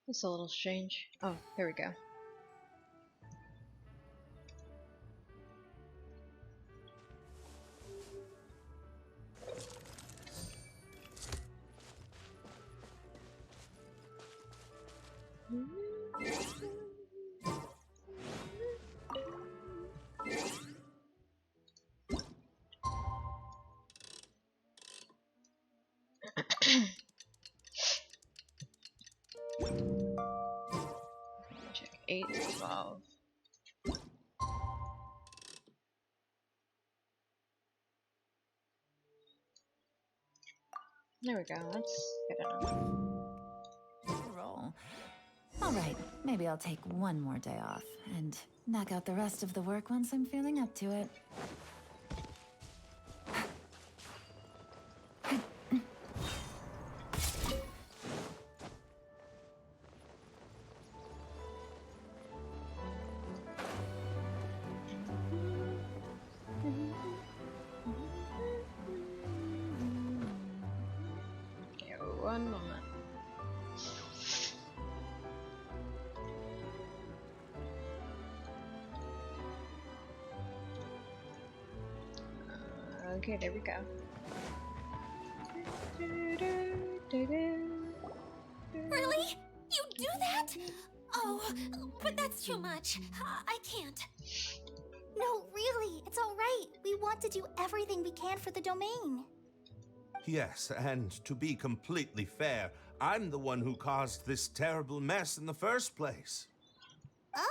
That's a little strange. Oh, there we go. Check 8 to 12. There we go. That's good enough. Roll. All right, maybe I'll take one more day off and knock out the rest of the work once I'm feeling up to it. Okay, 1 moment. Okay, there we go. Really? You do that? Oh, but that's too much. I can't. No, really, it's all right. We want to do everything we can for the domain. Yes, and to be completely fair, I'm the one who caused this terrible mess in the first place. Oh?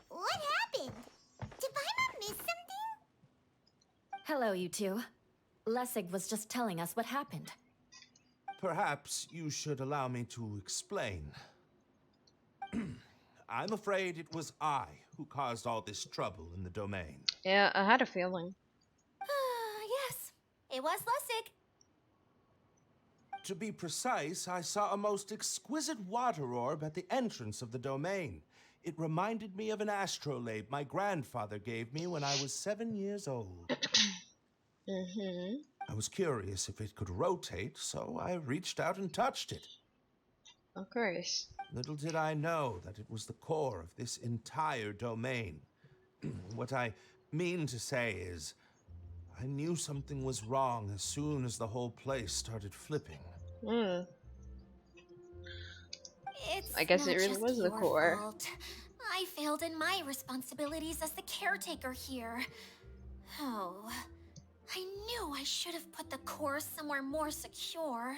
What happened? Did Paimon miss something? Hello, you two. Lessig was just telling us what happened. Perhaps you should allow me to explain. I'm afraid it was I who caused all this trouble in the domain. Yeah, I had a feeling. Yes, it was Lessig. To be precise, I saw a most exquisite water orb at the entrance of the domain. It reminded me of an astrolabe my grandfather gave me when I was 7 years old. I was curious if it could rotate, so I reached out and touched it. Of course. Little did I know that it was the core of this entire domain. What I mean to say is, I knew something was wrong as soon as the whole place started flipping. It's I guess not it really just was the your core. fault. I failed in my responsibilities as the caretaker here. Oh, I knew I should have put the core somewhere more secure.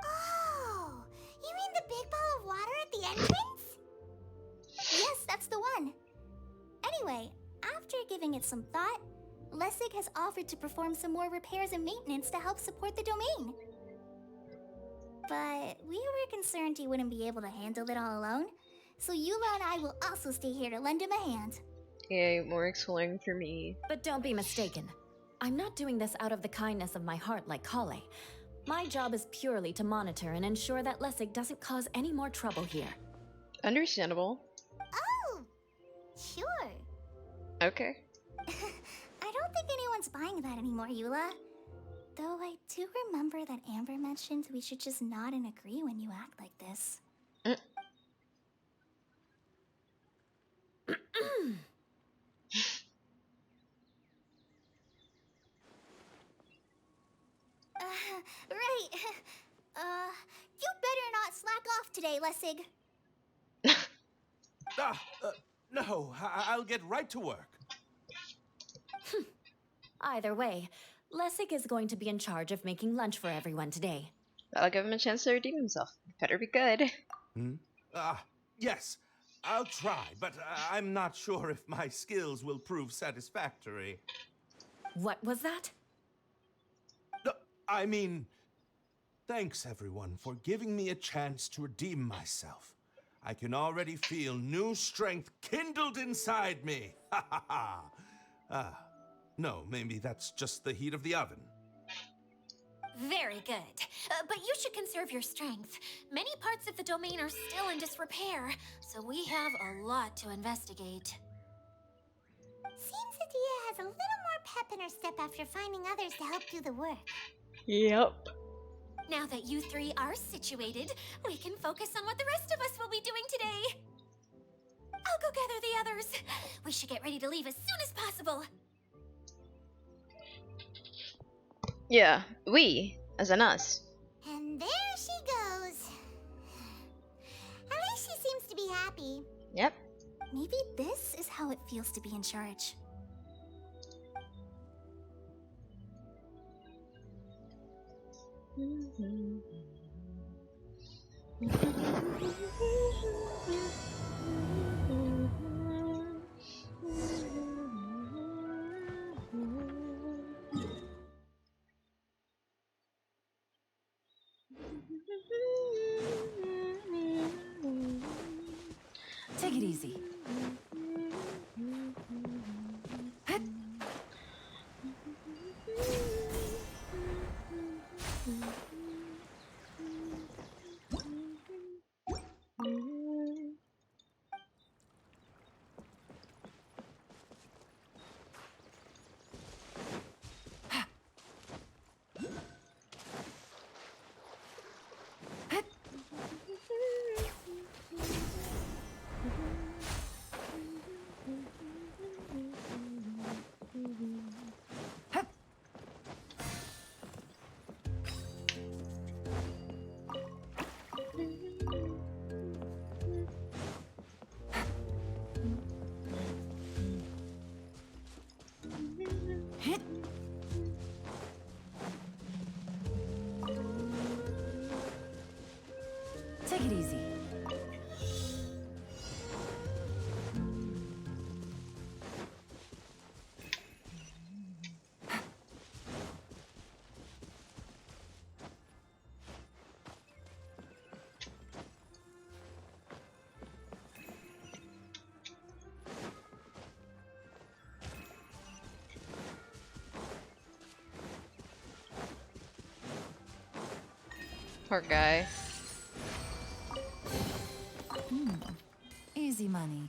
Oh, you mean the big ball of water at the entrance? Yes, that's the one. Anyway, after giving it some thought, Lessig has offered to perform some more repairs and maintenance to help support the domain. But we were concerned he wouldn't be able to handle it all alone, so Eula and I will also stay here to lend him a hand. Yay, more exploring for me. But don't be mistaken. I'm not doing this out of the kindness of my heart like Kale. My job is purely to monitor and ensure that Lessig doesn't cause any more trouble here. Understandable. Oh, sure. Okay. I don't think anyone's buying that anymore, Eula. Though I do remember that Amber mentioned we should just nod and agree when you act like this. Right. You better not slack off today, Lessig. No, I'll get right to work. Either way, Lessig is going to be in charge of making lunch for everyone today. That'll give him a chance to redeem himself. Better be good. Yes, I'll try, but I'm not sure if my skills will prove satisfactory. What was that? I mean, thanks everyone for giving me a chance to redeem myself. I can already feel new strength kindled inside me. Ha ha ha. No, maybe that's just the heat of the oven. Very good. But you should conserve your strength. Many parts of the domain are still in disrepair, so we have a lot to investigate. Seems Adia has a little more pep in her step after finding others to help do the work. Yep. Now that you three are situated, we can focus on what the rest of us will be doing today. I'll go gather the others. We should get ready to leave as soon as possible. Yeah, we, as in us. And there she goes. At least she seems to be happy. Yep. Maybe this is how it feels to be in charge. Take it easy. Hup. Take it easy. Poor guy. Easy money.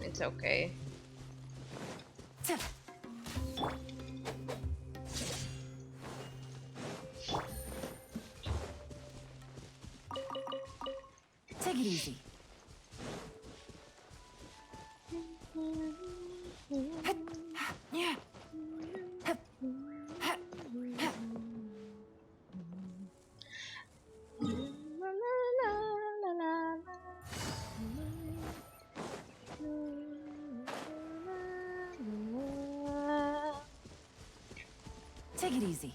It's okay. Take it easy. Yeah. Take it easy.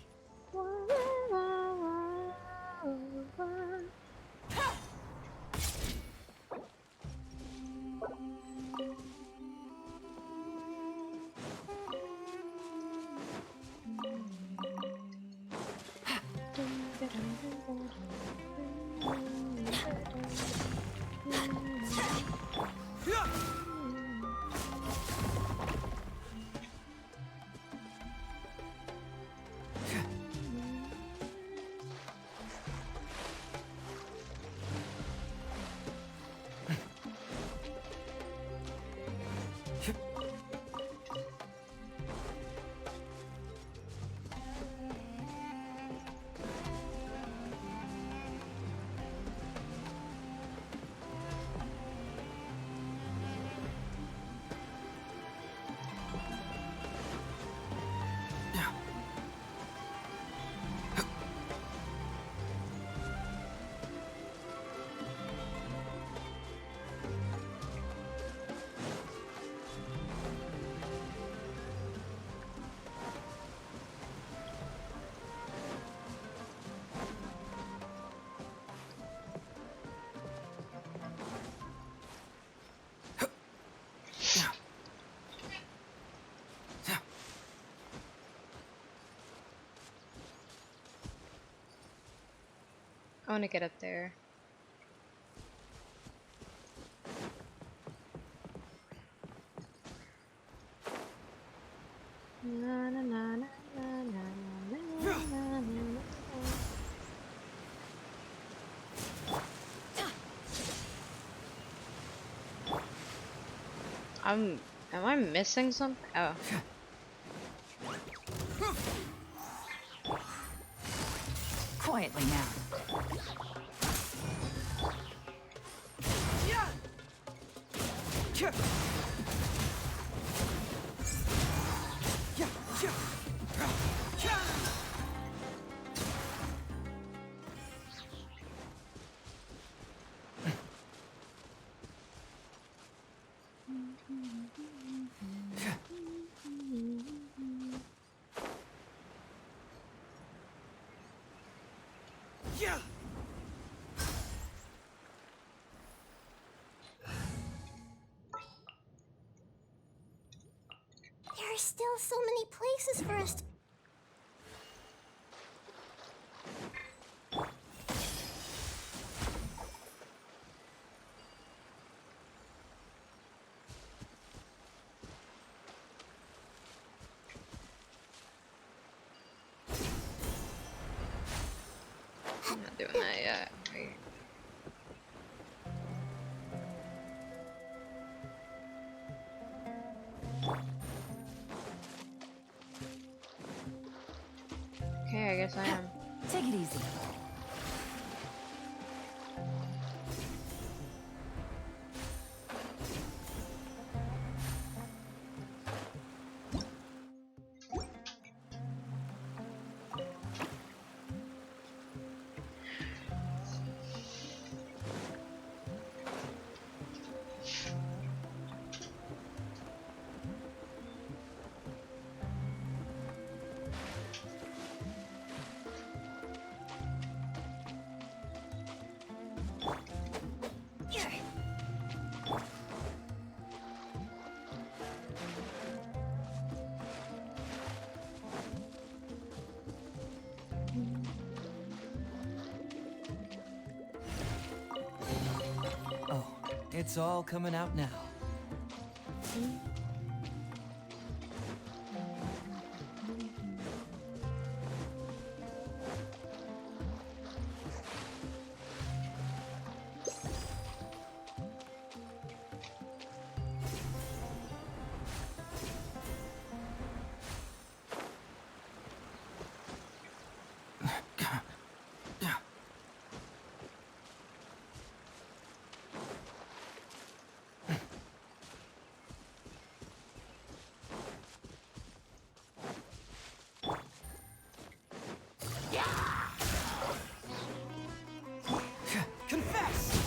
I want to get up there. Na, na, na, na, na, na, na, na, na. Am I missing something? Oh. Quietly now. There are still so many places for us to... I'm not doing that yet. Wait. Okay, I guess I am. Take it easy. It's all coming out now. Confess!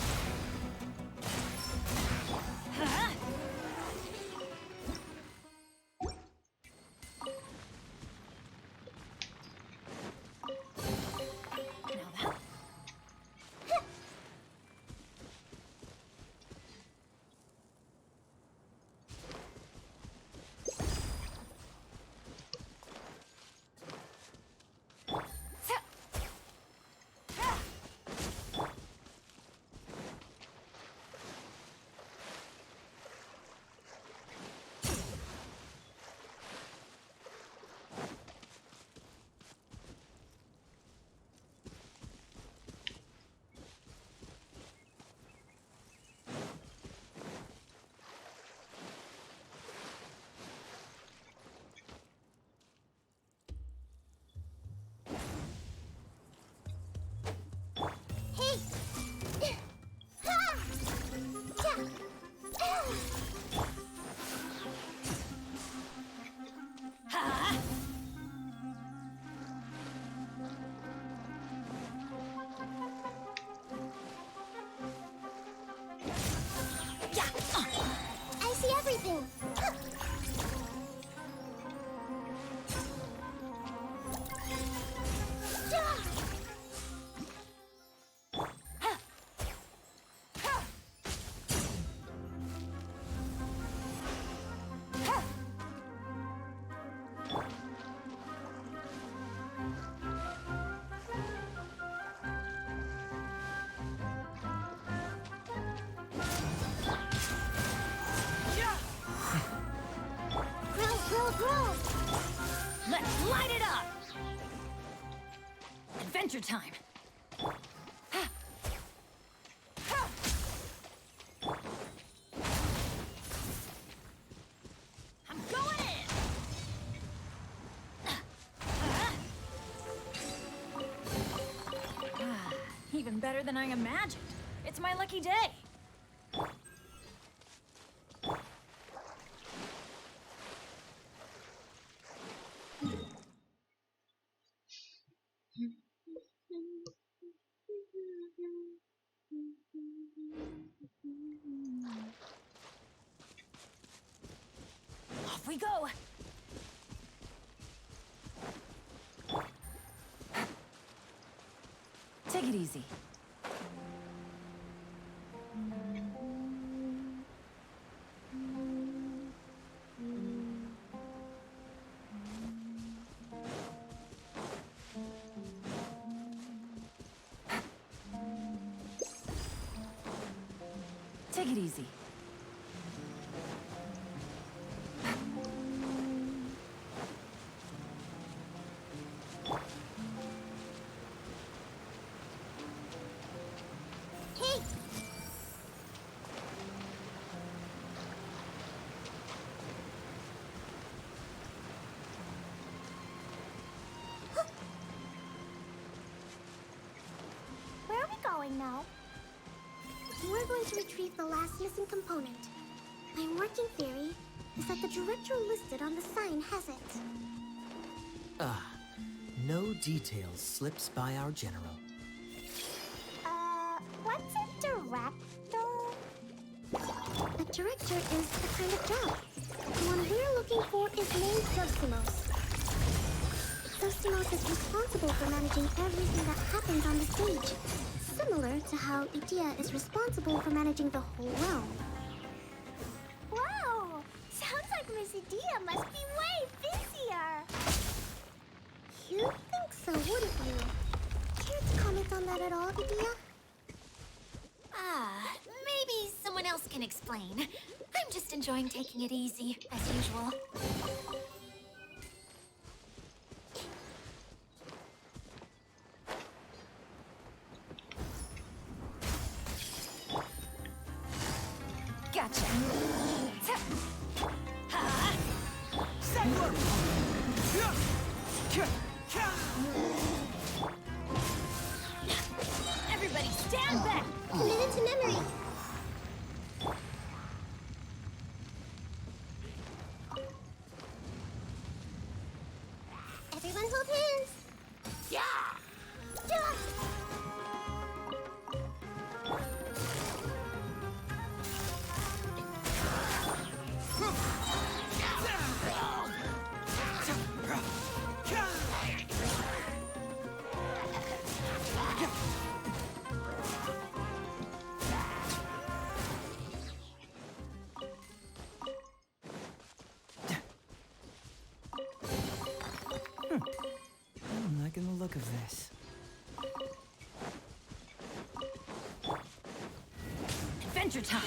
I see everything. Let's light it up! Adventure time! I'm going in! Even better than I imagined. It's my lucky day. Off we go! Take it easy. Take it easy. Hey! Where are we going now? We're going to retrieve the last missing component. My working theory is that the director listed on the sign has it. No details slips by our general. What's a director? A director is a kind of job. The one we're looking for is named Zosimos. Zosimos is responsible for managing everything that happens on the stage. Similar to how Idea is responsible for managing the whole realm. Wow! Sounds like Miss Idea must be way busier. You'd think so, wouldn't you? Care to comment on that at all, Idea? Maybe someone else explain. I'm just enjoying taking it easy, as usual. Gotcha. Everybody stand back! Committed to memory. Everyone hold hands. Yeah! I'm liking the look of this. Adventure time!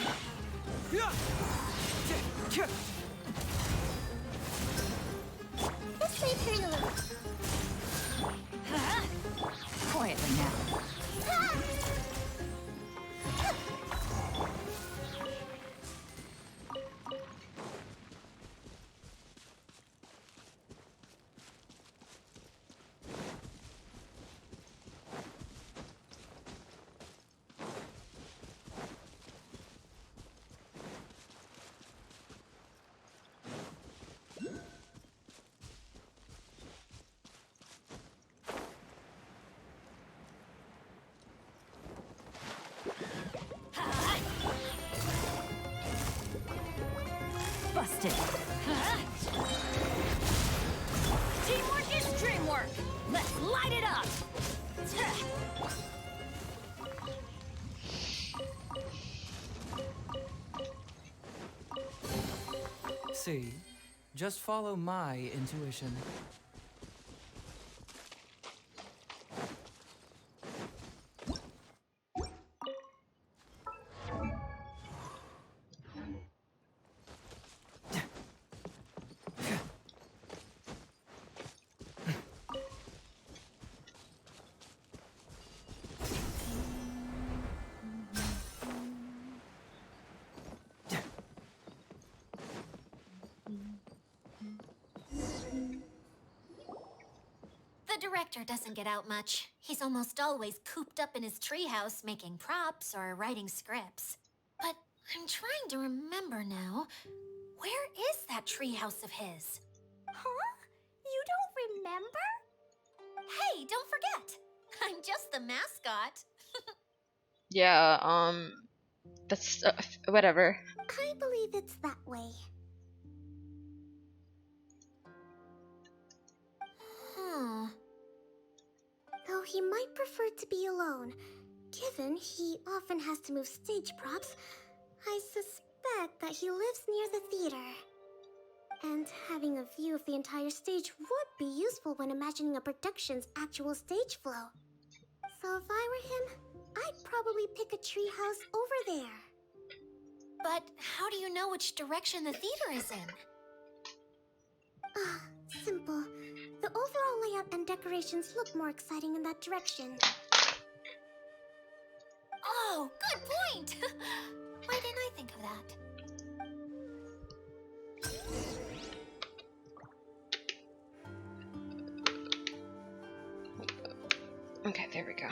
This may hurt a little. Quietly now. Busted. Teamwork is dreamwork. Let's light it up. See, just follow my intuition. The director doesn't get out much. He's almost always cooped up in his treehouse making props or writing scripts. But I'm trying to remember now. Where is that treehouse of his? Huh? You don't remember? Hey, don't forget! I'm just the mascot. Yeah, that's whatever. I believe it's that way. Huh. Though he might prefer to be alone, given he often has to move stage props, I suspect that he lives near the theater. And having a view of the entire stage would be useful when imagining a production's actual stage flow. So if I were him, I'd probably pick a treehouse over there. But how do you know which direction the theater is in? Simple. The overall layout and decorations look more exciting in that direction. Oh, good point! Why didn't I think of that? Okay, there we go.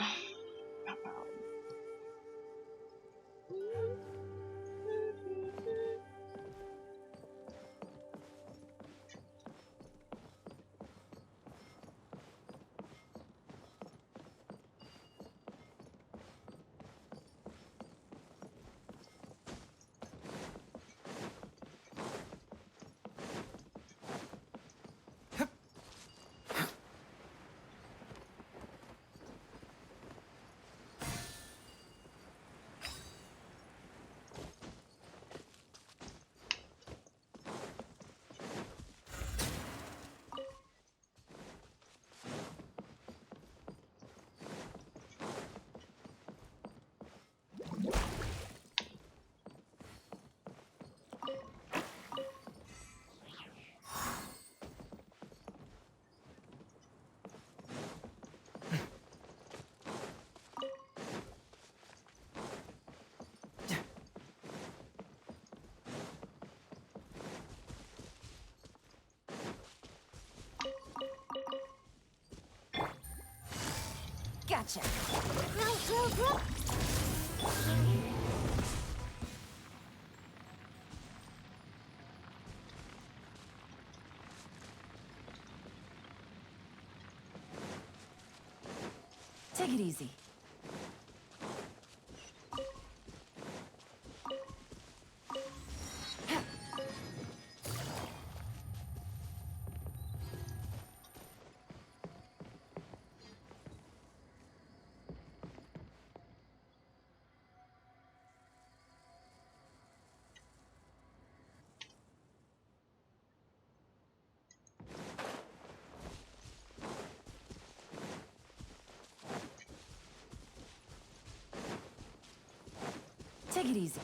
Gotcha. Take it easy. Take it easy.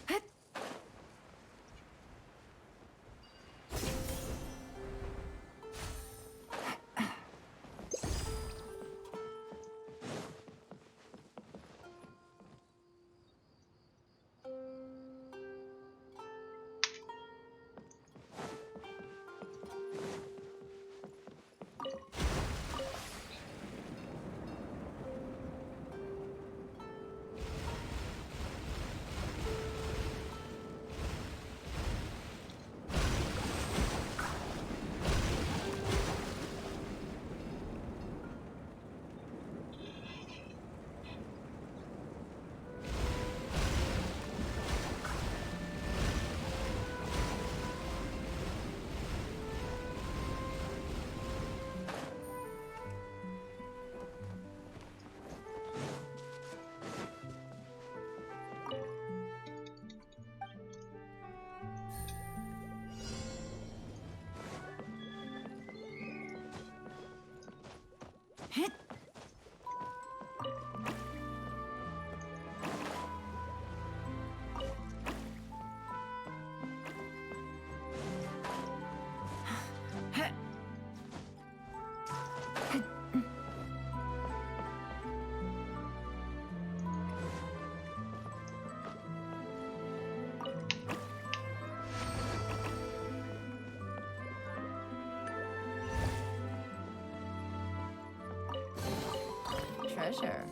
Treasure.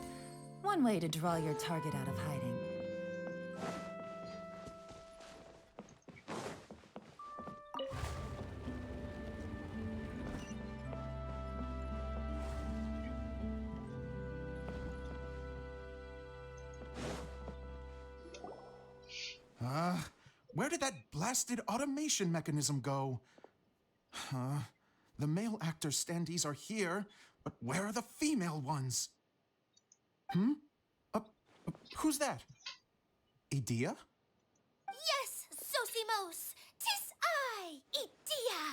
One way to draw your target out of hiding. Where did that blasted automation mechanism go? The male actor standees are here, but where are the female ones? Who's that? Idea? Yes, Sosimos! 'Tis I, Idia!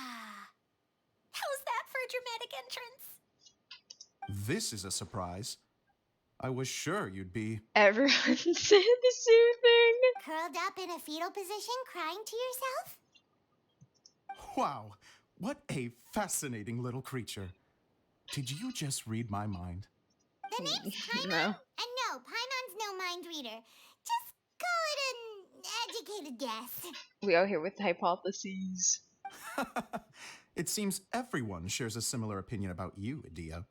How's that for a dramatic entrance? This is a surprise. I was sure you'd be... Everyone said the same thing. Curled up in a fetal position, crying to yourself? Wow, what a fascinating little creature. Did you just read my mind? The name's Paimon. No. And no, Paimon's no mind reader. Just call it an educated guess. We out here with hypotheses. It seems everyone shares a similar opinion about you, Idea.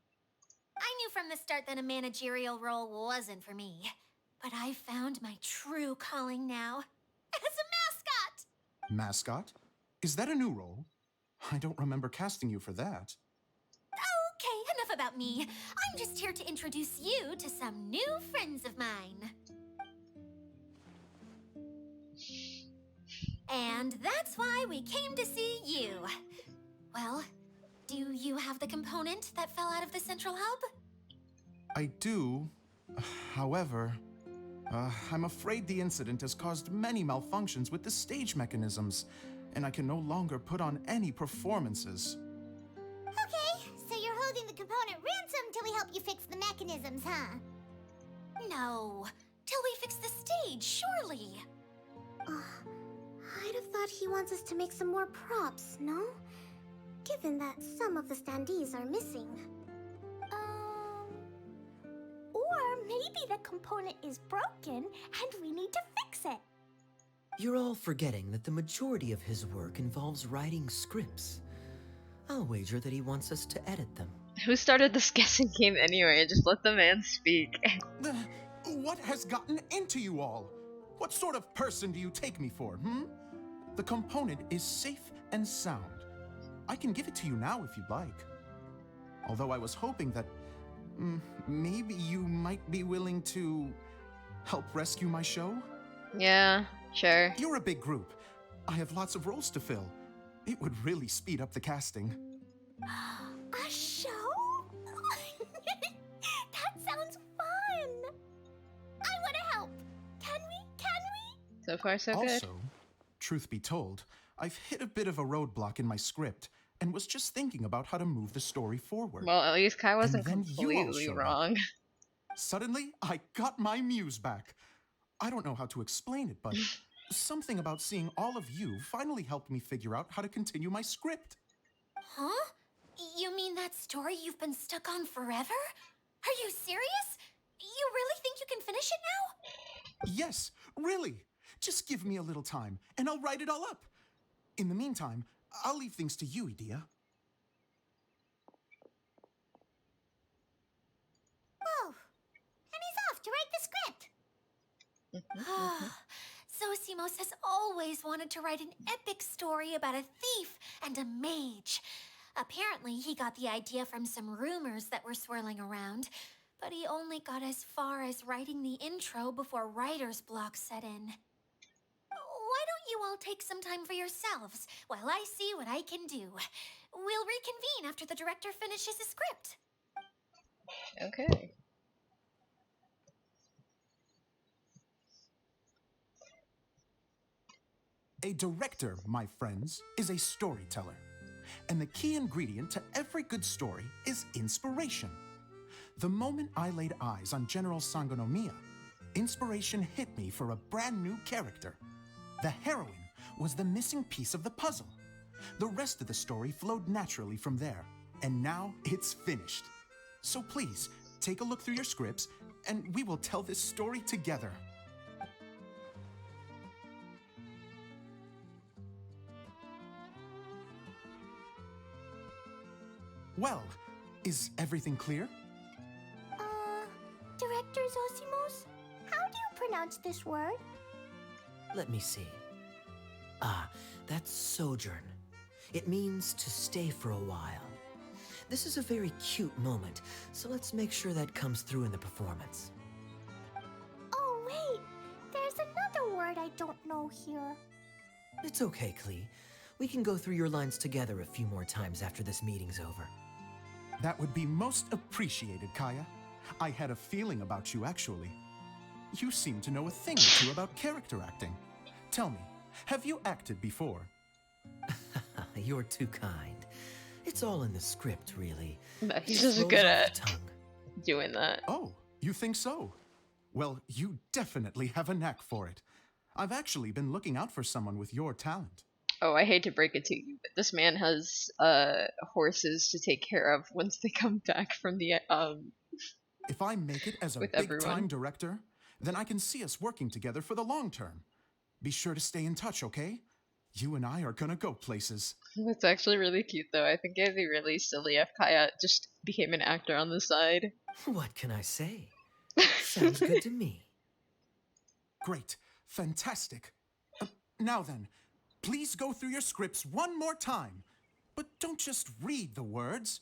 I knew from the start that a managerial role wasn't for me. But I found my true calling now. As a mascot! Mascot? Is that a new role? I don't remember casting you for that. Okay, enough about me. I'm just here to introduce you to some new friends of mine. And that's why we came to see you. Well, do you have the component that fell out of the central hub? I do. However, I'm afraid the incident has caused many malfunctions with the stage mechanisms, and I can no longer put on any performances. Okay, so you're holding the component ransom till we help you fix the mechanisms, huh? No, till we fix the stage, surely. I'd have thought he wants us to make some more props, no? Given that some of the standees are missing. Or maybe the component is broken and we need to fix it. You're all forgetting that the majority of his work involves writing scripts. I'll wager that he wants us to edit them. Who started this guessing game anyway? Just let the man speak. What has gotten into you all? What sort of person do you take me for, hmm? The component is safe and sound. I can give it to you now if you'd like. Although I was hoping that maybe you might be willing to help rescue my show? Yeah, sure. You're a big group. I have lots of roles to fill. It would really speed up the casting. A show? That sounds fun! I want to help! Can we? Can we? So far, so good. Also, truth be told, I've hit a bit of a roadblock in my script and was just thinking about how to move the story forward. Well, at least Kai wasn't then you all completely showed up. wrong. Suddenly, I got my muse back. I don't know how to explain it, but something about seeing all of you finally helped me figure out how to continue my script. Huh? You mean that story you've been stuck on forever? Are you serious? You really think you can finish it now? Yes, really. Just give me a little time, and I'll write it all up. In the meantime, I'll leave things to you, Idia. Whoa. And he's off to write the script. Zosimos has always wanted to write an epic story about a thief and a mage. Apparently, he got the idea from some rumors that were swirling around, but he only got as far as writing the intro before writer's block set in. Why don't you all take some time for yourselves while I see what I can do? We'll reconvene after the director finishes his script. Okay. A director, my friends, is a storyteller. And the key ingredient to every good story is inspiration. The moment I laid eyes on General Sangonomiya, inspiration hit me for a brand new character. The heroine was the missing piece of the puzzle. The rest of the story flowed naturally from there, and now it's finished. So please, take a look through your scripts, and we will tell this story together. Well, is everything clear? Director Zosimos, how do you pronounce this word? Let me see. Ah, that's sojourn. It means to stay for a while. This is a very cute moment, so let's make sure that comes through in the performance. Oh, wait. There's another word I don't know here. It's okay, Klee. We can go through your lines together a few more times after this meeting's over. That would be most appreciated, Kaya. I had a feeling about you, actually. You seem to know a thing or two about character acting. Tell me, have you acted before? You're too kind. It's all in the script, really. But he's It just flows good off at the tongue. doing that. Oh, you think so? Well, you definitely have a knack for it. I've actually been looking out for someone with your talent. Oh, I hate to break it to you, but this man has horses to take care of once they come back from the If I make it as a With big-time everyone. director, then I can see us working together for the long term. Be sure to stay in touch, okay? You and I are gonna go places. That's actually really cute, though. I think it'd be really silly if Kaya just became an actor on the side. What can I say? Sounds good to me. Great. Fantastic. Now then, please go through your scripts one more time. But don't just read the words.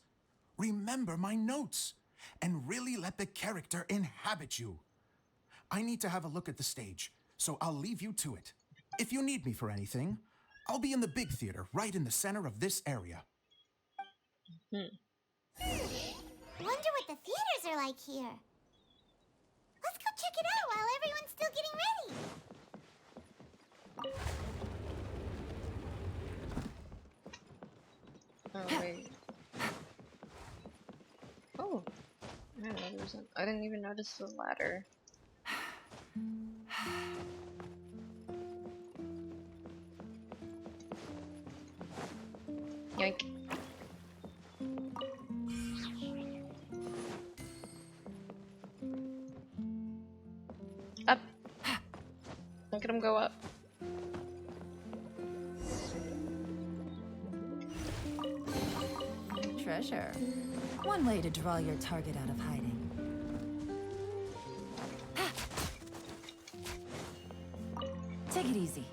Remember my notes. And really let the character inhabit you. I need to have a look at the stage, so I'll leave you to it. If you need me for anything, I'll be in the big theater right in the center of this area. Wonder what the theaters are like here. Let's go check it out while everyone's still getting ready. Oh, wait. Oh. I didn't even notice the ladder. Yank. Up. Look at him go up. Treasure. One way to draw your target out of hiding. Take it easy.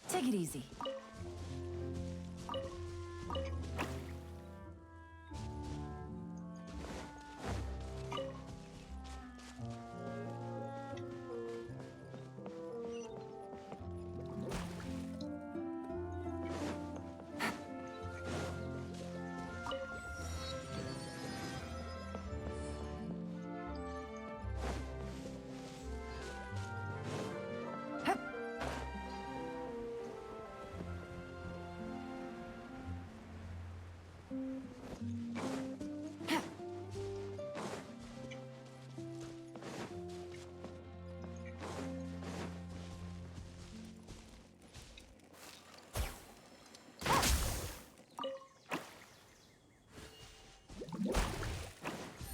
Take it easy.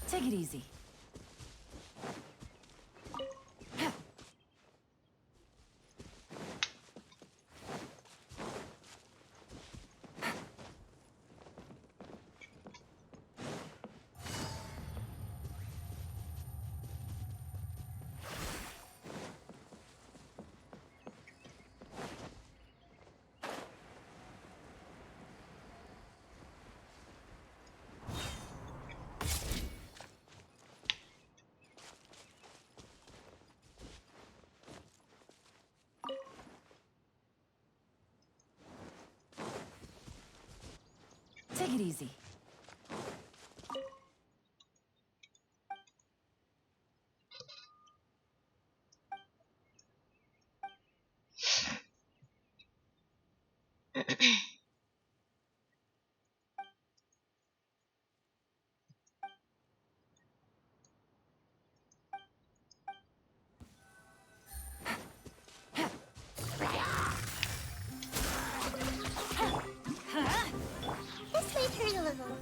Take it easy. Take it easy. This may hurt a little.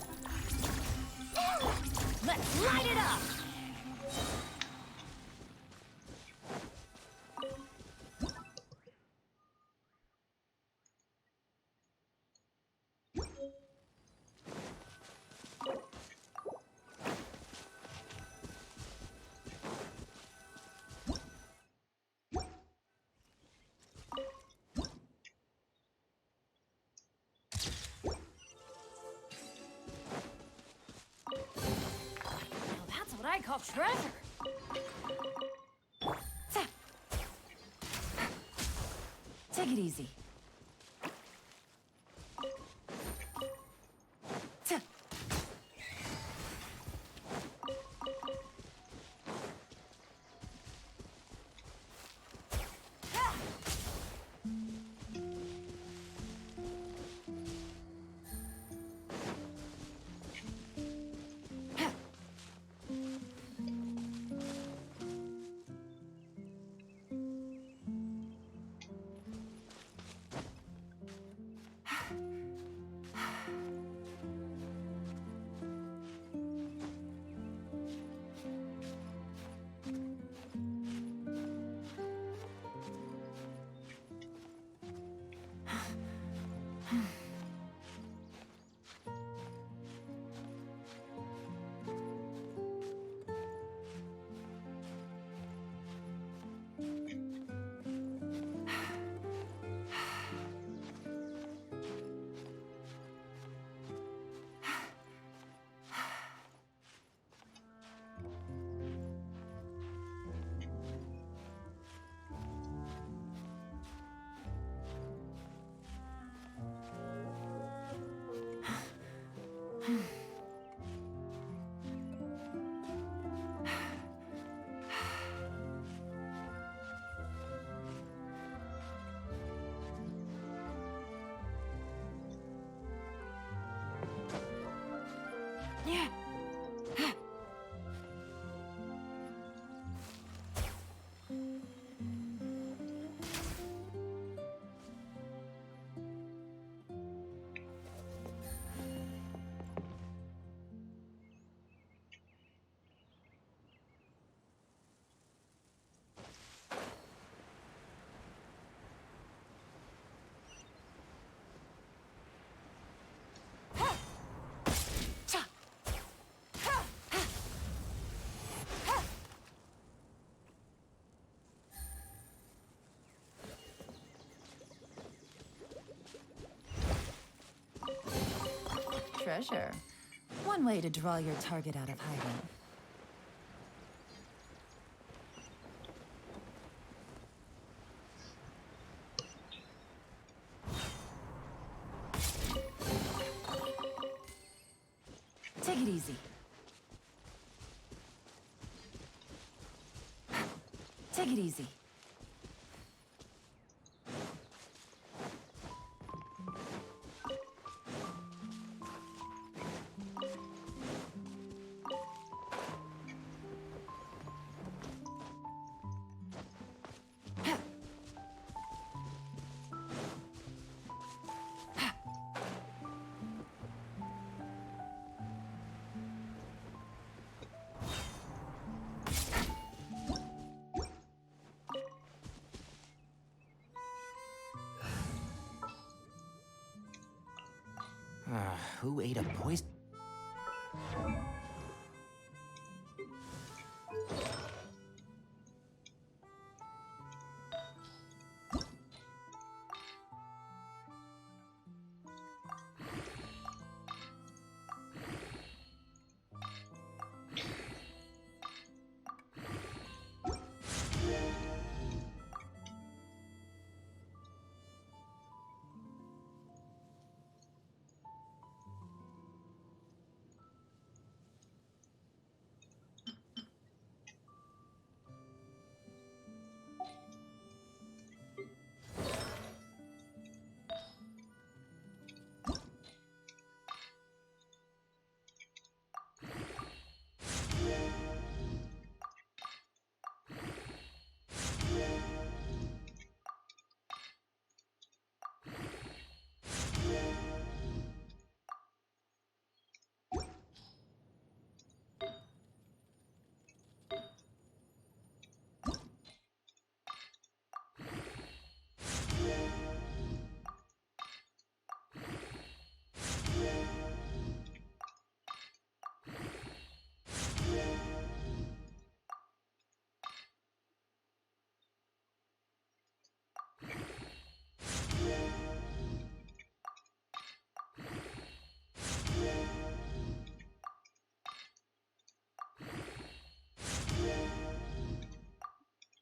Let's light it up! I call treasure. Take it easy. Yeah. treasure. One way to draw your target out of hiding. Take it easy. Take it easy. Who ate a poison?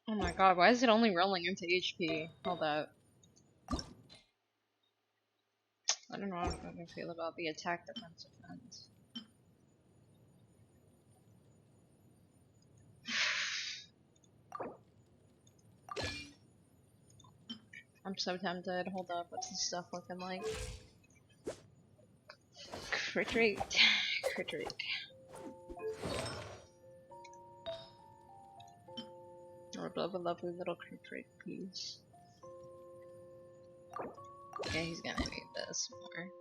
Oh my god, why is it only rolling into HP? Hold up. I don't know how I feel about the attack defense defense. I'm so tempted. Hold up, what's this stuff looking like? Crit rate. Crit rate. I would love a lovely little crit rate piece. Yeah, he's gonna need this more.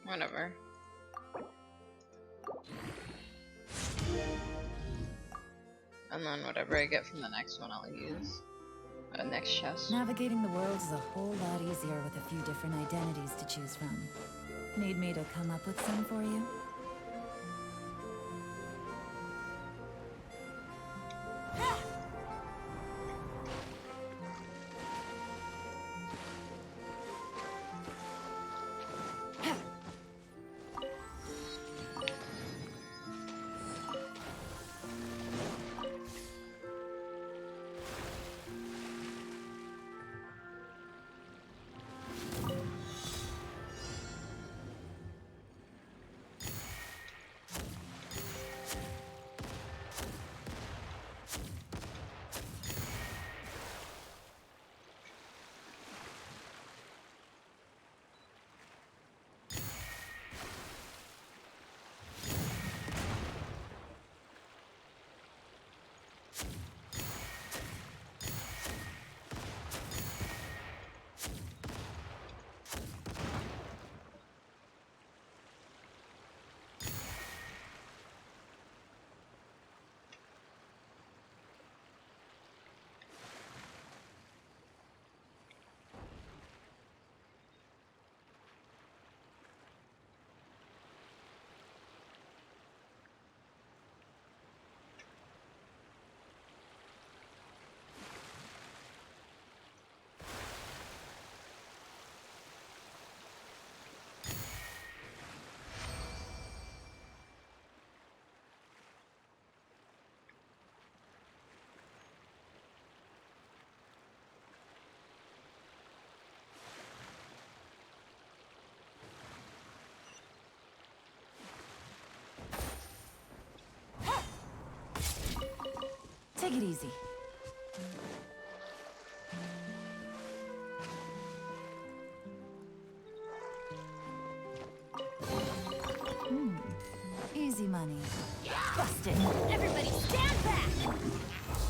Whatever. And then whatever I get from the next one I'll use. Next chest. Navigating the world is a whole lot easier with a few different identities to choose from. Need me to come up with some for you? Take it easy. Easy money. Busted. Everybody stand back!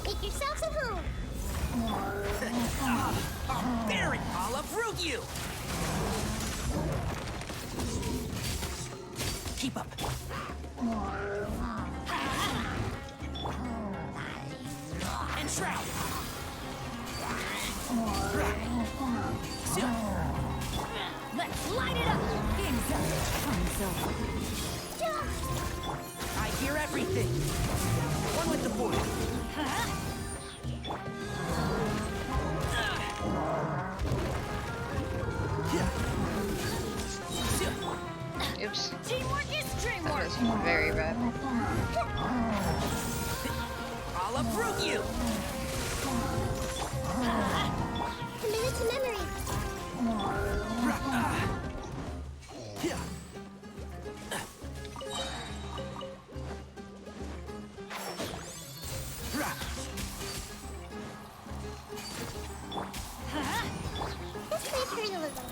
Make yourselves at home! Barbaric! I'll uproot you! Keep up. And shroud! Let's light it up! Game's up. Time's over. I hear everything. One with the board. Oops. Teamwork is That dreamwork! was very bad. I'll uproot you! Commit it to memory! Let's play parallelism.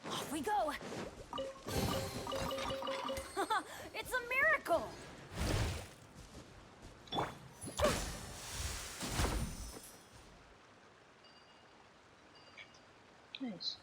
Off we go. It's a miracle. Nice.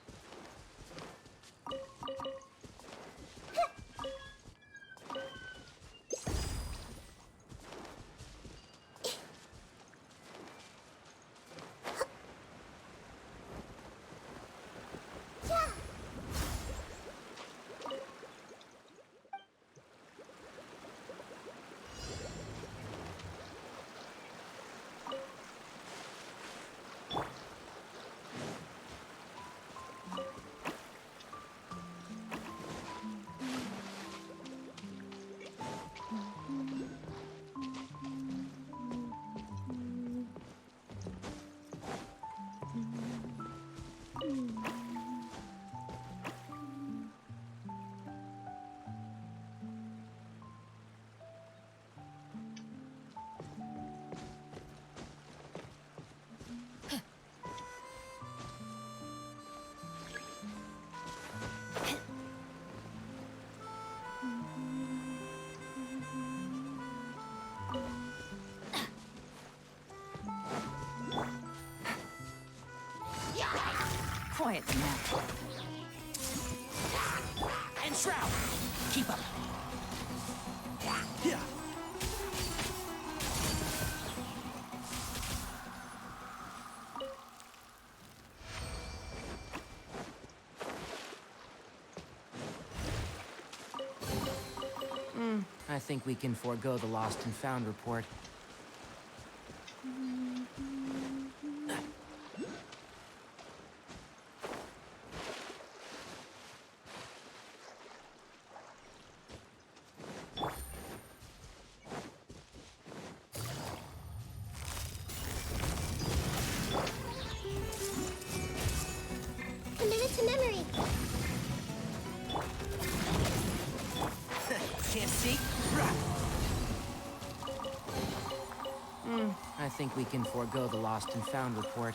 Quiet now. And shroud! Keep up. I think we can forego the lost and found report. Commit it to memory! Can't see? I think we can forego the lost and found report.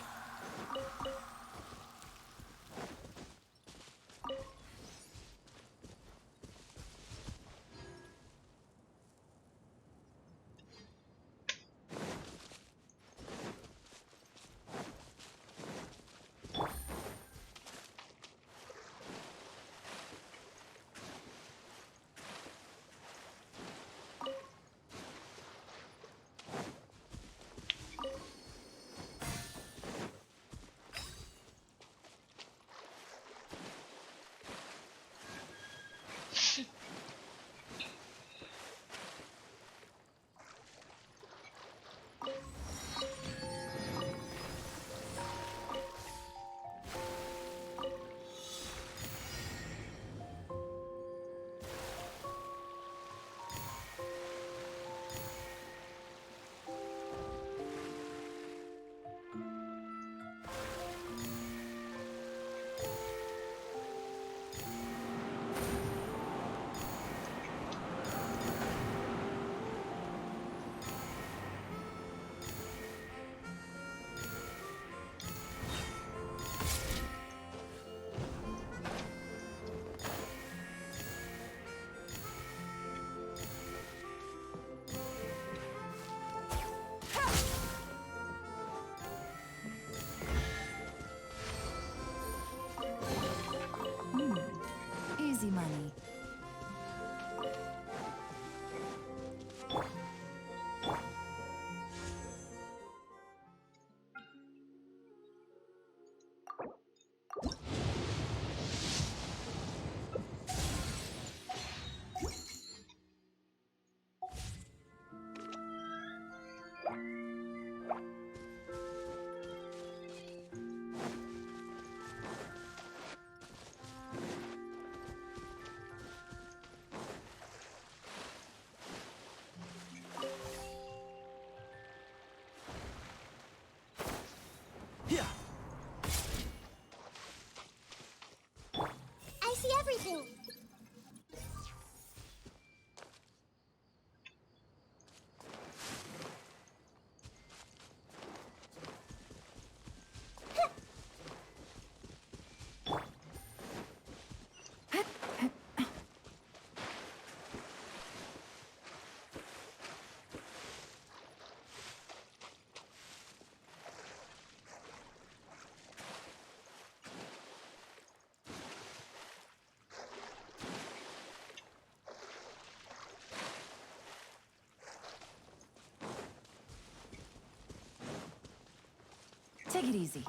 Take it easy.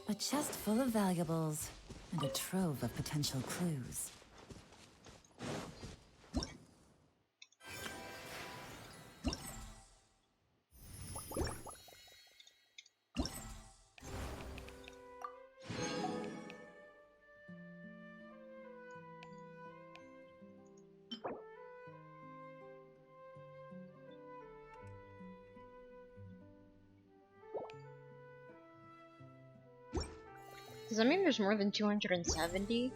A chest full of valuables and a trove of potential clues. Does that mean there's more than 270?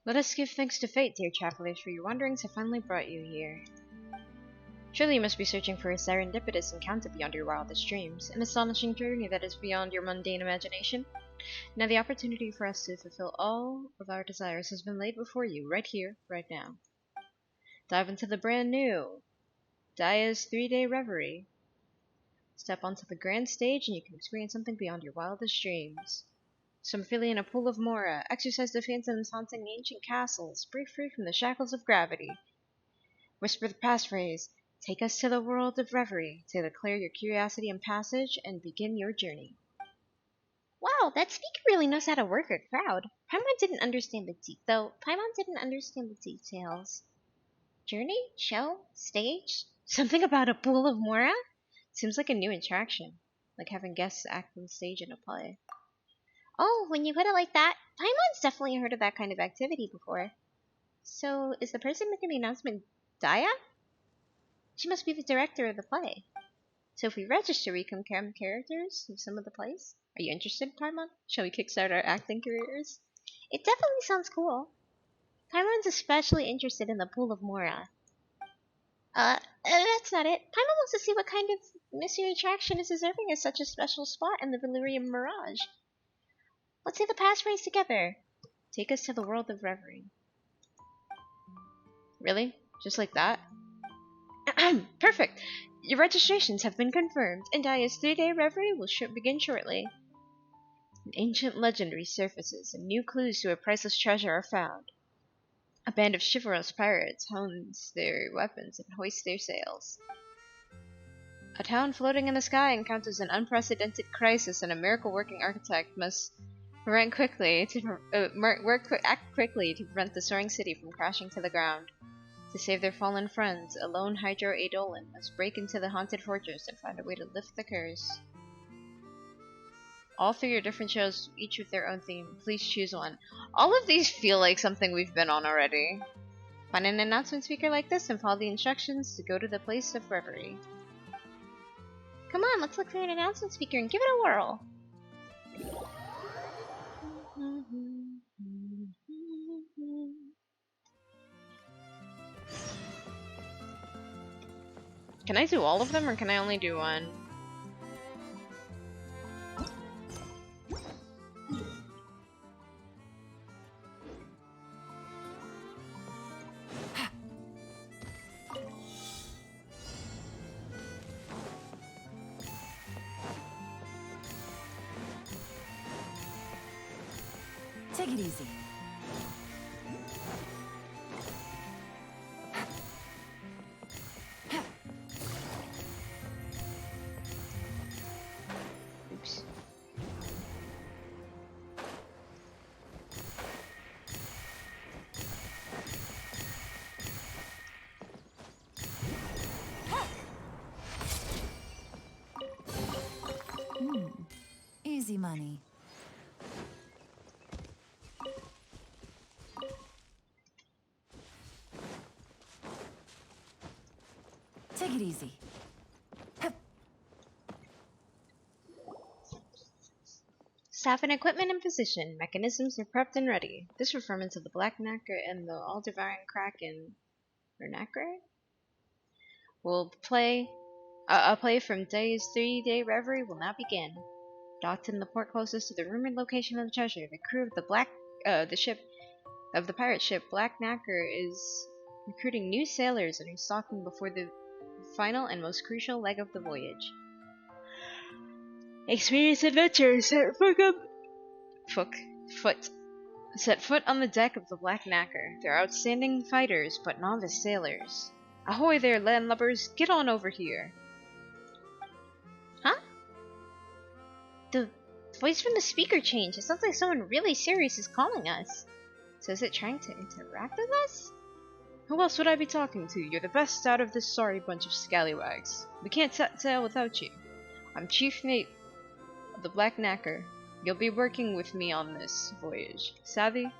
Let us give thanks to fate, dear travelers, for your wanderings have finally brought you here. Surely you must be searching for a serendipitous encounter beyond your wildest dreams, an astonishing journey that is beyond your mundane imagination. Now the opportunity for us to fulfill all of our desires has been laid before you, right here, right now. Dive into the brand new Daya's 3-day reverie. Step onto the grand stage and you can experience something beyond your wildest dreams. Swim freely in a pool of Mora, exercise the phantoms haunting ancient castles, break free from the shackles of gravity. Whisper the passphrase, take us to the world of reverie, to declare your curiosity and passage, and begin your journey. Wow, that speaker really knows how to work a crowd. Paimon didn't understand the details. Journey? Show? Stage? Something about a pool of Mora? Seems like a new attraction, like having guests act on stage in a play. Oh, when you put it like that, Paimon's definitely heard of that kind of activity before. So, is the person making the announcement Daya? She must be the director of the play. So if we register, we can become characters of some of the plays? Are you interested, Paimon? Shall we kickstart our acting careers? It definitely sounds cool. Paimon's especially interested in the Pool of Mora. That's not it. Paimon wants to see what kind of mystery attraction is deserving of such a special spot in the Veluriyam Mirage. Let's say the passphrase together. Take us to the world of reverie. Really? Just like that? Perfect! Your registrations have been confirmed, and Daya's 3-day reverie will begin shortly. An ancient legend resurfaces, and new clues to a priceless treasure are found. A band of chivalrous pirates hones their weapons and hoist their sails. A town floating in the sky encounters an unprecedented crisis, and a miracle-working architect must act quickly to prevent the soaring city from crashing to the ground. To save their fallen friends, a lone Hydro Eidolon must break into the haunted fortress and find a way to lift the curse. All 3 are different shows, each with their own theme. Please choose one. All of these feel like something we've been on already. Find an announcement speaker like this and follow the instructions to go to the place of reverie. Come on, let's look for an announcement speaker and give it a whirl. Can I do all of them, or can I only do one? Take it easy. Oops. Easy money. Take it easy. Staff and equipment in position. Mechanisms are prepped and ready. This referment of the Black Knacker and the all-devouring Kraken, or Knacker, will play. A play from Day's 3-day reverie will now begin. Docked in the port closest to the rumored location of the treasure, the crew of the pirate ship Black Knacker is recruiting new sailors and restocking before the final and most crucial leg of the voyage. Experienced adventurers set foot on the deck of the Black Knacker. They're outstanding fighters, but novice sailors. Ahoy there, landlubbers! Get on over here! Huh? The voice from the speaker changed. It sounds like someone really serious is calling us. So is it trying to interact with us? Who else would I be talking to? You're the best out of this sorry bunch of scallywags. We can't set sail without you. I'm chief mate of the Black Knacker. You'll be working with me on this voyage. Savvy?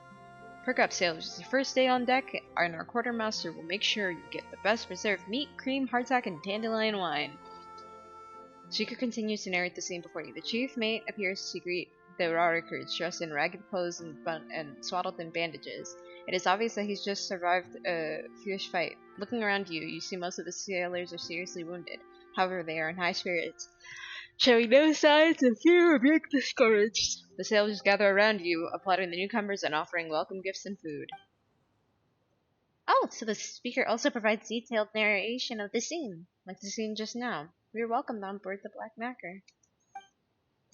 Perk up, sailors. It's your first day on deck, and our quartermaster will make sure you get the best preserved meat, cream, hardtack, and dandelion wine. Speaker continues to narrate the scene before you. The chief mate appears to greet the Rarikers, dressed in ragged clothes and swaddled in bandages. It is obvious that he's just survived a fierce fight. Looking around you, you see most of the sailors are seriously wounded. However, they are in high spirits, showing no signs of fear or being discouraged. The sailors gather around you, applauding the newcomers and offering welcome gifts and food. Oh, so the speaker also provides detailed narration of the scene, like the scene just now. We are welcomed on board the Black Knacker.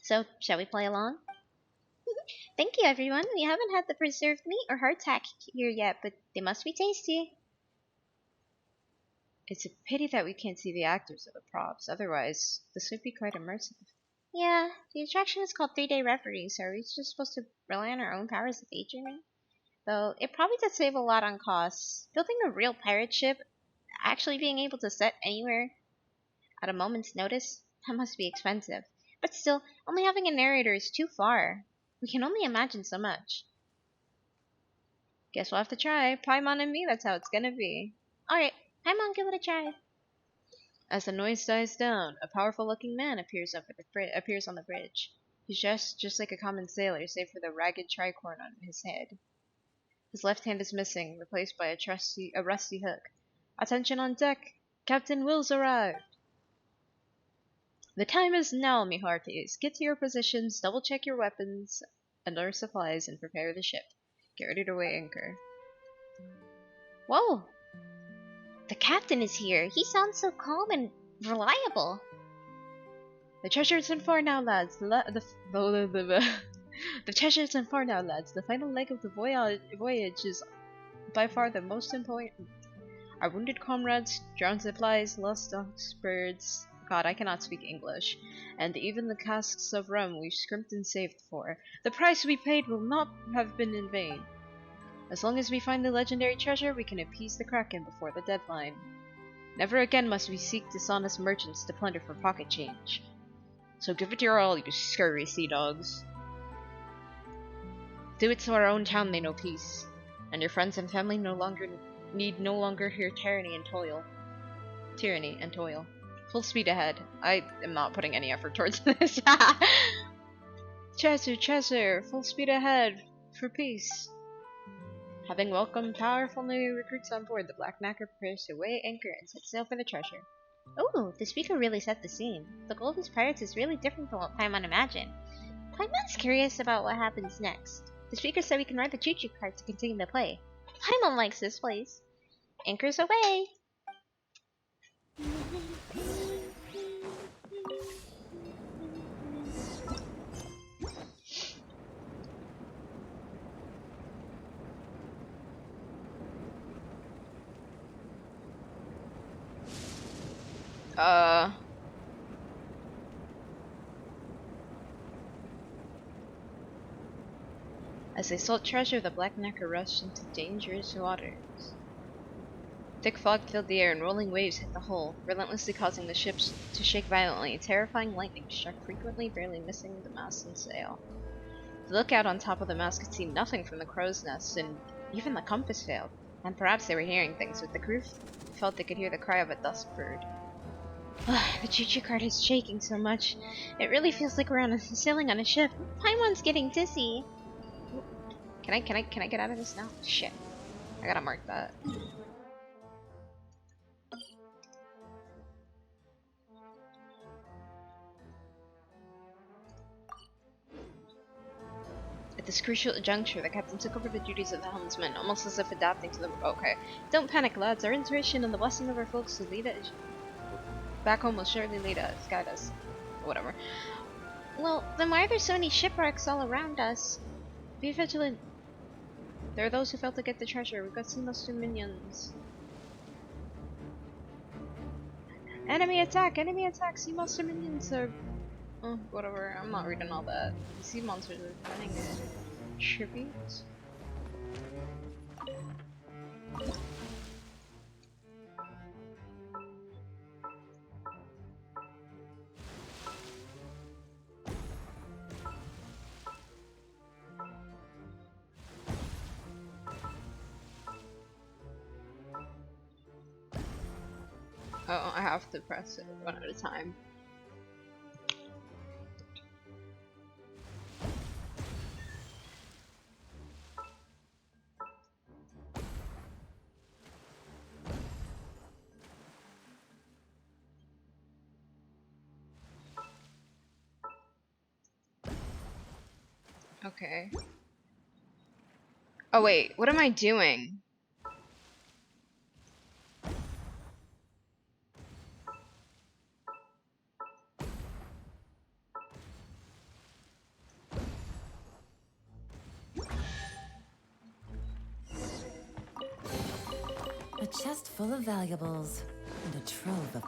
So, shall we play along? Thank you, everyone. We haven't had the preserved meat or hardtack here yet, but they must be tasty. It's a pity that we can't see the actors or the props, otherwise this would be quite immersive. Yeah, the attraction is called 3-day reverie, so are we just supposed to rely on our own powers of daydreaming? Though, it probably does save a lot on costs. Building a real pirate ship, actually being able to set anywhere at a moment's notice, that must be expensive. But still, only having a narrator is too far. We can only imagine so much. Guess we'll have to try. Paimon and me, that's how it's gonna be. Alright, Paimon, give it a try. As the noise dies down, a powerful-looking man appears on the bridge. He's just like a common sailor, save for the ragged tricorn on his head. His left hand is missing, replaced by a rusty hook. Attention on deck! Captain Will's arrived! The time is now, me hearties. Get to your positions, double-check your weapons and other supplies, and prepare the ship. Get ready to weigh anchor. Whoa! The captain is here. He sounds so calm and reliable. The treasure's in far now, lads. The treasure's in far now, lads. The final leg of the voyage is by far the most important. Our wounded comrades, drowned supplies, lost dogs, birds. God, I cannot speak English. And even the casks of rum we've scrimped and saved for. The price we paid will not have been in vain. As long as we find the legendary treasure, we can appease the Kraken before the deadline. Never again must we seek dishonest merchants to plunder for pocket change. So give it your all, you scurry sea dogs. Do it so our own town may know peace, and your friends and family need no longer hear tyranny and toil. Full speed ahead. I am not putting any effort towards this. Treasure, full speed ahead for peace. Having welcomed powerful new recruits on board, the Black Knacker prepares to weigh anchor and set sail for the treasure. Ooh, the speaker really set the scene. The Golden's Pirates is really different from what Paimon imagined. Paimon's curious about what happens next. The speaker said we can ride the choo-choo cart to continue the play. Paimon likes this place. Anchors away! As they sought treasure, the Black Knacker rushed into dangerous waters. Thick fog filled the air and rolling waves hit the hull, relentlessly causing the ships to shake violently. Terrifying lightning struck frequently, barely missing the mast and sail. The lookout on top of the mast could see nothing from the crow's nest, and even the compass failed. And perhaps they were hearing things, but the crew felt they could hear the cry of a dusk bird. The choo-choo cart is shaking so much. It really feels like we're sailing on a ship. Paimon's getting dizzy. Can I get out of this now? Shit. I gotta mark that. At this crucial juncture, the captain took over the duties of the helmsman, almost as if adapting to them. Okay. Don't panic, lads. Our intuition and the blessing of our folks who lead us back home will surely guide us. Whatever. Well, then why are there so many shipwrecks all around us? Be vigilant. There are those who failed to get the treasure. We've got sea monster minions. Enemy attack! Enemy attack! Sea monster minions are... Oh, whatever. I'm not reading all that. The sea monsters are running a tribute. Oh, I have to press it one at a time. Okay. Oh wait, what am I doing? A chest full of valuables and a trove of...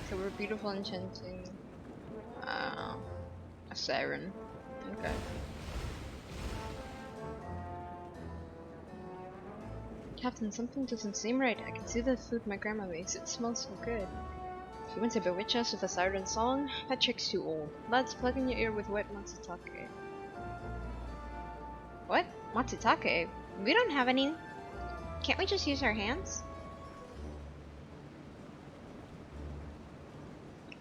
So we're beautiful enchanting. A siren. Okay. Captain, something doesn't seem right. I can see the food my grandma makes. It smells so good. She went to bewitch us with a siren song? That trick's too old. Lads, plug in your ear with wet matsutake. What? Matsutake? We don't have any. Can't we just use our hands?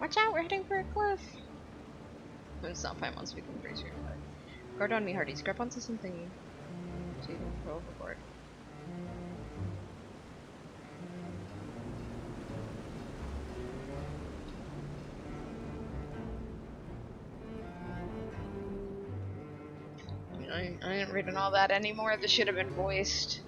Watch out, we're heading for a cliff. It's not Paimon speaking pretty soon, but... Guard on me, hearties. Grab onto something so you can throw overboard. I ain't reading all that anymore. This should have been voiced.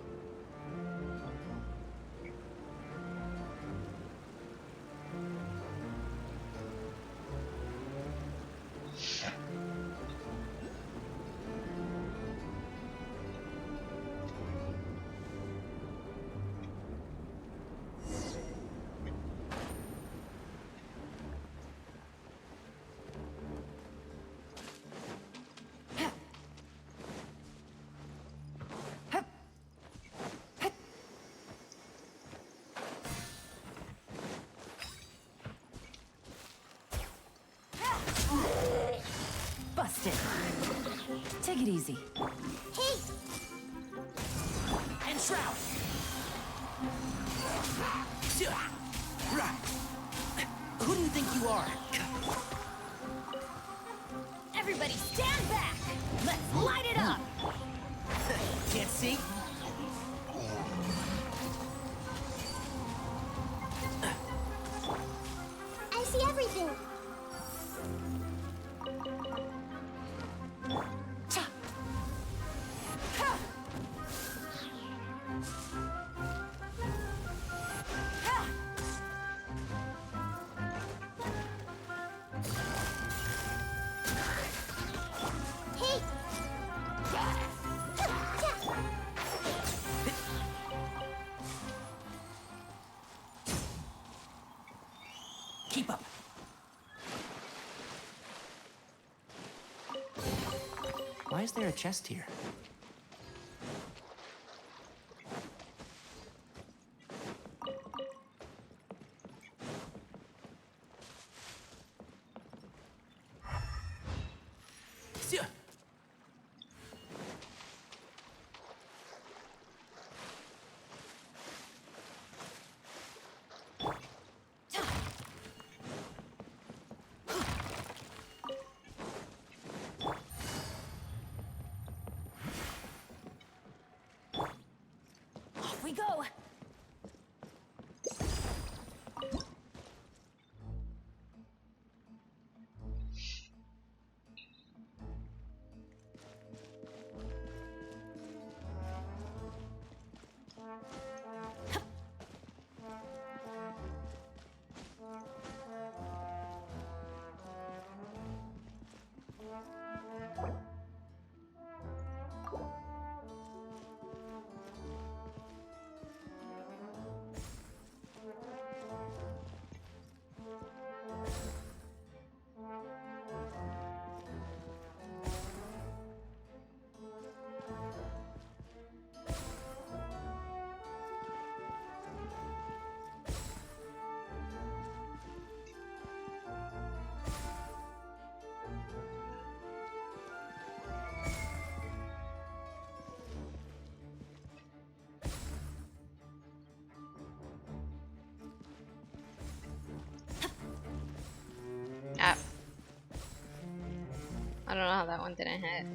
Busted. Take it easy. Hey! And shroud. Who do you think you are? Everybody stand back! Let's light it up! Can't see? I see everything. Keep up. Why is there a chest here? Off we go! Ah. I don't know how that one didn't hit.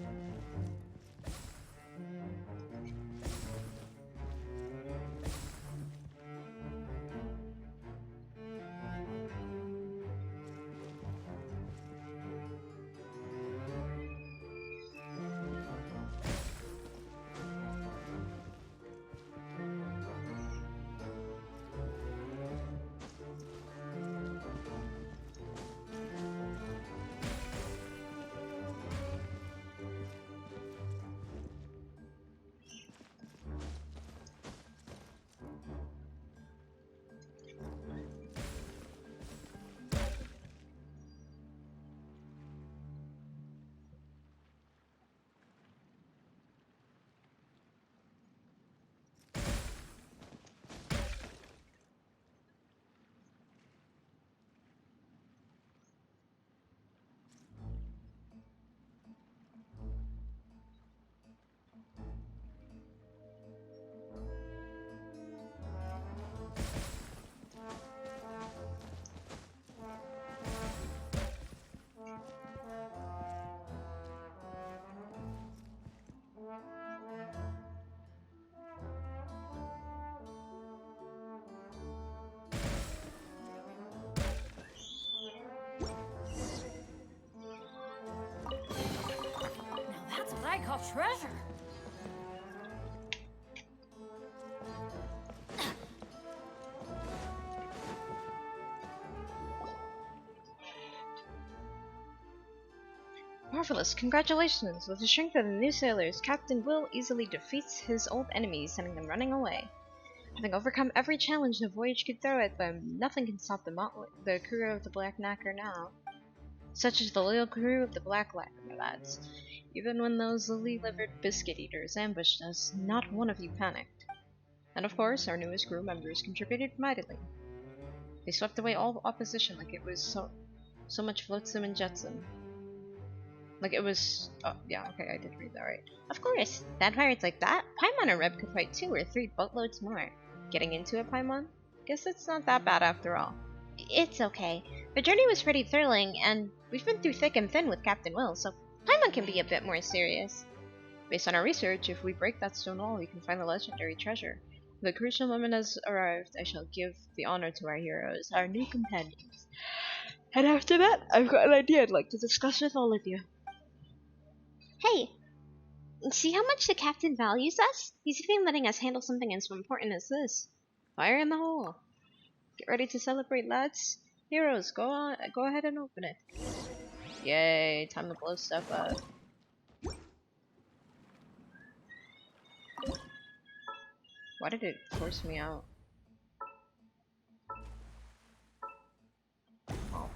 Now that's what I call treasure! Marvelous! Congratulations! With the strength of the new sailors, Captain Will easily defeats his old enemies, sending them running away. Having overcome every challenge the voyage could throw at them, nothing can stop the crew of the Black Knacker now. Such is the loyal crew of the Black Knacker, lads. Even when those lily-livered biscuit eaters ambushed us, not one of you panicked. And of course, our newest crew members contributed mightily. They swept away all opposition like it was so much flotsam and jetsam. Like it was... Oh, yeah, okay, I did read that right. Of course, bad pirates like that, Paimon and Reb could fight 2 or 3 boatloads more. Getting into it, Paimon? Guess it's not that bad after all. It's okay. The journey was pretty thrilling, and we've been through thick and thin with Captain Will, so Paimon can be a bit more serious. Based on our research, if we break that stone wall, we can find the legendary treasure. The crucial moment has arrived. I shall give the honor to our heroes, our new companions. And after that, I've got an idea I'd like to discuss with all of you. Hey, see how much the captain values us? He's even letting us handle something as important as this. Fire in the hole. Get ready to celebrate, lads. Heroes, go ahead and open it. Yay, time to blow stuff up. Why did it force me out? Oh.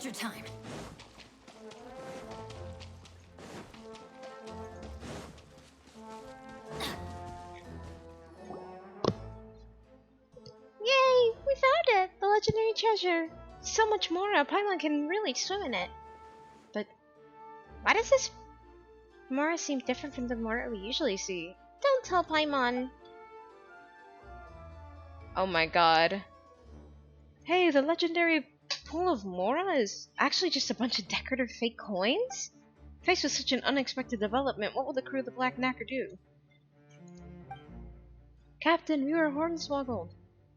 Bide your time. Yay! We found it! The legendary treasure! So much more, a Paimon can really swim in it. But why does this Mora seem different from the Mora we usually see? Don't tell Paimon! Oh my god. Hey, the legendary pool of Mora is actually just a bunch of decorative fake coins? Faced with such an unexpected development, what will the crew of the Black Knacker do? Captain, we were hornswoggled.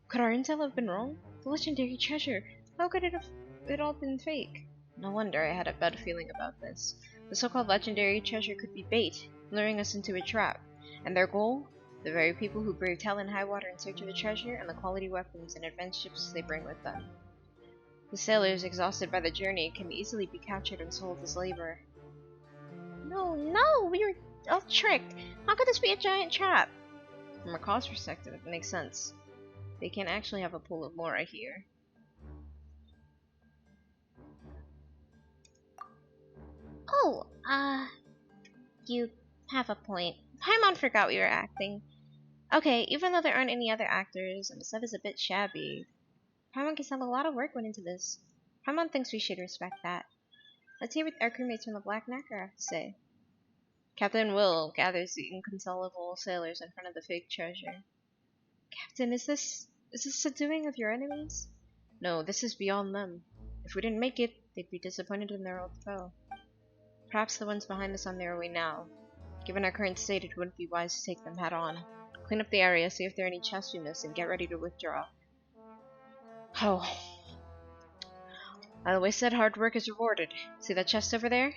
Could our intel have been wrong? The legendary treasure. How could it all been fake? No wonder I had a bad feeling about this. The so-called legendary treasure could be bait, luring us into a trap. And their goal? The very people who braved hell and high water in search of the treasure and the quality weapons and advanced ships they bring with them. The sailors, exhausted by the journey, can easily be captured and sold as labor. No, we were all tricked. How could this be a giant trap? From a cost perspective, it makes sense. They can't actually have a pool of Mora here. Oh, you have a point. Paimon forgot we were acting. Okay, even though there aren't any other actors, and the set is a bit shabby, Paimon can tell a lot of work went into this. Paimon thinks we should respect that. Let's hear what our crewmates from the Black Knacker have to say. Captain Will gathers the inconsolable sailors in front of the fake treasure. Captain, is this the doing of your enemies? No, this is beyond them. If we didn't make it, they'd be disappointed in their old foe. Perhaps the ones behind us on their way now. Given our current state, it wouldn't be wise to take them head on. Clean up the area, see if there are any chests we missed, and get ready to withdraw. Oh. I always said hard work is rewarded. See that chest over there?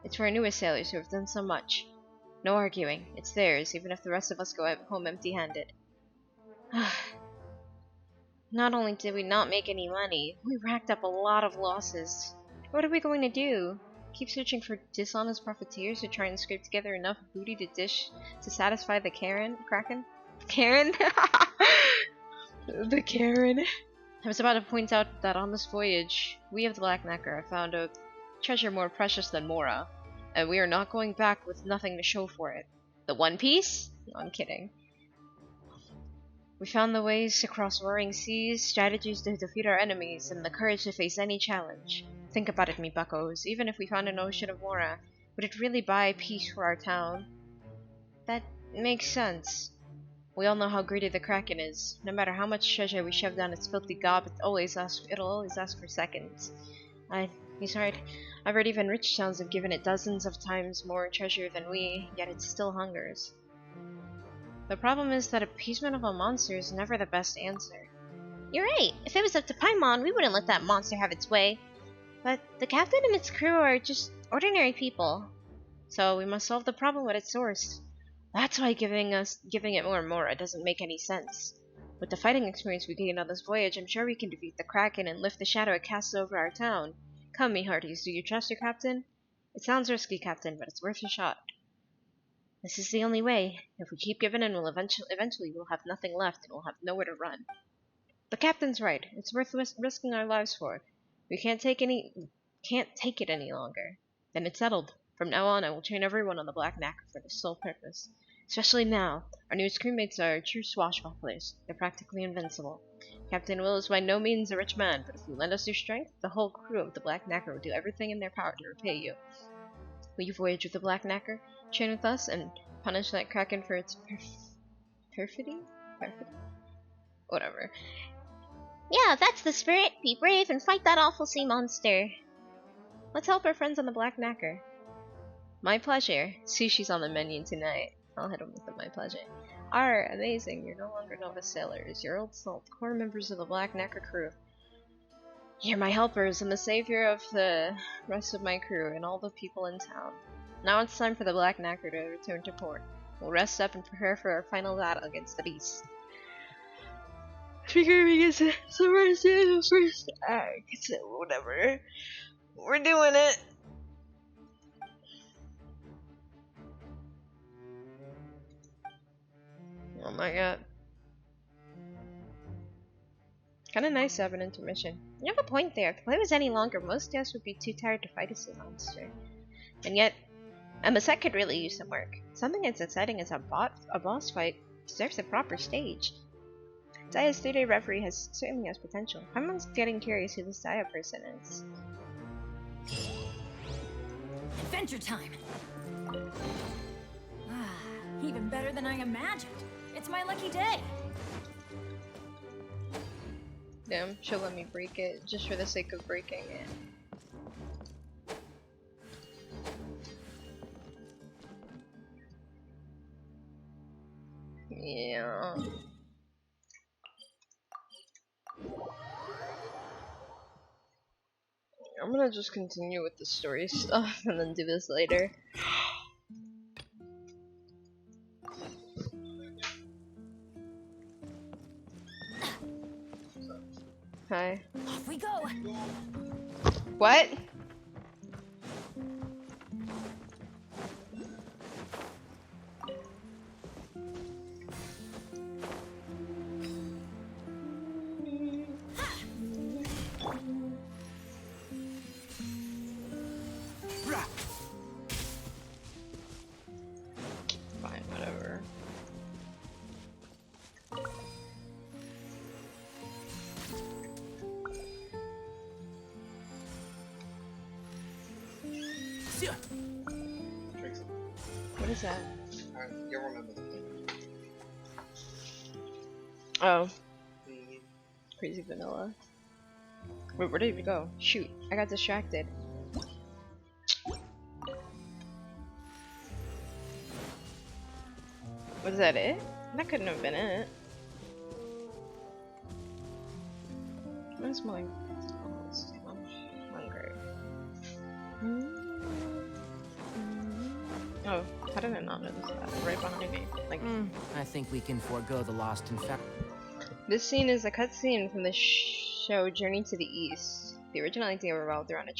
It's for our newest sailors who have done so much. No arguing. It's theirs, even if the rest of us go home empty-handed. Not only did we not make any money, we racked up a lot of losses. What are we going to do? Keep searching for dishonest profiteers to try and scrape together enough booty to satisfy the Kraken? Karen? The Karen. I was about to point out that on this voyage, we of the Black Knacker have found a treasure more precious than Mora, and we are not going back with nothing to show for it. The One Piece? No, I'm kidding. We found the ways to cross roaring seas, strategies to defeat our enemies, and the courage to face any challenge. Think about it, me buckos. Even if we found an ocean of Mora, would it really buy peace for our town? That makes sense. We all know how greedy the Kraken is. No matter how much treasure we shove down its filthy gob, it'll always ask for seconds. He's right. I've heard even rich towns have given it dozens of times more treasure than we, yet it still hungers. The problem is that appeasement of a monster is never the best answer. You're right. If it was up to Paimon, we wouldn't let that monster have its way. But the captain and its crew are just ordinary people. So we must solve the problem at its source. That's why giving it more and more doesn't make any sense. With the fighting experience we gained on this voyage, I'm sure we can defeat the Kraken and lift the shadow it casts over our town. Come, me hearties, do you trust your captain? It sounds risky, Captain, but it's worth a shot. This is the only way. If we keep giving in, eventually we'll have nothing left and we'll have nowhere to run. The captain's right. It's worth risking our lives for. We can't take it any longer. Then it's settled. From now on, I will train everyone on the Black Knacker for this sole purpose. Especially now. Our newest crewmates are true swashbucklers. They're practically invincible. Captain Will is by no means a rich man, but if you lend us your strength, the whole crew of the Black Knacker will do everything in their power to repay you. Will you voyage with the Black Knacker, train with us, and punish that Kraken for its perfidy? Whatever. Yeah, that's the spirit. Be brave and fight that awful sea monster. Let's help our friends on the Black Knacker. My pleasure. Sushi's on the menu tonight. I'll hit them with the my pleasure. Amazing. You're no longer novice sailors. You're old salt, core members of the Black Knacker crew. You're my helpers and the savior of the rest of my crew and all the people in town. Now it's time for the Black Knacker to return to port. We'll rest up and prepare for our final battle against the beast. Figuring it's the first act, so whatever. We're doing it. Oh my god. Kinda nice to have an intermission. You have a point there. If the play was any longer, most guests would be too tired to fight a sea monster. And yet, a set could really use some work. Something as exciting as a boss fight deserves a proper stage. Daya's 3-day referee certainly has potential. Everyone's getting curious who this Daya person is. Adventure time! Even better than I imagined. It's my lucky day. Damn, she'll let me break it just for the sake of breaking it. Yeah. I'm gonna just continue with the story stuff and then do this later. Hi. Off we go! What? Fine, whatever. What is that? You'll remember the Oh. Crazy vanilla. Wait, where did we go? Shoot, I got distracted. Was that it? That couldn't have been it. Where's my... I'm hungry. Oh, how did I not notice that? Right behind me. Like, I think we can forego the Lost and Found. this scene is a cutscene from the show Journey to the East. The original idea revolved around a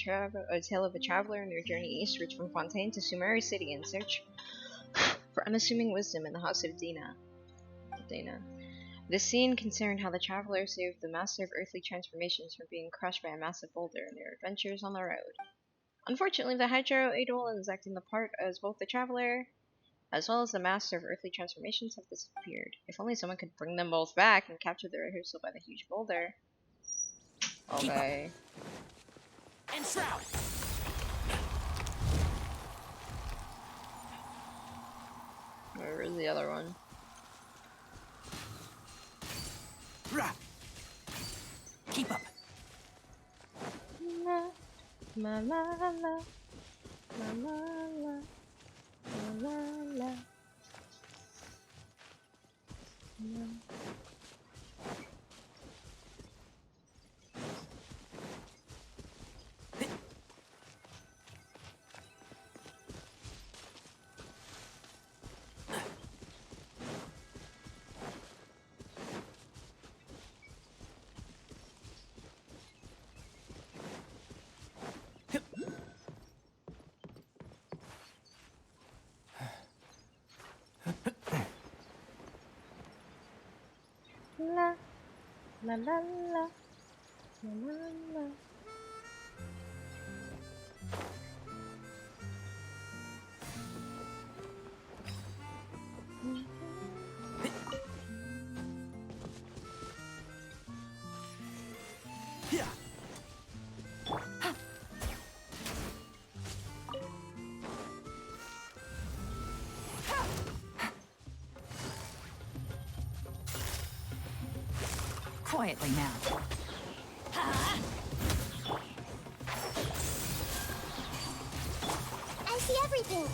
tale of a traveler and their journey eastwards from Fontaine to Sumeri City in search for unassuming wisdom in the house of Dina. This scene concerned how the traveler saved the master of earthly transformations from being crushed by a massive boulder in their adventures on the road. Unfortunately, the Hydro Eidolons acting the part as both the traveler as well as the master of earthly transformations have disappeared. If only someone could bring them both back and capture the rehearsal by the huge boulder. Okay. And Shroud! Where's the other one? Keep up. La la la la la la la la la la. La la la la la la. Yeah. Quietly now. I see everything.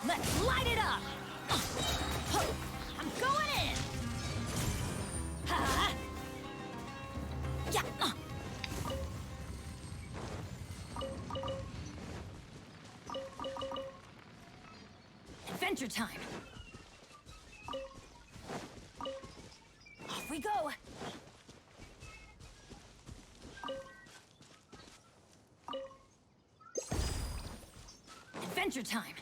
Let's light it up! I'm going in! Yeah. Adventure time! Off we go! Adventure time!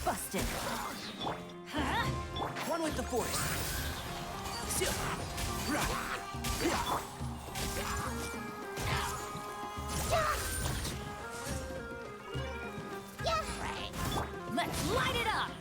Busted. exhausted. One with the force. Let's light it up!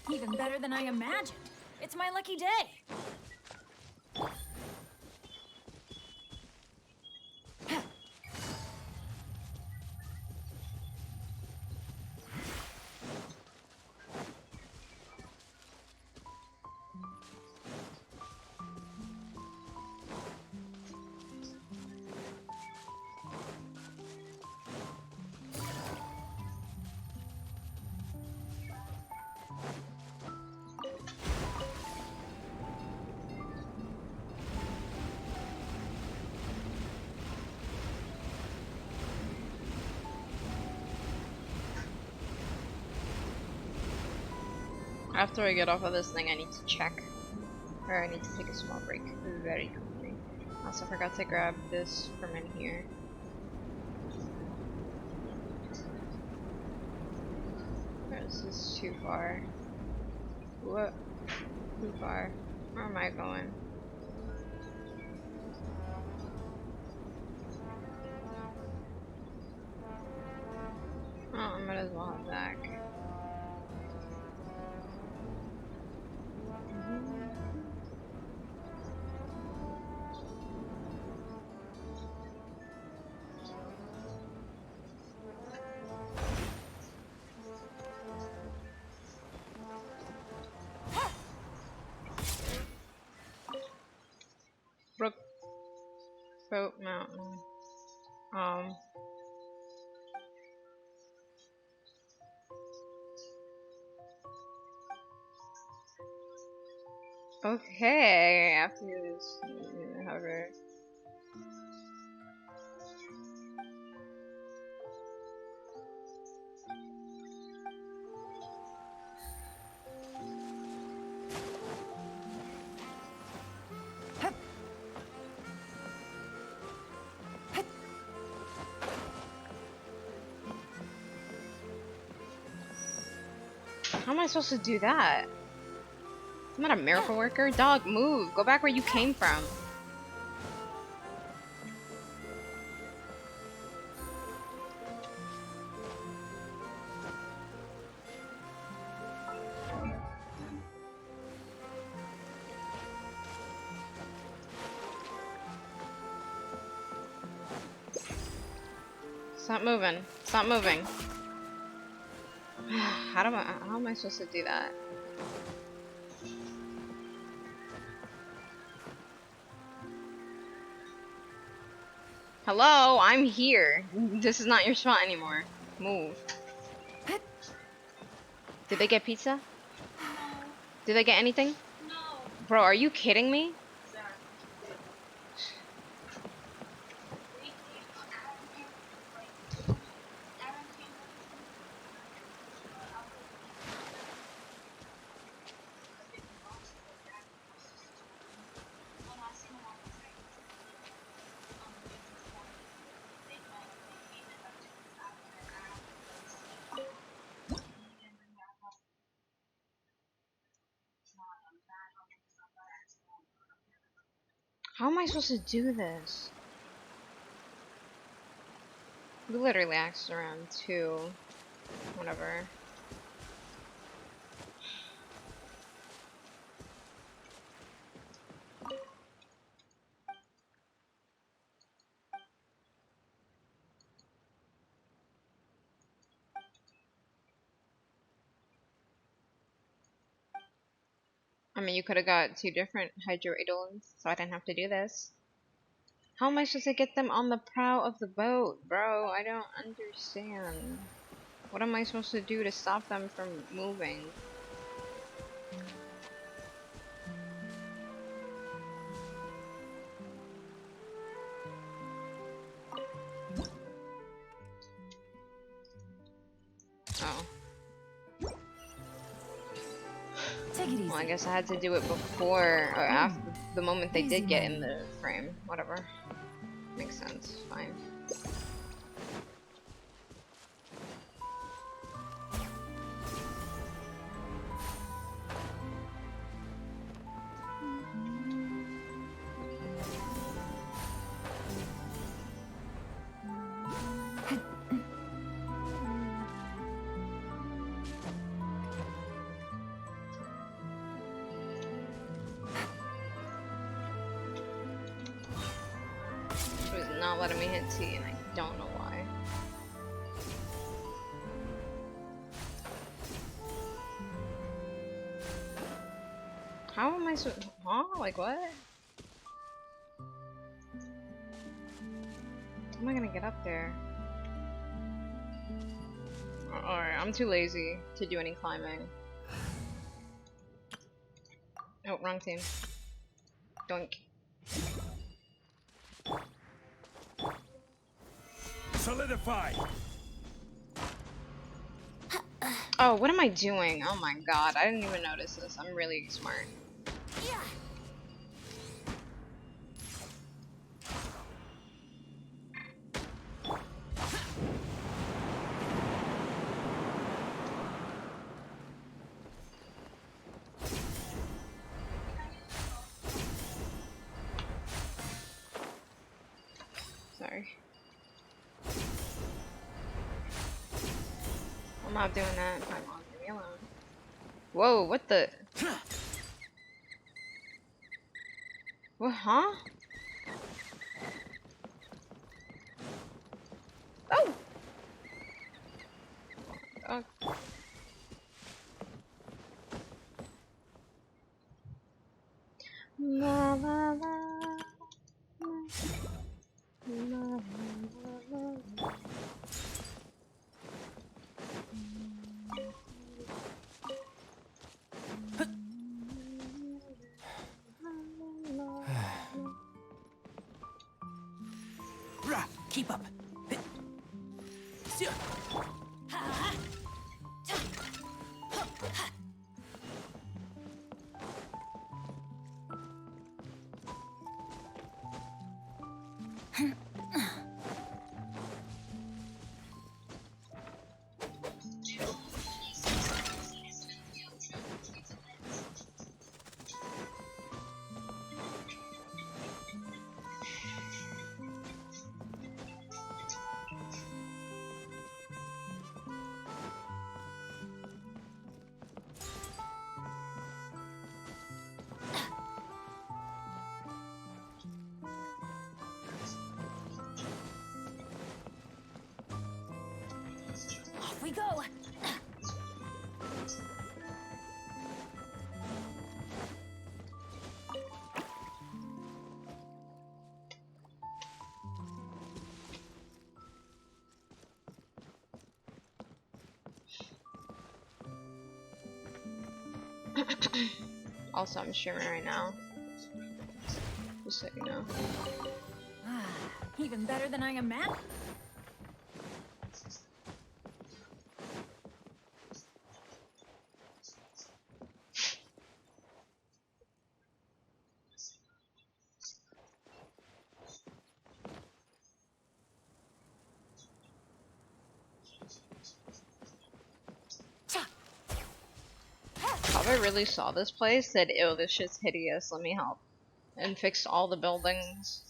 Even better than I imagined. It's my lucky day. After I get off of this thing, I need to check. Or I need to take a small break. Very quickly. Also forgot to grab this from in here. This is too far. What? Too far. Where am I going? Oh, I might as well head back. Brook Boat Mountain. Okay, after this, however. How am I supposed to do that? I'm not a miracle worker. Dog, move. Go back where you came from. Stop moving. Stop moving. How am I supposed to do that? Hello, I'm here. This is not your spot anymore. Move. Did they get pizza? No. Did they get anything? No. Bro, are you kidding me? How am I supposed to do this? We literally asked around too. Whatever. I mean, you could have got 2 different hydroidolins, so I didn't have to do this. How am I supposed to get them on the prow of the boat, bro? I don't understand. What am I supposed to do to stop them from moving? Oh. Take it easy. Well, I guess I had to do it before or after the moment they Easy did get money. in the frame. Whatever. Makes sense. Fine. It was not letting me hit T, and I don't know why. How am I so? Huh? Like what? How am I gonna get up there? Alright, I'm too lazy to do any climbing. Oh, wrong team. Doink. Solidify! Oh, what am I doing? Oh my god, I didn't even notice this. I'm really smart. Sorry. I'm not doing that. Come on, leave me alone. Whoa, what the? What, huh? Oh! Oh. La la la. La, la, la, la. Rah, keep up. Off we go. Also, I'm streaming right now. Just so you know. Even better than I am now. If I really saw this place, said, ew, this shit's hideous, let me help. And fixed all the buildings.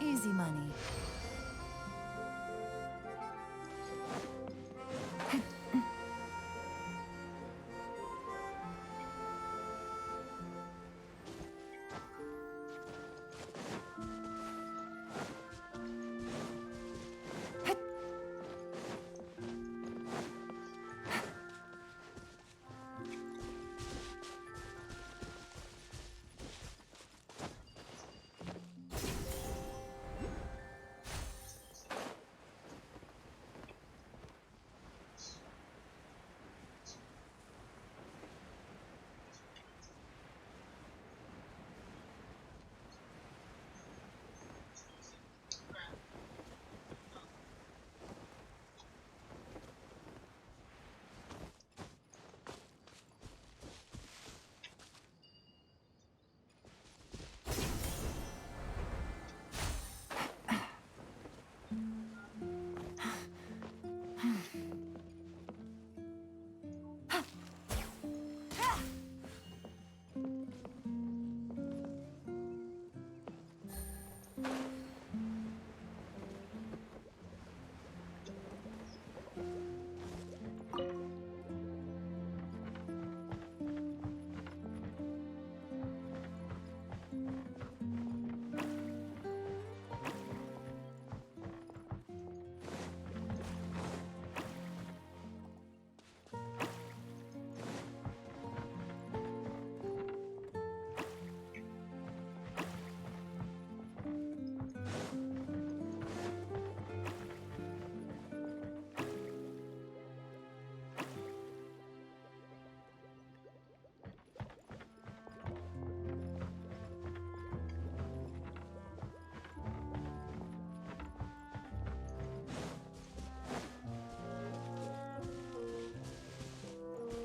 Easy money.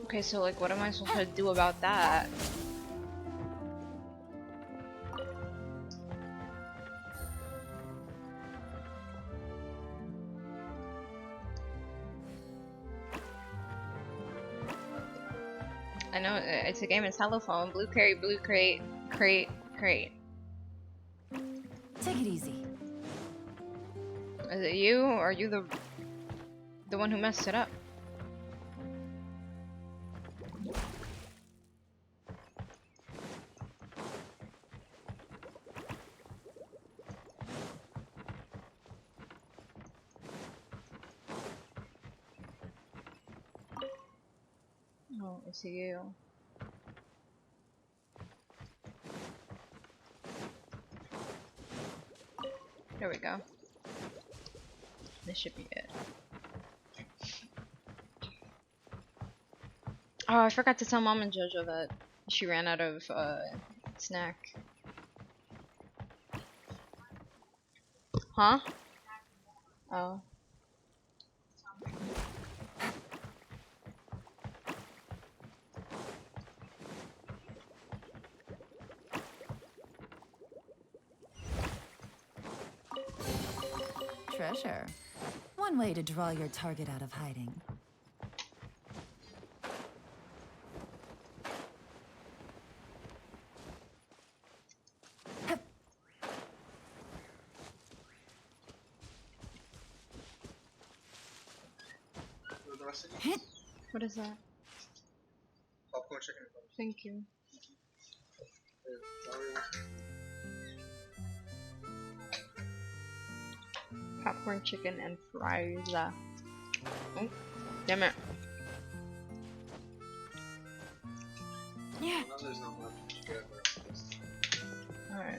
Okay, so like, what am I supposed to do about that? I know it's a game of telephone. Blue crate, crate. Take it easy. Is it you, or are you the one who messed it up? Oh, it's you. There we go. This should be it. Oh, I forgot to tell Mom and Jojo that she ran out of snack. Huh? Oh. Treasure. One way to draw your target out of hiding. The rest of you? What is that? Popcorn chicken. Thank you. Popcorn, chicken, and fries. Oh, damn it. Yeah. Well, there's not much good breakfast. Alright.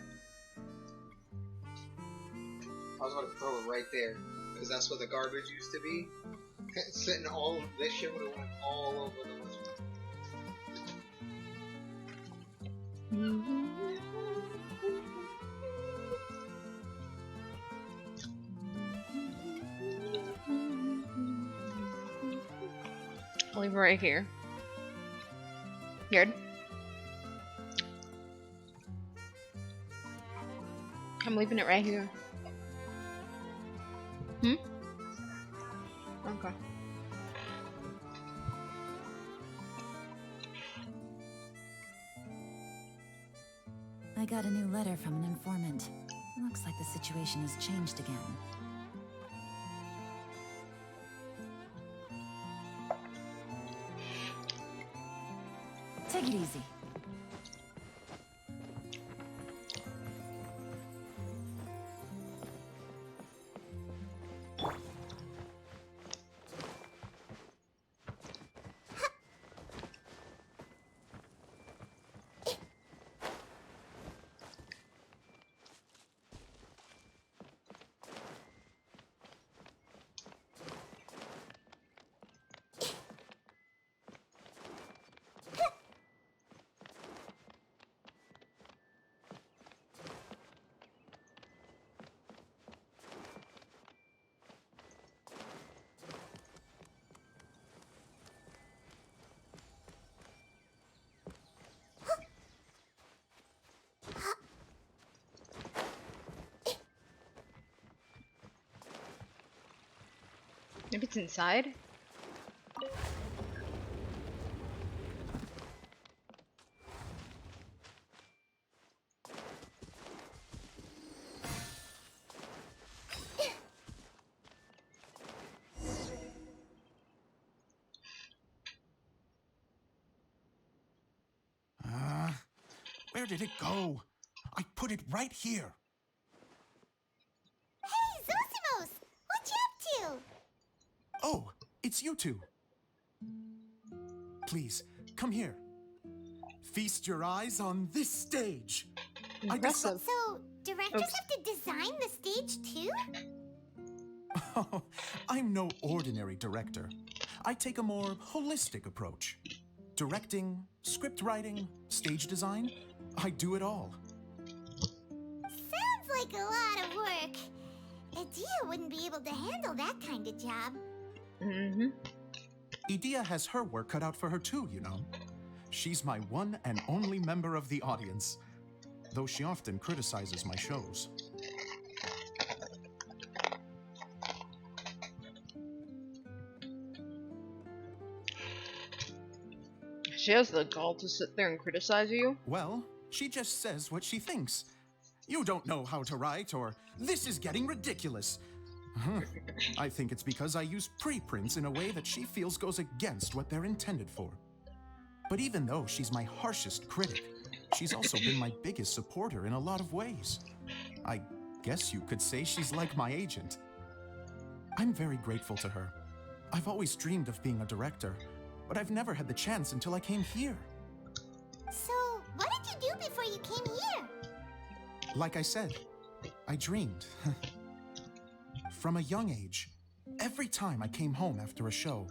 I was gonna throw it right there, because that's what the garbage used to be. Sitting all this shit would have went all over the I'll leave it right here. Good. I'm leaving it right here. Okay. I got a new letter from an informant. Looks like the situation has changed again. Take it easy. Maybe it's inside? Where did it go? I put it right here. Hey, Zosimos! What you up to? Oh, it's you two. Please, come here. Feast your eyes on this stage. Impressive. So, directors Oops. have to design the stage too? Oh, I'm no ordinary director. I take a more holistic approach. Directing, script writing, stage design, I do it all. Sounds like a lot of work. Adia wouldn't be able to handle that kind of job. Mm-hmm. Edea has her work cut out for her too, you know. She's my one and only member of the audience, though she often criticizes my shows. She has the gall to sit there and criticize you? Well, she just says what she thinks. You don't know how to write, or this is getting ridiculous. I think it's because I use preprints in a way that she feels goes against what they're intended for. But even though she's my harshest critic, she's also been my biggest supporter in a lot of ways. I guess you could say she's like my agent. I'm very grateful to her. I've always dreamed of being a director, but I've never had the chance until I came here. So, what did you do before you came here? Like I said, I dreamed. From a young age, every time I came home after a show,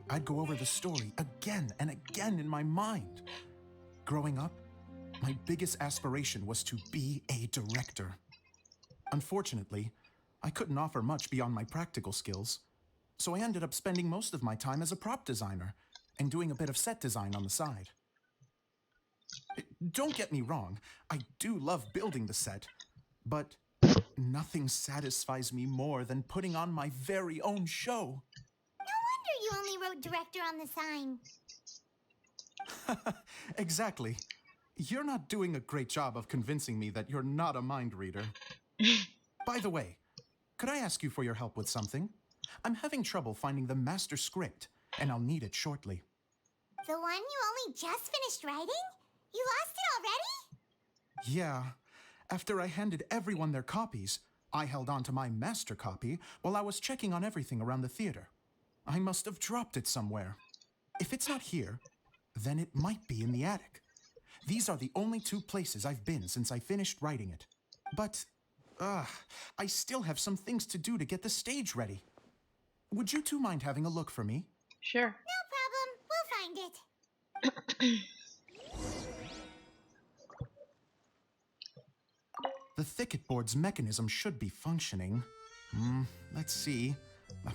I'd go over the story again and again in my mind. Growing up, my biggest aspiration was to be a director. Unfortunately, I couldn't offer much beyond my practical skills, so I ended up spending most of my time as a prop designer and doing a bit of set design on the side. Don't get me wrong, I do love building the set, but nothing satisfies me more than putting on my very own show. No wonder you only wrote director on the sign. Exactly. You're not doing a great job of convincing me that you're not a mind reader. By the way, could I ask you for your help with something? I'm having trouble finding the master script, and I'll need it shortly. The one you only just finished writing? You lost it already? Yeah. After I handed everyone their copies, I held on to my master copy while I was checking on everything around the theater. I must have dropped it somewhere. If it's not here, then it might be in the attic. These are the only two places I've been since I finished writing it. But, I still have some things to do to get the stage ready. Would you two mind having a look for me? Sure. No problem. We'll find it. The thicket board's mechanism should be functioning. Let's see.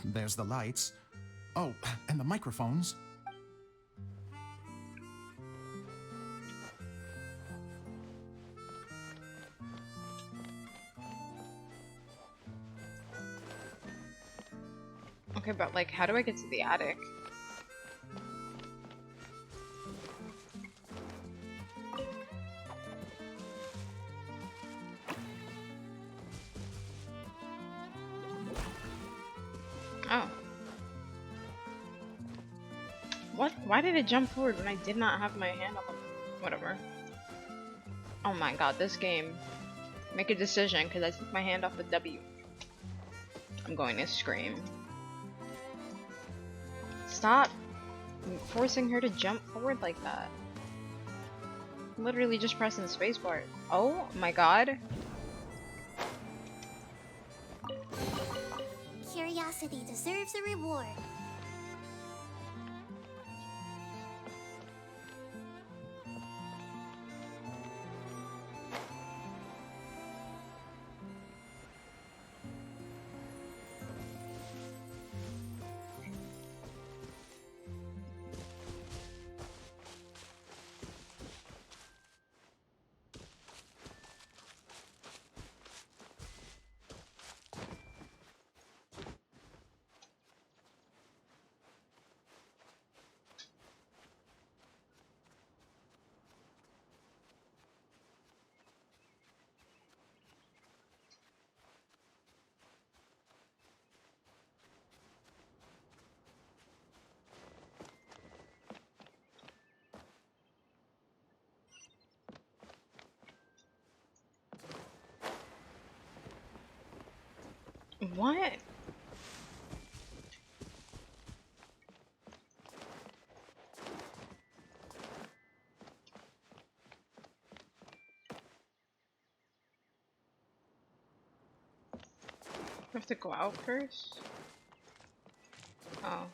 There's the lights. Oh, and the microphones. Okay, but like, how do I get to the attic? Oh. What? Why did it jump forward when I did not have my hand on the... Whatever. Oh my god, this game. Make a decision, because I took my hand off the W. I'm going to scream. Stop forcing her to jump forward like that. I'm literally just pressing the spacebar. Oh my god. Curiosity deserves a reward. What? I have to go out first? Oh.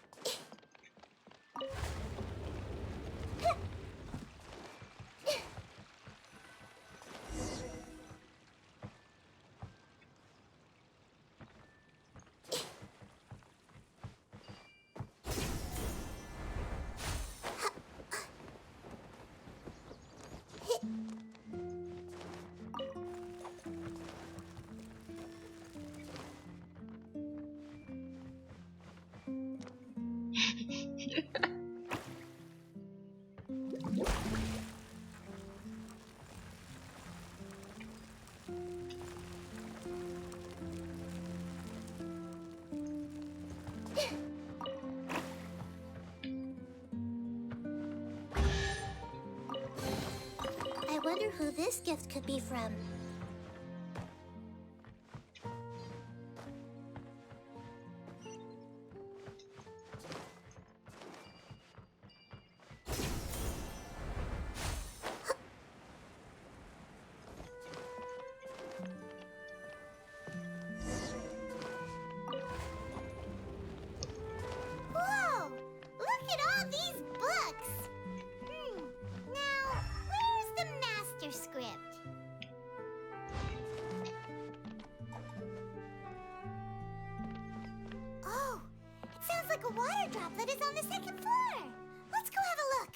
I wonder who this gift could be from. Whoa! Look at all these books! Now, where's the master script? Oh, it sounds like a water droplet is on the second floor. Let's go have a look.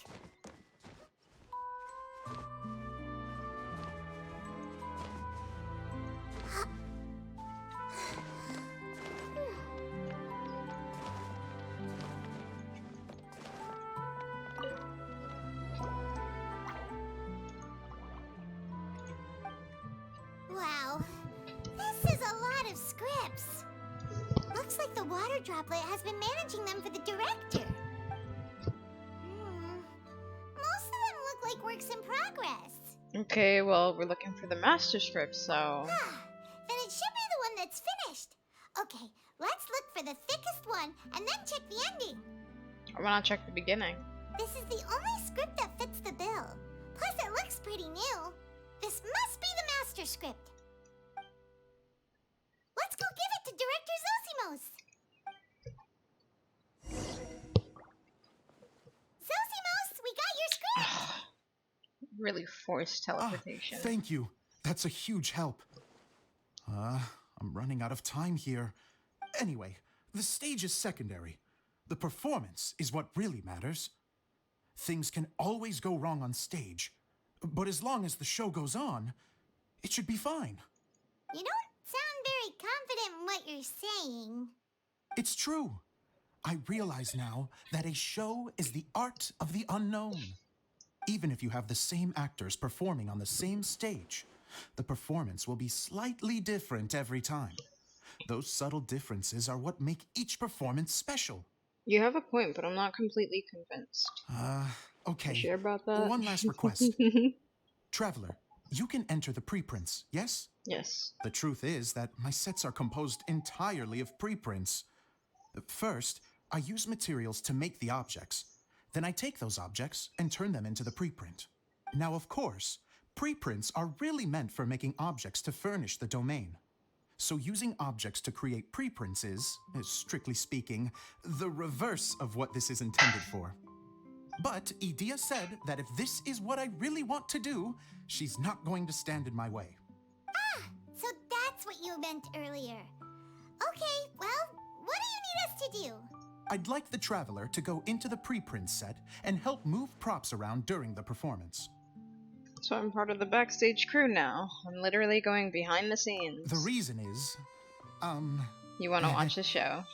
Wow, this is a lot of scripts. Looks like the water droplet has been managing them for the director. Most of them look like works in progress. Okay, well, we're looking for the master script, so... Then it should be the one one, and then check the ending. I wanna check the beginning. This is the only script that fits the bill. Plus, it looks pretty new. This must be the master script. Let's go give it to Director Zosimos. Zosimos, we got your script. Really forced teleportation. Thank you. That's a huge help. I'm running out of time here. Anyway, the stage is secondary. The performance is what really matters. Things can always go wrong on stage, but as long as the show goes on, it should be fine. You don't sound very confident in what you're saying. It's true. I realize now that a show is the art of the unknown. Even if you have the same actors performing on the same stage, the performance will be slightly different every time. Those subtle differences are what make each performance special. You have a point, but I'm not completely convinced. Okay. You sure about that? One last request. Traveler, you can enter the preprints, yes? Yes. The truth is that my sets are composed entirely of preprints. First, I use materials to make the objects. Then I take those objects and turn them into the preprint. Now, of course, preprints are really meant for making objects to furnish the domain. So using objects to create preprints is, strictly speaking, the reverse of what this is intended for. But Edea said that if this is what I really want to do, she's not going to stand in my way. Ah, so that's what you meant earlier. Okay, well, what do you need us to do? I'd like the Traveler to go into the preprint set and help move props around during the performance. So I'm part of the backstage crew now. I'm literally going behind the scenes. The reason is, You want to watch the show?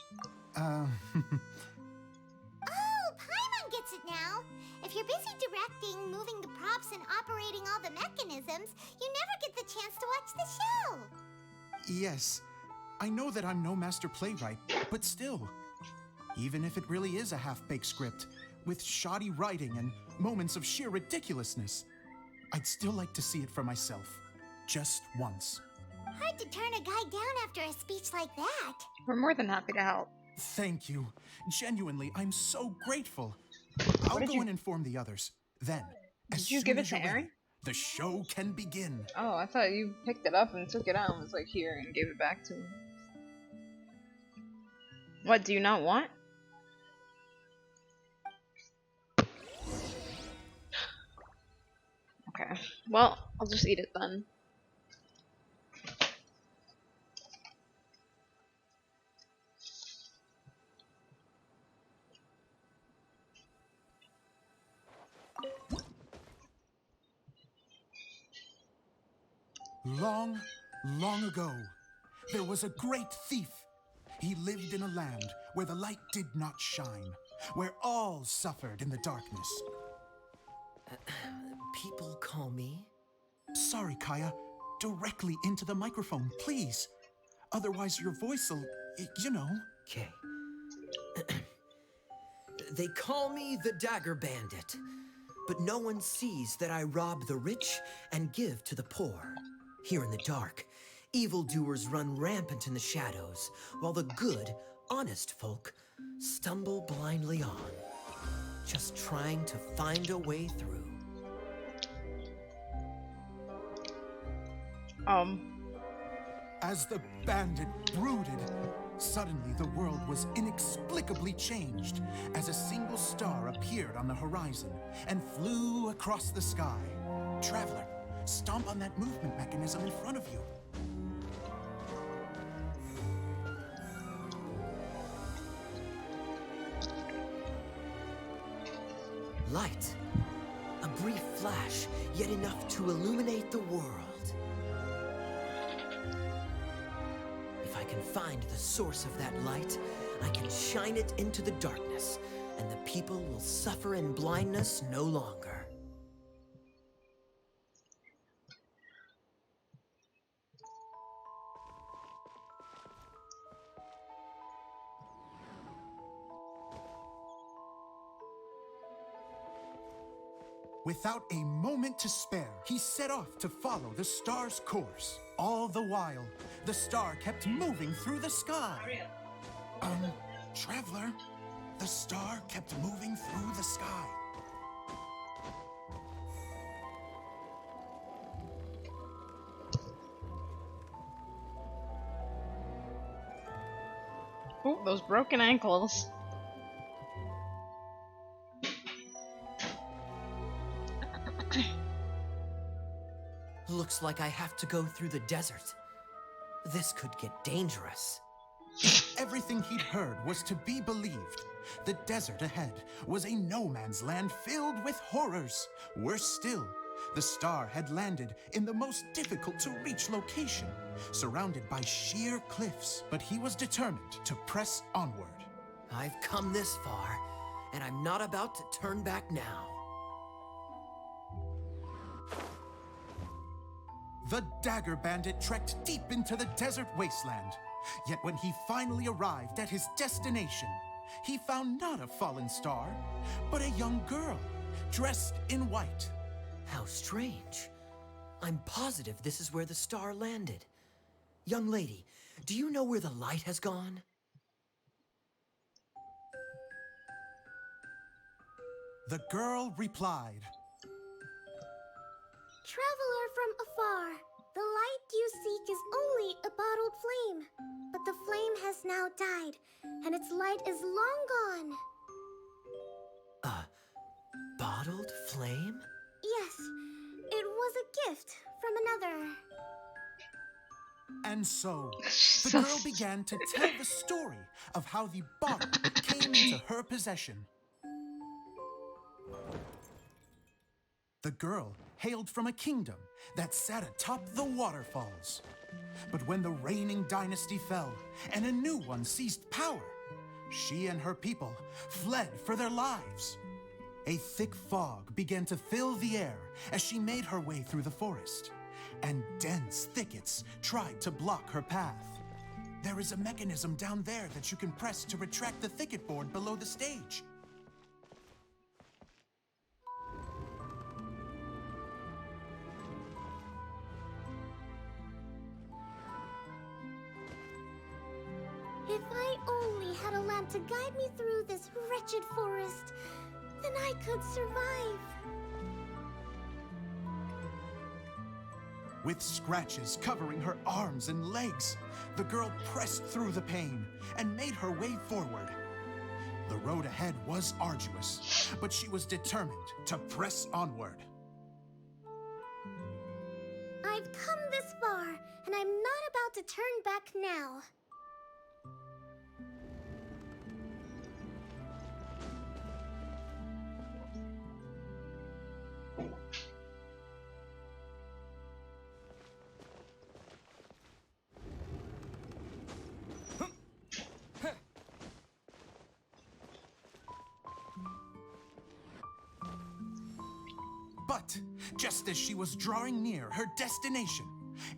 Oh, Paimon gets it now. If you're busy directing, moving the props, and operating all the mechanisms, you never get the chance to watch the show. Yes, I know that I'm no master playwright, but still. Even if it really is a half-baked script, with shoddy writing and moments of sheer ridiculousness, I'd still like to see it for myself, just once. Hard to turn a guy down after a speech like that. We're more than happy to help. Thank you. Genuinely, I'm so grateful. I'll did go you- and inform the others. Then, as Did you soon give it as to you're ready, Aaron? the show can begin. Oh, I thought you picked it up and took it out and was like, here, and gave it back to him. What, do you not want? Okay, well, I'll just eat it then. Long, long ago, there was a great thief. He lived in a land where the light did not shine, where all suffered in the darkness. People call me? Sorry, Kaya. Directly into the microphone, please. Otherwise, your voice'll, you know. Okay. They call me the Dagger Bandit, but no one sees that I rob the rich and give to the poor. Here in the dark, evildoers run rampant in the shadows, while the good, honest folk stumble blindly on, just trying to find a way through. As the bandit brooded, suddenly the world was inexplicably changed as a single star appeared on the horizon and flew across the sky. Traveler, stomp on that movement mechanism in front of you. Light. A brief flash, yet enough to illuminate the world. If I can find the source of that light, I can shine it into the darkness, and the people will suffer in blindness no longer. Without a moment to spare, he set off to follow the star's course. All the while, the star kept moving through the sky. Traveler, the star kept moving through the sky. Ooh, those broken ankles. Looks like I have to go through the desert. This could get dangerous. Everything he'd heard was to be believed. The desert ahead was a no-man's land filled with horrors. Worse still, the star had landed in the most difficult-to-reach location, surrounded by sheer cliffs. But he was determined to press onward. I've come this far, and I'm not about to turn back now. The Dagger Bandit trekked deep into the desert wasteland. Yet when he finally arrived at his destination, he found not a fallen star, but a young girl, dressed in white. How strange. I'm positive this is where the star landed. Young lady, do you know where the light has gone? The girl replied, Traveler from afar, the light you seek is only a bottled flame. But the flame has now died, and its light is long gone. A bottled flame? Yes, it was a gift from another. and so the girl began to tell the story of how the bottle came into her possession. The girl hailed from a kingdom that sat atop the waterfalls. But when the reigning dynasty fell and a new one seized power, she and her people fled for their lives. A thick fog began to fill the air as she made her way through the forest, and dense thickets tried to block her path. There is a mechanism down there that you can press to retract the thicket board below the stage. If I only had a lamp to guide me through this wretched forest, then I could survive. With scratches covering her arms and legs, the girl pressed through the pain and made her way forward. The road ahead was arduous, but she was determined to press onward. I've come this far, and I'm not about to turn back now. But just as she was drawing near her destination,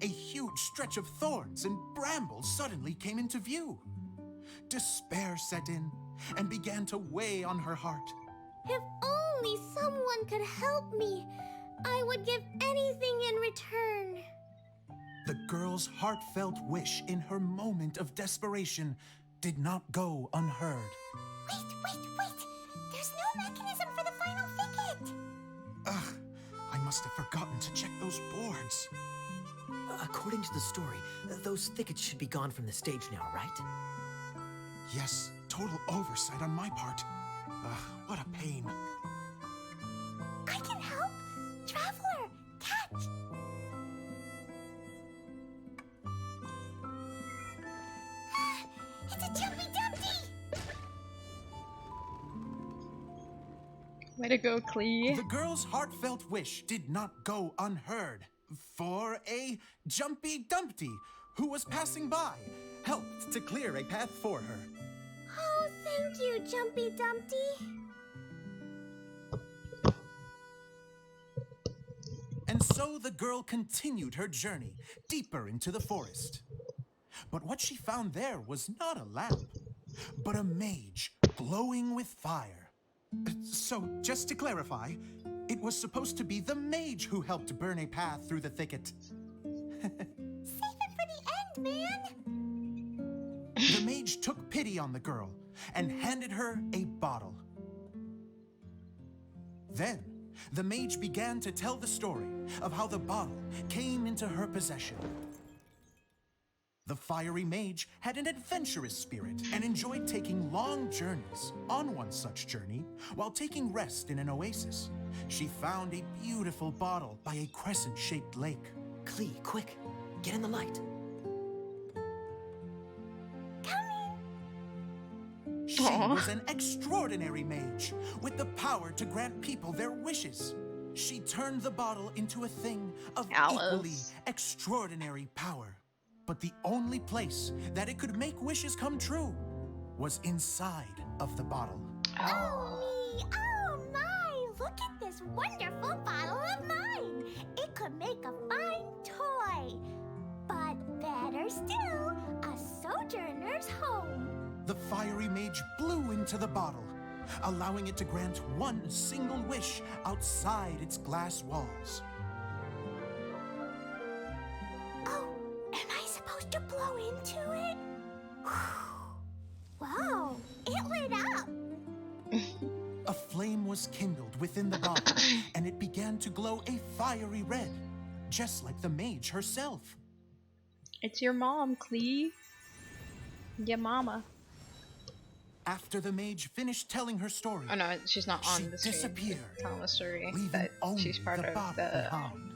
a huge stretch of thorns and brambles suddenly came into view. Despair set in and began to weigh on her heart. If only someone could help me, I would give anything in return. The girl's heartfelt wish in her moment of desperation did not go unheard. Wait! There's no mechanism for the final thicket! Ugh, I must have forgotten to check those boards. According to the story, those thickets should be gone from the stage now, right? Yes, total oversight on my part. Ugh, what a pain. I can help! Traveler, catch! It's a Jumpy Dumpty! Way to go, Clee. The girl's heartfelt wish did not go unheard, for a Jumpy Dumpty who was passing by helped to clear a path for her. Oh, thank you, Jumpy Dumpty. And so the girl continued her journey deeper into the forest. But what she found there was not a lamp, but a mage glowing with fire. So, just to clarify, it was supposed to be the mage who helped burn a path through the thicket. Save it for the end, man! The mage took pity on the girl and handed her a bottle. Then, the mage began to tell the story of how the bottle came into her possession. The fiery mage had an adventurous spirit and enjoyed taking long journeys. On one such journey, while taking rest in an oasis, she found a beautiful bottle by a crescent-shaped lake. Klee, quick, get in the light. She was an extraordinary mage with the power to grant people their wishes. She turned the bottle into a thing of equally extraordinary power. But the only place that it could make wishes come true was inside of the bottle. Oh me! Oh my! Look at this wonderful bottle of mine! It could make a fine toy. But better still, a sojourner's home. The fiery mage blew into the bottle, allowing it to grant one single wish outside its glass walls. Oh, am I supposed to blow into it? Wow, it lit up! A flame was kindled within the bottle, and it began to glow a fiery red, just like the mage herself. It's your mom, Klee. Your mama. After the mage finished telling her story, Oh no, she's not on she the screen. disappeared, Telling the story, leaving but only she's part the of bottle the. behind.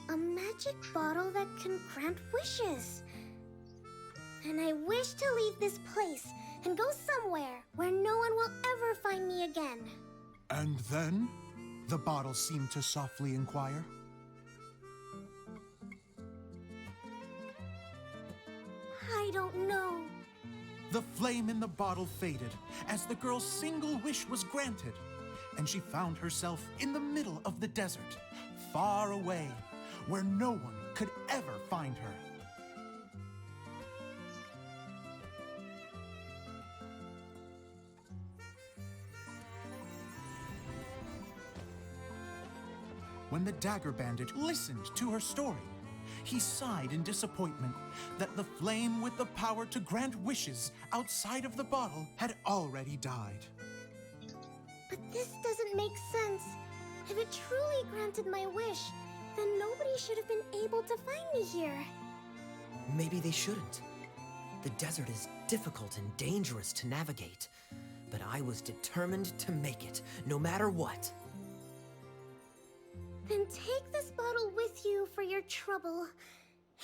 A magic bottle that can grant wishes. And I wish to leave this place and go somewhere where no one will ever find me again. And then, the bottle seemed to softly inquire. I don't know. The flame in the bottle faded as the girl's single wish was granted, and she found herself in the middle of the desert, far away, where no one could ever find her. When the dagger bandit listened to her story, he sighed in disappointment that the flame with the power to grant wishes outside of the bottle had already died. But this doesn't make sense. If it truly granted my wish, then nobody should have been able to find me here. Maybe they shouldn't. The desert is difficult and dangerous to navigate, but I was determined to make it, no matter what. Then take this bottle with you for your trouble.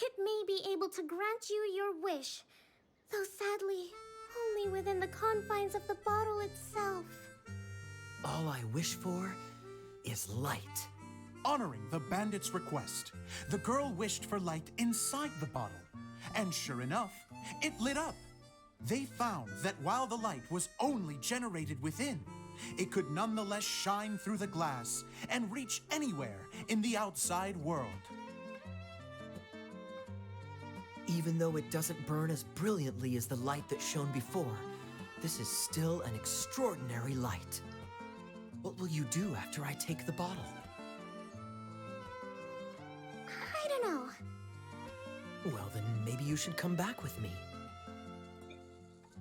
It may be able to grant you your wish, though sadly, only within the confines of the bottle itself. All I wish for is light. Honoring the bandit's request, the girl wished for light inside the bottle, and sure enough, it lit up. They found that while the light was only generated within, it could nonetheless shine through the glass and reach anywhere in the outside world. Even though it doesn't burn as brilliantly as the light that shone before, this is still an extraordinary light. What will you do after I take the bottle? I don't know. Well, then maybe you should come back with me.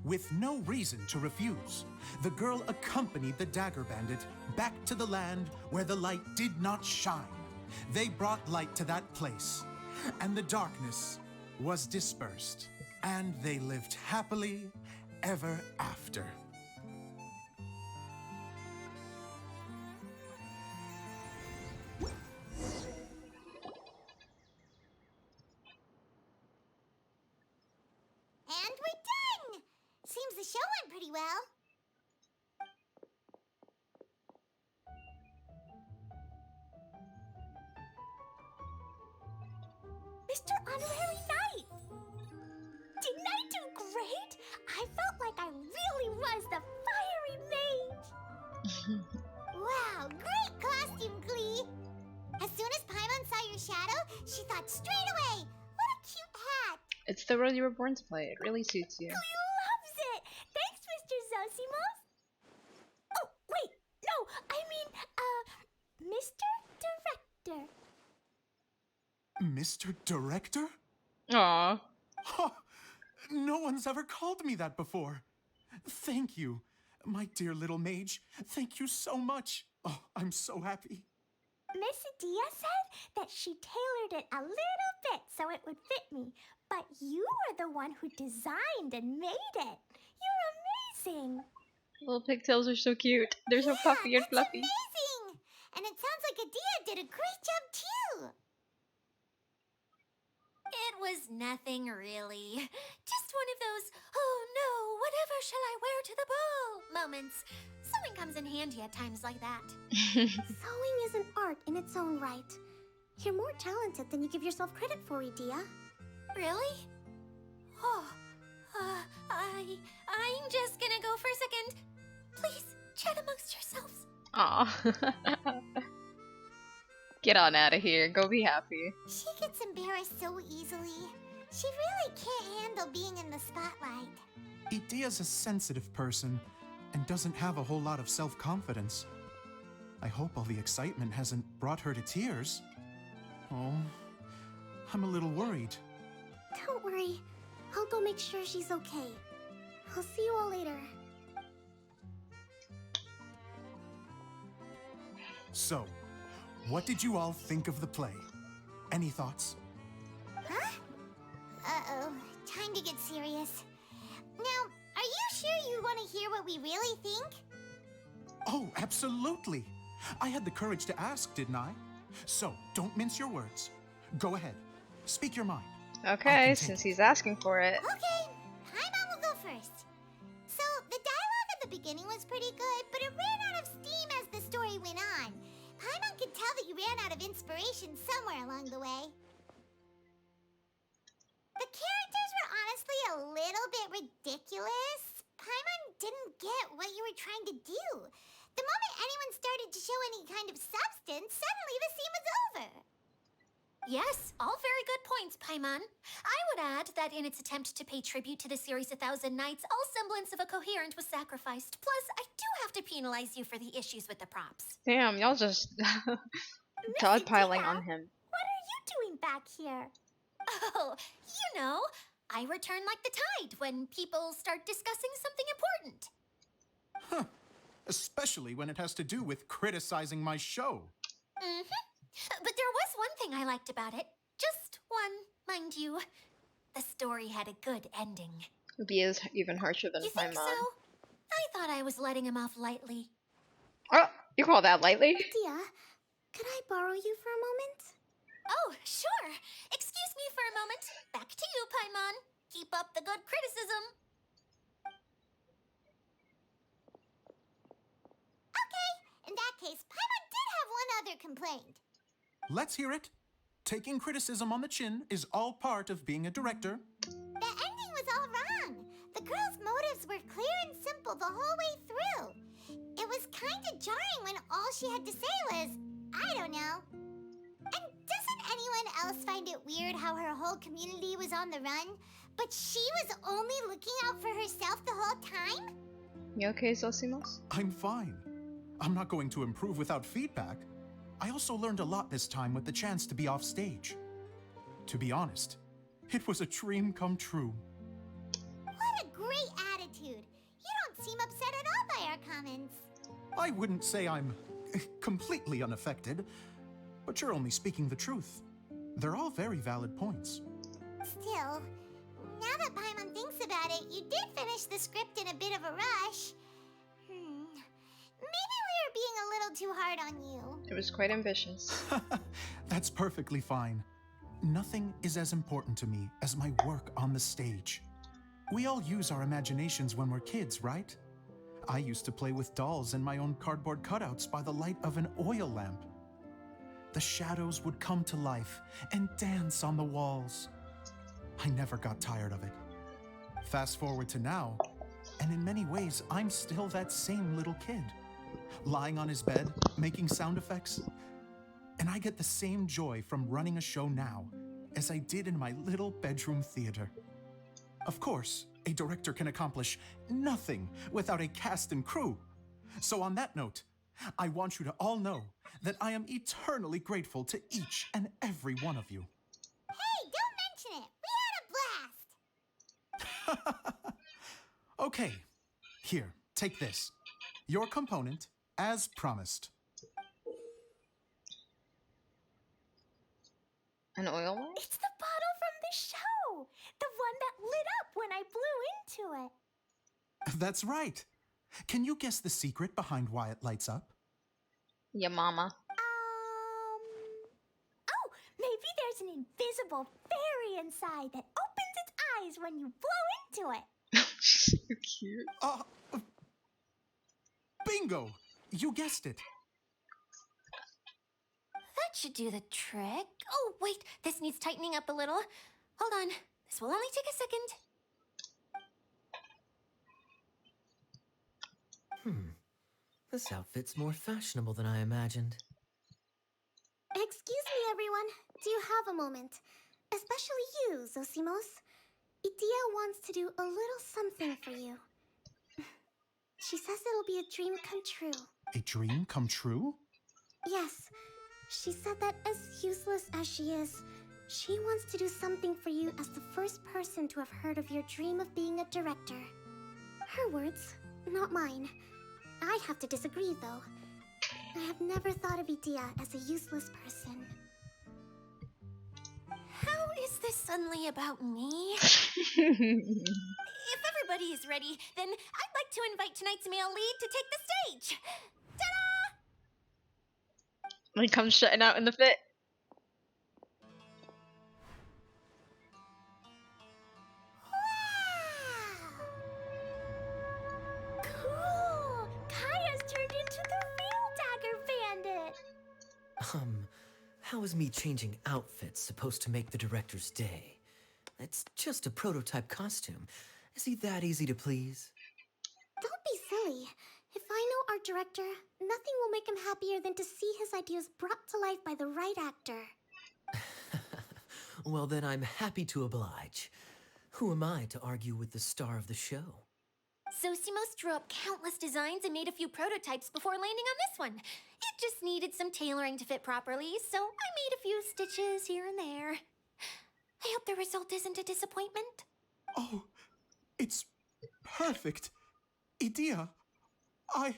With no reason to refuse, the girl accompanied the dagger bandit back to the land where the light did not shine. They brought light to that place, and the darkness was dispersed, and they lived happily ever after. And we're done! Seems the show went pretty well. Mr. Honorary Knight! Didn't I do great? I felt like I really was the fiery mage! Wow, great costume, Klee! As soon as Paimon saw your shadow, she thought straight away, what a cute hat! It's the role you were born to play. It really suits you. Klee loves it! Thanks, Mr. Zosimos! Oh, wait, no, I mean, Mr. Director. Mr. Director? Aww. Ha! No one's ever called me that before. Thank you, my dear little mage. Thank you so much. Oh, I'm so happy. Miss Dia said that she tailored it a little bit so it would fit me, but you are the one who designed and made it. You're amazing. Little pigtails are so cute. They're so puffy and That's fluffy. amazing. And it sounds like Adia did a great job too. It was nothing really. Just one of those, oh no, whatever shall I wear to the ball moments. Sewing comes in handy at times like that. Sewing is an art in its own right. You're more talented than you give yourself credit for, Adia. Really? Oh, I'm just gonna go for a second. Please, chat amongst yourselves. Aw. Get on out of here. Go be happy. She gets embarrassed so easily. She really can't handle being in the spotlight. Idia's a sensitive person and doesn't have a whole lot of self-confidence. I hope all the excitement hasn't brought her to tears. Oh, I'm a little worried. Don't worry. I'll go make sure she's okay. I'll see you all later. So, what did you all think of the play? Any thoughts? Huh? Uh-oh. Time to get serious. Now, are you sure you want to hear what we really think? Oh, absolutely. I had the courage to ask, didn't I? So, don't mince your words. Go ahead. Speak your mind. Okay, since he's asking for it. Okay, Paimon will go first. So, the dialogue at the beginning was pretty good, but it ran out of steam as the story went on. Paimon could tell that you ran out of inspiration somewhere along the way. The characters were honestly a little bit ridiculous. Paimon didn't get what you were trying to do. The moment anyone started to show any kind of substance, suddenly the scene was over. Yes, all very good points, Paimon. I would add that in its attempt to pay tribute to the series 1,000 Nights, all semblance of a coherent was sacrificed. Plus, I do have to penalize you for the issues with the props. Damn, y'all just dogpiling on him. What are you doing back here? Oh, you know, I return like the tide when people start discussing something important. Huh. Especially when it has to do with criticizing my show. But there was one thing I liked about it. Just one, mind you. The story had a good ending. Ruby is even harsher than You my think mom. so? I thought I was letting him off lightly. Oh, you call that lightly? Dia, could I borrow you for a moment? Oh, sure. Excuse me for a moment. Back to you, Paimon. Keep up the good criticism. Okay, in that case, Paimon did have one other complaint. Let's hear it. Taking criticism on the chin is all part of being a director. The ending was all wrong. The girl's motives were clear and simple the whole way through. It was kind of jarring when all she had to say was, I don't know. And doesn't anyone else find it weird how her whole community was on the run, but she was only looking out for herself the whole time? You okay, Zosimos? I'm fine. I'm not going to improve without feedback. I also learned a lot this time with the chance to be off stage. To be honest, it was a dream come true. What a great attitude. You don't seem upset at all by our comments. I wouldn't say I'm completely unaffected, but you're only speaking the truth. They're all very valid points. Still, now that Paimon thinks about it, you did finish the script in a bit of a rush. Maybe we were being a little too hard on you. It was quite ambitious. That's perfectly fine. Nothing is as important to me as my work on the stage. We all use our imaginations when we're kids, right? I used to play with dolls and my own cardboard cutouts by the light of an oil lamp. The shadows would come to life and dance on the walls. I never got tired of it. Fast forward to now, and in many ways, I'm still that same little kid. Lying on his bed, making sound effects. And I get the same joy from running a show now as I did in my little bedroom theater. Of course, a director can accomplish nothing without a cast and crew. So on that note, I want you to all know that I am eternally grateful to each and every one of you. Hey, don't mention it. We had a blast. Okay, here, take this. Your component, as promised. An oil one? It's the bottle from the show! The one that lit up when I blew into it. That's right. Can you guess the secret behind why it lights up? Yeah, mama. Oh, maybe there's an invisible fairy inside that opens its eyes when you blow into it. So cute. Bingo! You guessed it. That should do the trick. Oh, wait, this needs tightening up a little. Hold on, this will only take a second. This outfit's more fashionable than I imagined. Excuse me, everyone. Do you have a moment? Especially you, Zosimos. Idia wants to do a little something for you. She says it'll be a dream come true. A dream come true? Yes. She said that as useless as she is, she wants to do something for you as the first person to have heard of your dream of being a director. Her words, not mine. I have to disagree, though. I have never thought of Idia as a useless person. How is this suddenly about me? If everybody is ready, then I'd like to invite tonight's male lead to take the stage. Ta-da! When he comes shutting out in the fit. Cool! Kaya's turned into the real Dagger Bandit! How is me changing outfits supposed to make the director's day? It's just a prototype costume. Is he that easy to please? Don't be silly. If I know our director, nothing will make him happier than to see his ideas brought to life by the right actor. Well, then I'm happy to oblige. Who am I to argue with the star of the show? Zosimos drew up countless designs and made a few prototypes before landing on this one. It just needed some tailoring to fit properly, so I made a few stitches here and there. I hope the result isn't a disappointment. Oh, it's perfect. Idia, I'm...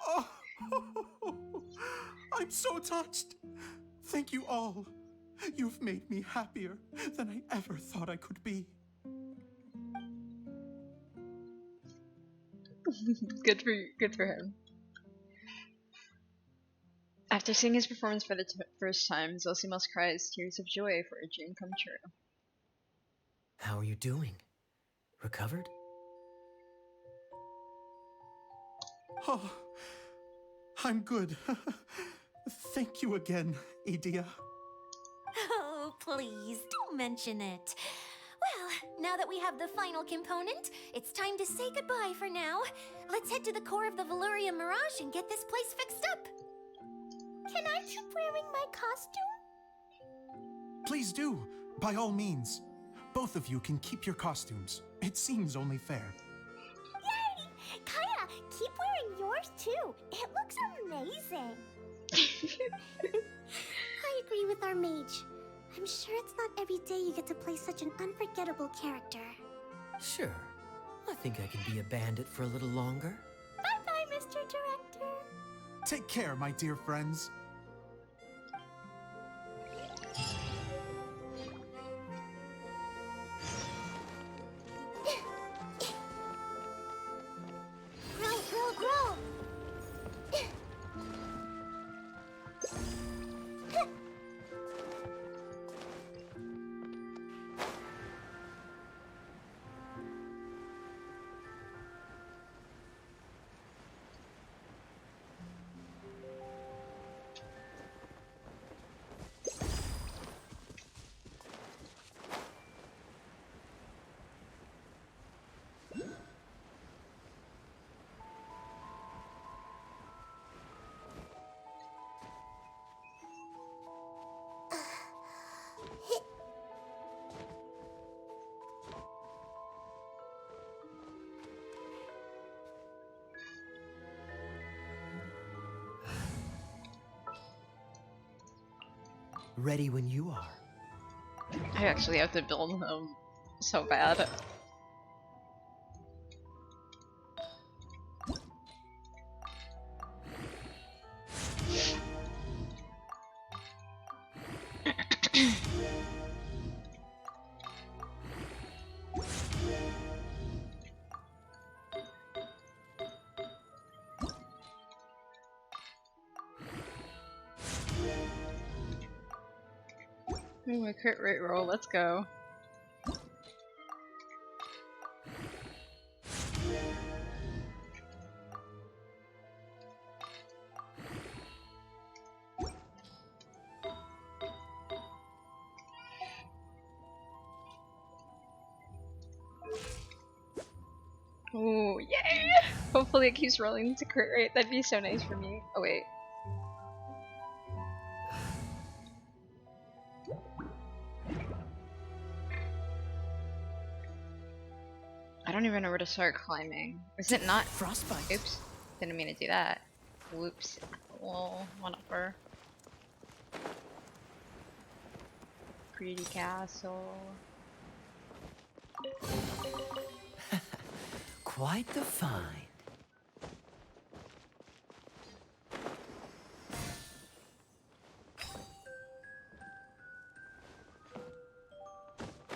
Oh, I'm so touched. Thank you all. You've made me happier than I ever thought I could be. Good for him. After seeing his performance for the first time, Zosimos cries tears of joy for a dream come true. How are you doing? Recovered? Oh, I'm good. Thank you again, Idia. Oh, please, don't mention it. Well, now that we have the final component, it's time to say goodbye for now. Let's head to the core of the Veluriyam Mirage and get this place fixed up. Can I keep wearing my costume? Please do, by all means. Both of you can keep your costumes. It seems only fair. Yay! Kaya, keep wearing yours too. It looks amazing. I agree with our mage. I'm sure it's not every day you get to play such an unforgettable character. Sure. I think I can be a bandit for a little longer. Bye-bye, Mr. Director. Take care, my dear friends. Grow. Ready when you are. I actually have to build So bad. Ooh, a crit rate roll, let's go. Ooh, yay! Hopefully it keeps rolling to crit rate, that'd be so nice for me. Oh wait. I don't even know where to start climbing. Is it not? Frostbite. Oops. Didn't mean to do that. Whoops. Well, whatever. Pretty castle. Quite the find.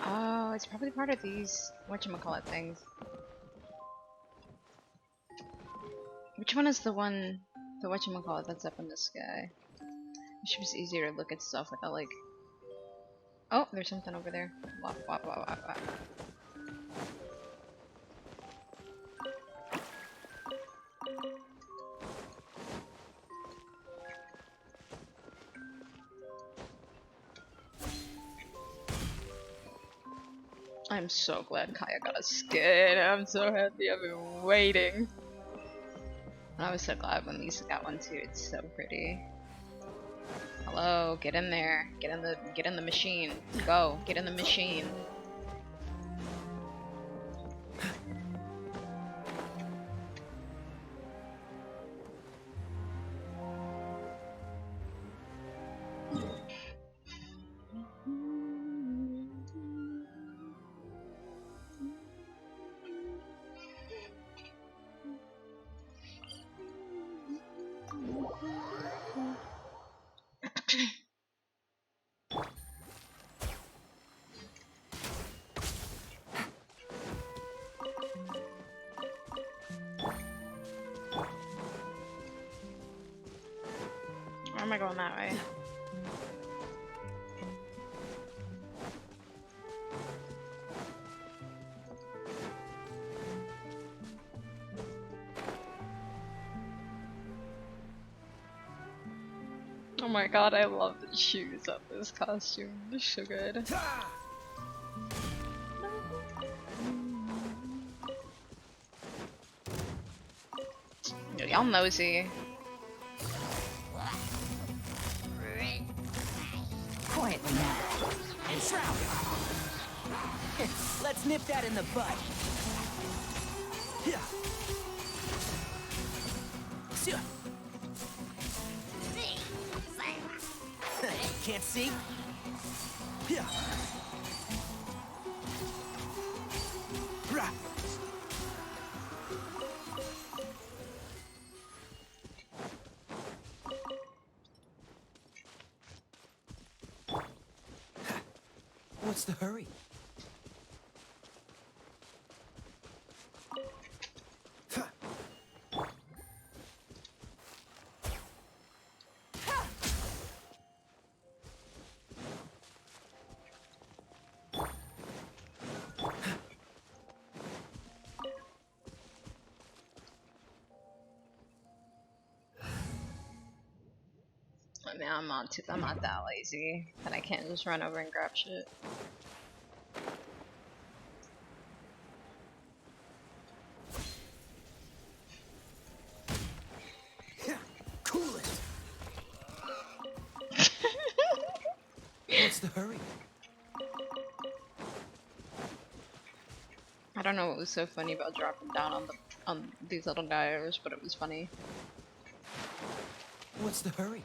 Oh, it's probably part of these whatchamacallit things. Which one is the whatchamacallit that's up in the sky? It should be easier to look at stuff without like... Oh, there's something over there. Wop, wop, wop, wop, wop. I'm so glad Kaya got a skin. I'm so happy. I've been waiting. I was so glad when Lisa got one too. It's so pretty. Hello, get in there. Get in the machine. Go, get in the machine. Why am I going that way? Oh my god, I love the shoes of this costume. They're so good. Y'all nosy. Quietly now. And shroud. Let's nip that in the bud. Yeah. Can't see? Yeah. What's the hurry? I mean, I'm not that lazy that I can't just run over and grab shit. Cool it. What's the hurry? I don't know what was so funny about dropping down on these little guys, but it was funny. What's the hurry?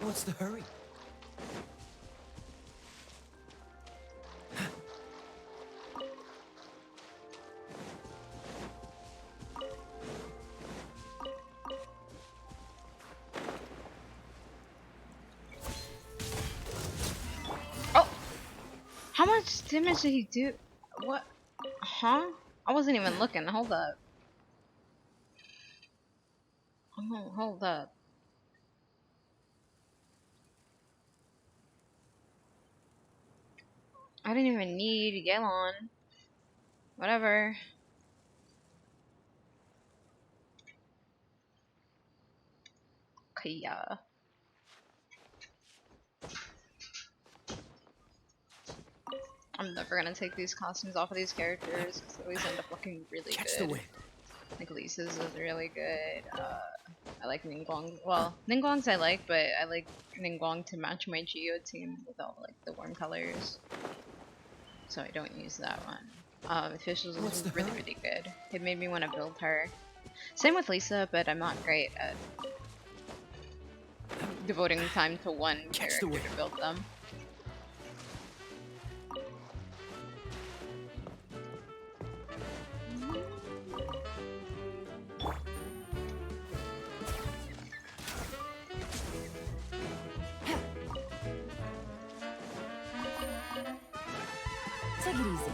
What's the hurry? Oh! How much damage did he do? What? Huh? I wasn't even looking. Hold up. Oh, hold up. I didn't even need Gallon. Whatever. Okay, yeah. I'm never gonna take these costumes off of these characters because they always end up looking really Catch the good. wind. Like Lisa's is really good. I like Ningguang. Well, Ningguang's I like, but I like Ningguang to match my Geo team with all like the warm colors. So I don't use that one. Officials What's is the really, hurry? really good. It made me want to build her. Same with Lisa, but I'm not great at devoting time to one Catch the character wind. to build them. Take it easy.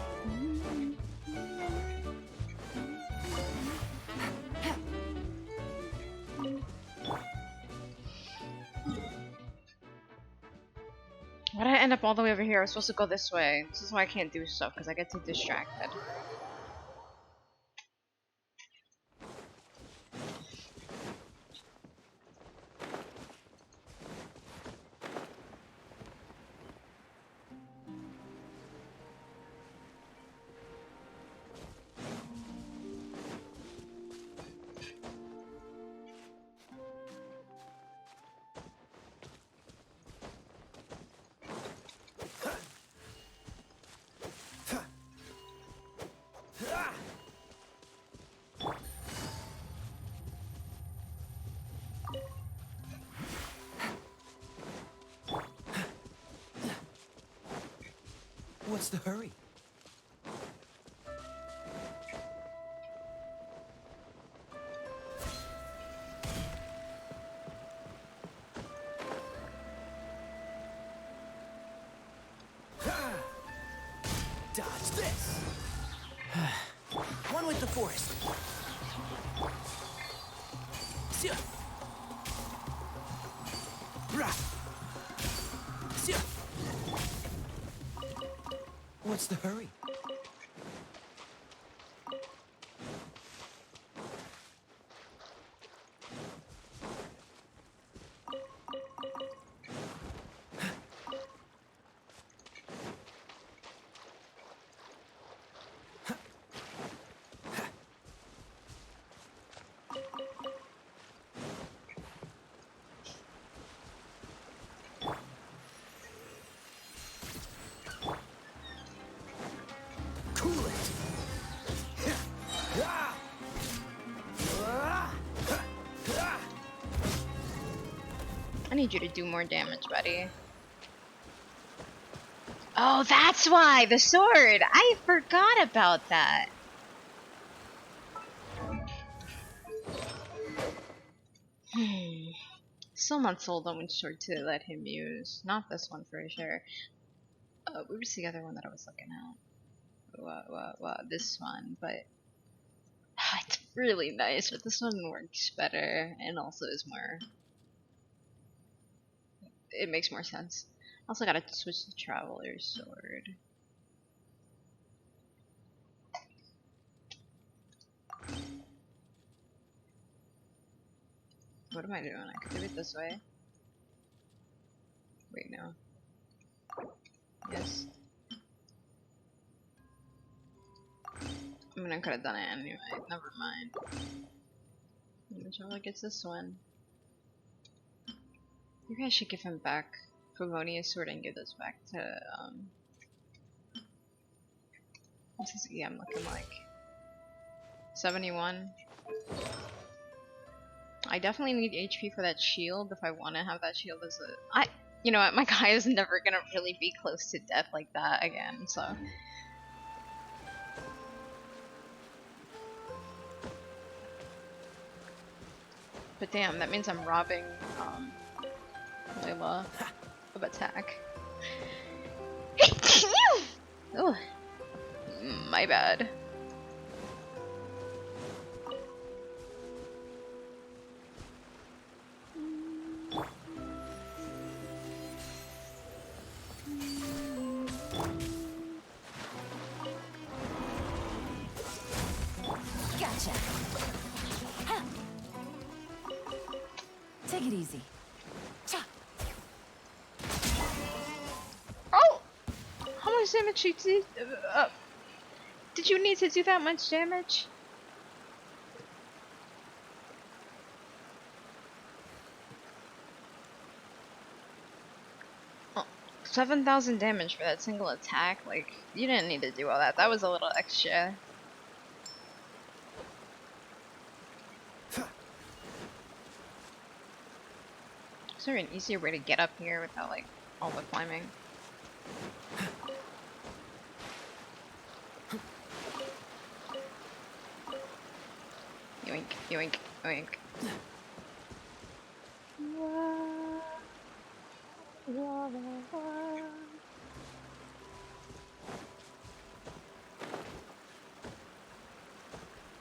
Why did I end up all the way over here? I was supposed to go this way. This is why I can't do stuff, because I get too distracted. What's the hurry? Dodge this! One with the forest. Sia. Rah. Sia. What's the hurry? Cool it. I need you to do more damage, buddy. Oh, that's why! The sword! I forgot about that! Still not sold on which sword to let him use. Not this one for sure. What was the other one that I was looking at? This one, but it's really nice, but this one works better and also is more. It makes more sense. Also, gotta switch to Traveler's Sword. What am I doing? I could do it this way. Wait, no. Yes. I mean, I could have done it anyway. Never mind. Whichever gets this one. Maybe I should give him back Favonia's sword and give this back to, what's his EM looking like? 71? I definitely need HP for that shield if I want to have that shield as a... You know what, my guy is never gonna really be close to death like that again, so... But damn, that means I'm robbing, Layla of attack. Oh, my bad. Gotcha. Ha. Take it easy. Cha. Oh! How much damage did you need to do that much damage? Oh, 7,000 damage for that single attack? Like, you didn't need to do all that. That was a little extra. Is there an easier way to get up here without, like, all the climbing? Yoink, yoink, yoink.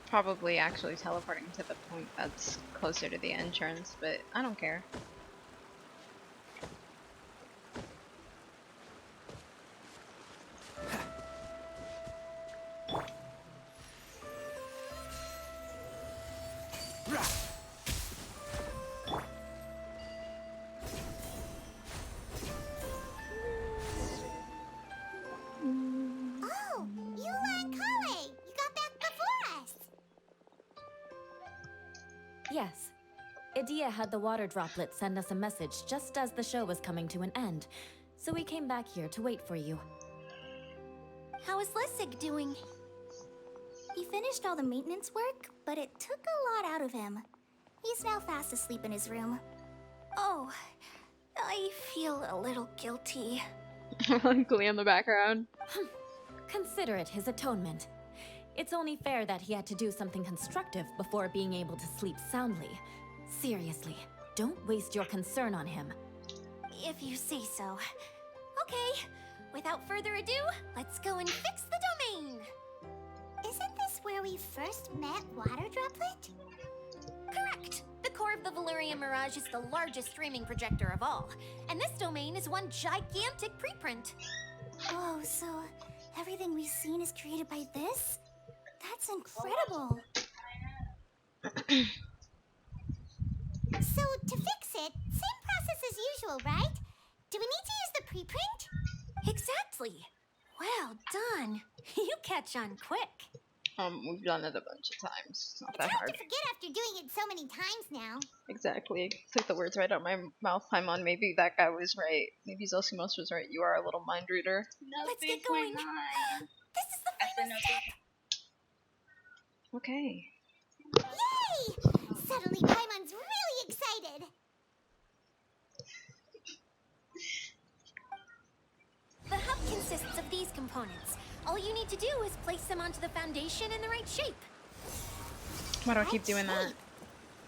Probably actually teleporting to the point that's closer to the entrance, but I don't care. Oh, you and Kale! You got back before us! Yes. Idia had the water droplet send us a message just as the show was coming to an end, so we came back here to wait for you. How is Lessig doing? He finished all the maintenance work, but it took a lot out of him. He's now fast asleep in his room. Oh, I feel a little guilty. Glee in the background. Consider it his atonement. It's only fair that he had to do something constructive before being able to sleep soundly. Seriously, don't waste your concern on him. If you say so. Okay, without further ado, let's go and fix the domain! Isn't this where we first met Water Droplet? Correct! The core of the Veluriyam Mirage is the largest streaming projector of all, and this domain is one gigantic preprint. Oh, so everything we've seen is created by this? That's incredible! So, to fix it, same process as usual, right? Do we need to use the preprint? Exactly! Well done! You catch on quick. We've done it a bunch of times. It's not It's that hard hard. to forget after doing it so many times now. Exactly. Took the words right out of my mouth, Paimon. Maybe that guy was right. Maybe Zosимos was right. You are a little mind reader. Let's get going. This is the final step. Okay. Yay! Suddenly Paimon's really excited. The hub consists of these components. All you need to do is place them onto the foundation in the right shape. Why do I keep doing that?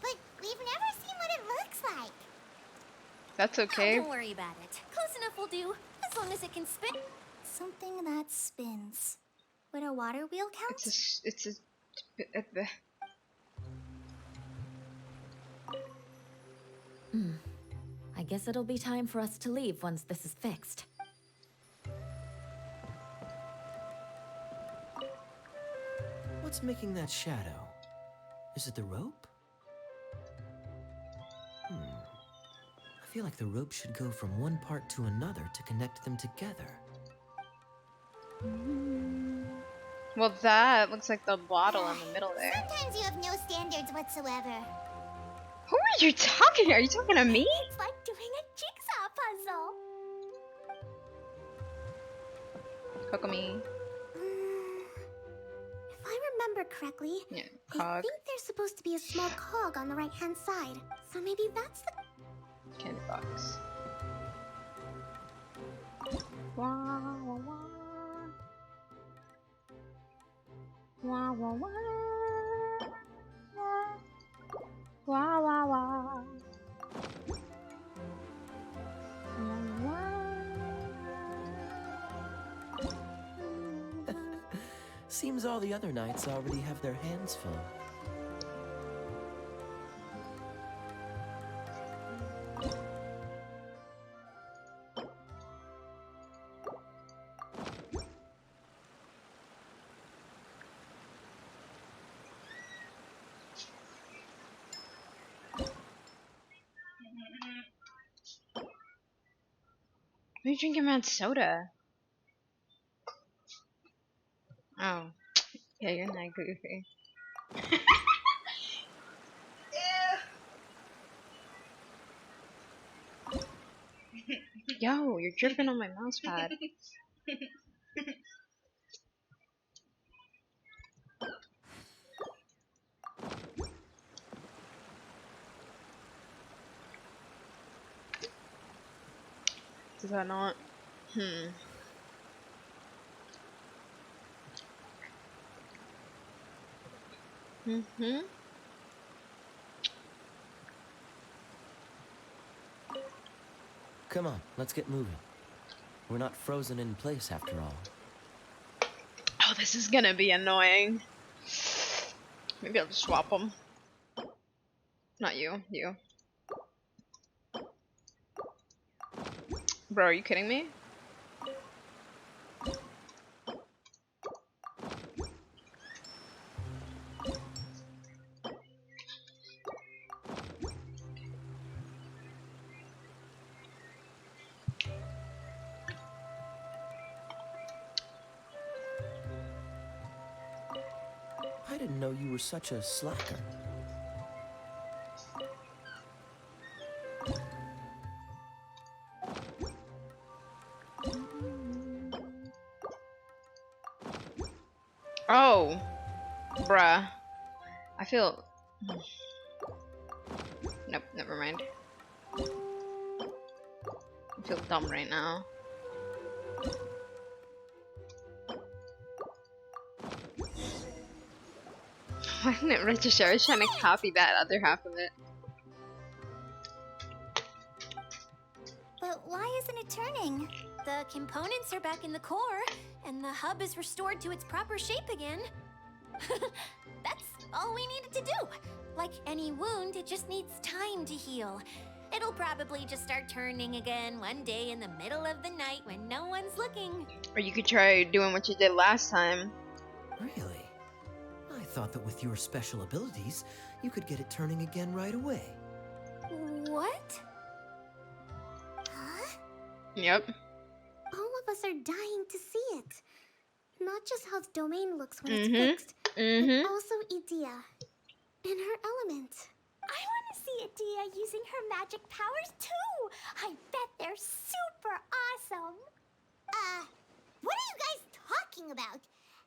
But we've never seen what it looks like. That's okay. Oh, don't worry about it. Close enough will do, as long as it can spin. Something that spins. Would a water wheel count? I guess it'll be time for us to leave once this is fixed. What's making that shadow? Is it the rope? I feel like the rope should go from one part to another to connect them together. Well, that looks like the bottle in the middle there. Sometimes you have no standards whatsoever. Who are you talking to? Are you talking to me? It's like doing a jigsaw puzzle. Kokomi. If I remember correctly, Yeah, I cog. think there's supposed to be a small cog on the right-hand side. So maybe that's the... Candy box. Wah, wah, wah. Wah, wah, wah. Wah, wah, wah. Wah, wah. Seems all the other knights already have their hands full. Why are you drinking mad soda? Oh. Yeah, you're not goofy. Yo, you're dripping on my mouse pad. Is that not? Come on, let's get moving. We're not frozen in place after all. Oh, this is gonna be annoying. Maybe I'll just swap them. Not you, you. Bro, are you kidding me? I didn't know you were such a slacker. Oh, bruh. I feel. Nope, never mind. I feel dumb right now. Why didn't it register? I was trying to copy that other half of it. But why isn't it turning? The components are back in the core, and the hub is restored to its proper shape again. That's all we needed to do. Like any wound, it just needs time to heal. It'll probably just start turning again one day in the middle of the night when no one's looking. Or you could try doing what you did last time. Really? I thought that with your special abilities, you could get it turning again right away. What? Huh? Yep. All of us are dying to see it. Not just how the domain looks when it's fixed, but also Idea. In her element. I want to see Idea using her magic powers too! I bet they're super awesome! What are you guys talking about?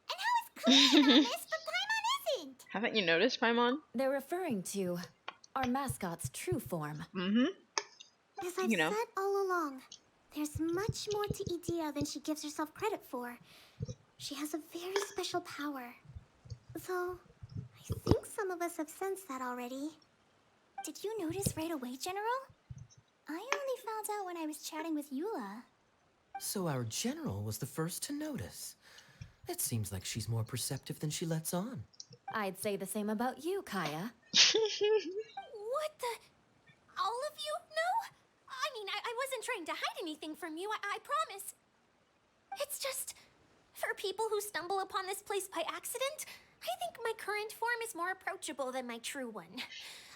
And how is Clea on this, but Paimon isn't? Haven't you noticed, Paimon? They're referring to our mascot's true form. As I've said all along, there's much more to Idea than she gives herself credit for. She has a very special power. Though, I think some of us have sensed that already. Did you notice right away, General? I only found out when I was chatting with Eula. So our general was the first to notice. It seems like she's more perceptive than she lets on. I'd say the same about you, Kaya. What the? All of you? No? I mean, I wasn't trying to hide anything from you, I promise. It's just, for people who stumble upon this place by accident, I think my current form is more approachable than my true one.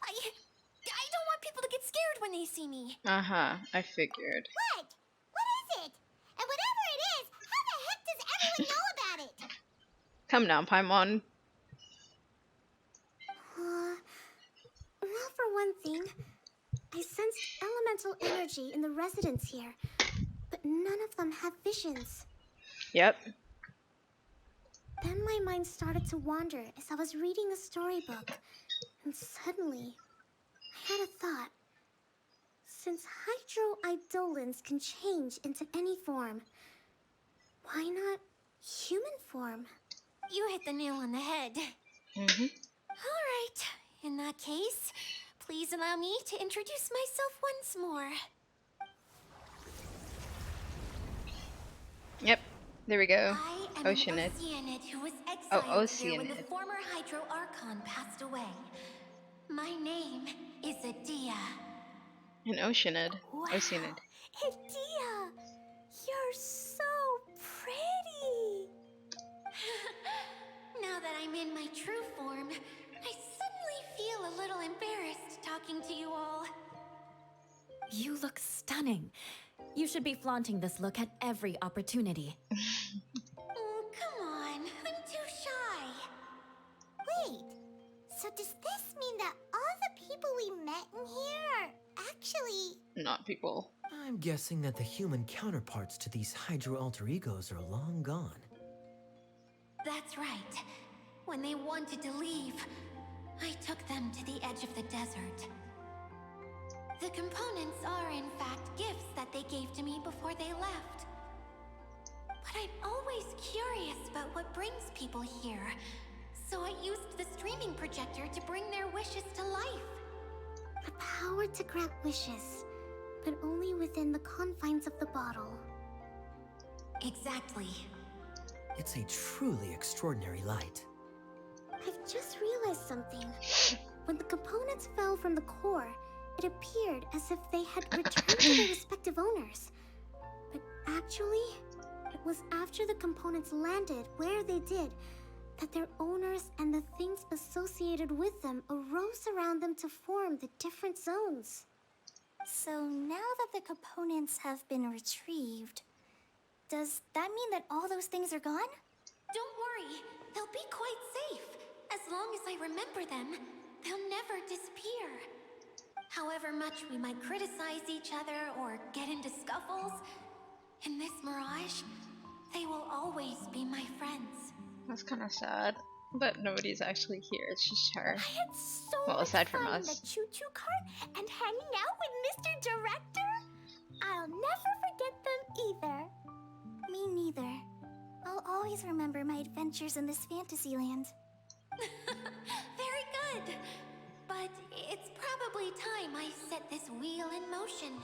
I don't want people to get scared when they see me. I figured. What? What is it? And whatever it is, how the heck does everyone know about it? Come now, Paimon. Well, for one thing, I sensed elemental energy in the residents here, but none of them have visions. Yep. Then my mind started to wander as I was reading a storybook, and suddenly, I had a thought. Since hydroidolins can change into any form, why not human form? You hit the nail on the head. Mm-hmm. All right. In that case, please allow me to introduce myself once more. Yep. There we go. I am Oceanid. an Oceanid who was Oh, exiled here when the Oceanid. former Hydro Archon passed away. My name is Adia. An Oceanid. Wow. Oceanid. Adia, you're so pretty. Now that I'm in my true form, I suddenly feel a little embarrassed talking to you all. You look stunning. You should be flaunting this look at every opportunity. Come on, I'm too shy. Wait, so does this mean that all the people we met in here are actually... Not people. I'm guessing that the human counterparts to these Hydro alter egos are long gone. That's right. When they wanted to leave, I took them to the edge of the desert. The components are, in fact, gifts that they gave to me before they left. But I'm always curious about what brings people here, so I used the streaming projector to bring their wishes to life. The power to grant wishes, but only within the confines of the bottle. Exactly. It's a truly extraordinary light. I've just realized something. When the components fell from the core, it appeared as if they had returned to their respective owners. But actually, it was after the components landed where they did that their owners and the things associated with them arose around them to form the different zones. So now that the components have been retrieved, does that mean that all those things are gone? Don't worry, they'll be quite safe. As long as I remember them, they'll never disappear. However much we might criticize each other or get into scuffles, in this Mirage, they will always be my friends. That's kind of sad. But nobody's actually here. It's just her. I had so Well, much aside from fun in us. the choo-choo cart and hanging out with Mr. Director. I'll never forget them either. Me neither. I'll always remember my adventures in this fantasy land. Very good. But it's probably time I set this wheel in motion.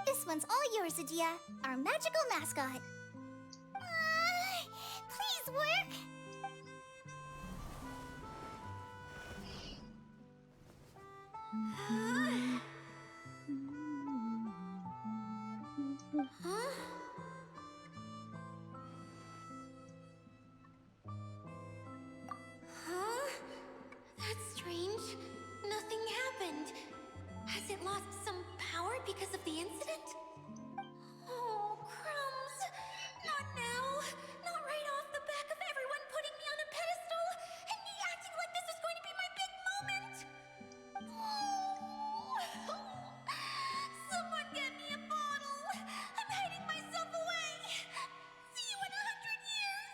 This one's all yours, Adia, our magical mascot. Please work. Huh? Huh? That's strange. Nothing happened. Has it lost some power because of the incident? Oh, crumbs. Not now. Not right off the back of everyone putting me on a pedestal and me acting like this is going to be my big moment. Oh. Someone get me a bottle. I'm hiding myself away. See you in 100 years.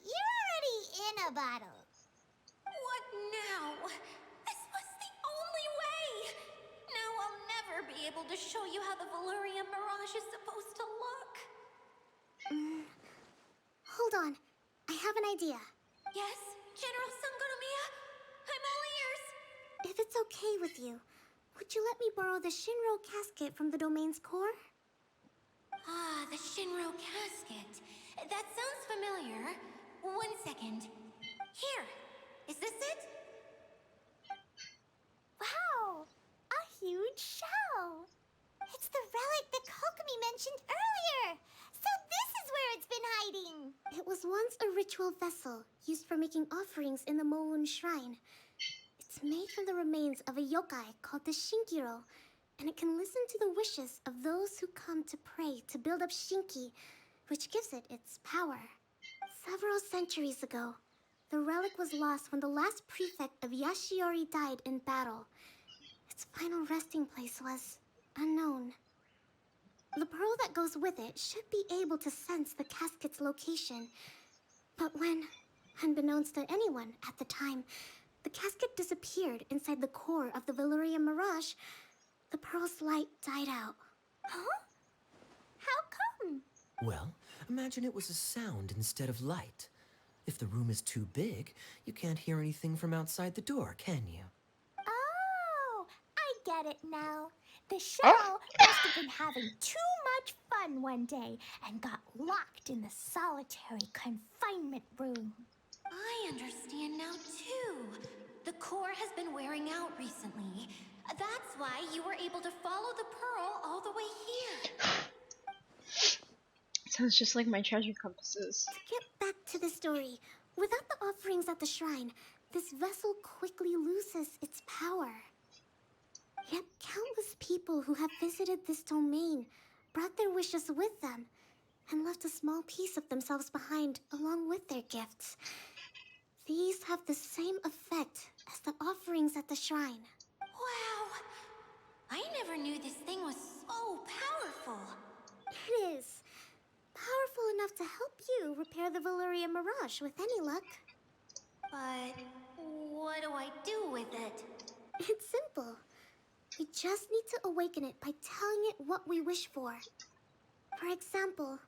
You're already in a bottle. What now? This was the only way. Now I'll never be able to show you how the Veluriyam Mirage is supposed to look. Hold on. I have an idea. Yes, General Sangonomiya? I'm all ears. If it's okay with you, would you let me borrow the Shinro casket from the domain's core? Ah, the Shinro casket. That sounds familiar. 1 second. Here. Is this it? Wow! A huge shell! It's the relic that Kokomi mentioned earlier. So this is where it's been hiding. It was once a ritual vessel used for making offerings in the Moon Shrine. It's made from the remains of a yokai called the Shinkiro, and it can listen to the wishes of those who come to pray to build up Shinki, which gives it its power. Several centuries ago, the relic was lost when the last prefect of Yashiori died in battle. Its final resting place was unknown. The pearl that goes with it should be able to sense the casket's location. But when, unbeknownst to anyone at the time, the casket disappeared inside the core of the Veluriyam Mirage, the pearl's light died out. Huh? How come? Well, imagine it was a sound instead of light. If the room is too big, you can't hear anything from outside the door, can you? Oh, I get it now. The shell must have been having too much fun one day and got locked in the solitary confinement room. I understand now, too. The core has been wearing out recently. That's why you were able to follow the pearl all the way here. Sounds just like my treasure compasses. To get back to the story, without the offerings at the shrine, this vessel quickly loses its power. Yet countless people who have visited this domain brought their wishes with them and left a small piece of themselves behind along with their gifts. These have the same effect as the offerings at the shrine. Wow! I never knew this thing was so powerful. It is. Powerful enough to help you repair the Veluriyam Mirage with any luck. But what do I do with it? It's simple. We just need to awaken it by telling it what we wish for. For example,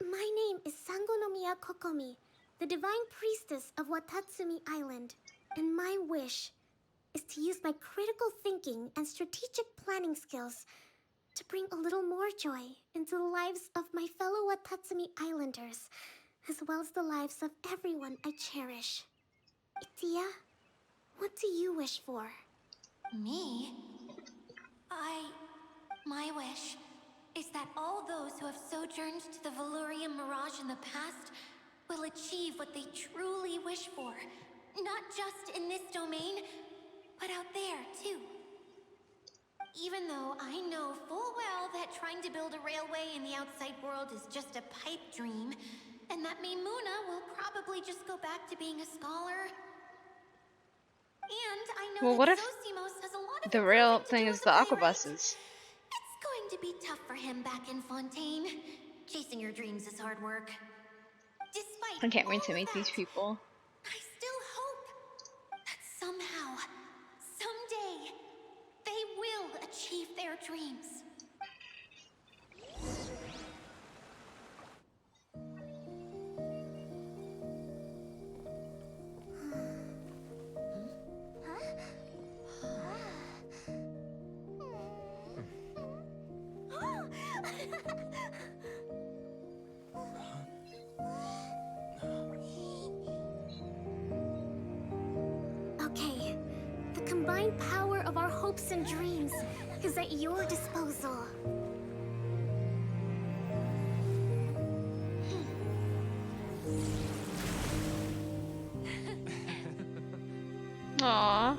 my name is Sangonomiya Kokomi, the divine priestess of Watatsumi Island, and my wish is to use my critical thinking and strategic planning skills to bring a little more joy into the lives of my fellow Watatsumi Islanders, as well as the lives of everyone I cherish. Itia, what do you wish for? Me? My wish is that all those who have sojourned to the Veluriyam Mirage in the past will achieve what they truly wish for. Not just in this domain, but out there, too. Even though I know full well that trying to build a railway in the outside world is just a pipe dream, and that Maimuna will probably just go back to being a scholar. And I know Well, what that if Zosimos has a lot of the real improving to thing do is as a the playwright. aquabuses? It's going to be tough for him back in Fontaine. Chasing your dreams is hard work. Despite I can't all wait to of meet that, these people. I still hope that somehow, someday, they will achieve their dreams. Okay, the combined power of our hopes and dreams is at your disposal. Aww.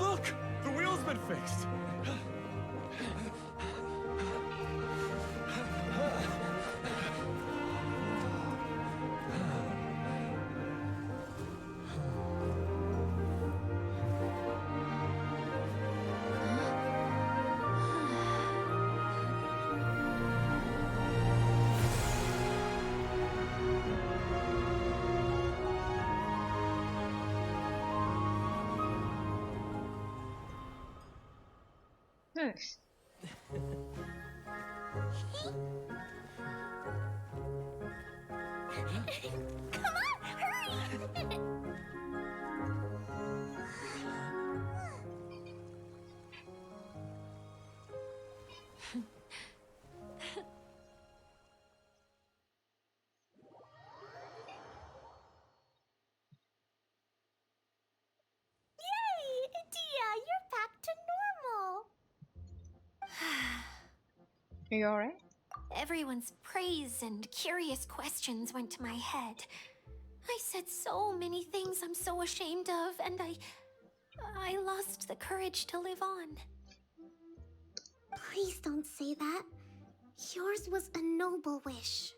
Look! The wheel's been fixed! Nice. Come on, hurry! Yay! Dia, you're back to normal. Are you alright? Everyone's praise and curious questions went to my head. I said so many things I'm so ashamed of, and I lost the courage to live on. Please don't say that. Yours was a noble wish.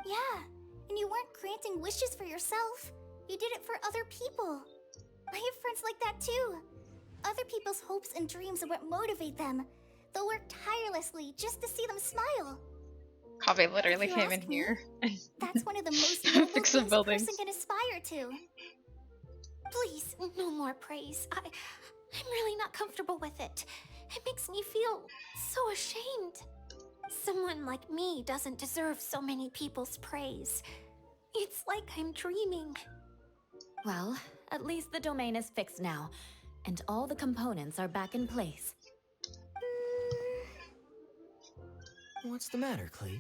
Yeah, and you weren't granting wishes for yourself. You did it for other people. I have friends like that too. Other people's hopes and dreams are what motivate them. They'll work tirelessly just to see them smile. Kaveh literally If you came in ask me, here. That's one of the most noble Fix things the a person buildings. can aspire to. Please, no more praise. I'm really not comfortable with it. It makes me feel so ashamed. Someone like me doesn't deserve so many people's praise. It's like I'm dreaming. Well, at least the domain is fixed now, and all the components are back in place. What's the matter, Klee?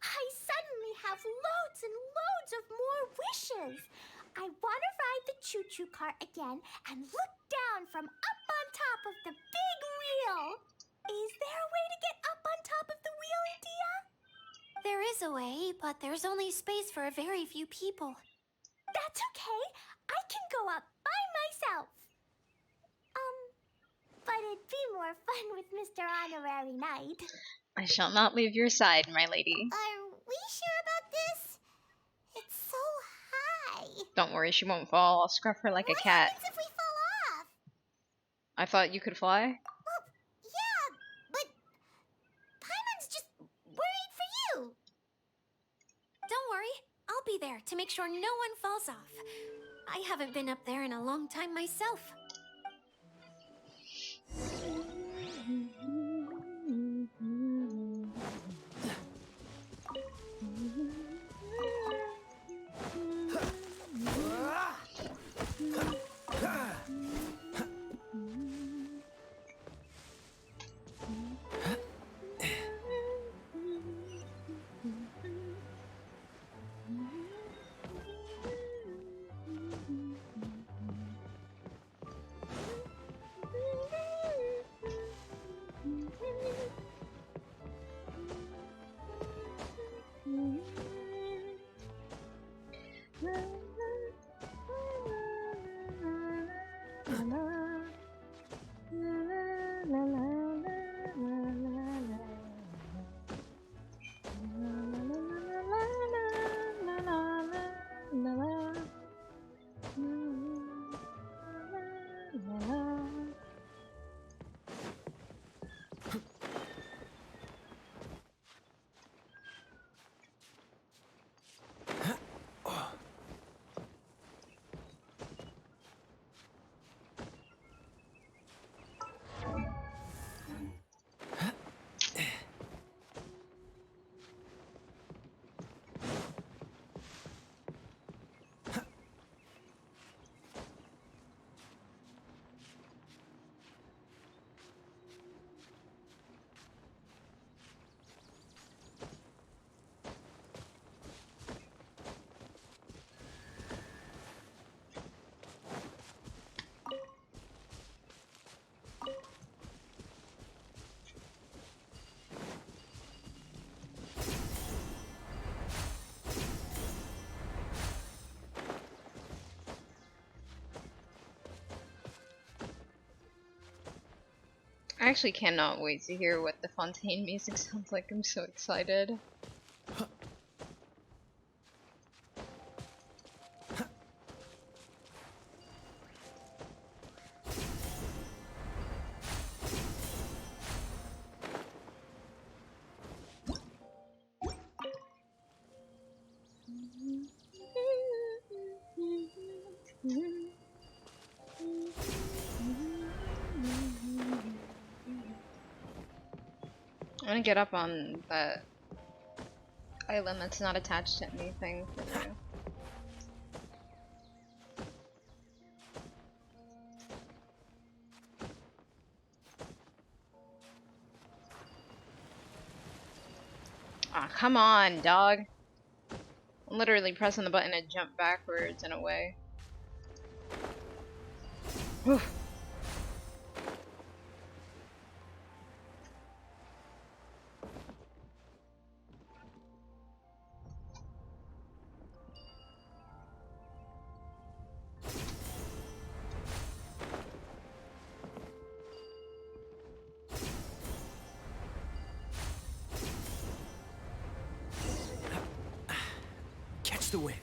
I suddenly have loads and loads of more wishes. I want to ride the choo-choo cart again and look down from up on top of the big wheel. Is there a way to get up on top of the wheel, India? There is a way, but there's only space for a very few people. That's okay. I can go up by myself. But it'd be more fun with Mr. Honorary Knight. I shall not leave your side, my lady. Are we sure about this? It's so high. Don't worry, she won't fall. I'll scruff her like a cat. What happens if we fall off? I thought you could fly? Well, yeah, but Paimon's just worried for you. Don't worry, I'll be there to make sure no one falls off. I haven't been up there in a long time myself. I actually cannot wait to hear what the Fontaine music sounds like. I'm so excited. I'm gonna get up on that island that's not attached to anything for you. Ah, come on, dog. I'm literally pressing the button to jump backwards in a way. Whew. the wind.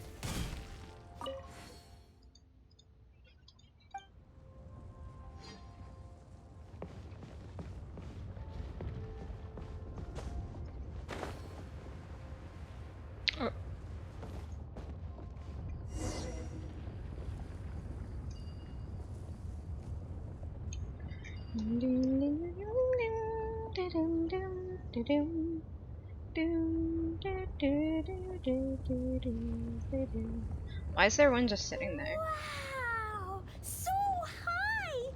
Why is there one just sitting there? Wow! So high!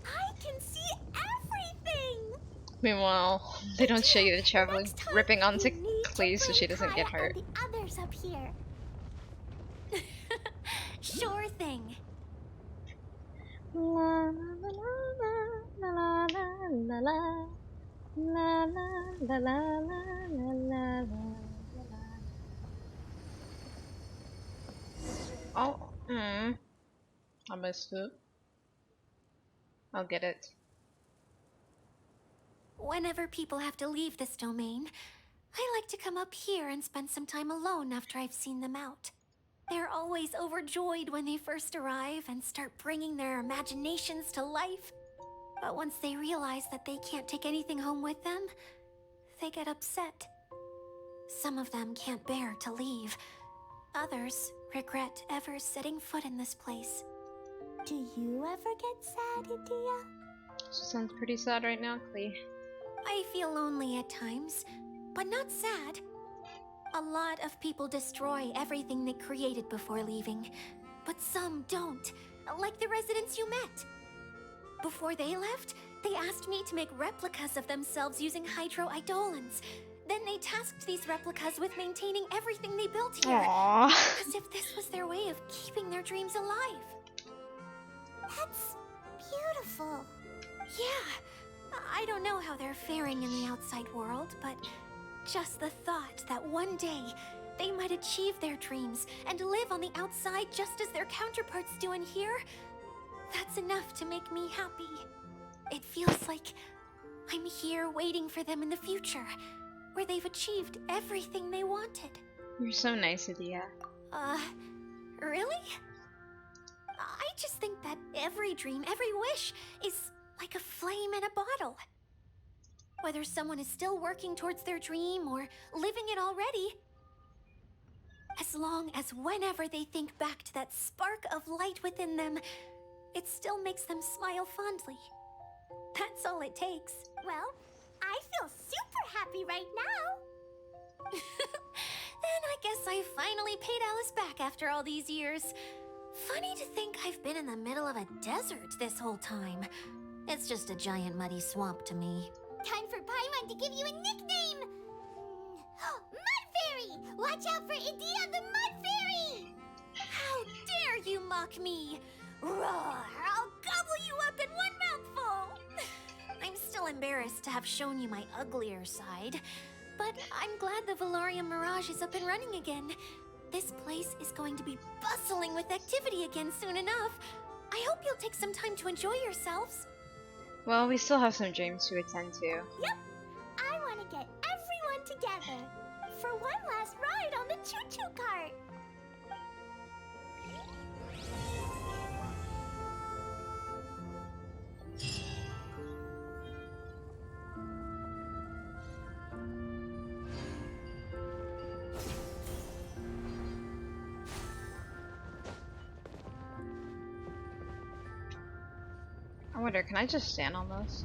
I can see everything! Meanwhile, they don't show you the traveling Next time, ripping onto you need Clee to so she bring doesn't get Kaya hurt. and the others up here. Sure thing. La la la la la la la la la la la la la la. Oh, I missed it. I'll get it. Whenever people have to leave this domain, I like to come up here and spend some time alone after I've seen them out. They're always overjoyed when they first arrive and start bringing their imaginations to life. But once they realize that they can't take anything home with them, they get upset. Some of them can't bear to leave. Others regret ever setting foot in this place. Do you ever get sad, Idia? She sounds pretty sad right now, Clee. I feel lonely at times, but not sad. A lot of people destroy everything they created before leaving, but some don't, like the residents you met. Before they left, they asked me to make replicas of themselves using hydro-eidolons. Then they tasked these replicas with maintaining everything they built here. Aww. As if this was their way of keeping their dreams alive. That's beautiful. Yeah, I don't know how they're faring in the outside world, but just the thought that one day they might achieve their dreams and live on the outside just as their counterparts do in here, that's enough to make me happy. It feels like I'm here waiting for them in the future, where they've achieved everything they wanted. You're so nice, Adia. Really? I just think that every dream, every wish is like a flame in a bottle. Whether someone is still working towards their dream or living it already, as long as whenever they think back to that spark of light within them, it still makes them smile fondly. That's all it takes. Well, I feel super happy right now. Then I guess I finally paid Alice back after all these years. Funny to think I've been in the middle of a desert this whole time. It's just a giant muddy swamp to me. Time for Paimon to give you a nickname! Mud Fairy! Watch out for Idia the Mud Fairy! How dare you mock me! Roar! I'll gobble you up in one mouthful! I'm still embarrassed to have shown you my uglier side, but I'm glad the Veluriyam Mirage is up and running again. This place is going to be bustling with activity again soon enough. I hope you'll take some time to enjoy yourselves. Well, we still have some dreams to attend to. Yep! I want to get everyone together for one last ride on the choo-choo cart! I wonder, can I just stand on this?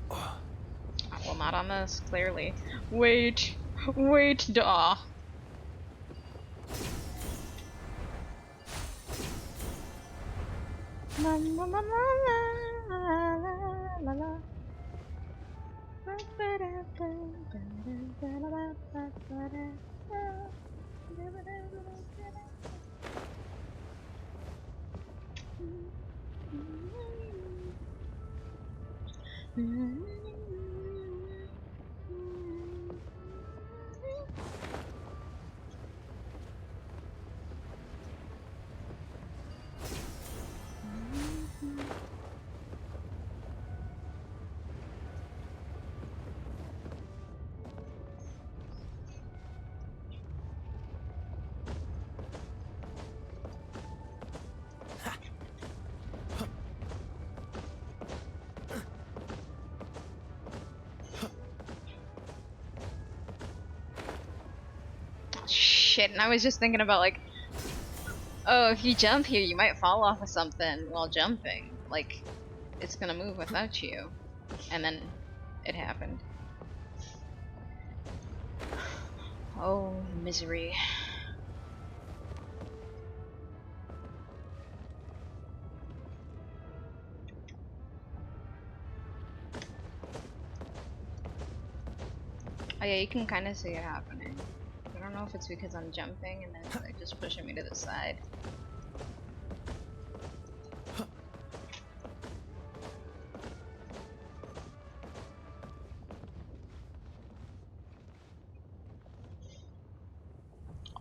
Well, not on this, clearly. Wait! Wait, duh! La la la la la la la la. shit, and I was just thinking about like, oh, if you jump here, you might fall off of something while jumping. Like, it's gonna move without you. And then it happened. Oh, misery. Oh yeah, you can kind of see it happening. I don't know if it's because I'm jumping and then it's like just pushing me to the side.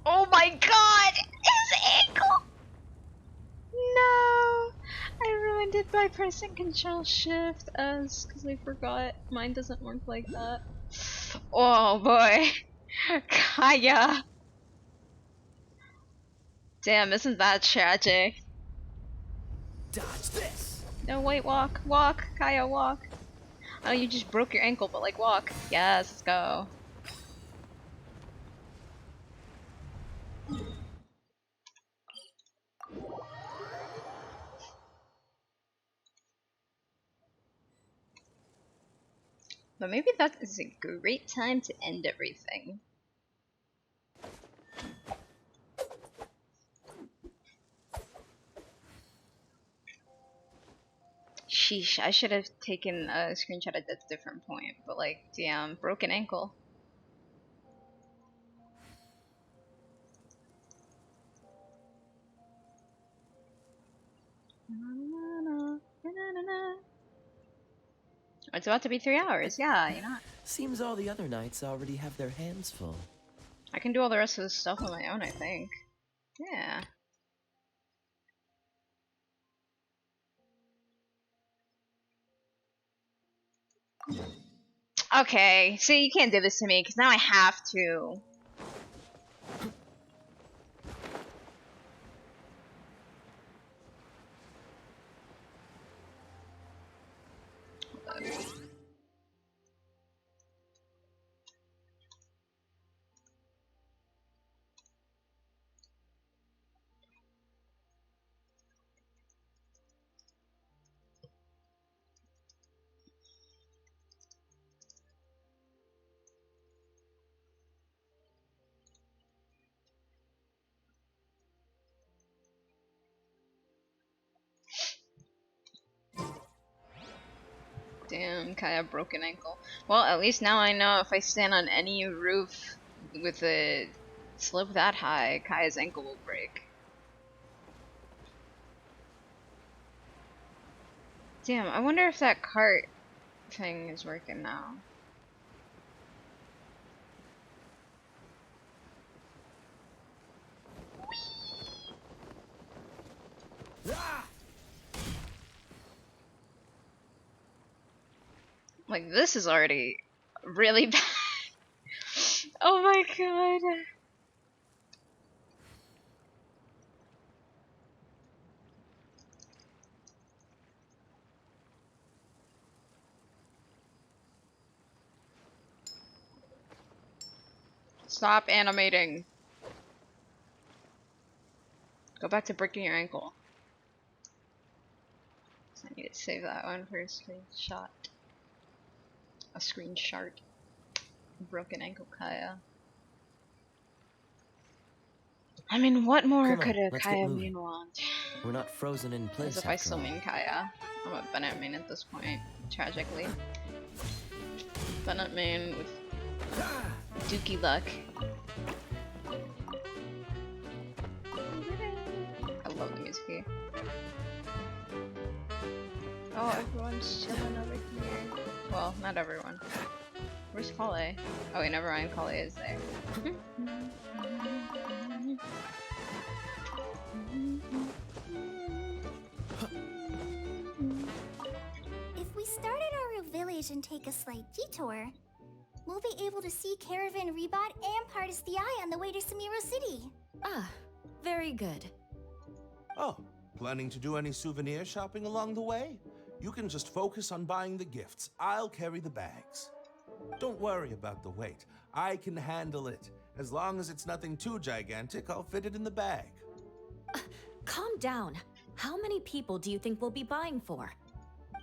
Oh my god! His ankle! No! I ruined it by pressing Control Shift S because I forgot. Mine doesn't work like that. Oh boy. Kaya! Damn, isn't that tragic? Dodge this. No, wait, walk, walk, Kaya, walk. Oh, you just broke your ankle, but like, walk. Yes, let's go. But maybe that is a great time to end everything. Sheesh, I should have taken a screenshot at that different point, but like, damn, broken ankle. It's about to be 3 hours, yeah, you know. Seems all the other knights already have their hands full. I can do all the rest of this stuff on my own, I think. Yeah. Okay, see, you can't do this to me, because now I have to. Damn, Kaya broken ankle. Well, at least now I know if I stand on any roof with a slope that high, Kaya's ankle will break. Damn, I wonder if that cart thing is working now. Like, this is already really bad. Oh my god. Stop animating. Go back to breaking your ankle. So I need to save that one for a screenshot. A screenshot. Broken ankle Kaya. I mean, what more Come on, could a let's get Kaya moving. mean want? We're not frozen in place As if I after still all. mean Kaya. I'm a Bennett main at this point, tragically. Bennett main with dookie luck. I love the music here. Oh, everyone's chilling over here. Well, not everyone. Where's Kale? Oh wait, never mind, Kale is there. If we start at our village and take a slight detour, we'll be able to see Caravan Rebot and Partis the Eye on the way to Samiro City. Ah, very good. Oh, planning to do any souvenir shopping along the way? You can just focus on buying the gifts. I'll carry the bags. Don't worry about the weight. I can handle it. As long as it's nothing too gigantic, I'll fit it in the bag. Calm down. How many people do you think we'll be buying for?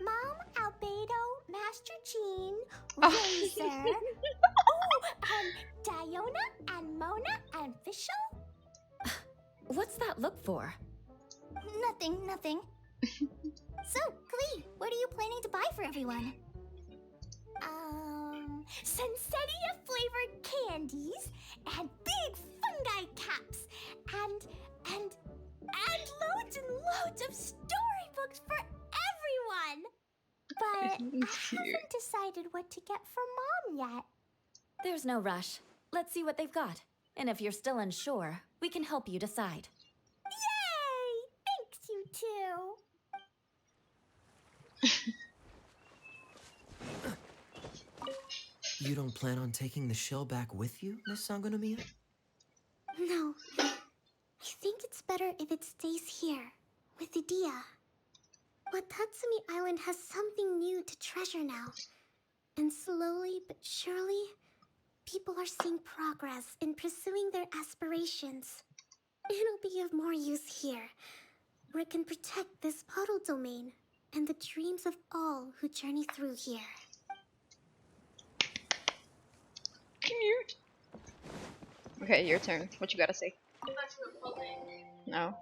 Mom, Albedo, Master Jean, Oh. Razor, Diona, and Mona, and Fischl? What's that look for? Nothing. So, Klee, what are you planning to buy for everyone? Sensetia-flavored candies, and big fungi caps, and loads and loads of storybooks for everyone! But I haven't decided what to get for Mom yet. There's no rush. Let's see what they've got. And if you're still unsure, we can help you decide. Yay! Thanks, you two! You don't plan on taking the shell back with you, Miss Sangonomiya? No. I think it's better if it stays here, with Idia. Watatsumi Island has something new to treasure now. And slowly but surely, people are seeing progress in pursuing their aspirations. It'll be of more use here, where it can protect this puddle domain and the dreams of all who journey through here. Cute. Okay, your turn. What you gotta say? No.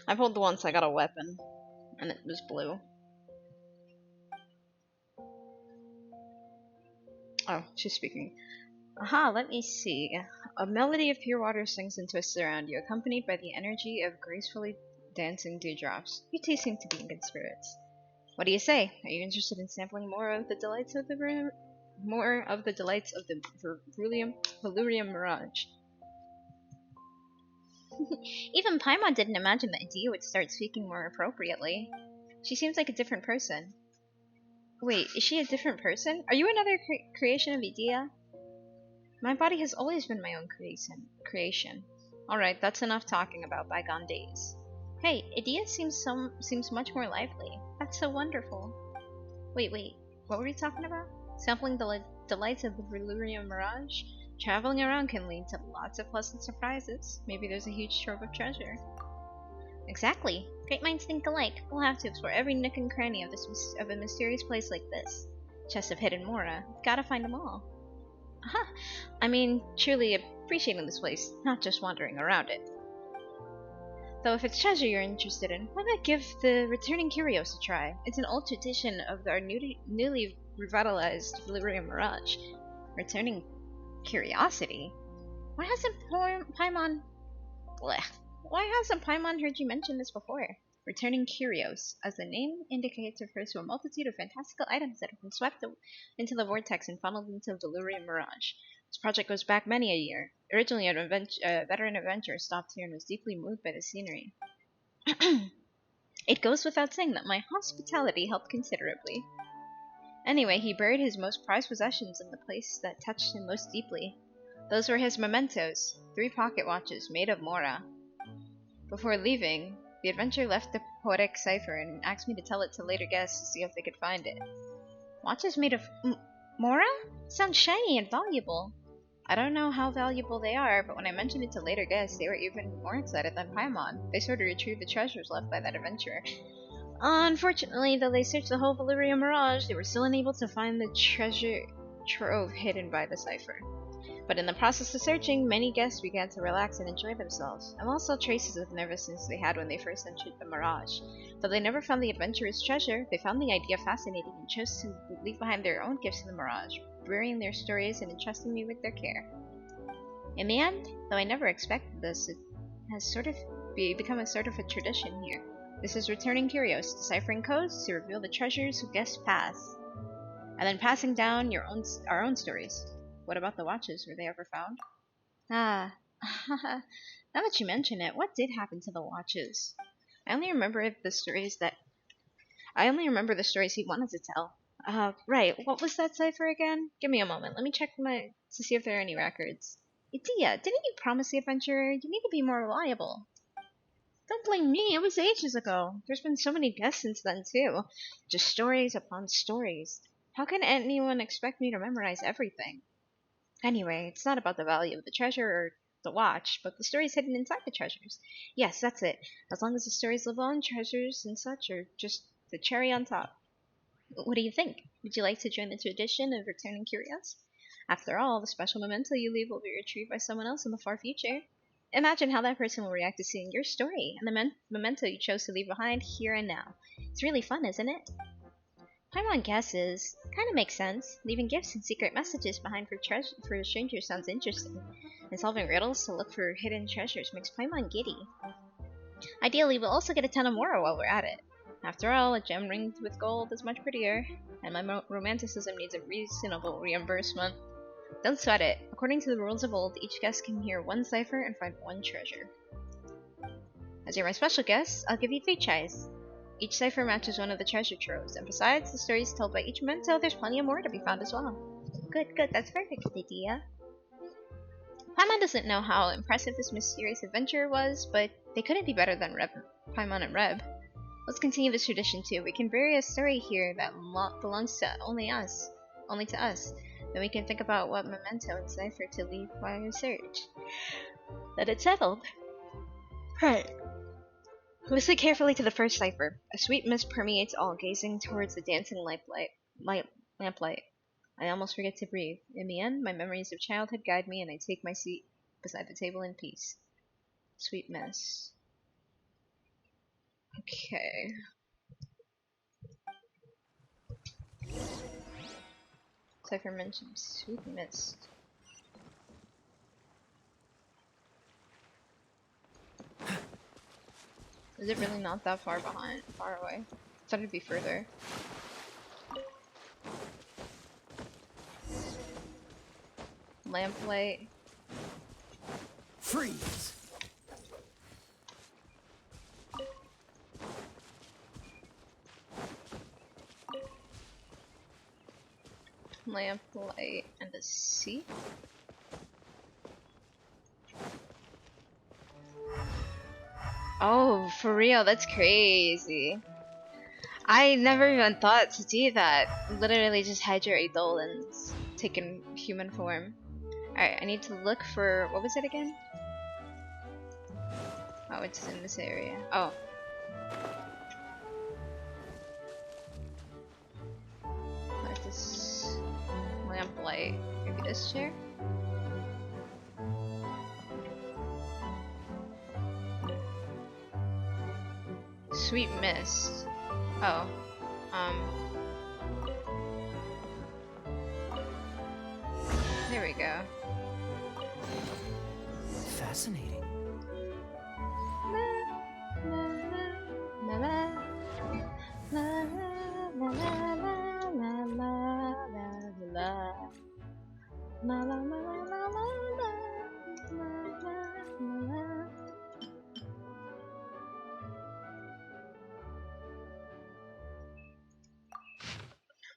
I pulled the once I got a weapon, and it was blue. Oh, she's speaking. Aha, let me see. A melody of pure water sings and twists around you, accompanied by the energy of gracefully dancing dewdrops. You two seem to be in good spirits. What do you say? Are you interested in sampling more of the delights of the Veluriyam Mirage? Even Paimon didn't imagine that Idia would start speaking more appropriately. She seems like a different person. Wait, is she a different person? Are you another creation of Idia? My body has always been my own creation. Alright, that's enough talking about bygone days. Hey, Idia seems much more lively. That's so wonderful. Wait, what were we talking about? Sampling the delights of the Veluriyam Mirage? Traveling around can lead to lots of pleasant surprises. Maybe there's a huge trove of treasure. Exactly. Great minds think alike. We'll have to explore every nook and cranny of a mysterious place like this. Chest of hidden Mora. Gotta find them all. Aha! I mean, truly appreciating this place, not just wandering around it. Though if it's treasure you're interested in, why not give the Returning Curios a try? It's an old tradition of our newly revitalized Veluriyam Mirage. Returning Curiosity? Why hasn't Paimon heard you mention this before? Returning Curios, as the name indicates, refers to a multitude of fantastical items that have been swept into the vortex and funneled into Veluriyam Mirage. This project goes back many a year. Originally, a veteran adventurer stopped here and was deeply moved by the scenery. It goes without saying that my hospitality helped considerably. Anyway, he buried his most prized possessions in the place that touched him most deeply. Those were his mementos, 3 pocket watches made of Mora. Before leaving, the adventurer left the poetic cipher and asked me to tell it to later guests to see if they could find it. Watches made of Mora? Sounds shiny and valuable. I don't know how valuable they are, but when I mentioned it to later guests, they were even more excited than Paimon. They sort of retrieved the treasures left by that adventurer. Unfortunately, though they searched the whole Veluriyam Mirage, they were still unable to find the treasure trove hidden by the cipher. But in the process of searching, many guests began to relax and enjoy themselves, and also traces of nervousness they had when they first entered the Mirage. Though they never found the adventurer's treasure, they found the idea fascinating and chose to leave behind their own gifts in the Mirage, burying their stories and entrusting me with their care. In the end, though I never expected this, it has become a sort of a tradition here. This is Returning Curios, deciphering codes to reveal the treasures guests pass, and then passing down our own stories. What about the watches? Were they ever found? Ah, now that you mention it, what did happen to the watches? I only remember the stories he wanted to tell. Right, what was that cipher again? Give me a moment, let me check to see if there are any records. Idia, didn't you promise the adventurer? You need to be more reliable. Don't blame me, it was ages ago. There's been so many guests since then, too. Just stories upon stories. How can anyone expect me to memorize everything? Anyway, it's not about the value of the treasure or the watch, but the stories hidden inside the treasures. Yes, that's it. As long as the stories live on, treasures and such are just the cherry on top. What do you think? Would you like to join the tradition of returning curios? After all, the special memento you leave will be retrieved by someone else in the far future. Imagine how that person will react to seeing your story and the memento you chose to leave behind here and now. It's really fun, isn't it? Paimon guesses. Kinda makes sense. Leaving gifts and secret messages behind for strangers sounds interesting. And solving riddles to look for hidden treasures makes Paimon giddy. Ideally, we'll also get a ton of Mora while we're at it. After all, a gem ringed with gold is much prettier, and my romanticism needs a reasonable reimbursement. Don't sweat it. According to the rules of old, each guest can hear one cipher and find one treasure. As you're my special guest, I'll give you 3 tries. Each cipher matches one of the treasure troves, and besides the stories told by each memento, there's plenty of more to be found as well. Good, that's a very good idea. Paimon doesn't know how impressive this mysterious adventure was, but they couldn't be better than Paimon and Reb. Let's continue this tradition too. We can bury a story here that belongs to only to us. Then we can think about what memento and cipher to leave while we search. Then it's settled. Right. Listen carefully to the first cipher. A sweet mist permeates all, gazing towards the dancing lamplight. I almost forget to breathe. In the end, my memories of childhood guide me, and I take my seat beside the table in peace. Sweet mist. Okay. Cipher mentions sweet mist. Is it really not that far away? I thought it'd be further. Lamplight. Freeze! Lamplight and a sea? Oh, for real, that's crazy. I never even thought to do that. Literally just hide your Eidolons taking human form. Alright, I need to look for, what was it again? Oh, it's in this area. Oh. Like this lamplight. Maybe this chair? Sweet mist. Oh. There we go. Fascinating.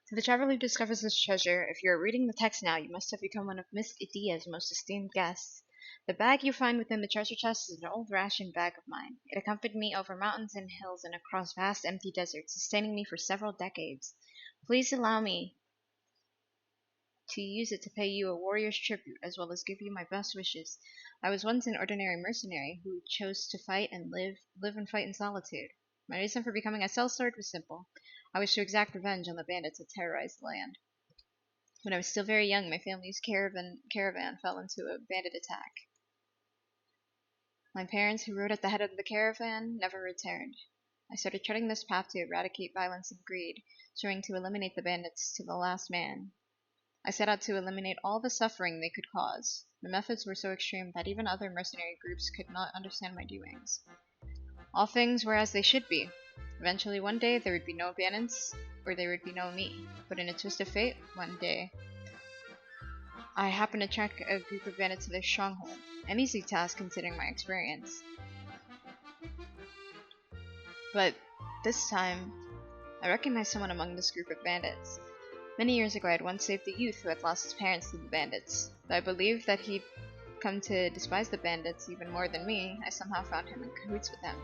To the traveler who discovers this treasure, if you are reading the text now, you must have become one of Miss Idia's most esteemed guests. The bag you find within the treasure chest is an old ration bag of mine. It accompanied me over mountains and hills and across vast empty deserts, sustaining me for several decades. Please allow me to use it to pay you a warrior's tribute, as well as give you my best wishes. I was once an ordinary mercenary who chose to fight and live and fight in solitude. My reason for becoming a sellsword was simple. I wished to exact revenge on the bandits that terrorized the land. When I was still very young, my family's caravan fell into a bandit attack. My parents, who rode at the head of the caravan, never returned. I started treading this path to eradicate violence and greed, swearing to eliminate the bandits to the last man. I set out to eliminate all the suffering they could cause. The methods were so extreme that even other mercenary groups could not understand my doings. All things were as they should be. Eventually, one day, there would be no bandits, or there would be no me. But in a twist of fate, one day, I happened to track a group of bandits to their stronghold. An easy task considering my experience. But this time, I recognized someone among this group of bandits. Many years ago, I had once saved a youth who had lost his parents to the bandits. Though I believed that he'd come to despise the bandits even more than me, I somehow found him in cahoots with them.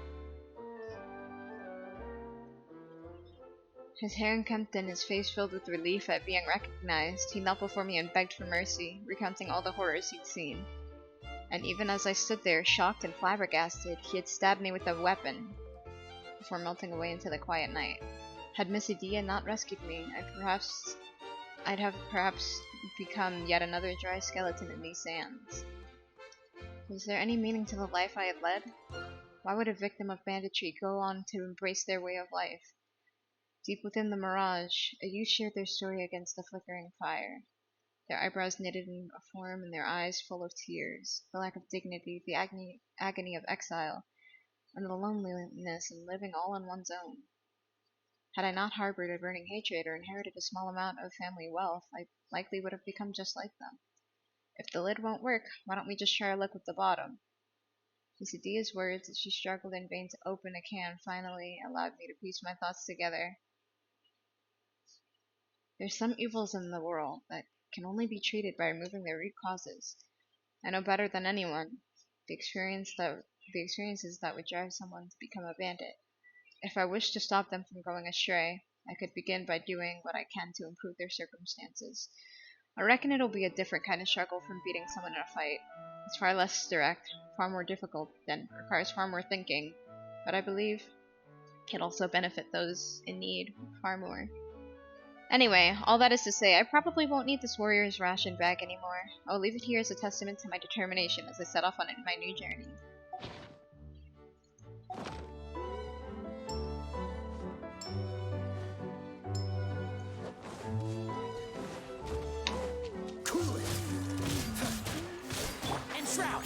His hair unkempt and his face filled with relief at being recognized, he knelt before me and begged for mercy, recounting all the horrors he'd seen. And even as I stood there, shocked and flabbergasted, he had stabbed me with a weapon before melting away into the quiet night. Had Miss Adia not rescued me, I'd have perhaps become yet another dry skeleton in these sands. Was there any meaning to the life I had led? Why would a victim of banditry go on to embrace their way of life? Deep within the Mirage, a youth shared their story against the flickering fire. Their eyebrows knitted in a form and their eyes full of tears, the lack of dignity, the agony of exile, and the loneliness in living all on one's own. Had I not harbored a burning hatred or inherited a small amount of family wealth, I likely would have become just like them. If the lid won't work, why don't we just try our luck with the bottom? Miss Adia's words, as she struggled in vain to open a can, finally allowed me to piece my thoughts together. There's some evils in the world that can only be treated by removing their root causes. I know better than anyone the experiences that would drive someone to become a bandit. If I wish to stop them from going astray, I could begin by doing what I can to improve their circumstances. I reckon it'll be a different kind of struggle from beating someone in a fight. It's far less direct, far more difficult, and requires far more thinking, but I believe it also benefit those in need far more. Anyway, all that is to say, I probably won't need this warrior's ration bag anymore. I'll leave it here as a testament to my determination as I set off on my new journey. Cool it! And shroud!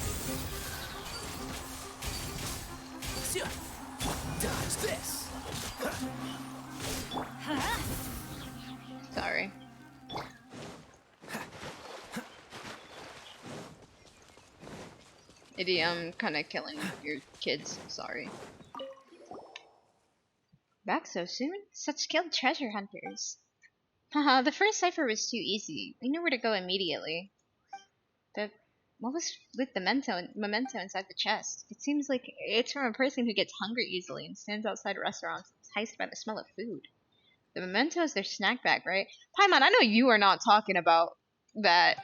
Dodge this! Sorry. Idie, I'm kinda killing your kids, sorry. Back so soon? Such skilled treasure hunters. Haha, the first cipher was too easy. We knew where to go immediately. What was with the memento inside the chest? It seems like it's from a person who gets hungry easily and stands outside restaurants enticed by the smell of food. The memento is their snack bag, right? Paimon, I know you are not talking about that.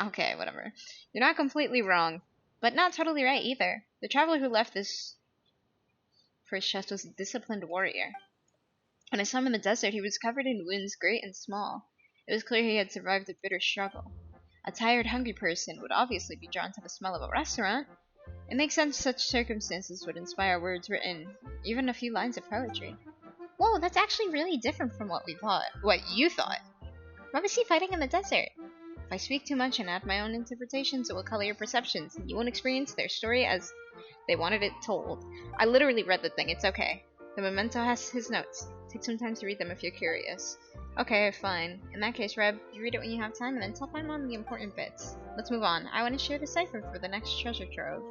Okay, whatever. You're not completely wrong, but not totally right either. The traveler who left this first chest was a disciplined warrior. When I saw him in the desert, he was covered in wounds great and small. It was clear he had survived a bitter struggle. A tired, hungry person would obviously be drawn to the smell of a restaurant. It makes sense such circumstances would inspire words written, even a few lines of poetry. Whoa, that's actually really different from what you thought. Why was he fighting in the desert? If I speak too much and add my own interpretations, it will color your perceptions, and you won't experience their story as they wanted it told. I literally read the thing, it's okay. The memento has his notes. Take some time to read them if you're curious. Okay, fine. In that case, Reb, you read it when you have time, and then tell my mom the important bits. Let's move on. I want to share the cipher for the next treasure trove.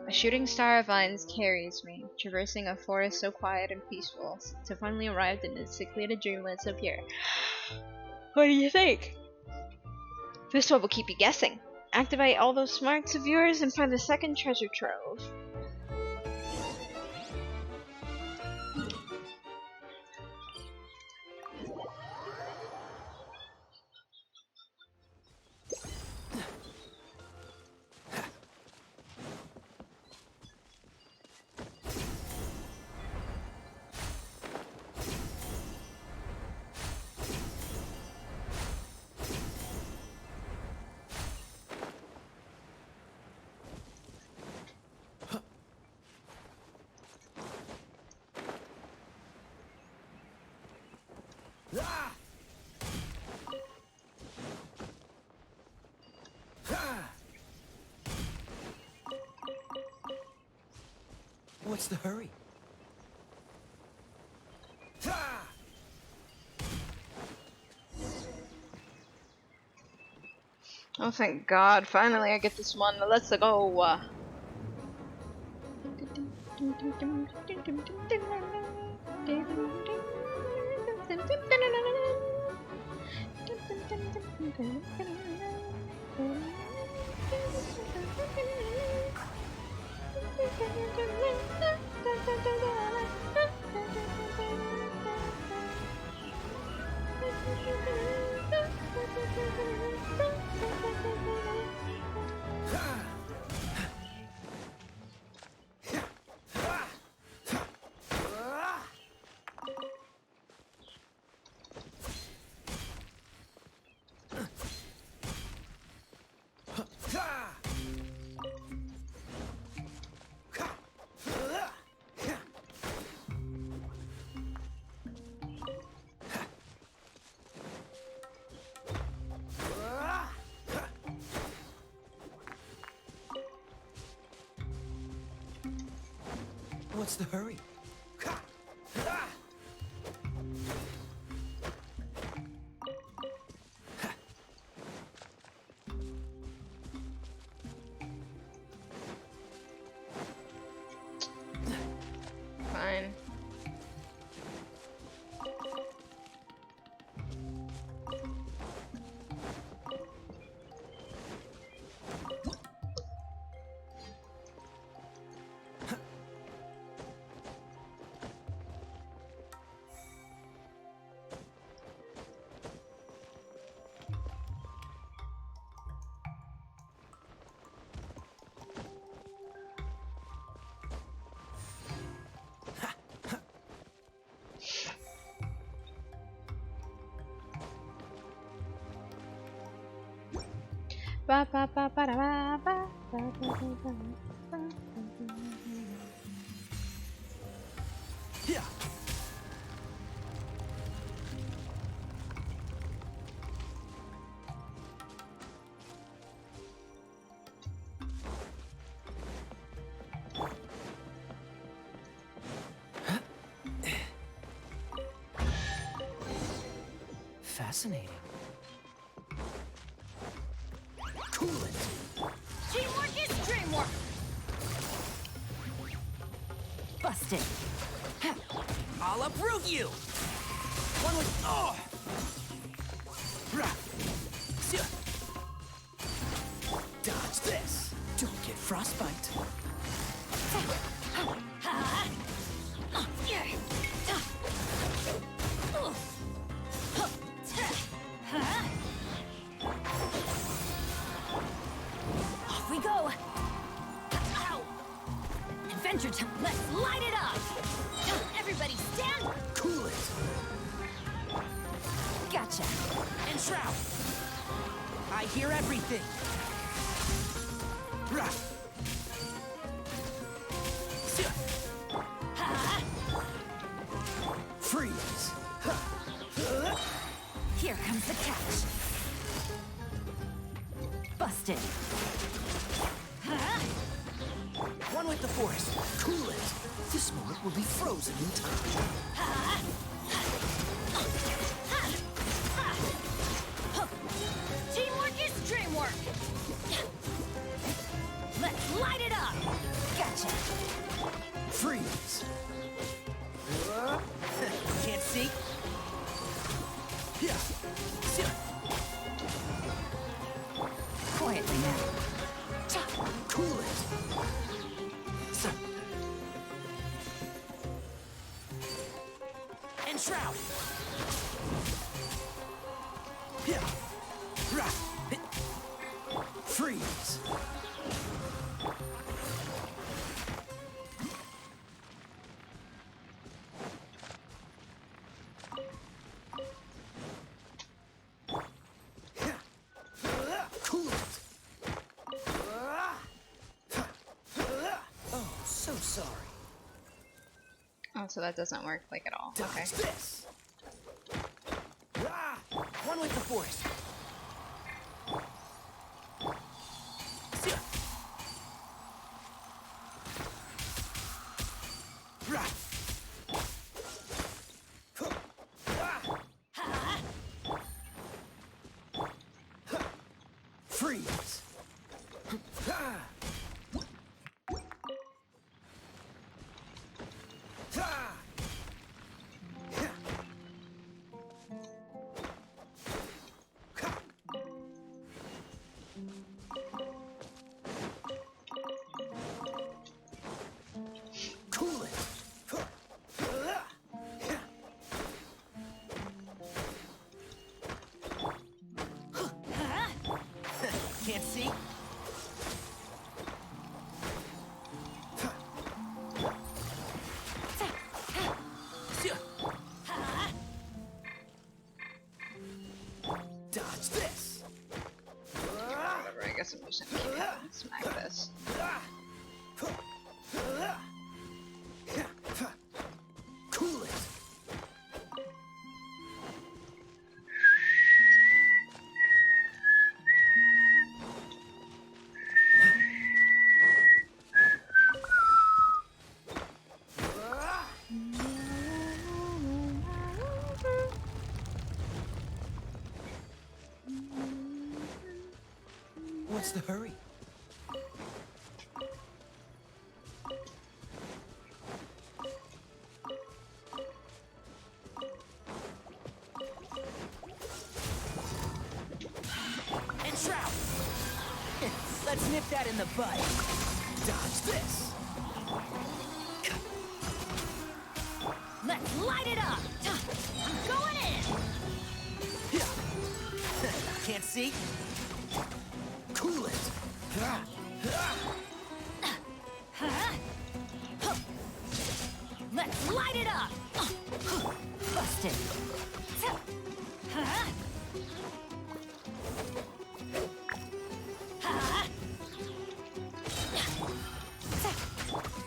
A shooting star of vines carries me, traversing a forest so quiet and peaceful, to finally arrive in the secluded dreamlands of here. What do you think? This one will keep you guessing. Activate all those smarts of yours and find the second treasure trove. What's the hurry? Oh, thank God. Finally, I get this one. Let's go. What's the hurry? Fine. Ba ba ba ba da ba ba ba ba ba ba ba. Yeah. Fascinating. Cool it. Teamwork is dreamwork! Busted. I'll uproot you! One with... Oh! Dodge this! Don't get frostbite. Off we go! Ow! Adventure time! Let's light it up! Everybody stand! Cool it! Gotcha! And shroud! I hear everything! Freeze! Here comes the catch! Busted! One with the force! Cool it! This moment will be frozen in time. Teamwork is dreamwork! Let's light it up! Gotcha! Freeze! Can't see? Yeah. Quietly now. Cool it! And shroud! Yeah. Freeze! Cool it! Oh, so sorry. Oh, so that doesn't work like at all. Okay. Dodge this! One with the force! Freeze! Cool it! Dodge this! Whatever, I guess I'm just gonna keep going and smack this. Cool it! What's the hurry? And trout! Let's nip that in the bud. Dodge this! Let's light it up! I'm going in! Can't see? Cool it! Let's light it up! Busted!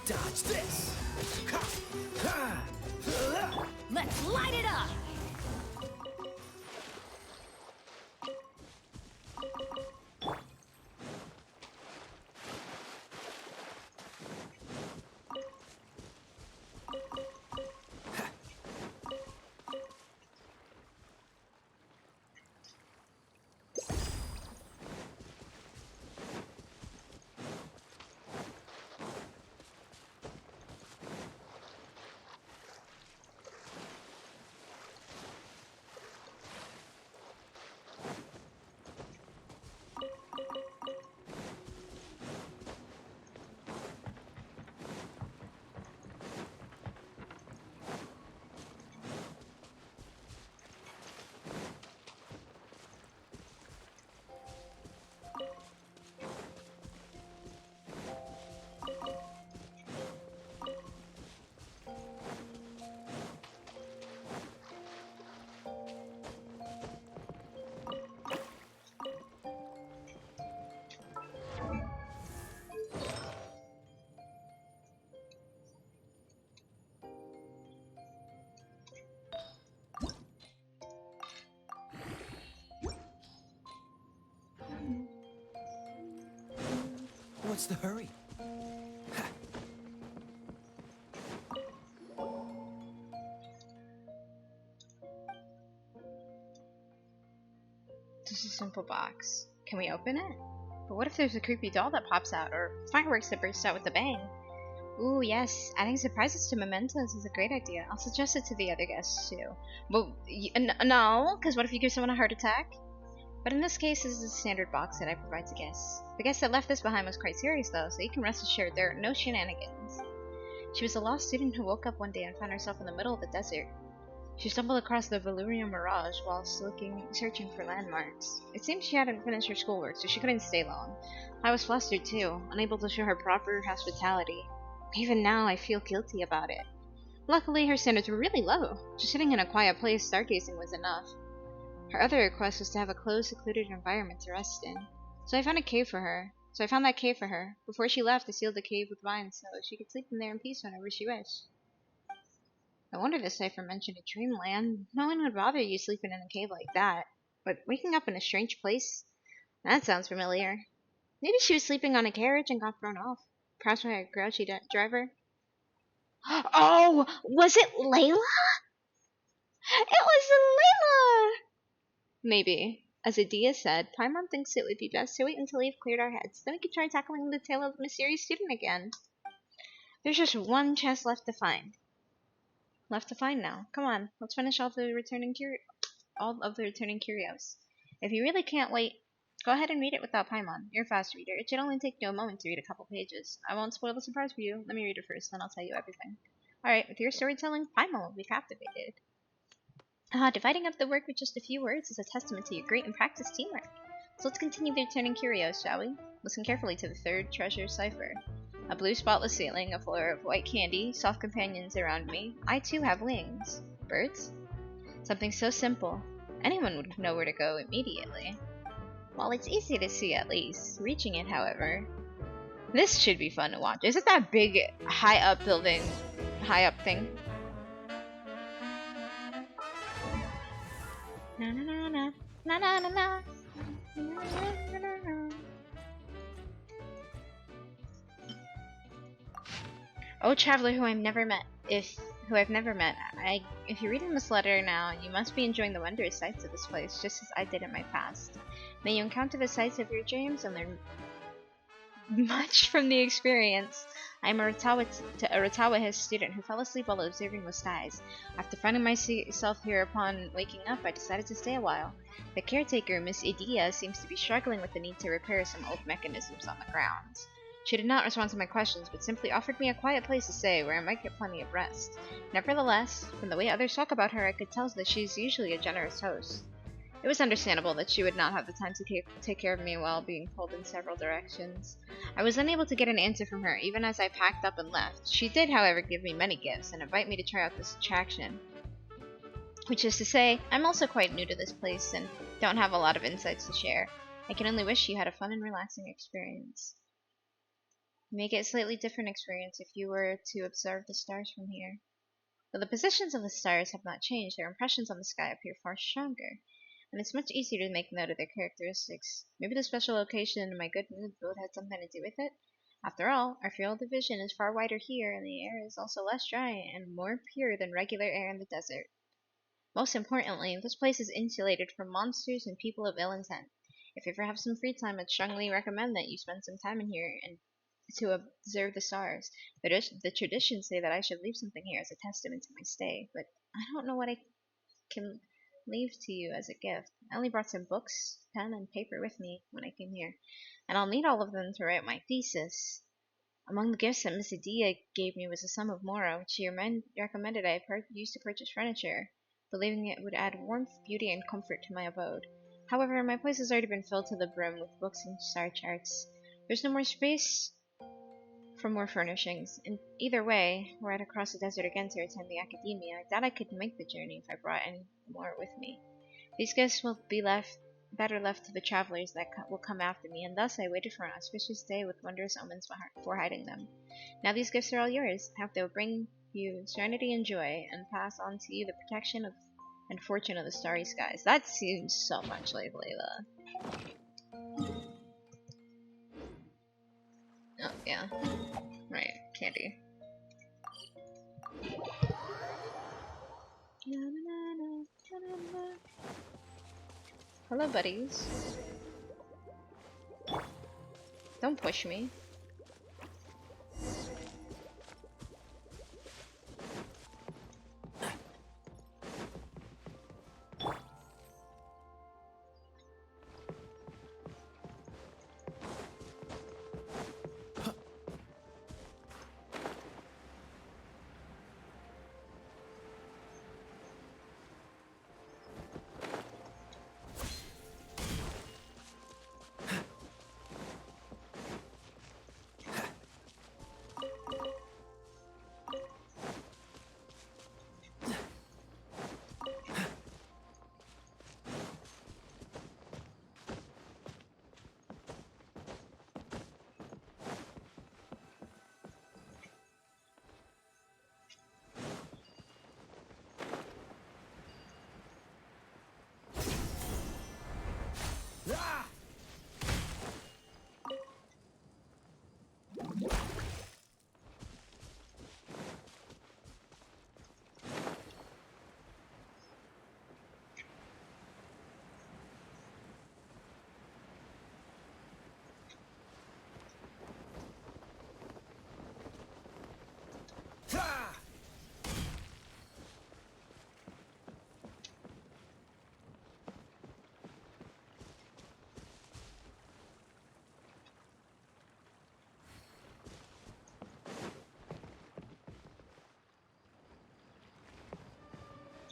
Dodge this! Let's light it up! What's the hurry? Just a simple box. Can we open it? But what if there's a creepy doll that pops out, or fireworks that burst out with a bang? Ooh, yes. Adding surprises to mementos is a great idea. I'll suggest it to the other guests, too. Well, no, because what if you give someone a heart attack? But in this case, this is a standard box that I provide to guests. The guest that left this behind was quite serious, though, so you can rest assured there are no shenanigans. She was a lost student who woke up one day and found herself in the middle of the desert. She stumbled across the Veluriyam Mirage while searching for landmarks. It seems she hadn't finished her schoolwork, so she couldn't stay long. I was flustered, too, unable to show her proper hospitality. Even now, I feel guilty about it. Luckily, her standards were really low. Just sitting in a quiet place stargazing was enough. Her other request was to have a closed, secluded environment to rest in. So I found that cave for her. Before she left, I sealed the cave with vines so she could sleep in there in peace whenever she wished. I wonder this cipher mentioned a dreamland. No one would bother you sleeping in a cave like that. But waking up in a strange place? That sounds familiar. Maybe she was sleeping on a carriage and got thrown off. Perhaps by a grouchy driver. Oh! Was it Layla? It was Layla! Maybe. As Adia said, Paimon thinks it would be best to wait until we've cleared our heads. Then we could try tackling the tale of the mysterious student again. There's just one chest left to find. Now. Come on, let's finish all of the returning curios. If you really can't wait, go ahead and read it without Paimon. You're a fast reader. It should only take you a moment to read a couple pages. I won't spoil the surprise for you. Let me read it first, then I'll tell you everything. Alright, with your storytelling, Paimon will be captivated. Dividing up the work with just a few words is a testament to your great and practiced teamwork. So let's continue the returning curios, shall we? Listen carefully to the third treasure cipher. A blue spotless ceiling, a floor of white candy, soft companions around me. I too have wings. Birds? Something so simple, Anyone would know where to go immediately. Well, it's easy to see at least. Reaching it, however. This should be fun to watch. Is it that big, high up building, high up thing? Na na na na na na na na. Oh, traveler who I've never met. If you're reading this letter now, you must be enjoying the wondrous sights of this place, just as I did in my past. May you encounter the sights of your dreams and learn much from the experience. I am a Ratawa student who fell asleep while observing the skies. After finding myself here upon waking up, I decided to stay a while. The caretaker, Miss Idia, seems to be struggling with the need to repair some old mechanisms on the grounds. She did not respond to my questions, but simply offered me a quiet place to stay where I might get plenty of rest. Nevertheless, from the way others talk about her, I could tell that she is usually a generous host. It was understandable that she would not have the time to take care of me while being pulled in several directions. I was unable to get an answer from her, even as I packed up and left. She did, however, give me many gifts and invite me to try out this attraction. Which is to say, I'm also quite new to this place and don't have a lot of insights to share. I can only wish you had a fun and relaxing experience. You may get a slightly different experience if you were to observe the stars from here. Though the positions of the stars have not changed, their impressions on the sky appear far stronger, and it's much easier to make note of their characteristics. Maybe the special location and my good mood both had something to do with it? After all, our field of vision is far wider here, and the air is also less dry and more pure than regular air in the desert. Most importantly, this place is insulated from monsters and people of ill intent. If you ever have some free time, I'd strongly recommend that you spend some time in here and to observe the stars. The traditions say that I should leave something here as a testament to my stay, but I don't know what I can leave to you as a gift. I only brought some books, pen, and paper with me when I came here, and I'll need all of them to write my thesis. Among the gifts that Miss Adia gave me was a sum of mora, which she recommended I use to purchase furniture, believing it would add warmth, beauty, and comfort to my abode. However, my place has already been filled to the brim with books and star charts. There's no more space for more furnishings. And either way, were I to cross the desert again to attend the academia, I doubt I could make the journey if I brought any more with me. These gifts will be better left to the travelers that will come after me, and thus I waited for an auspicious day with wondrous omens for hiding them. Now these gifts are all yours. I hope they will bring you serenity and joy, and pass on to you the protection of and fortune of the starry skies. That seems so much like Layla. Oh, yeah. Right, candy. Hello, buddies. Don't push me.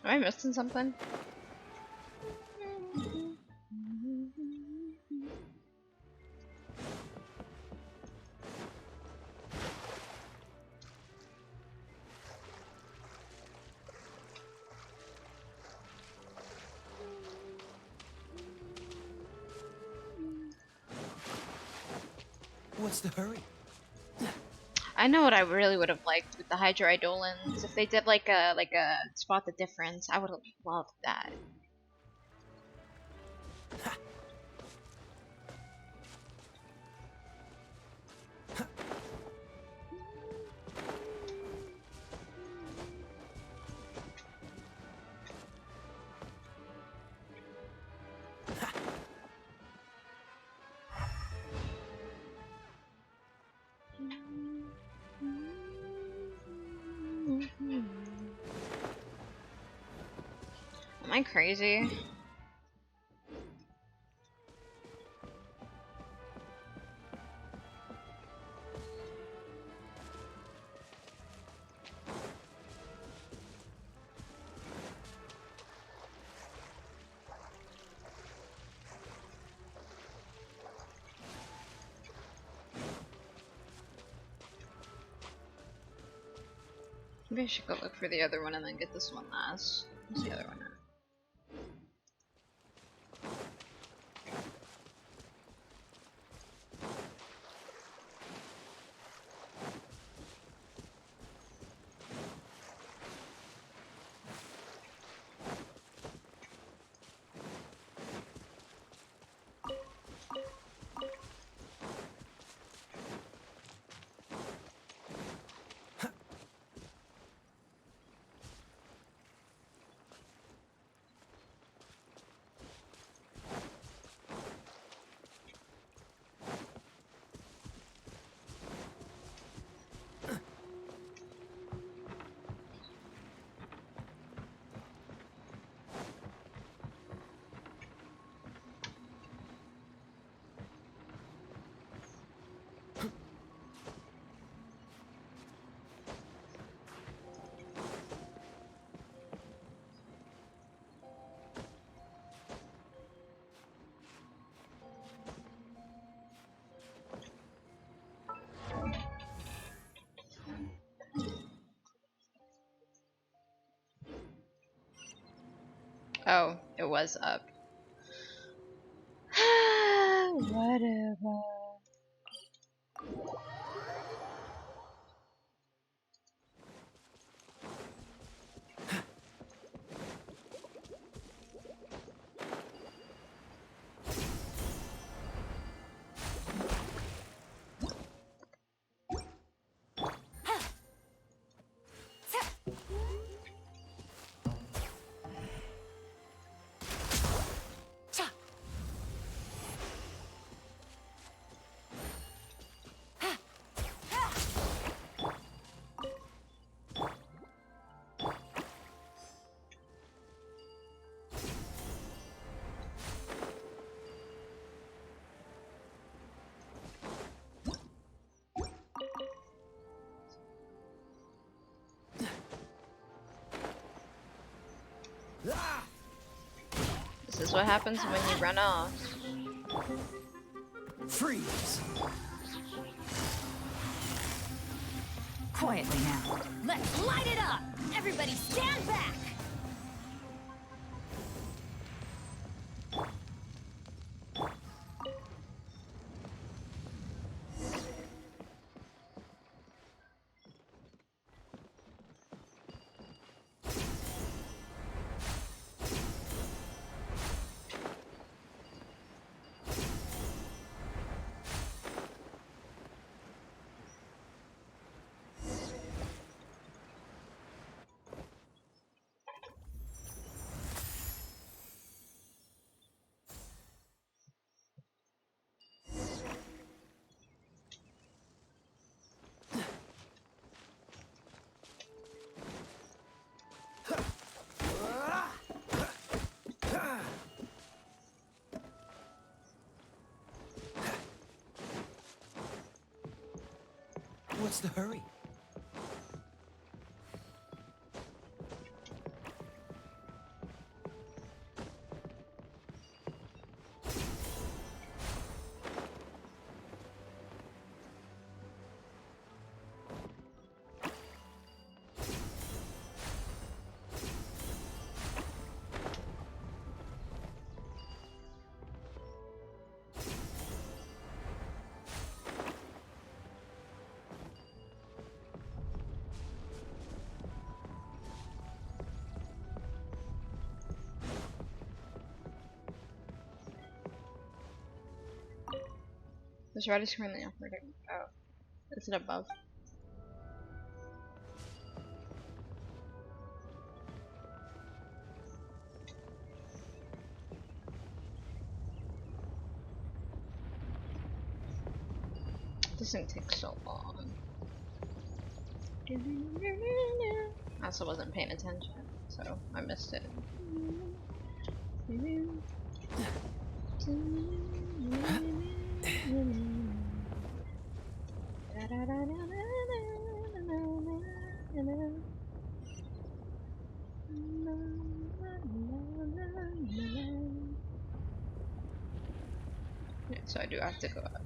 Am I missing something? What's the hurry? I know what I really would have liked with the Hydra Idolins. If they did like a spot the difference, I would have loved that. Am I crazy? Maybe I should go look for the other one and then get this one last. Where's the other one at? Oh, it was up. Whatever. This is what happens when you run off. Freeze! Quietly now. Let's light it up! Everybody stand back! What's the hurry? This rod is currently operating. Oh, is it above? This thing takes so long. I also wasn't paying attention, so I missed it. Yeah, so I do have to go up.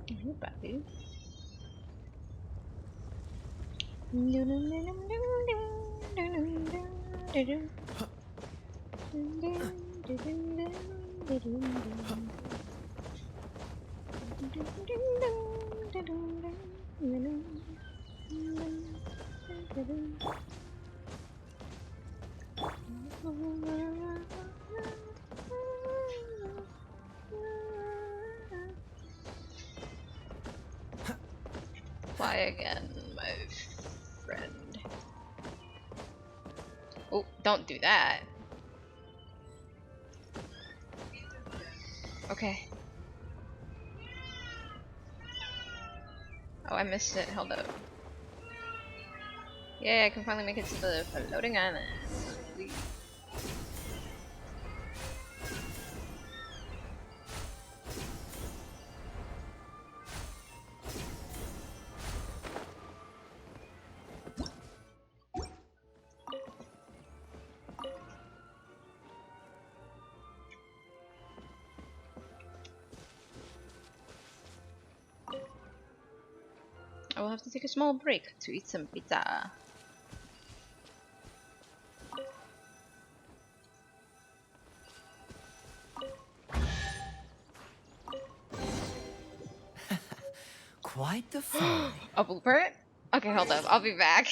Hey, buddy. Fly again, my friend. Oh, don't do that. Okay. Oh, I missed it. Hold up. Yeah, I can finally make it to the floating island. Sweet. I will have to take a small break to eat some pizza. Quite the find. A blooper? Okay, hold up. I'll be back.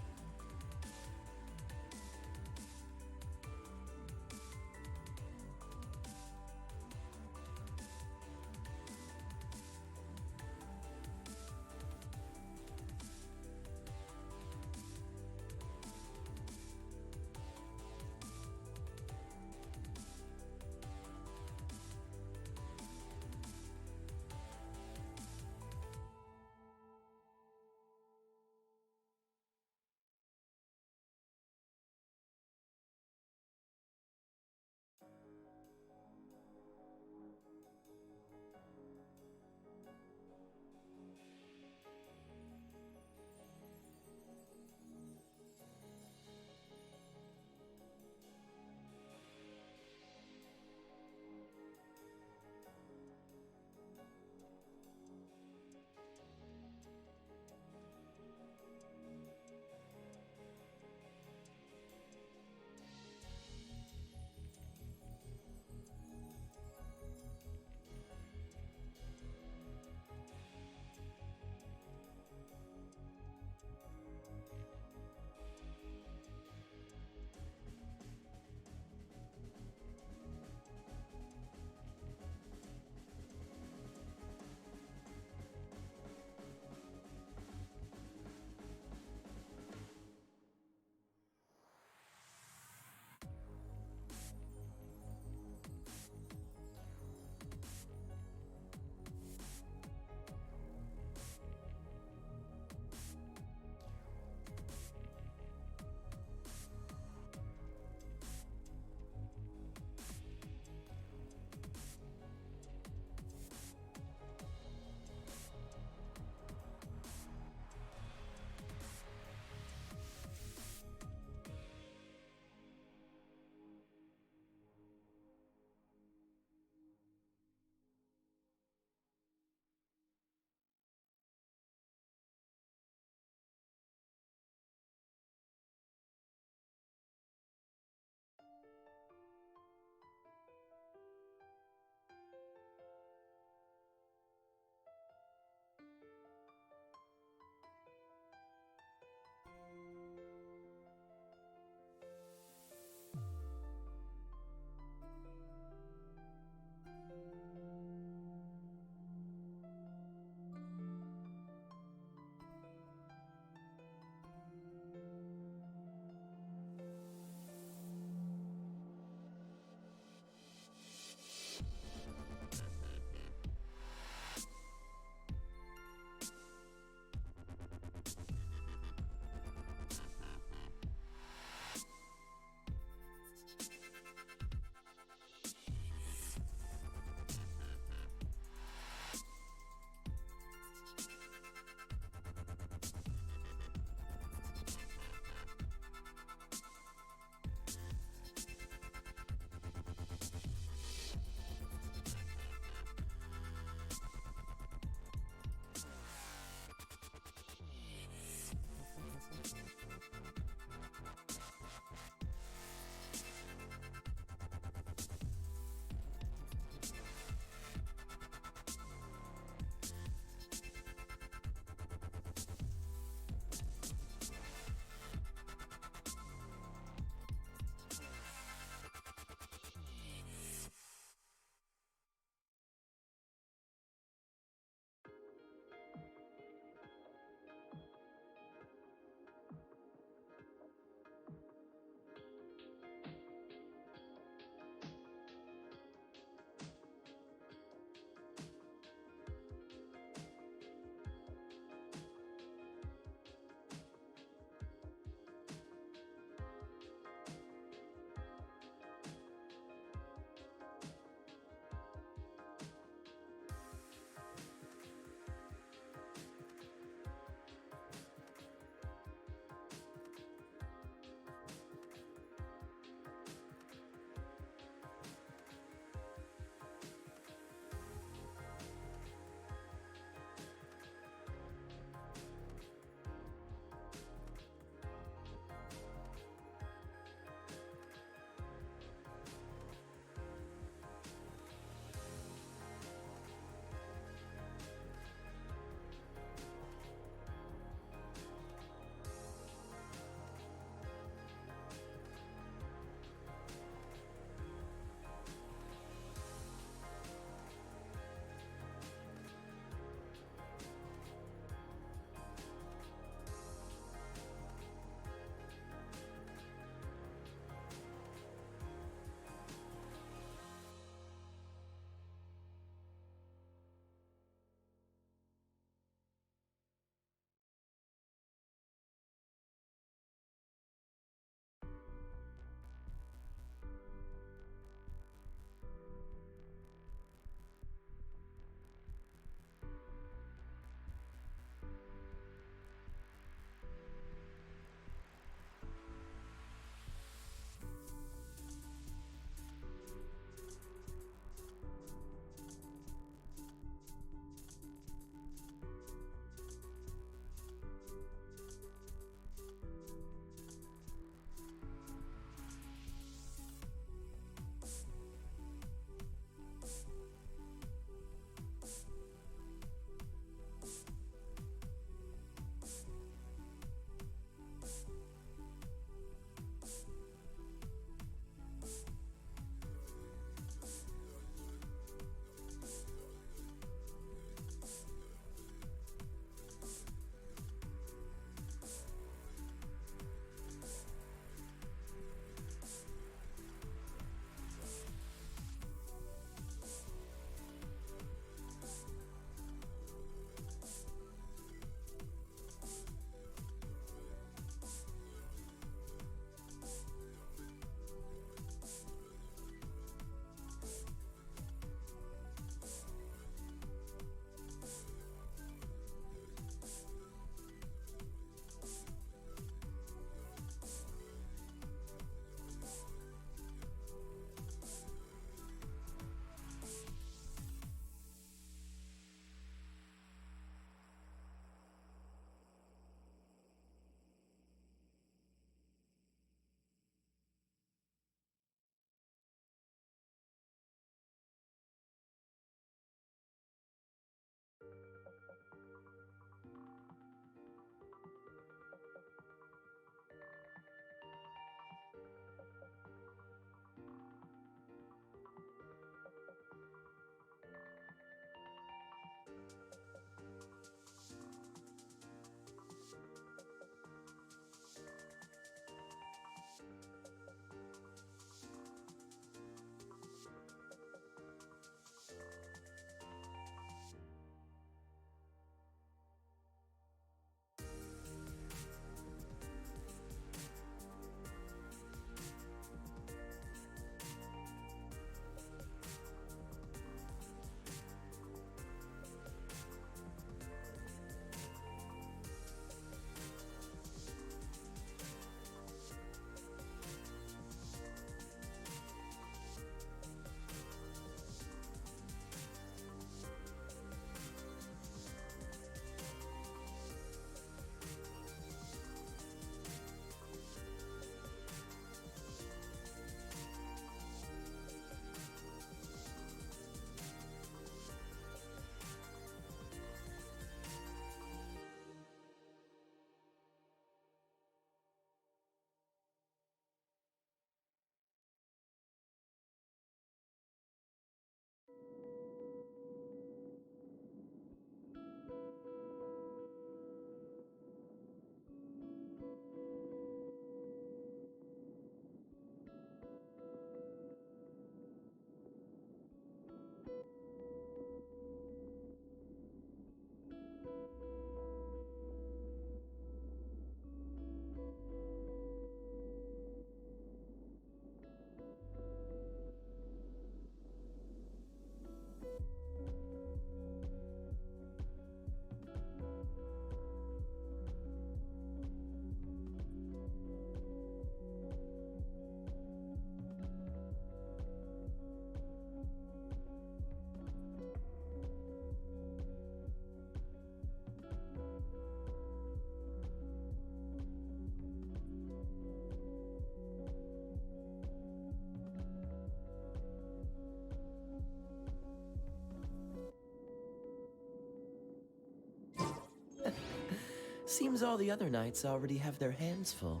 Seems all the other knights already have their hands full.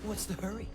What's the hurry?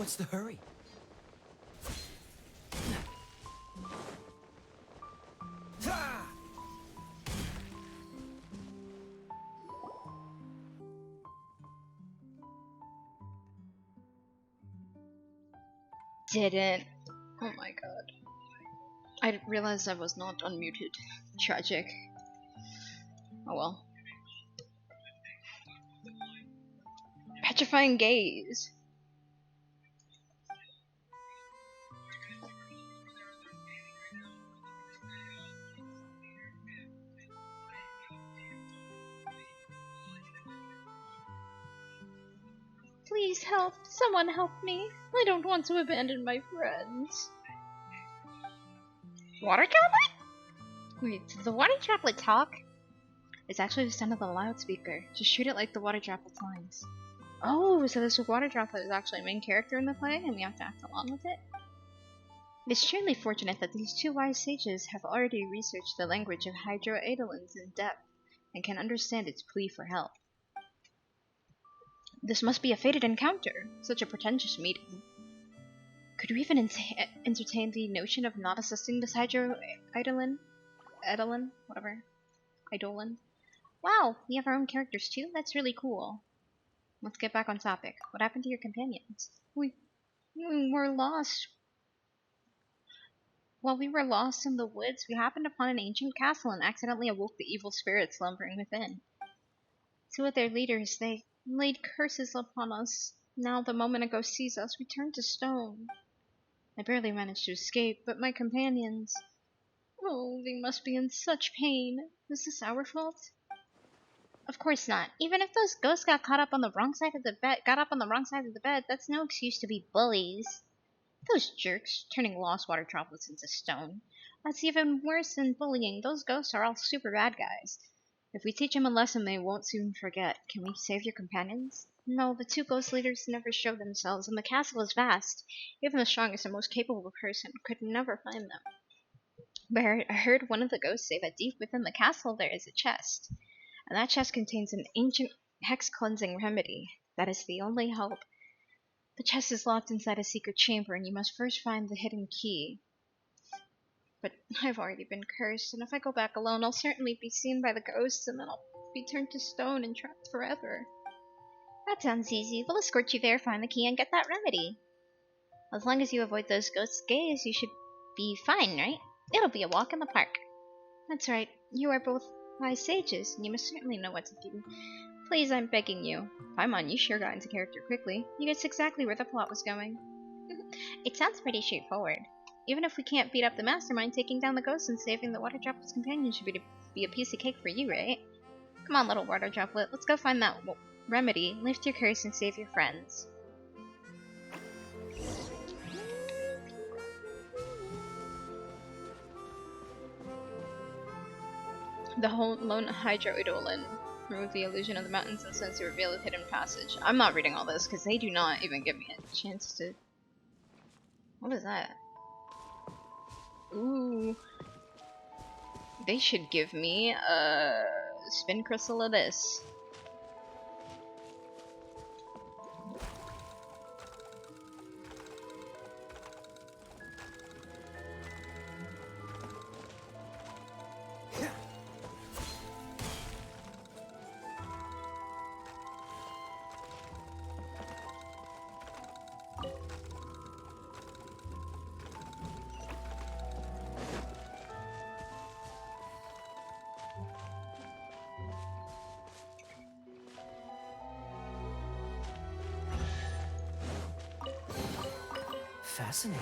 What's the hurry? Didn't. Oh my god. I realized I was not unmuted. Tragic. Oh well. Petrifying gaze. Please help. Someone help me. I don't want to abandon my friends. Water droplet? Wait, did the water droplet talk? It's actually the sound of the loudspeaker. Just treat it like the water droplet's lines. Oh, so this water droplet is actually a main character in the play, and we have to act along with it? It's truly fortunate that these two wise sages have already researched the language of hydroadolins in depth, and can understand its plea for help. This must be a fated encounter, such a pretentious meeting. Could we even entertain the notion of not assisting this hydroidolin? Idolin? Whatever. Idolin? Wow, we have our own characters too? That's really cool. Let's get back on topic. What happened to your companions? We were lost. While we were lost in the woods, we happened upon an ancient castle and accidentally awoke the evil spirits slumbering within. Two of their leaders, they laid curses upon us. Now the moment a ghost sees us, we turn to stone. I barely managed to escape, but my companions... Oh, they must be in such pain. Is this our fault? Of course not. Even if those ghosts got caught up on the wrong side of the bed, that's no excuse to be bullies. Those jerks, turning lost water droplets into stone. That's even worse than bullying. Those ghosts are all super bad guys. If we teach them a lesson, they won't soon forget. Can we save your companions? No, the two ghost leaders never show themselves, and the castle is vast. Even the strongest and most capable person could never find them. But I heard one of the ghosts say that deep within the castle there is a chest. And that chest contains an ancient hex-cleansing remedy. That is the only hope. The chest is locked inside a secret chamber, and you must first find the hidden key. But I've already been cursed, and if I go back alone, I'll certainly be seen by the ghosts, and then I'll be turned to stone and trapped forever. That sounds easy. We'll escort you there, find the key, and get that remedy. As long as you avoid those ghosts' gaze, you should be fine, right? It'll be a walk in the park. That's right. You are both wise sages, and you must certainly know what to do. Please, I'm begging you. Paimon, you sure got into character quickly. You guessed exactly where the plot was going. It sounds pretty straightforward. Even if we can't beat up the mastermind, taking down the ghosts and saving the water droplet's companion should be a piece of cake for you, right? Come on, little water droplet. Let's go find that remedy, lift your curse, and save your friends. The whole lone hydroidolin. Remove the illusion of the mountains and sense to reveal a hidden passage. I'm not reading all this because they do not even give me a chance to... What is that? Ooh. They should give me a spin crystal of this. Fascinating.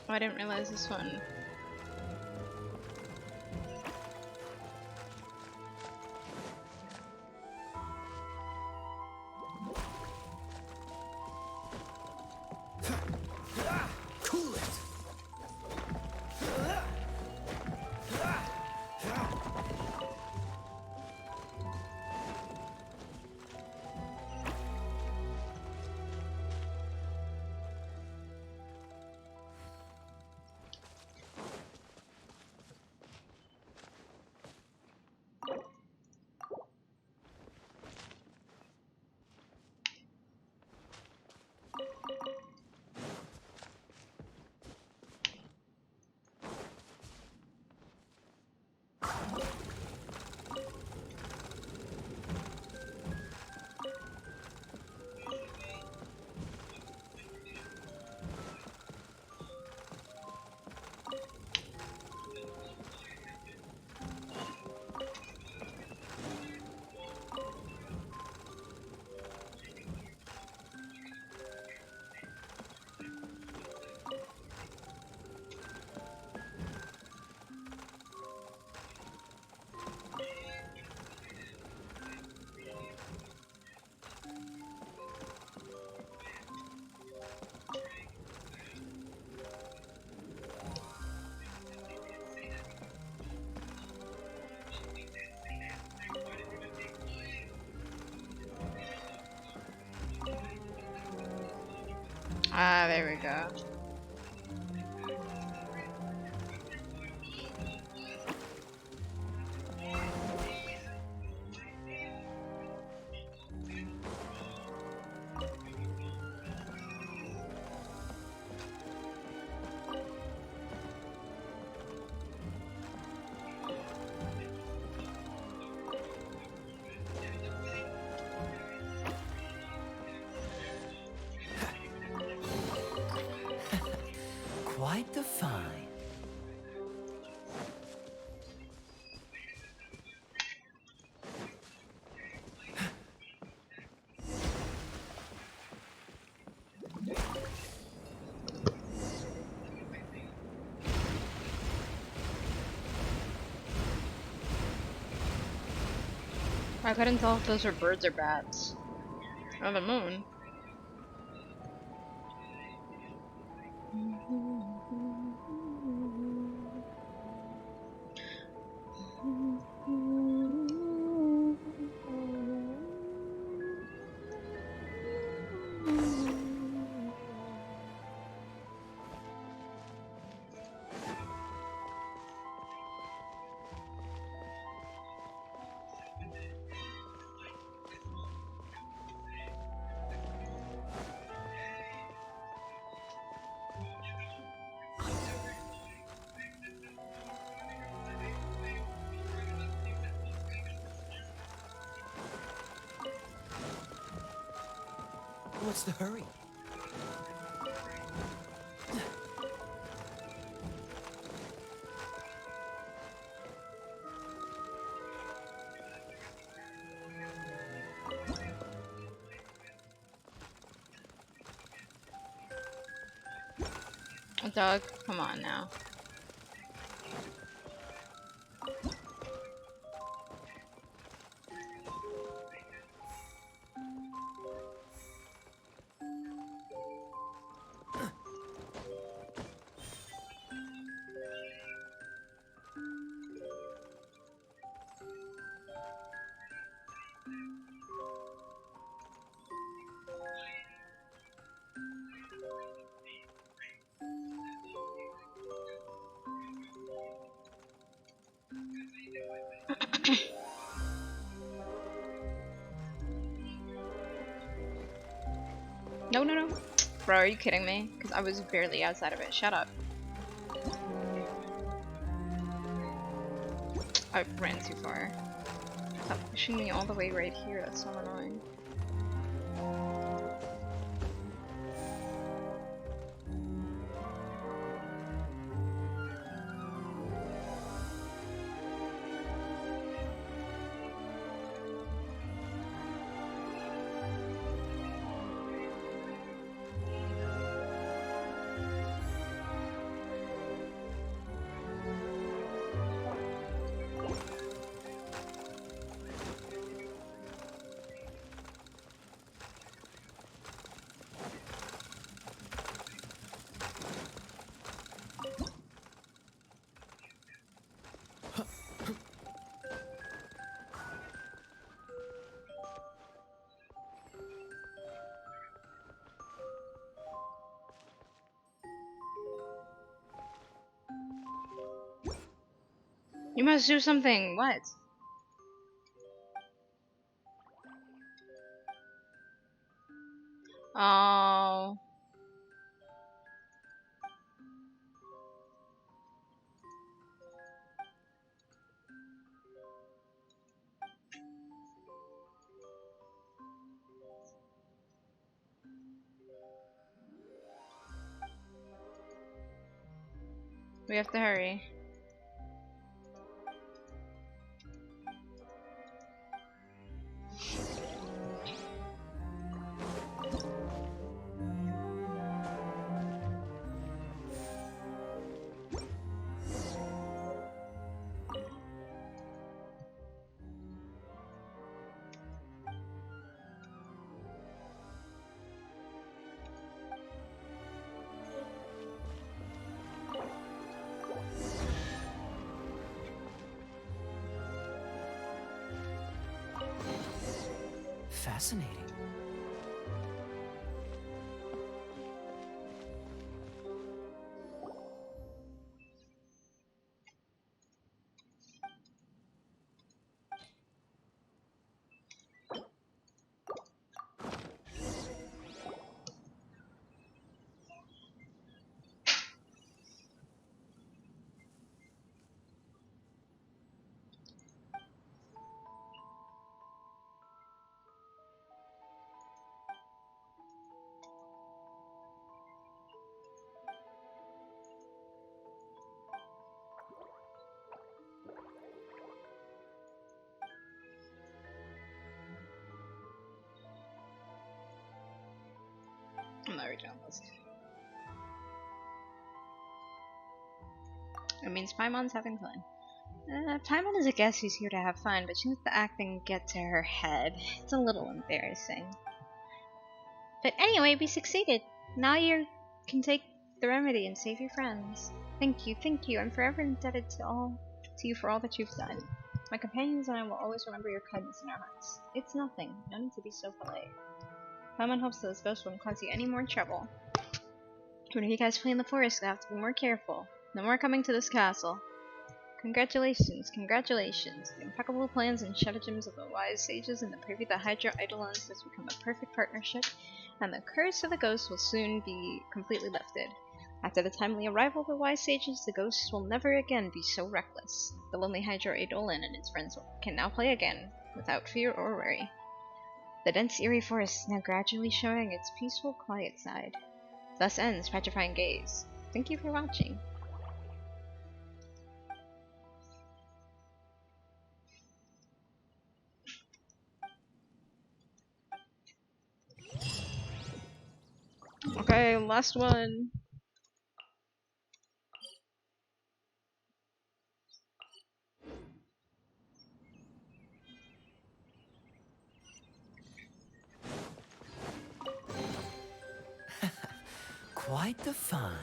Oh, I didn't realize this one. Ah, there we go. Quite the find. I couldn't tell if those were birds or bats. Oh, the moon. What's the hurry? Doug, come on now. No, no, no. Bro, are you kidding me? Because I was barely outside of it. Shut up. I ran too far. Stop pushing me all the way right here. That's so annoying. You must do something. What? Oh. We have to hurry. Fascinating. I'm not reading this. It means Paimon's having fun. Paimon is a guest who's here to have fun, but she lets the acting get to her head. It's a little embarrassing. But anyway, we succeeded. Now you can take the remedy and save your friends. Thank you, thank you. I'm forever indebted to you for all that you've done. My companions and I will always remember your kindness in our hearts. It's nothing. No need to be so polite. Paimon hopes that this ghost won't cause you any more trouble. When you guys play in the forest, you'll have to be more careful. No more coming to this castle. Congratulations, congratulations. The impeccable plans and stratagems of the wise sages and the privy the Hydra Eidolons has become a perfect partnership, and the curse of the ghost will soon be completely lifted. After the timely arrival of the wise sages, the ghosts will never again be so reckless. The lonely Hydra Eidolon and its friends can now play again, without fear or worry. The dense, eerie forest is now gradually showing its peaceful, quiet side. Thus ends Petrifying Gaze. Thank you for watching. Okay, last one. Quite the find.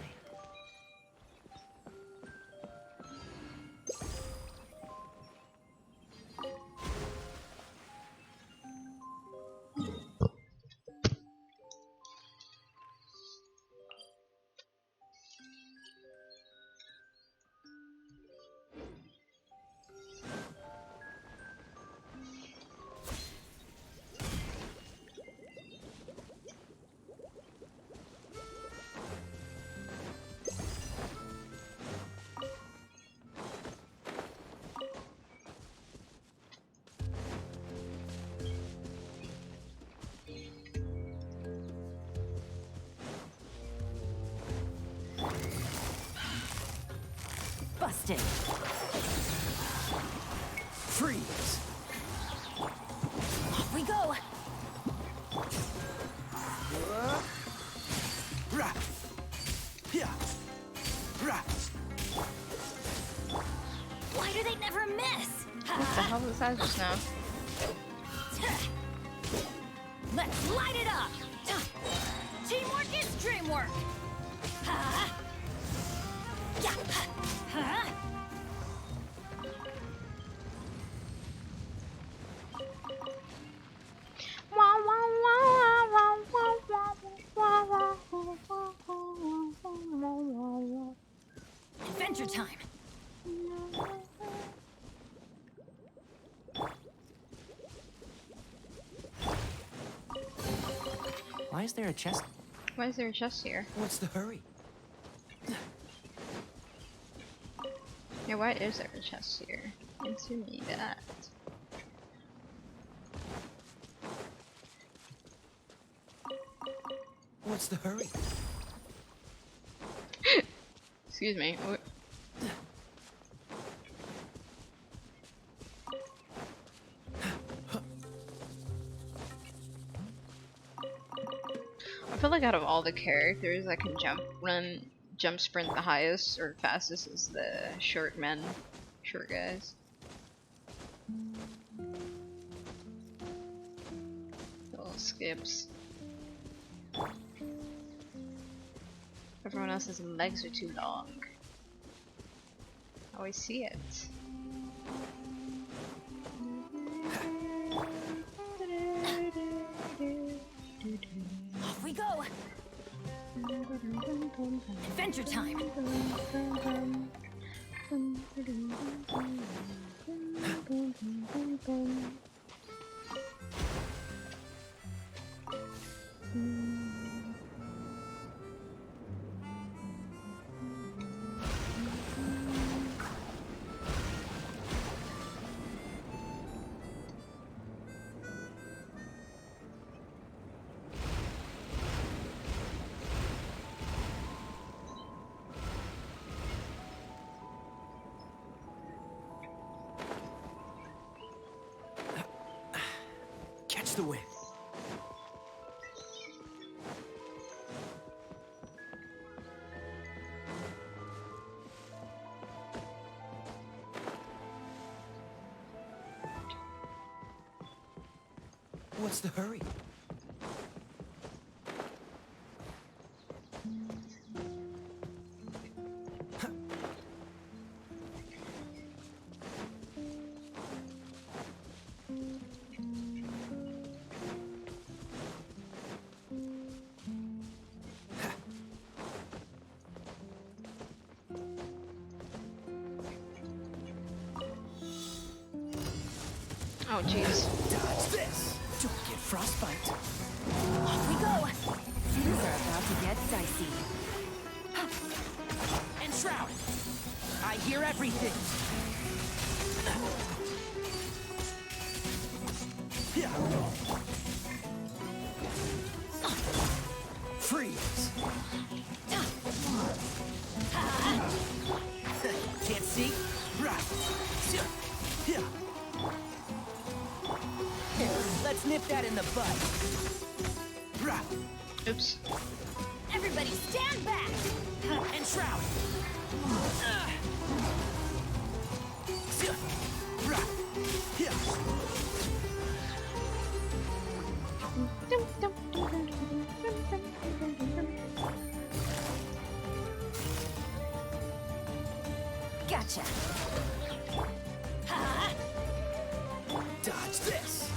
Busted. Freeze! Off we go. Rah! Yeah! Rah! Why do they never miss? What the hell was that just now? Let's light it up. Teamwork is dreamwork. Adventure time. Why is there a chest? Why is there a chest here? What's the hurry? Yeah, why is there a chest here? Answer me that. What's the hurry? Excuse me. I feel like out of all the characters that can jump sprint the highest or fastest is the short guys. Little skips. Everyone else's legs are too long. I always see it. Off we go. Adventure time. Catch the wind. What's the hurry? Oh, jeez. Dodge this! Don't get frostbite. Off we go! Things are about to get dicey. Enshroud! I hear everything! Freeze! Can't see? Here, let's nip that in the bud. Oops. Everybody stand back! Enshroud! Gotcha! Dodge this!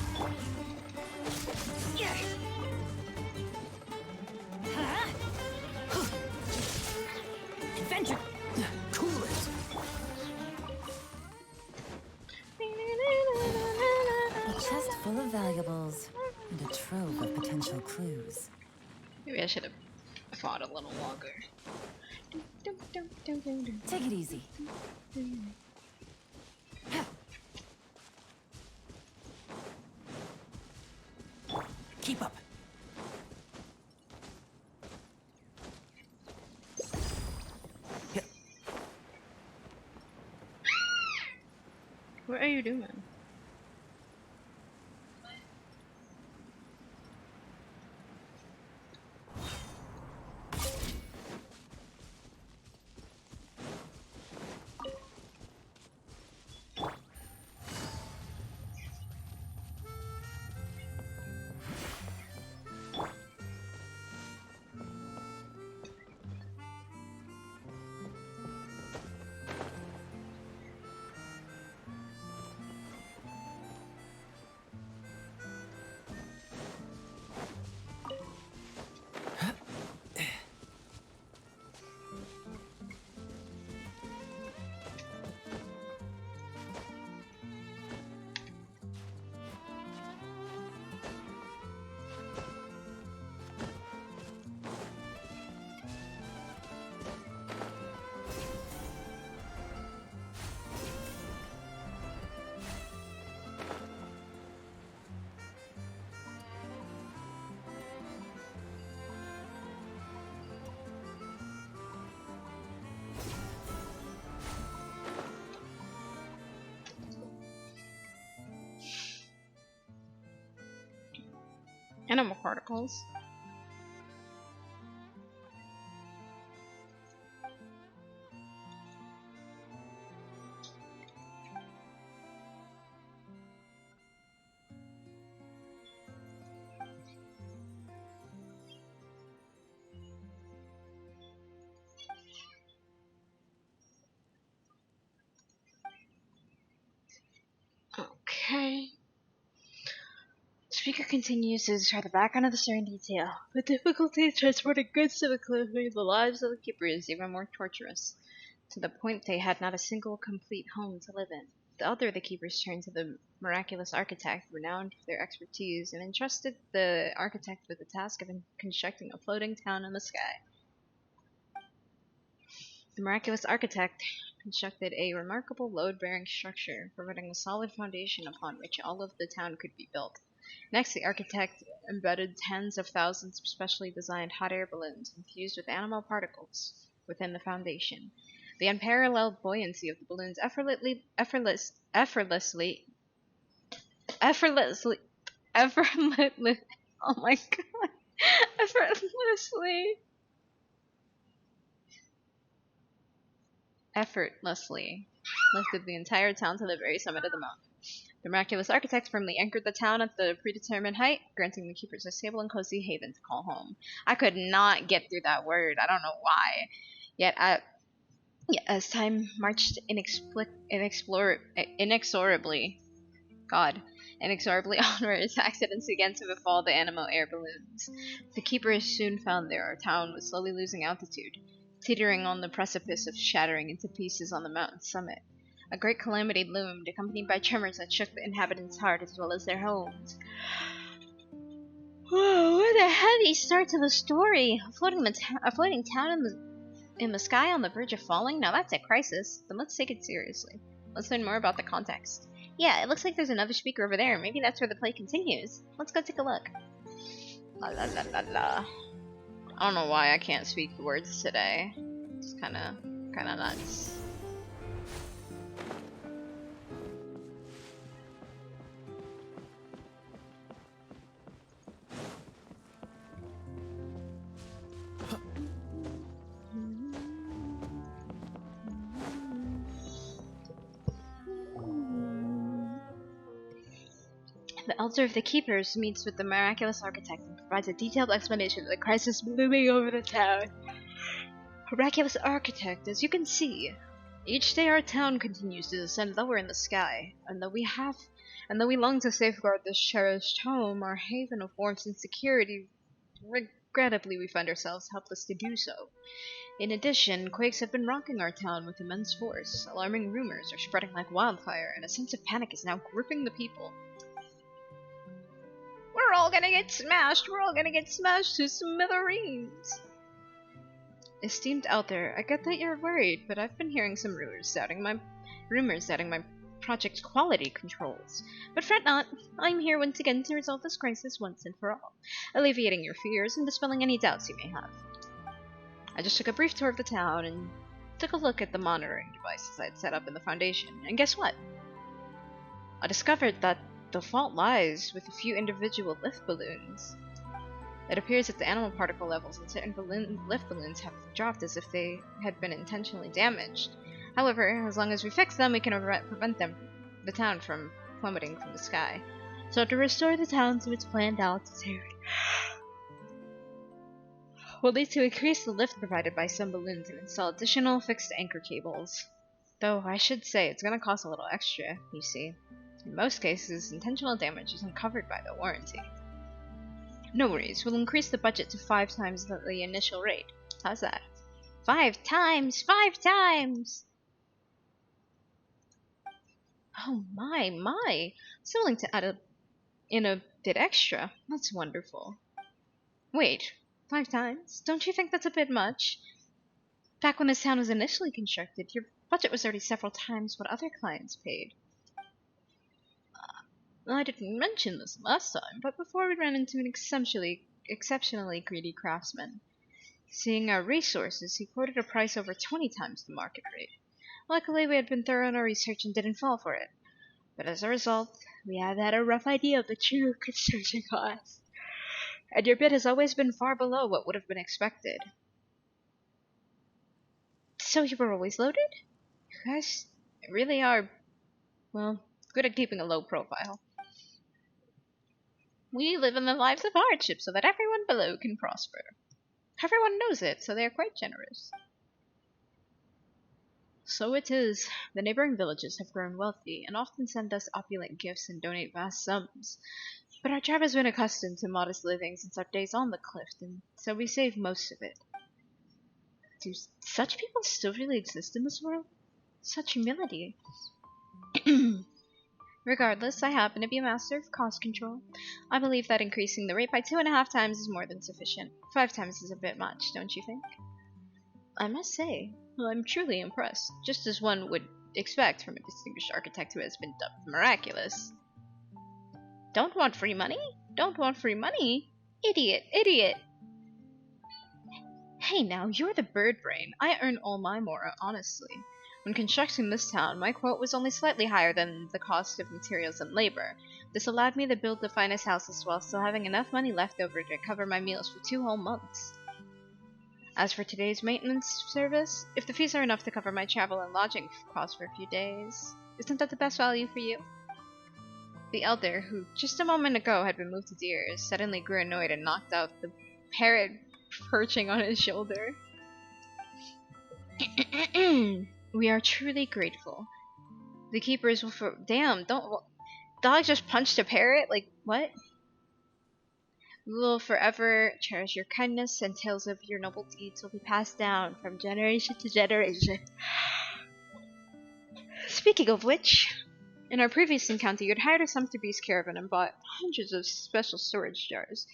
Adventure! Cool it! A chest full of valuables and a trove of potential clues. Maybe I should have fought a little longer. Take it easy. Keep up! What are you doing? Animal particles. Okay. Speaker continues to describe the background of the story in detail. The difficulty of transporting goods to the cliff made the lives of the keepers even more torturous, to the point they had not a single complete home to live in. The elder of the keepers turned to the miraculous architect, renowned for their expertise, and entrusted the architect with the task of constructing a floating town in the sky. The miraculous architect constructed a remarkable load-bearing structure, providing a solid foundation upon which all of the town could be built. Next, the architect embedded tens of thousands of specially designed hot air balloons infused with animal particles within the foundation. The unparalleled buoyancy of the balloons effortlessly, oh my god, effortlessly lifted the entire town to the very summit of the mountain. The miraculous architect firmly anchored the town at the predetermined height, granting the keepers a stable and cozy haven to call home. I could not get through that word. I don't know why. Yet, as time marched inexorably onwards, accidents began to befall the Animo air balloons. The keepers soon found our town was slowly losing altitude, teetering on the precipice of shattering into pieces on the mountain's summit. A great calamity loomed, accompanied by tremors that shook the inhabitants' heart as well as their homes. Whoa, what a heavy start to the story! A floating town in the sky on the verge of falling? Now that's a crisis. Then let's take it seriously. Let's learn more about the context. Yeah, it looks like there's another speaker over there. Maybe that's where the play continues. Let's go take a look. La la la la la. I don't know why I can't speak the words today. It's kinda nuts. The Elder of the Keepers meets with the miraculous architect and provides a detailed explanation of the crisis looming over the town. Miraculous architect, as you can see, each day our town continues to descend lower in the sky, and though we long to safeguard this cherished home, our haven of warmth and security, regrettably we find ourselves helpless to do so. In addition, quakes have been rocking our town with immense force. Alarming rumors are spreading like wildfire, and a sense of panic is now gripping the people. We're all gonna get smashed! We're all gonna get smashed to smithereens! Esteemed Elder, I get that you're worried, but I've been hearing some rumors doubting my project's quality controls. But fret not, I'm here once again to resolve this crisis once and for all, alleviating your fears and dispelling any doubts you may have. I just took a brief tour of the town and took a look at the monitoring devices I'd set up in the foundation, and guess what? I discovered that the fault lies with a few individual lift balloons. It appears that the animal particle levels in certain lift balloons have dropped as if they had been intentionally damaged. However, as long as we fix them, we can prevent the town from plummeting from the sky. So to restore the town to its planned altitude, we'll need to increase the lift provided by some balloons and install additional fixed anchor cables. Though I should say it's going to cost a little extra, you see. In most cases, intentional damage isn't covered by the warranty. No worries, we'll increase the budget to 5 times the initial rate. How's that? 5 times! 5 times! Oh my! So willing to add in a bit extra. That's wonderful. Wait, 5 times? Don't you think that's a bit much? Back when this town was initially constructed, your budget was already several times what other clients paid. I didn't mention this last time, but before we ran into an exceptionally greedy craftsman. Seeing our resources, he quoted a price over 20 times the market rate. Luckily, we had been thorough in our research and didn't fall for it. But as a result, we have had a rough idea of the true construction cost. And your bid has always been far below what would have been expected. So you were always loaded? You guys really are, well, good at keeping a low profile. We live in the lives of hardship so that everyone below can prosper. Everyone knows it, so they are quite generous. So it is. The neighboring villages have grown wealthy and often send us opulent gifts and donate vast sums. But our tribe has been accustomed to modest living since our days on the cliff, and so we save most of it. Do such people still really exist in this world? Such humility. Regardless, I happen to be a master of cost control. I believe that increasing the rate by 2.5 times is more than sufficient. 5 times is a bit much, don't you think? I must say, I'm truly impressed, just as one would expect from a distinguished architect who has been dubbed miraculous. Don't want free money? Don't want free money? Idiot, idiot! Hey now, you're the bird brain. I earn all my mora, honestly. When constructing this town, my quote was only slightly higher than the cost of materials and labor. This allowed me to build the finest houses while still having enough money left over to cover my meals for 2 whole months. As for today's maintenance service, if the fees are enough to cover my travel and lodging costs for a few days, isn't that the best value for you? The elder, who just a moment ago had been moved to tears, suddenly grew annoyed and knocked out the parrot perching on his shoulder. We are truly grateful. The keepers will damn, don't... Dog just punched a parrot? Like, what? We will forever cherish your kindness, and tales of your noble deeds will be passed down from generation to generation. Speaking of which, in our previous encounter, you had hired a Sumpter Beast caravan and bought hundreds of special storage jars.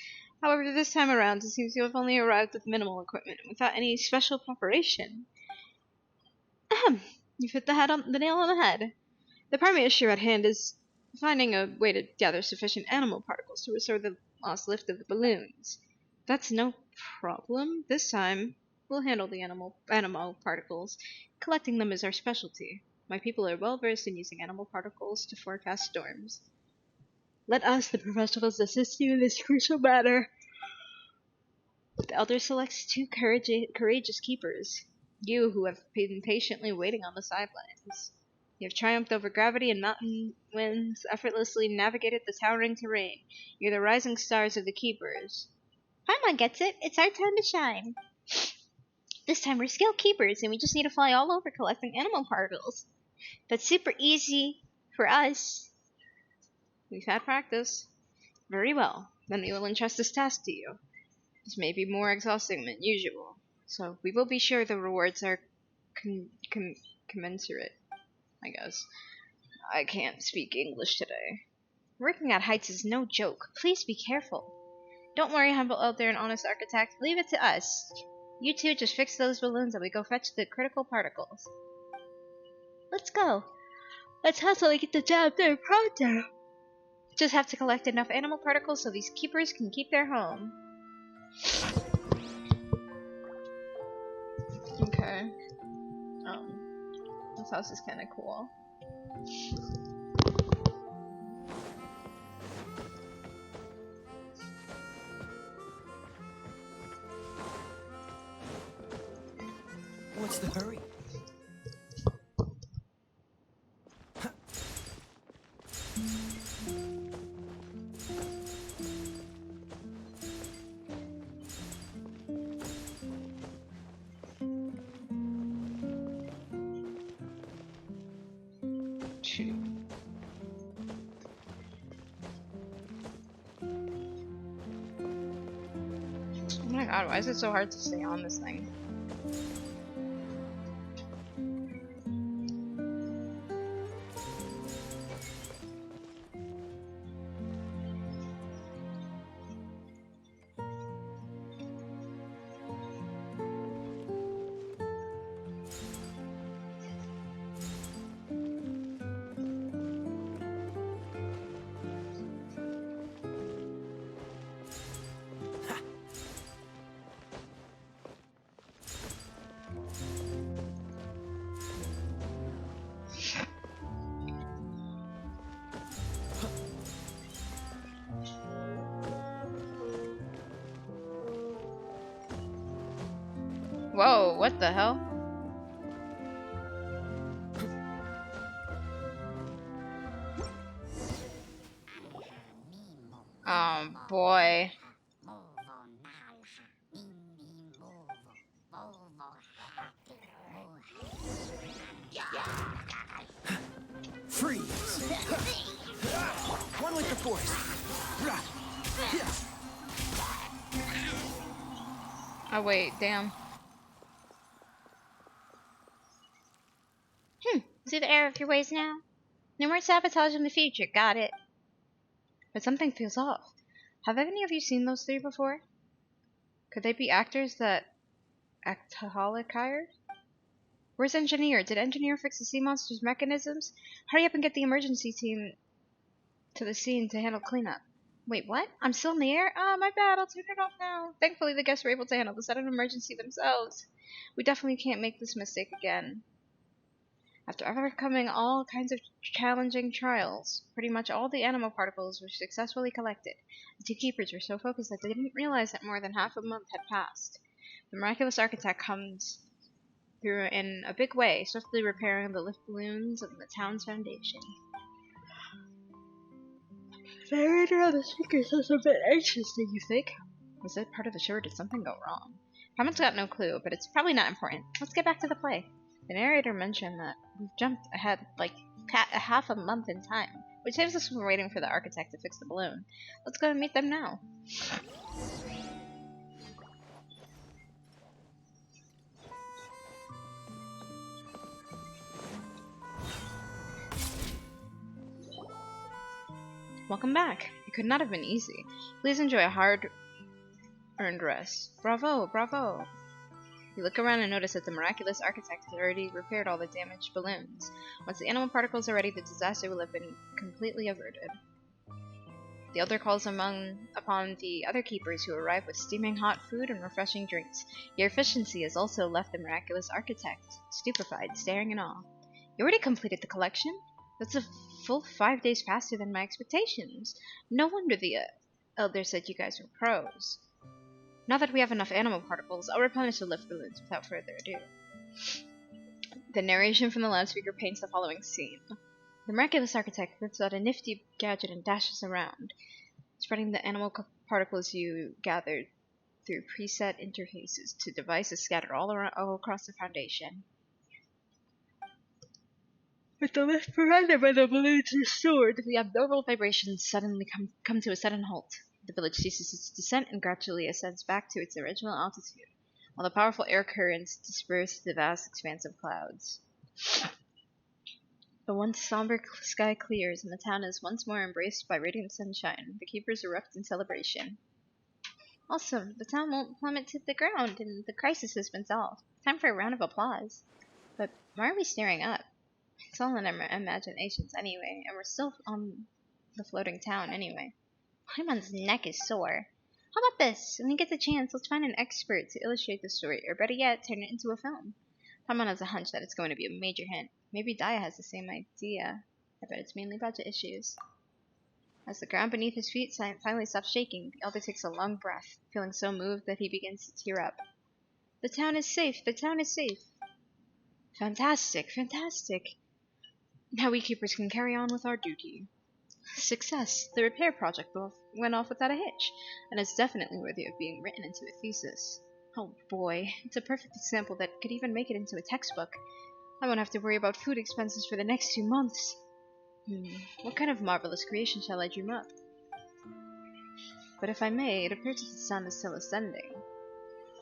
However, this time around, it seems you have only arrived with minimal equipment and without any special preparation. Ahem! You've hit the nail on the head. The primary issue at hand is finding a way to gather sufficient animal particles to restore the lost lift of the balloons. That's no problem. This time, we'll handle the animal particles. Collecting them is our specialty. My people are well versed in using animal particles to forecast storms. Let us, the professionals, assist you in this crucial matter. The elder selects two courageous keepers. You, who have been patiently waiting on the sidelines. You have triumphed over gravity and mountain winds, effortlessly navigated the towering terrain. You're the rising stars of the keepers. Paimon gets it. It's our time to shine. This time we're skilled keepers, and we just need to fly all over collecting animal particles. That's super easy for us. We've had practice. Very well. Then we will entrust this task to you. This may be more exhausting than usual, so we will be sure the rewards are commensurate, I guess. I can't speak English today. Working at heights is no joke. Please be careful. Don't worry, humble elder and honest architect. Leave it to us. You two just fix those balloons and we go fetch the critical particles. Let's go. Let's hustle and get the job done pronto. Just have to collect enough animal particles so these keepers can keep their home. Okay. This house is kind of cool. What's the hurry? Oh my god, why is it so hard to stay on this thing? Whoa, what the hell? Oh boy. Freeze! One with the force. Oh wait, damn. See the error of your ways now? No more sabotage in the future, got it. But something feels off. Have any of you seen those three before? Could they be actors that Actaholic hired? Where's Engineer? Did Engineer fix the sea monster's mechanisms? Hurry up and get the emergency team to the scene to handle cleanup. Wait, what? I'm still in the air? Oh, my bad, I'll turn it off now. Thankfully the guests were able to handle the sudden emergency themselves. We definitely can't make this mistake again. After overcoming all kinds of challenging trials, pretty much all the animal particles were successfully collected. The two keepers were so focused that they didn't realize that more than half a month had passed. The miraculous architect comes through in a big way, swiftly repairing the lift balloons and the town's foundation. narrator on the speaker sounds a bit anxious, do you think? Was it part of the show or did something go wrong? Paimon's got no clue, but it's probably not important. Let's get back to the play. The narrator mentioned that we've jumped ahead like a half a month in time, which saves us from waiting for the architect to fix the balloon. Let's go and meet them now. Welcome back. It could not have been easy. Please enjoy a hard-earned rest. Bravo, bravo. You look around and notice that the miraculous architect has already repaired all the damaged balloons. Once the animal particles are ready, the disaster will have been completely averted. The elder calls upon the other keepers who arrive with steaming hot food and refreshing drinks. Your efficiency has also left the miraculous architect stupefied, staring in awe. You already completed the collection? That's a full 5 days faster than my expectations. No wonder the elder said you guys were pros. Now that we have enough animal particles, I'll replenish the lift balloons without further ado. The narration from the loudspeaker paints the following scene. The miraculous architect whips out a nifty gadget and dashes around, spreading the animal particles you gathered through preset interfaces to devices scattered all across the foundation. With the lift provided by the balloons restored, the abnormal vibrations suddenly come to a sudden halt. The village ceases its descent and gradually ascends back to its original altitude, while the powerful air currents disperse the vast expanse of clouds. The once somber sky clears, and the town is once more embraced by radiant sunshine. The keepers erupt in celebration. Awesome! The town won't plummet to the ground, and the crisis has been solved. Time for a round of applause. But why are we staring up? It's all in our imaginations anyway, and we're still on the floating town anyway. Paimon's neck is sore. How about this? When we get the chance, let's find an expert to illustrate the story, or better yet, turn it into a film. Paimon has a hunch that it's going to be a major hit. Maybe Daya has the same idea. I bet it's mainly budget issues. As the ground beneath his feet finally stops shaking, the elder takes a long breath, feeling so moved that he begins to tear up. The town is safe! The town is safe! Fantastic! Fantastic! Now we keepers can carry on with our duty. Success! The repair project went off without a hitch, and is definitely worthy of being written into a thesis. Oh boy, it's a perfect example that could even make it into a textbook. I won't have to worry about food expenses for the next 2 months. What kind of marvelous creation shall I dream up? But if I may, it appears that the sun is still ascending.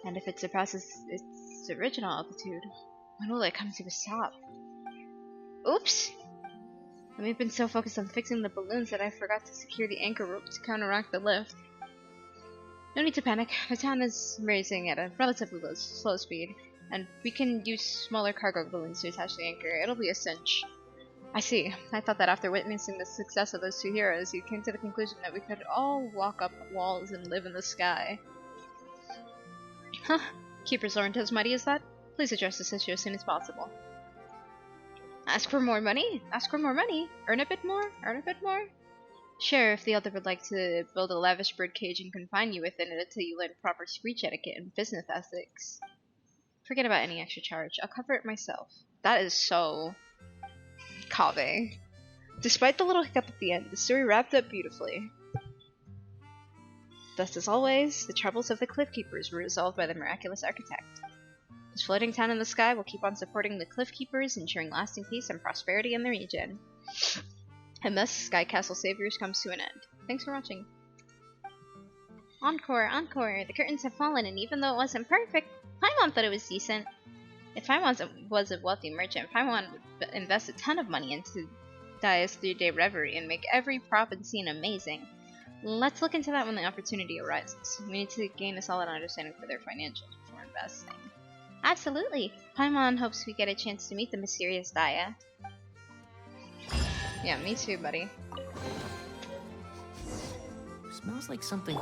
And if it surpasses its original altitude, when will it come to a stop? Oops! And we've been so focused on fixing the balloons that I forgot to secure the anchor rope to counteract the lift. No need to panic. The town is raising at a relatively slow speed, and we can use smaller cargo balloons to attach the anchor. It'll be a cinch. I see. I thought that after witnessing the success of those two heroes, you came to the conclusion that we could all walk up walls and live in the sky. Huh. Keepers aren't as mighty as that? Please address this issue as soon as possible. Ask for more money? Ask for more money? Earn a bit more? Earn a bit more? Sure, if the elder would like to build a lavish bird cage and confine you within it until you learn proper speech etiquette and business ethics. Forget about any extra charge. I'll cover it myself. That is so... Kaveh. Despite the little hiccup at the end, the story wrapped up beautifully. Thus, as always, the troubles of the Cliff Keepers were resolved by the miraculous architect. This floating town in the sky will keep on supporting the Cliff Keepers, ensuring lasting peace and prosperity in the region. And thus, Sky Castle Saviors comes to an end. Thanks for watching. Encore, encore! The curtains have fallen, and even though it wasn't perfect, Paimon thought it was decent. If Paimon was a wealthy merchant, Paimon would invest a ton of money into Daya's 3-day reverie and make every prop and scene amazing. Let's look into that when the opportunity arises. We need to gain a solid understanding for their financials before investing. Absolutely! Paimon hopes we get a chance to meet the mysterious Daya. Yeah, me too, buddy. Smells like something.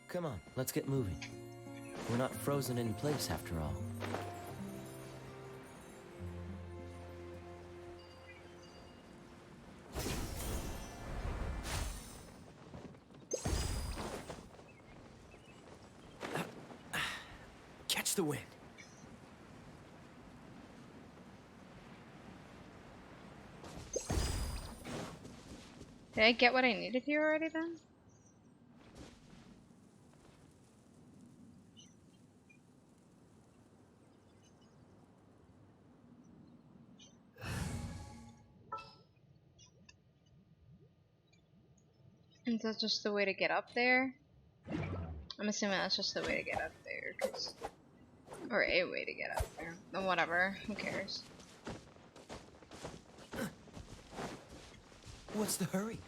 Come on, let's get moving. We're not frozen in place after all. Catch the wind. Did I get what I needed here already then? Is that just the way to get up there? I'm assuming that's just the way to get up there, 'cause... or a way to get up there. But whatever, who cares? What's the hurry?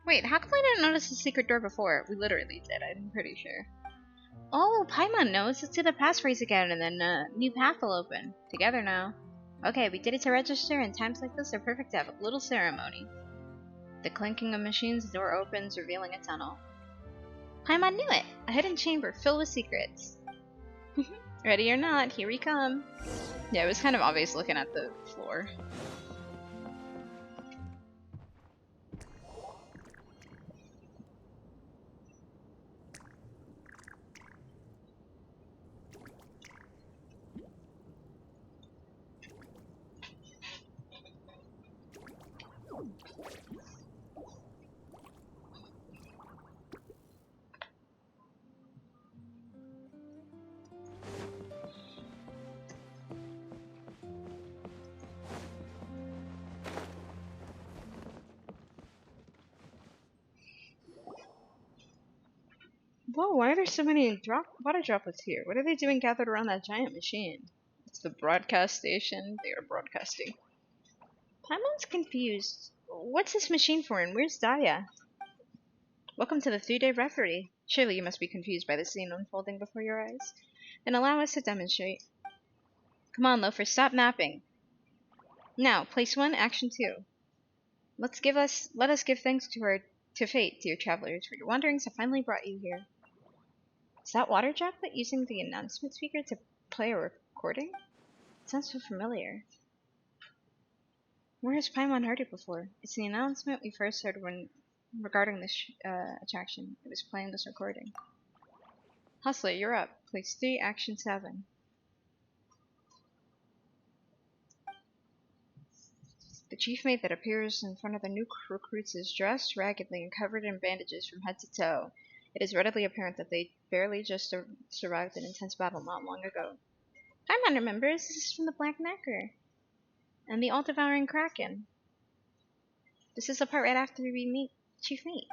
Wait, how come I didn't notice the secret door before? We literally did, I'm pretty sure. Oh, Paimon knows. Let's do the passphrase again, and then new path will open. Together now. Okay, we did it to register, and times like this are perfect to have a little ceremony. The clinking of machines, the door opens, revealing a tunnel. Paimon knew it! A hidden chamber filled with secrets. Ready or not, here we come. Yeah, it was kind of obvious looking at the floor. Whoa, why are there so many water droplets here? What are they doing gathered around that giant machine? It's the broadcast station. They are broadcasting. Paimon's confused. What's this machine for, and where's Daya? Welcome to the 3-day referee. Surely you must be confused by the scene unfolding before your eyes. Then allow us to demonstrate. Come on, loafer, stop napping. Now, place 1, action 2. Let us give thanks to fate, dear travelers, for your wanderings have finally brought you here. Is that water droplet using the announcement speaker to play a recording? It sounds so familiar. Where has Paimon heard it before? It's the announcement we first heard when regarding this attraction. It was playing this recording. Hustler, you're up. Place 3, action 7. The chief mate that appears in front of the new recruits is dressed raggedly and covered in bandages from head to toe. It is readily apparent that they barely just survived an intense battle not long ago. Paimon remembers, this is from the Black Knacker and the all-devouring Kraken. This is the part right after we meet Chief Mate.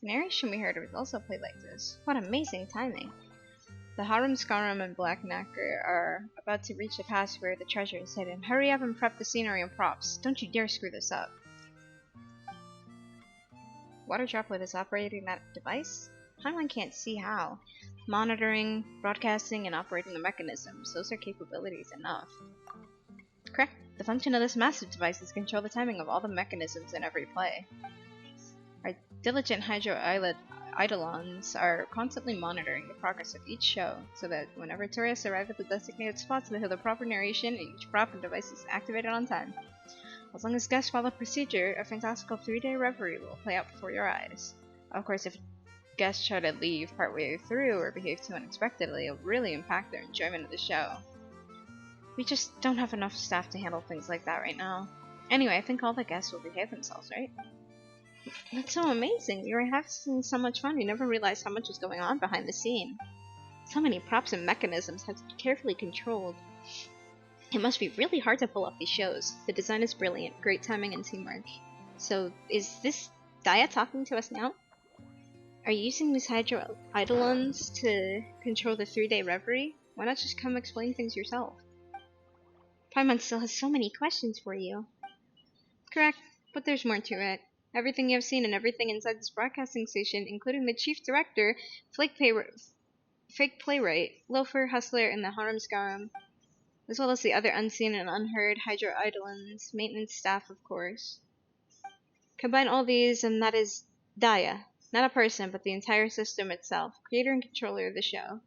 The narration we heard was also played like this. What amazing timing. The Harum Skarum and Black Knacker are about to reach the pass where the treasure is hidden. Hurry up and prep the scenery and props. Don't you dare screw this up. Water Droplet is operating that device? Paimon can't see how. Monitoring, broadcasting, and operating the mechanisms. Those are capabilities enough. Correct. The function of this massive device is to control the timing of all the mechanisms in every play. Our diligent Hydro Eidolons are constantly monitoring the progress of each show, so that whenever tourists arrive at the designated spots, they hear the proper narration and each proper device is activated on time. As long as guests follow procedure, a fantastical 3-day reverie will play out before your eyes. Of course, if guests try to leave partway through or behave too unexpectedly, it'll really impact their enjoyment of the show. We just don't have enough staff to handle things like that right now. Anyway, I think all the guests will behave themselves, right? That's so amazing. We were having so much fun, we never realized how much was going on behind the scene. So many props and mechanisms have to be carefully controlled. It must be really hard to pull off these shows. The design is brilliant, great timing and teamwork. So, is this Daya talking to us now? Are you using these Hydro Eidolons to control the 3-day reverie? Why not just come explain things yourself? Paimon still has so many questions for you. Correct, but there's more to it. Everything you have seen and everything inside this broadcasting station, including the chief director, fake playwright, loafer, hustler, and the harem scarum, as well as the other unseen and unheard Hydro Eidolons, maintenance staff, of course. Combine all these, and that is Daya. Not a person, but the entire system itself, creator and controller of the show.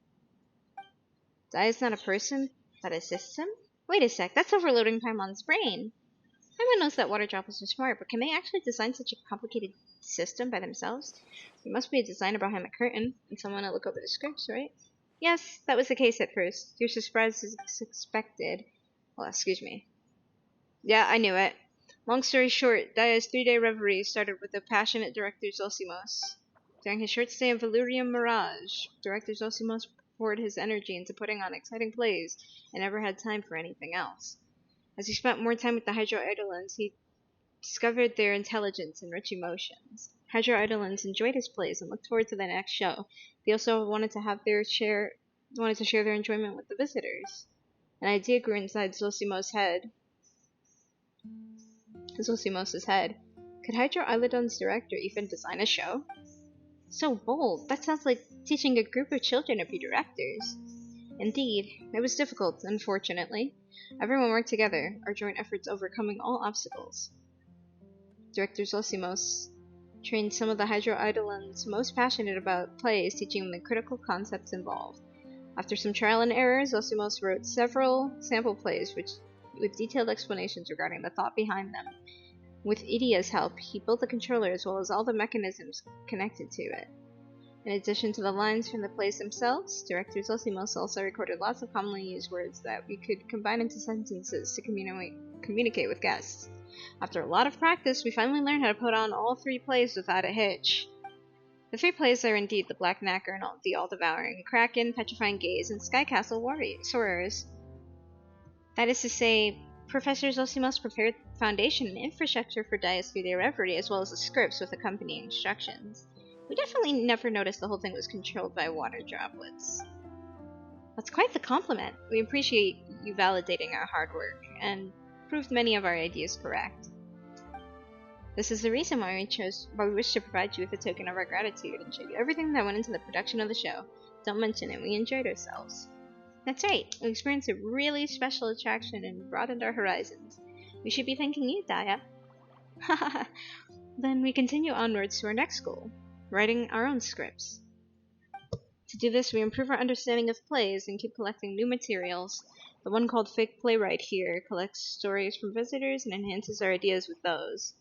Daya's not a person, but a system? Wait a sec, that's overloading Paimon's brain. Paimon knows that water droplets are smart, but can they actually design such a complicated system by themselves? There must be a designer behind the curtain, and someone to look over the scripts, right? Yes, that was the case at first. Your surprise is expected. Well, excuse me. Yeah, I knew it. Long story short, Daya's 3-day reverie started with the passionate director Zosimos. During his short stay in Veluriyam Mirage, director Zosimos poured his energy into putting on exciting plays and never had time for anything else. As he spent more time with the Hydro Eidolons, he discovered their intelligence and rich emotions. Hydro Eidolons enjoyed his plays and looked forward to the next show. They also wanted to share their enjoyment with the visitors. An idea grew inside Zosimos' head. Could Hydro Eidolons director even design a show? So bold. That sounds like teaching a group of children to be directors. Indeed, it was difficult, unfortunately. Everyone worked together, our joint efforts overcoming all obstacles. Director Zosimos trained some of the Hydro Eidolons most passionate about plays, teaching them the critical concepts involved. After some trial and error, Zosimos wrote several sample plays with detailed explanations regarding the thought behind them. With Idia's help, he built the controller as well as all the mechanisms connected to it. In addition to the lines from the plays themselves, Director Zosimos also recorded lots of commonly used words that we could combine into sentences to communicate with guests. After a lot of practice, we finally learned how to put on all 3 plays without a hitch. The 3 plays are indeed the Black Knacker and the All-Devouring, Kraken, Petrifying Gaze, and Sky Castle Sorcerers. That is to say, Professor Zosimos prepared the foundation and infrastructure for Daya's 3-day reverie, as well as the scripts with accompanying instructions. We definitely never noticed the whole thing was controlled by water droplets. That's quite the compliment. We appreciate you validating our hard work, and proved many of our ideas correct. This is the reason why we wish to provide you with a token of our gratitude and show you everything that went into the production of the show. Don't mention it, we enjoyed ourselves. That's right, we experienced a really special attraction and broadened our horizons. We should be thanking you, Daya. Haha. Then we continue onwards to our next goal, writing our own scripts. To do this, we improve our understanding of plays and keep collecting new materials. The one called Fake Playwright here collects stories from visitors and enhances our ideas with those.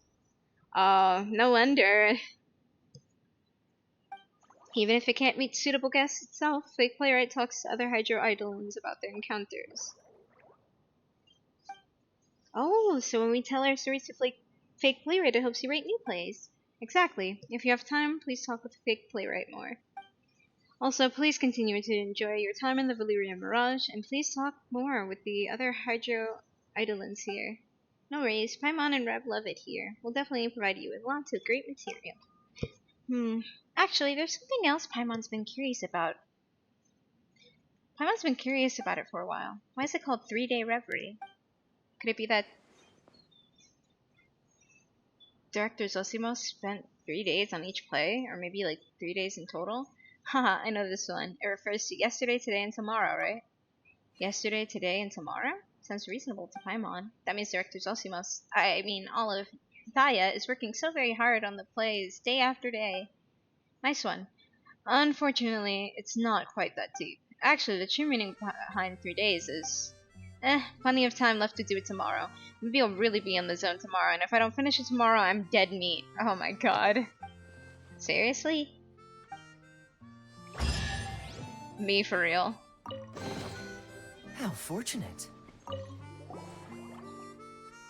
Oh, no wonder. Even if it can't meet suitable guests itself, Fake Playwright talks to other Hydro Eidolons about their encounters. Oh, so when we tell our stories to Fake Playwright, it helps you write new plays. Exactly. If you have time, please talk with Fake Playwright more. Also, please continue to enjoy your time in the Veluriyam Mirage, and please talk more with the other Hydro Eidolons here. No worries, Paimon and Reb love it here. We'll definitely provide you with lots of great material. Actually, there's something else Paimon's been curious about. Paimon's been curious about it for a while. Why is it called 3-day reverie? Could it be that Director Zosimos spent 3 days on each play, or maybe like 3 days in total? Haha, I know this one. It refers to yesterday, today, and tomorrow, right? Yesterday, today, and tomorrow? Sounds reasonable to Paimon. That means Director Zosimos, all of Daya, is working so very hard on the plays day after day. Nice one. Unfortunately, it's not quite that deep. Actually, the true meaning behind 3 days is... plenty of time left to do it tomorrow. Maybe I'll really be in the zone tomorrow, and if I don't finish it tomorrow, I'm dead meat. Oh my god. Seriously? Me for real. How fortunate.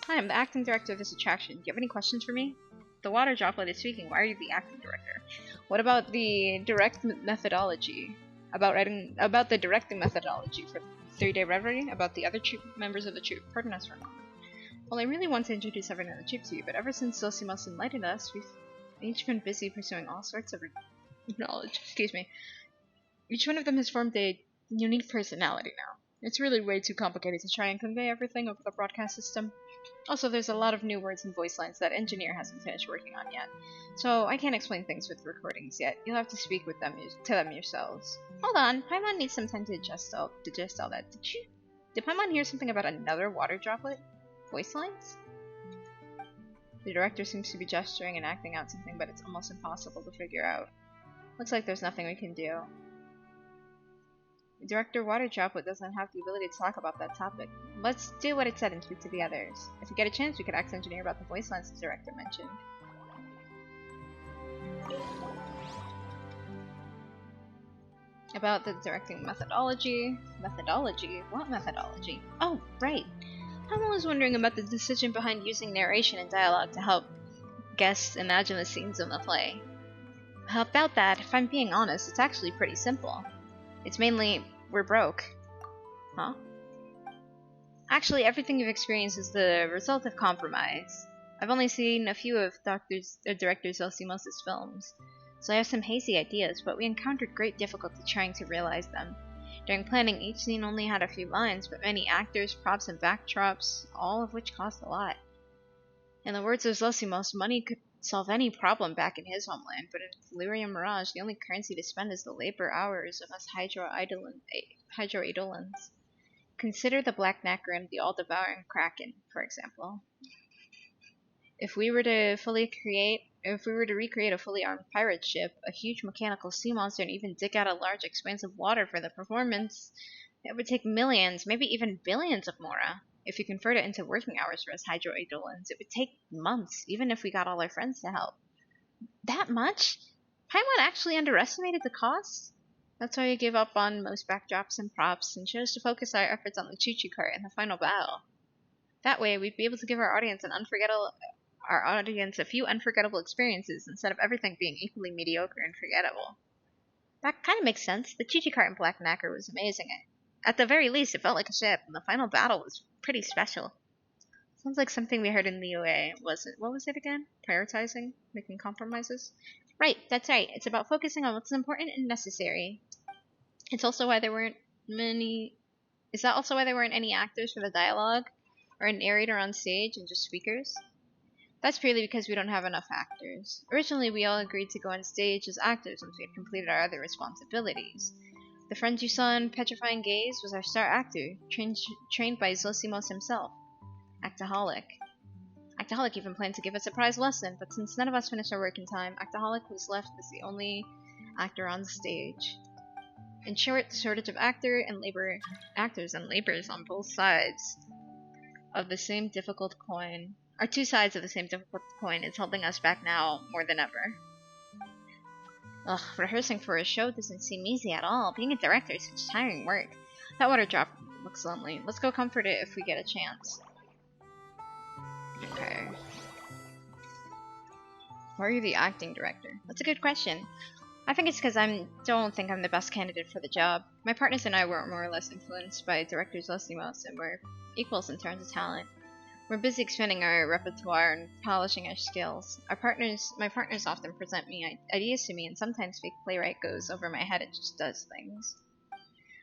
Hi, I'm the acting director of this attraction. Do you have any questions for me? The water droplet is speaking. Why are you the acting director? What about the methodology? About the directing methodology for 3-day reverie? About the other members of the troupe? Pardon us for a moment. Well, I really want to introduce everyone in the troupe to you, but ever since Zosimos enlightened us, we've each been busy pursuing all sorts of knowledge. Excuse me. Each one of them has formed a unique personality now. It's really way too complicated to try and convey everything over the broadcast system. Also, there's a lot of new words and voice lines that engineer hasn't finished working on yet. So I can't explain things with recordings yet. You'll have to speak with them to them yourselves. Hold on, Paimon needs some time to digest all that. Did Paimon hear something about another water droplet? Voice lines? The director seems to be gesturing and acting out something, but it's almost impossible to figure out. Looks like there's nothing we can do. Director Water Droplet doesn't have the ability to talk about that topic. Let's do what it said and speak to the others. If we get a chance, we could ask engineer about the voice lines the director mentioned. About the directing methodology. Methodology? What methodology? Oh, right. Paimon was wondering about the decision behind using narration and dialogue to help guests imagine the scenes in the play. About that, if I'm being honest, it's actually pretty simple. It's mainly, we're broke. Huh? Actually, everything you've experienced is the result of compromise. I've only seen a few of Director Zosimos' films, so I have some hazy ideas, but we encountered great difficulty trying to realize them. During planning, each scene only had a few lines, but many actors, props, and backdrops, all of which cost a lot. In the words of Zosimos, money could solve any problem back in his homeland, but in Veluriyam Mirage, the only currency to spend is the labor hours of us Hydro Eidolons. Consider the Black Knacker and the all-devouring Kraken, for example. If we were to recreate a fully armed pirate ship, a huge mechanical sea monster, and even dig out a large expanse of water for the performance, it would take millions, maybe even billions of mora. If you convert it into working hours for us Hydro Eidolons, it would take months, even if we got all our friends to help. That much? Paimon actually underestimated the cost? That's why we gave up on most backdrops and props, and chose to focus our efforts on the choo-choo cart and the final battle. That way, we'd be able to give our audience a few unforgettable experiences instead of everything being equally mediocre and forgettable. That kind of makes sense. The choo-choo cart in Black Knacker was amazing. At the very least, it felt like a ship, and the final battle was pretty special. Sounds like something we heard in the UA. What was it again? Prioritizing? Making compromises? Right, that's right. It's about focusing on what's important and necessary. Is that also why there weren't any actors for the dialogue? Or a narrator on stage and just speakers? That's purely because we don't have enough actors. Originally, we all agreed to go on stage as actors once we had completed our other responsibilities. The friend you saw in Petrifying Gaze was our star actor, trained by Zosimos himself, Actaholic. Actaholic even planned to give a surprise lesson, but since none of us finished our work in time, Actaholic was left as the only actor on stage. In short, the shortage of actors and laborers on both sides of the same difficult coin, or two sides of the same difficult coin, is holding us back now more than ever. Ugh, rehearsing for a show doesn't seem easy at all. Being a director is such tiring work. That water drop looks lonely. Let's go comfort it if we get a chance. Okay. Why are you the acting director? That's a good question. I think it's because I don't think I'm the best candidate for the job. My partners and I were more or less influenced by Director Zosimos, and we're equals in terms of talent. We're busy expanding our repertoire and polishing our skills. My partners often present ideas to me, and sometimes fake playwright goes over my head and just does things.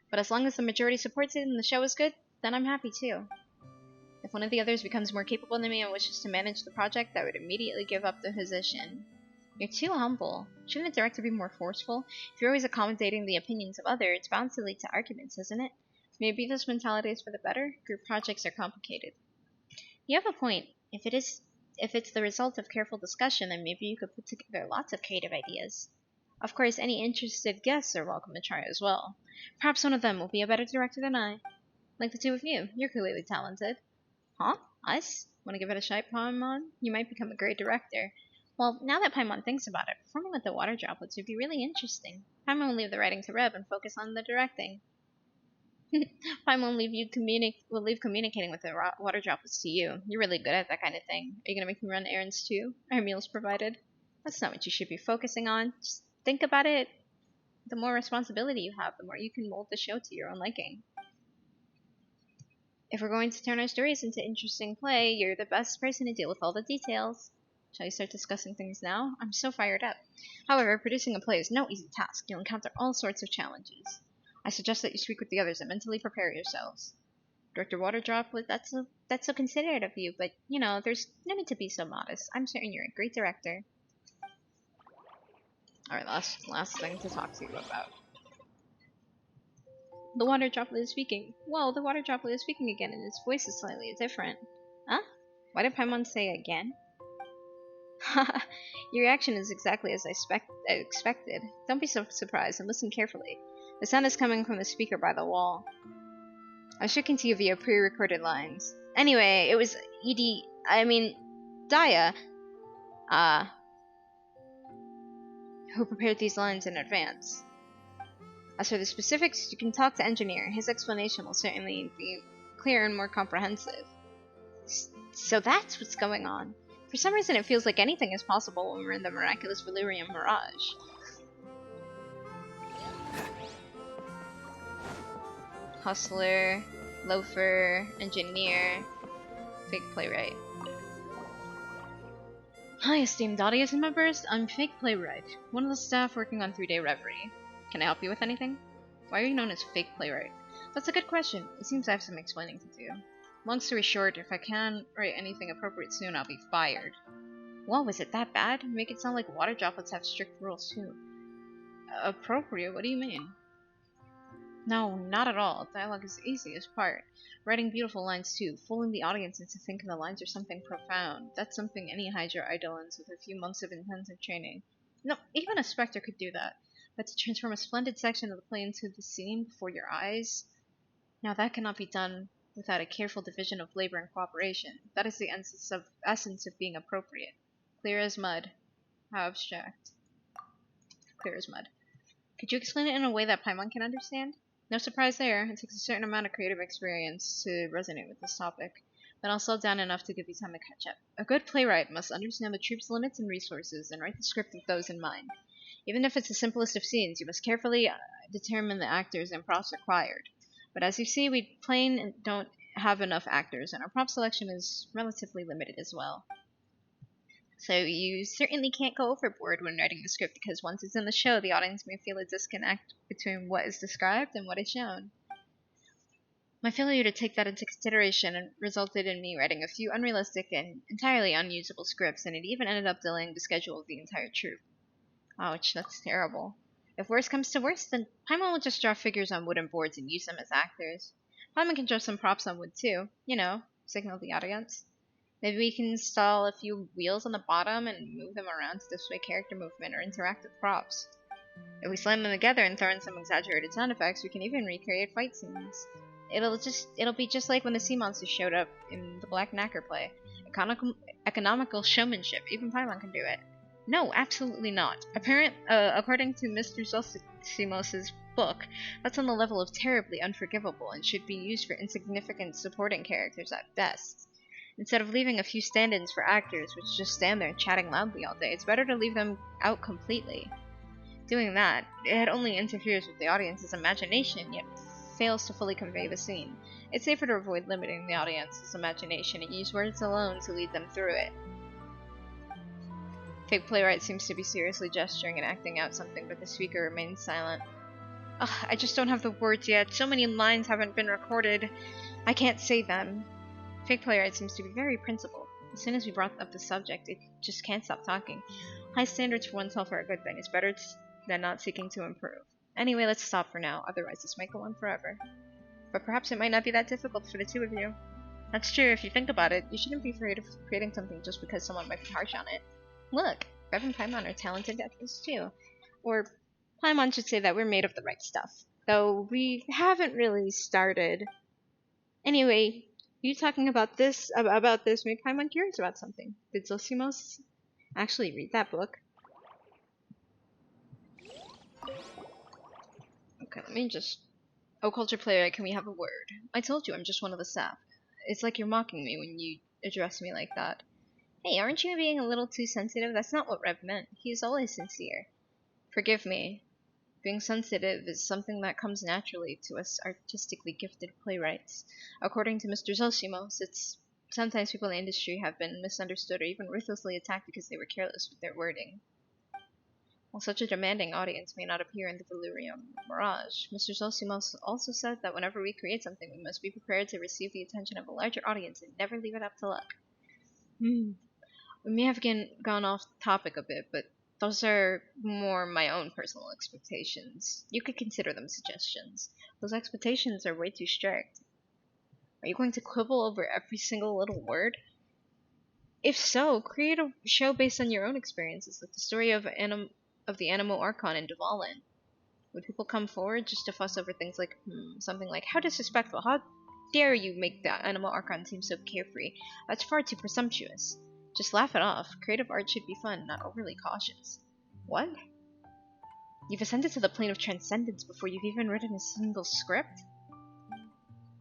But as long as the majority supports it and the show is good, then I'm happy too. If one of the others becomes more capable than me and wishes to manage the project, I would immediately give up the position. You're too humble. Shouldn't a director be more forceful? If you're always accommodating the opinions of others, it's bound to lead to arguments, isn't it? Maybe this mentality is for the better? Group projects are complicated. You have a point. If it's the result of careful discussion, then maybe you could put together lots of creative ideas. Of course, any interested guests are welcome to try as well. Perhaps one of them will be a better director than I. Like the two of you, you're clearly talented. Huh? Us? Want to give it a shot, Paimon? You might become a great director. Well, now that Paimon thinks about it, performing with the water droplets would be really interesting. Paimon will leave the writing to Reb and focus on the directing. Paimon will leave communicating with the water droplets to you. You're really good at that kind of thing. Are you going to make me run errands too? Are meals provided? That's not what you should be focusing on. Just think about it. The more responsibility you have, the more you can mold the show to your own liking. If we're going to turn our stories into interesting play, you're the best person to deal with all the details. Shall we start discussing things now? I'm so fired up. However, producing a play is no easy task. You'll encounter all sorts of challenges. I suggest that you speak with the others and mentally prepare yourselves. Director Waterdrop, that's so considerate of you, but, you know, there's no need to be so modest. I'm certain you're a great director. Alright, last thing to talk to you about. The water droplet is speaking. Whoa, the water droplet is speaking again, and its voice is slightly different. Huh? Why did Paimon say again? Haha, your reaction is exactly as I expected. Don't be so surprised and listen carefully. The sound is coming from the speaker by the wall. I was checking to you via pre-recorded lines. Anyway, it was Daya, who prepared these lines in advance. As for the specifics, you can talk to Engineer. His explanation will certainly be clearer and more comprehensive. So that's what's going on. For some reason, it feels like anything is possible when we're in the miraculous Veluriyam Mirage. Hustler, loafer, engineer, fake playwright. Hi, esteemed audience members. I'm Fake Playwright, one of the staff working on 3-Day Reverie. Can I help you with anything? Why are you known as Fake Playwright? That's a good question. It seems I have some explaining to do. Long story short, if I can't write anything appropriate soon, I'll be fired. Whoa, is it that bad? Make it sound like water droplets have strict rules too. Appropriate? What do you mean? No, not at all. Dialogue is the easiest part. Writing beautiful lines too, fooling the audience into thinking the lines are something profound. That's something any Hydra idol learns with a few months of intensive training. No, even a Spectre could do that. But to transform a splendid section of the play into the scene before your eyes? Now that cannot be done without a careful division of labor and cooperation. That is the essence of being appropriate. Clear as mud. How abstract. Clear as mud. Could you explain it in a way that Paimon can understand? No surprise there. It takes a certain amount of creative experience to resonate with this topic. But I'll slow down enough to give you time to catch up. A good playwright must understand the troupe's limits and resources and write the script with those in mind. Even if it's the simplest of scenes, you must carefully determine the actors and props required. But as you see, we plain don't have enough actors, and our prop selection is relatively limited as well. So you certainly can't go overboard when writing the script, because once it's in the show, the audience may feel a disconnect between what is described and what is shown. My failure to take that into consideration resulted in me writing a few unrealistic and entirely unusable scripts, and it even ended up delaying the schedule of the entire troupe. Ouch, that's terrible. If worse comes to worse, then Paimon will just draw figures on wooden boards and use them as actors. Paimon can draw some props on wood too, you know, signal the audience. Maybe we can install a few wheels on the bottom and move them around to display character movement or interact with props. If we slam them together and throw in some exaggerated sound effects, we can even recreate fight scenes. It'll be just like when the sea monsters showed up in the Black Knacker play. Economical showmanship. Even Paimon can do it. No, absolutely not. According to Mr. Zosimos' book, that's on the level of terribly unforgivable and should be used for insignificant supporting characters at best. Instead of leaving a few stand-ins for actors which just stand there chatting loudly all day, it's better to leave them out completely. Doing that, it only interferes with the audience's imagination, yet fails to fully convey the scene. It's safer to avoid limiting the audience's imagination and use words alone to lead them through it. Fake Playwright seems to be seriously gesturing and acting out something, but the speaker remains silent. Ugh, I just don't have the words yet. So many lines haven't been recorded. I can't say them. Fake Playwright seems to be very principled. As soon as we brought up the subject, it just can't stop talking. High standards for oneself are a good thing. It's better than not seeking to improve. Anyway, let's stop for now. Otherwise, this might go on forever. But perhaps it might not be that difficult for the two of you. That's true. If you think about it, you shouldn't be afraid of creating something just because someone might be harsh on it. Look, Rev and Paimon are talented actors too. or Paimon should say that we're made of the right stuff. Though we haven't really started. Anyway, you talking about this made Paimon curious about something. Did Zosimos actually read that book? Okay, let me just... Oh, culture player, can we have a word? I told you I'm just one of the staff. It's like you're mocking me when you address me like that. Hey, aren't you being a little too sensitive? That's not what Rev meant. He's always sincere. Forgive me. Being sensitive is something that comes naturally to us artistically gifted playwrights. According to Mr. Zosimos, it's sometimes people in the industry have been misunderstood or even ruthlessly attacked because they were careless with their wording. While such a demanding audience may not appear in the Veluriyam Mirage, Mr. Zosimos also said that whenever we create something, we must be prepared to receive the attention of a larger audience and never leave it up to luck. We may have gone off topic a bit, but those are more my own personal expectations. You could consider them suggestions. Those expectations are way too strict. Are you going to quibble over every single little word? If so, create a show based on your own experiences, like the story of the Animo Archon in Dvalin. Would people come forward just to fuss over things like, something like, how disrespectful, how dare you make the Animo Archon seem so carefree? That's far too presumptuous. Just laugh it off. Creative art should be fun, not overly cautious. What? You've ascended to the plane of transcendence before you've even written a single script?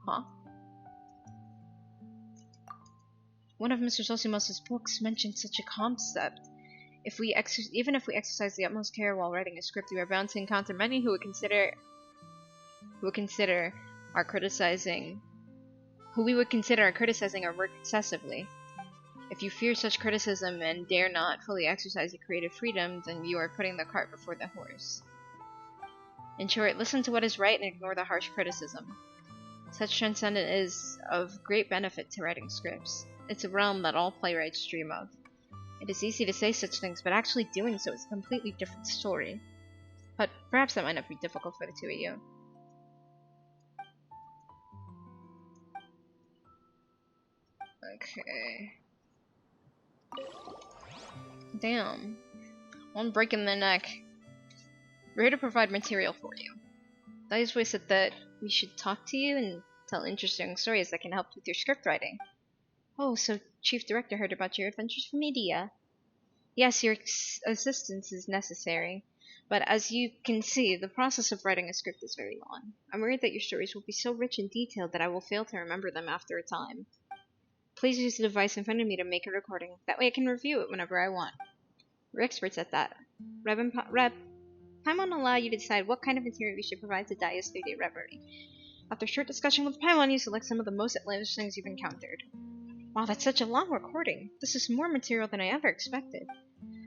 Huh? One of Mr. Zosimos' books mentioned such a concept. Even if we exercise the utmost care while writing a script, we are bound to encounter many who we would consider our criticizing our work excessively. If you fear such criticism and dare not fully exercise your creative freedom, then you are putting the cart before the horse. In short, listen to what is right and ignore the harsh criticism. Such transcendence is of great benefit to writing scripts. It's a realm that all playwrights dream of. It is easy to say such things, but actually doing so is a completely different story. But perhaps that might not be difficult for the two of you. Okay. Damn. One break in the neck. We're here to provide material for you. Dai's said that we should talk to you and tell interesting stories that can help with your script writing. Oh, so Chief Director heard about your adventures from media. Yes, your assistance is necessary, but as you can see, the process of writing a script is very long. I'm worried that your stories will be so rich and detailed that I will fail to remember them after a time. Please use the device in front of me to make a recording. That way I can review it whenever I want. We're experts at that. Reb, Paimon will allow you to decide what kind of material we should provide to Dai's 3-day reverie. After a short discussion with Paimon, you select some of the most outlandish things you've encountered. Wow, that's such a long recording. This is more material than I ever expected.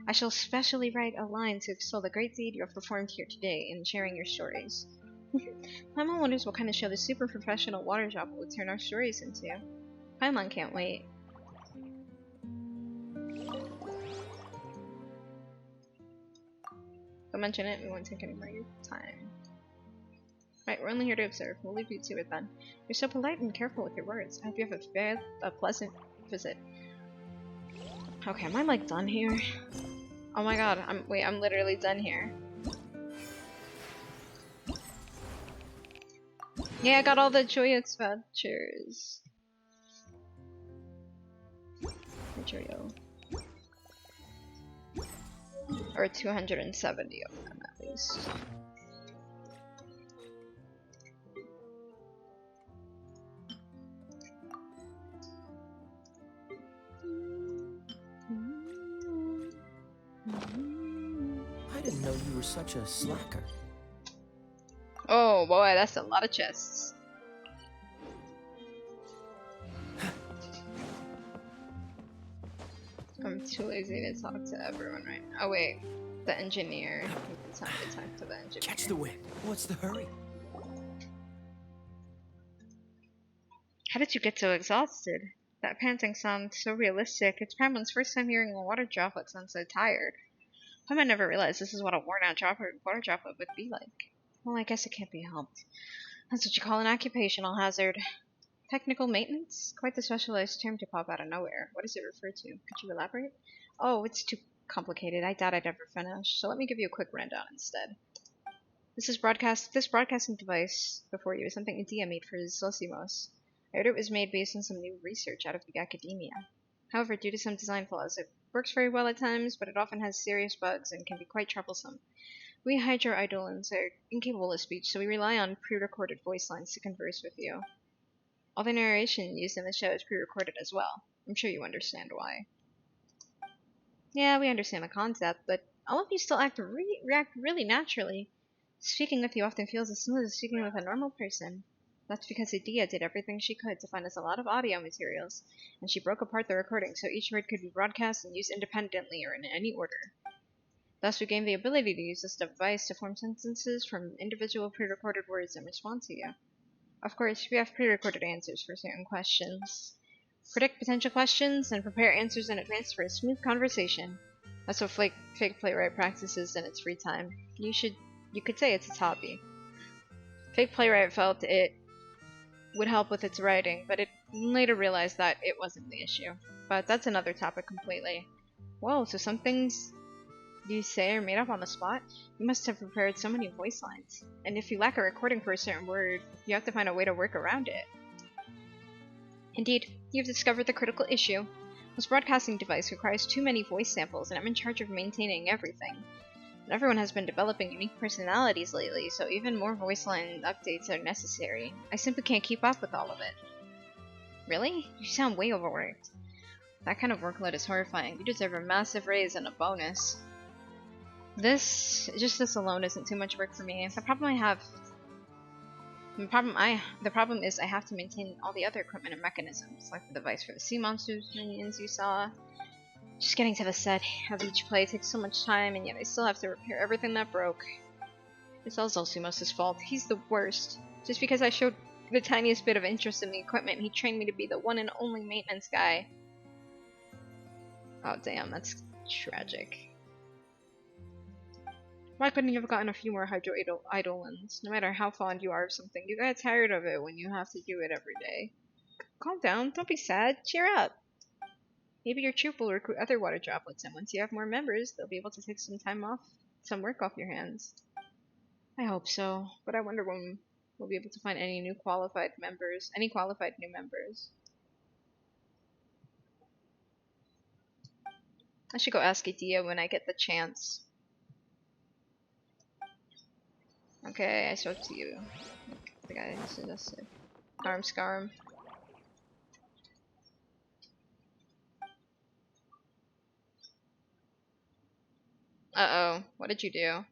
I shall specially write a line to extol the great deed you have performed here today in sharing your stories. Paimon wonders what kind of show the super professional water droplet would turn our stories into. Paimon can't wait. Don't mention it, we won't take any more of your time. Right, we're only here to observe. We'll leave you to it then. You're so polite and careful with your words. I hope you have a pleasant visit. Okay, am I like done here? Oh my god, I'm literally done here. Yeah, I got all the joyous vouchers. Material. Or 270 of them at least. I didn't know you were such a slacker. Oh boy, that's a lot of chests. I'm too lazy to talk to everyone right now. Oh wait, the engineer. It's time to talk to the engineer. Catch the wind. What's the hurry? How did you get so exhausted? That panting sounds so realistic. It's Paimon's first time hearing a water droplet sound so tired. Paimon never realized this is what a worn-out water droplet would be like. Well, I guess it can't be helped. That's what you call an occupational hazard. Technical maintenance? Quite the specialized term to pop out of nowhere. What does it refer to? Could you elaborate? Oh, it's to complicated. I doubt I'd ever finish, so let me give you a quick rundown instead. This broadcasting device before you is something Idea made for Zosimos. I heard it was made based on some new research out of the academia. However, due to some design flaws, it works very well at times, but it often has serious bugs and can be quite troublesome. We Hydro Eidolons are incapable of speech, so we rely on pre-recorded voice lines to converse with you. All the narration used in the show is pre-recorded as well. I'm sure you understand why. Yeah, we understand the concept, but all of you still react really naturally. Speaking with you often feels as smooth as speaking with a normal person. That's because Idea did everything she could to find us a lot of audio materials, and she broke apart the recording so each word could be broadcast and used independently or in any order. Thus, we gained the ability to use this device to form sentences from individual pre-recorded words in response to you. Of course, we have pre-recorded answers for certain questions. Predict potential questions and prepare answers in advance for a smooth conversation. That's what fake playwright practices in its free time. You could say it's its hobby. Fake playwright felt it would help with its writing, but it later realized that it wasn't the issue. But that's another topic completely. Whoa, so some things you say are made up on the spot? You must have prepared so many voice lines. And if you lack a recording for a certain word, you have to find a way to work around it. Indeed, you've discovered the critical issue. This broadcasting device requires too many voice samples, and I'm in charge of maintaining everything. And everyone has been developing unique personalities lately, so even more voice line updates are necessary. I simply can't keep up with all of it. Really? You sound way overworked. That kind of workload is horrifying. You deserve a massive raise and a bonus. This alone isn't too much work for me. The problem is I have to maintain all the other equipment and mechanisms, like the device for the sea monsters minions you saw. Just getting to the set of each play takes so much time, and yet I still have to repair everything that broke. It's all Zolsimos' fault. He's the worst. Just because I showed the tiniest bit of interest in the equipment, he trained me to be the one and only maintenance guy. Oh damn, that's tragic. Why couldn't you have gotten a few more Hydro Eidolons? No matter how fond you are of something, you get tired of it when you have to do it every day. Calm down, don't be sad, cheer up! Maybe your troop will recruit other water droplets, and once you have more members, they'll be able to take some work off your hands. I hope so, but I wonder when we'll be able to find any qualified new members. I should go ask Idea when I get the chance. Okay, I spoke to you. The guy suggested. Scarm. Uh-oh, what did you do?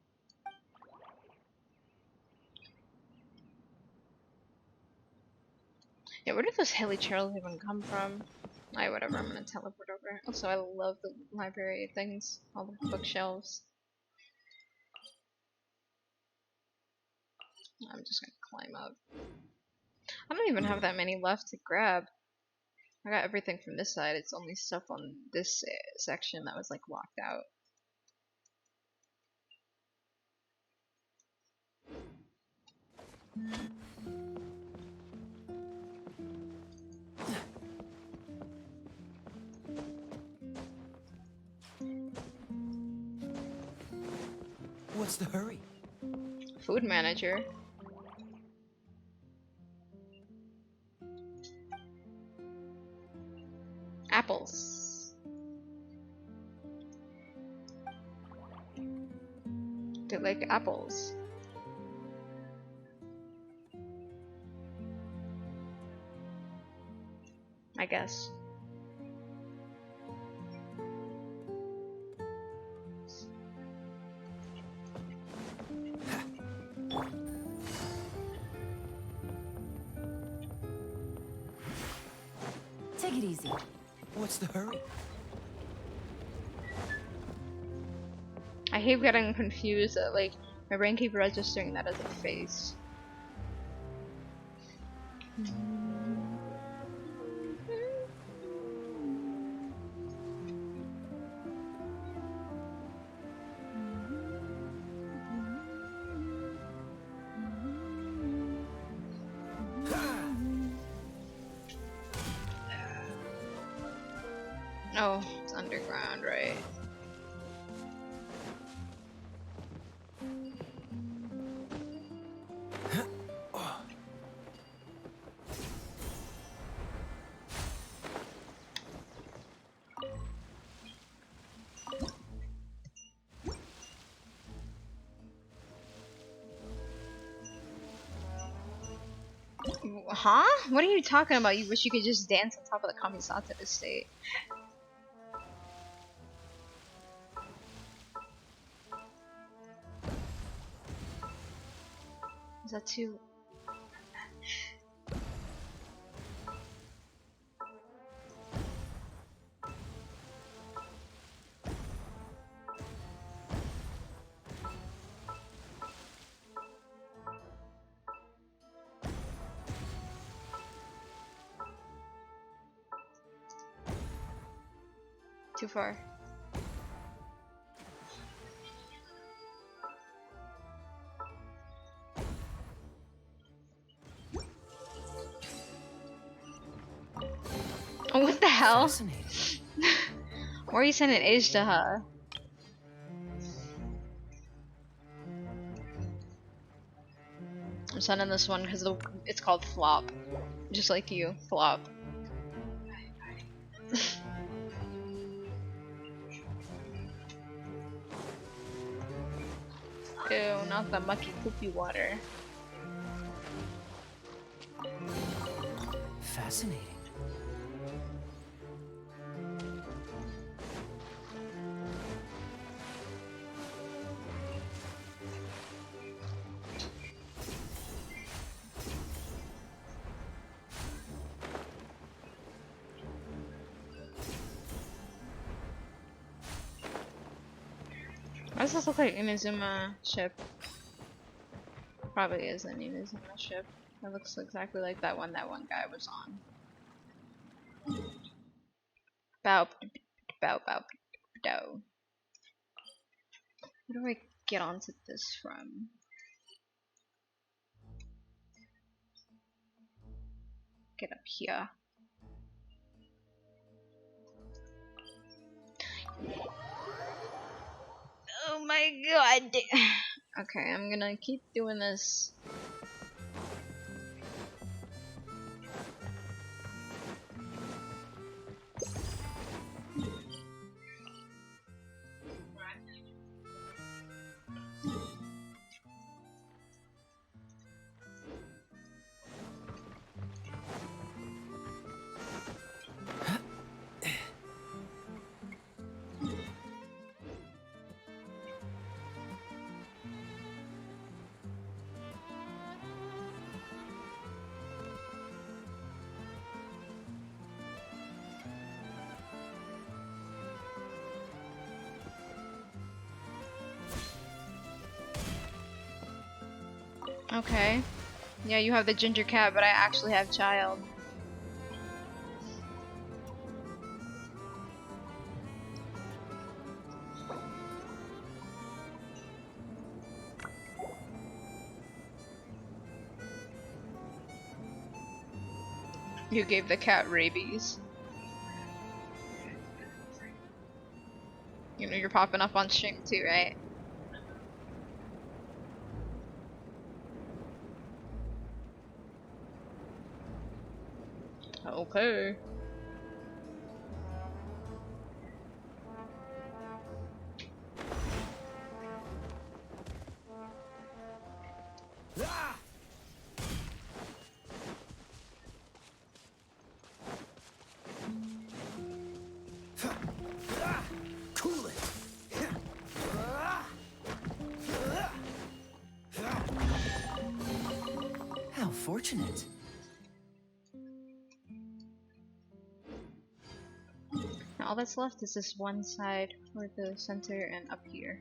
Yeah, where did those hilly trails even come from? Alright, whatever, I'm gonna teleport over. Also, I love the library things, all the bookshelves. I'm just gonna climb up. I don't even have that many left to grab. I got everything from this side, it's only stuff on this section that was like locked out. What's the hurry? Food manager. Apples. They like apples. I guess. Take it easy. What's the hurry? I hate getting confused that like my brain keeps registering that as a face. Oh, it's underground, right? Huh? What are you talking about? You wish you could just dance on top of the Kamisata estate. Is that too... too far? Oh, what the hell? Why are you sending age to her? I'm sending this one because it's called Flop. Just like you, Flop. Ew, not the mucky poopy water. Fascinating. Why does this look like Inazuma ship? Probably is an Inazuma ship. It looks exactly like that one guy was on. Bow, bow, bow, bow. Where do I get onto this from? Get up here. Oh my god! Okay, I'm gonna keep doing this. Okay. Yeah, you have the ginger cat, but I actually have child. You gave the cat rabies. You know you're popping up on stream too, right? Okay. Cool it. How fortunate. Now all that's left is this one side for the center and up here.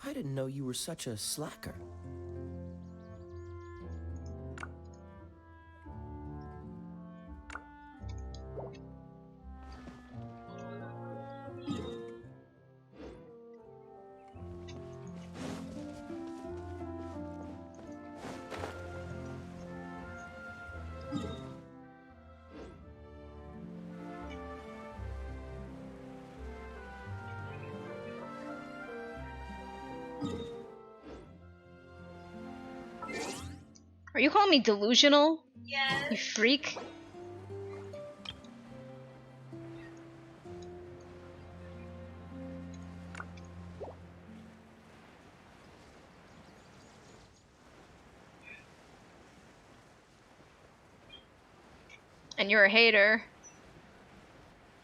I didn't know you were such a slacker. Are you calling me delusional? Yes. You freak. And you're a hater.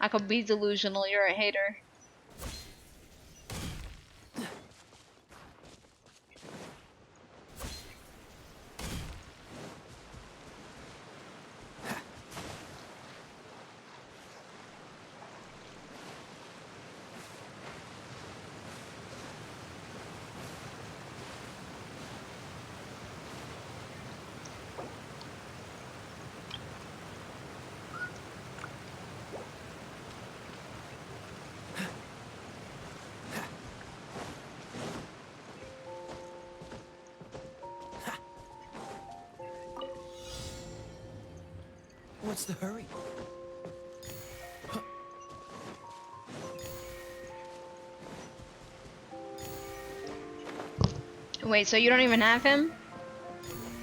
I could be delusional, you're a hater. What's the hurry? Wait, so you don't even have him?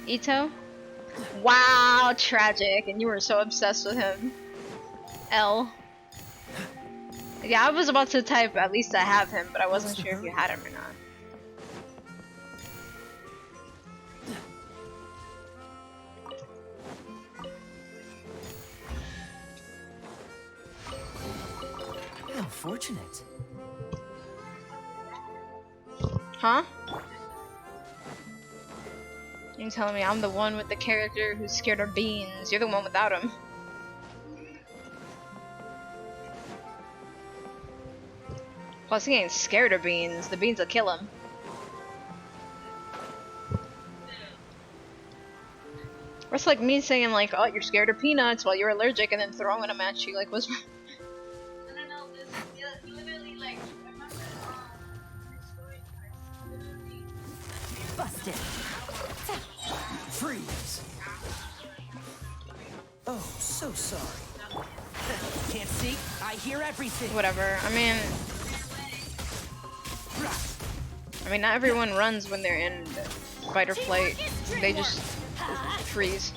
Ito? Wow, tragic. And you were so obsessed with him. L. Yeah, I was about to type at least I have him, but I wasn't sure if you had him or not. How fortunate. Huh? You're telling me I'm the one with the character who's scared of beans. You're the one without him. Plus, he ain't scared of beans. The beans will kill him. Or it's like me saying, like, oh, you're scared of peanuts while you're allergic, and then throwing them at you. Like, what's wrong? No, this literally, like, I remember, Busted. Freeze. Oh, so sorry. Can't see. I hear everything. Whatever. I mean, not everyone runs when they're in fight or flight. They just freeze.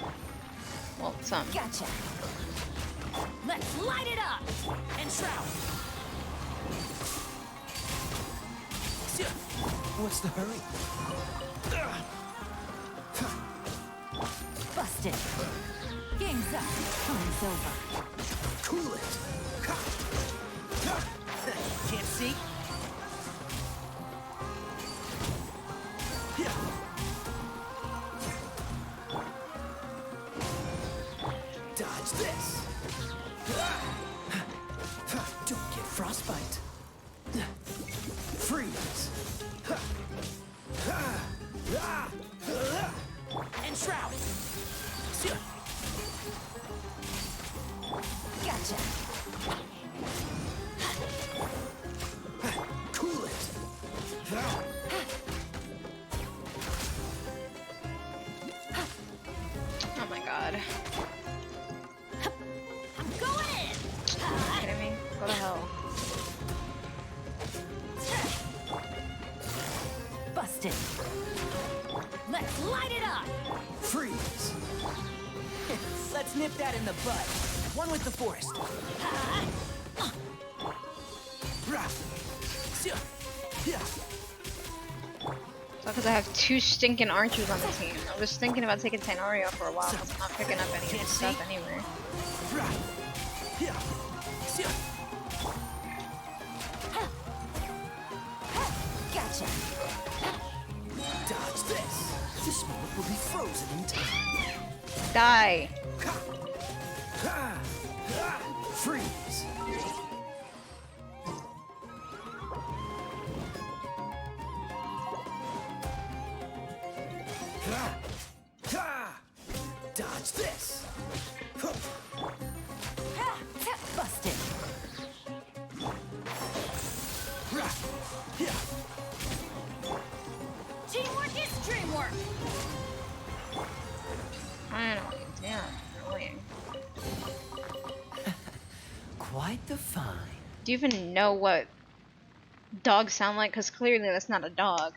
Well, some. Gotcha. Let's light it up. And shroud. What's the hurry? Busted. Game's up. Time's over. Cool it. Can't see. Dodge this. Don't get frostbite. Freeze. And shroud. Gotcha. Cool it. Oh my god. I'm going in. Are you kidding me? Go to hell. Busted. Let's light it up. Freeze. Let's nip that in the bud. One with the forest. It's because I have two stinking archers on the team. I was thinking about taking Tenorio for a while because I'm not picking up any of his stuff anywhere. Gotcha. Dodge this. This moment will be frozen in time. Die. Freeze. Dodge this. Busted. Teamwork is dreamwork. I don't know. Damn. Annoying. Quite the find. Do you even know what dogs sound like? Because clearly that's not a dog.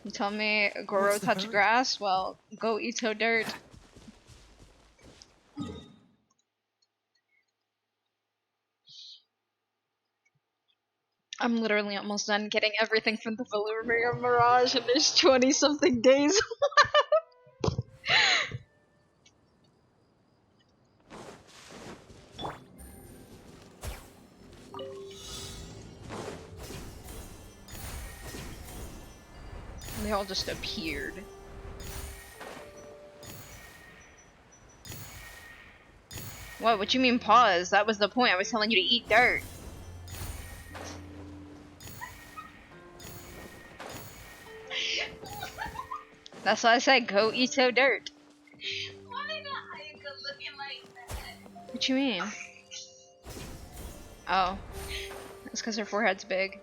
You tell me Goro What's the touch hurry? grass? Well, go Ito dirt. I'm literally almost done getting everything from the Veluriyam Mirage, and there's 20 something days. They all just appeared. What you mean pause? That was the point. I was telling you to eat dirt. That's why I said go eat so dirt. Why not Ayaka looking like that? What you mean? Oh. That's because her forehead's big.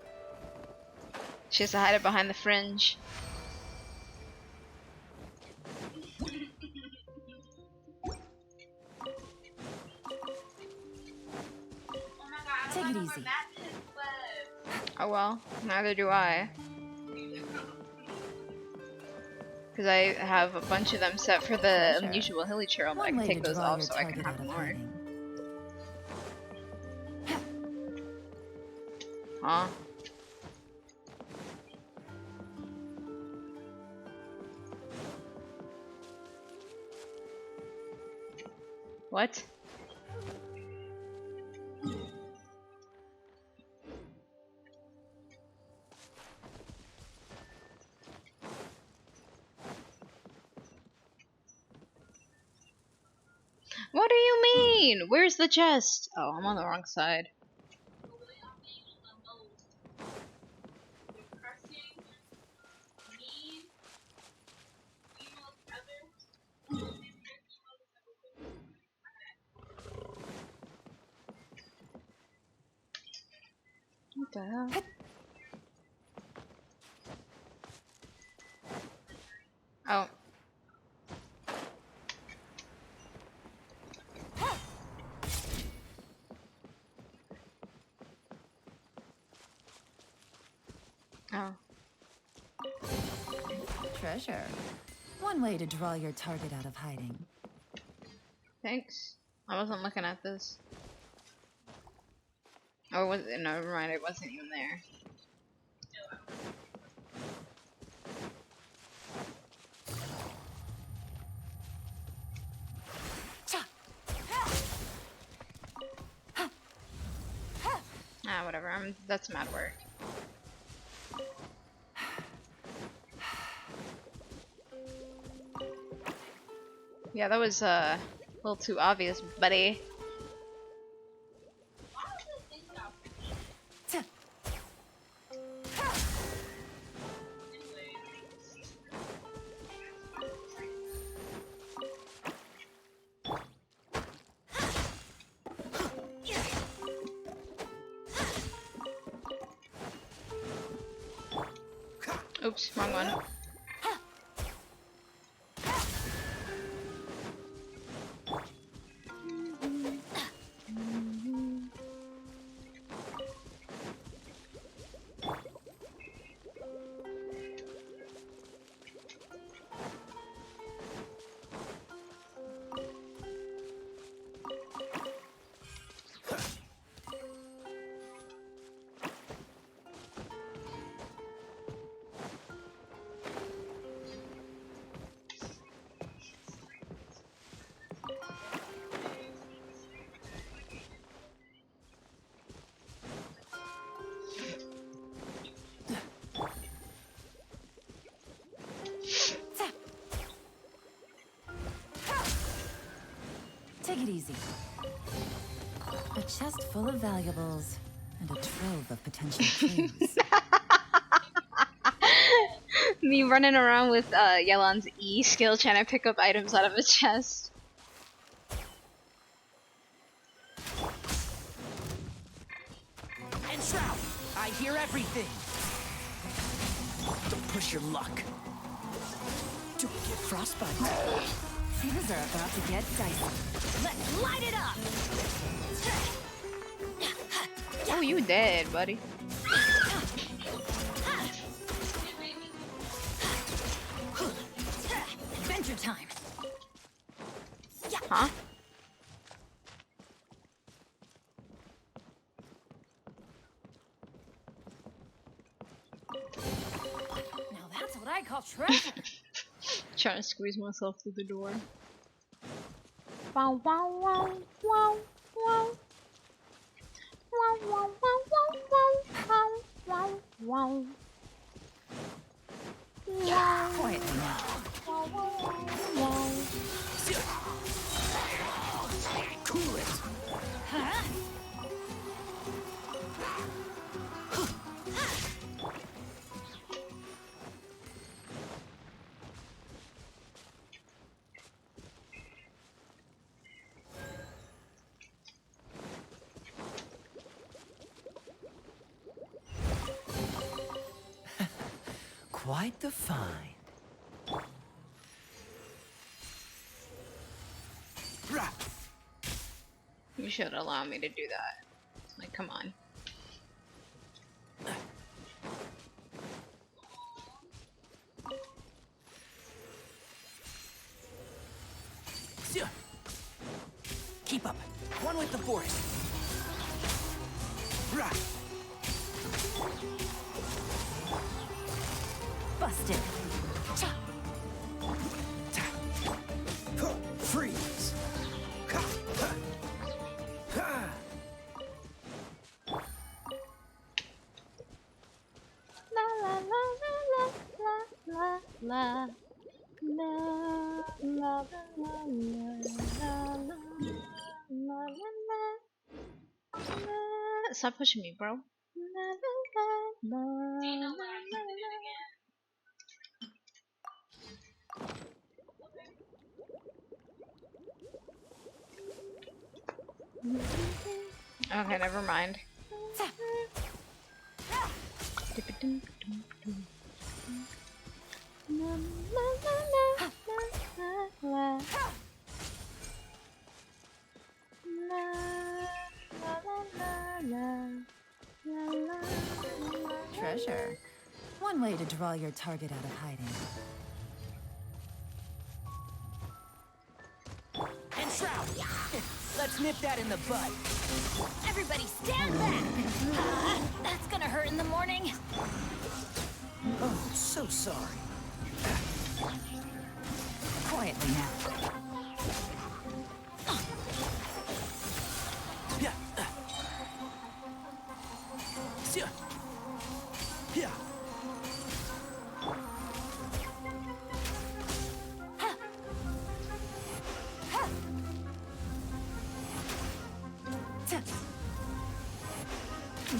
She has to hide it behind the fringe. Take it easy. Oh well, neither do I. Because I have a bunch of them set for the Sure. unusual hilly trail, but I One can way take to those draw off your so I can target have out of more. hiding. Huh? What? What do you mean? Where's the chest? Oh, I'm on the wrong side. What the hell? Oh. Oh. Treasure. One way to draw your target out of hiding. Thanks. I wasn't looking at this. Oh, was it? No, never mind. It wasn't even there. Ah, whatever. That's mad work. Yeah, that was a little too obvious, buddy. Oops, wrong one. Take it easy. A chest full of valuables and a trove of potential clues. Me running around with Yelan's E skill trying to pick up items out of a chest. And Shroud, I hear everything. Don't push your luck. Don't get frostbite. Things are about to get dicey. Let's light it up! Oh, you dead, buddy. your time. Huh? Now that's what I call treasure. Trying to squeeze myself through the door. Wow, wow, wow, wow, wow. Wow, wow, wow, wow, wow, wow, wow. Quietly now. Wow, wow, wow. Cool it. Huh? Quite the find. You should allow me to do that. Like, come on. Keep up. One with the force. Busted. Freeze. La la la la la la la la la la la. Stop pushing me, bro. Okay, never mind. Treasure. One way to draw your target out of hiding. And shroud. Let's nip that in the bud. Everybody stand back! That's gonna hurt in the morning. Oh, so sorry. Quietly now. Yeah. Yeah.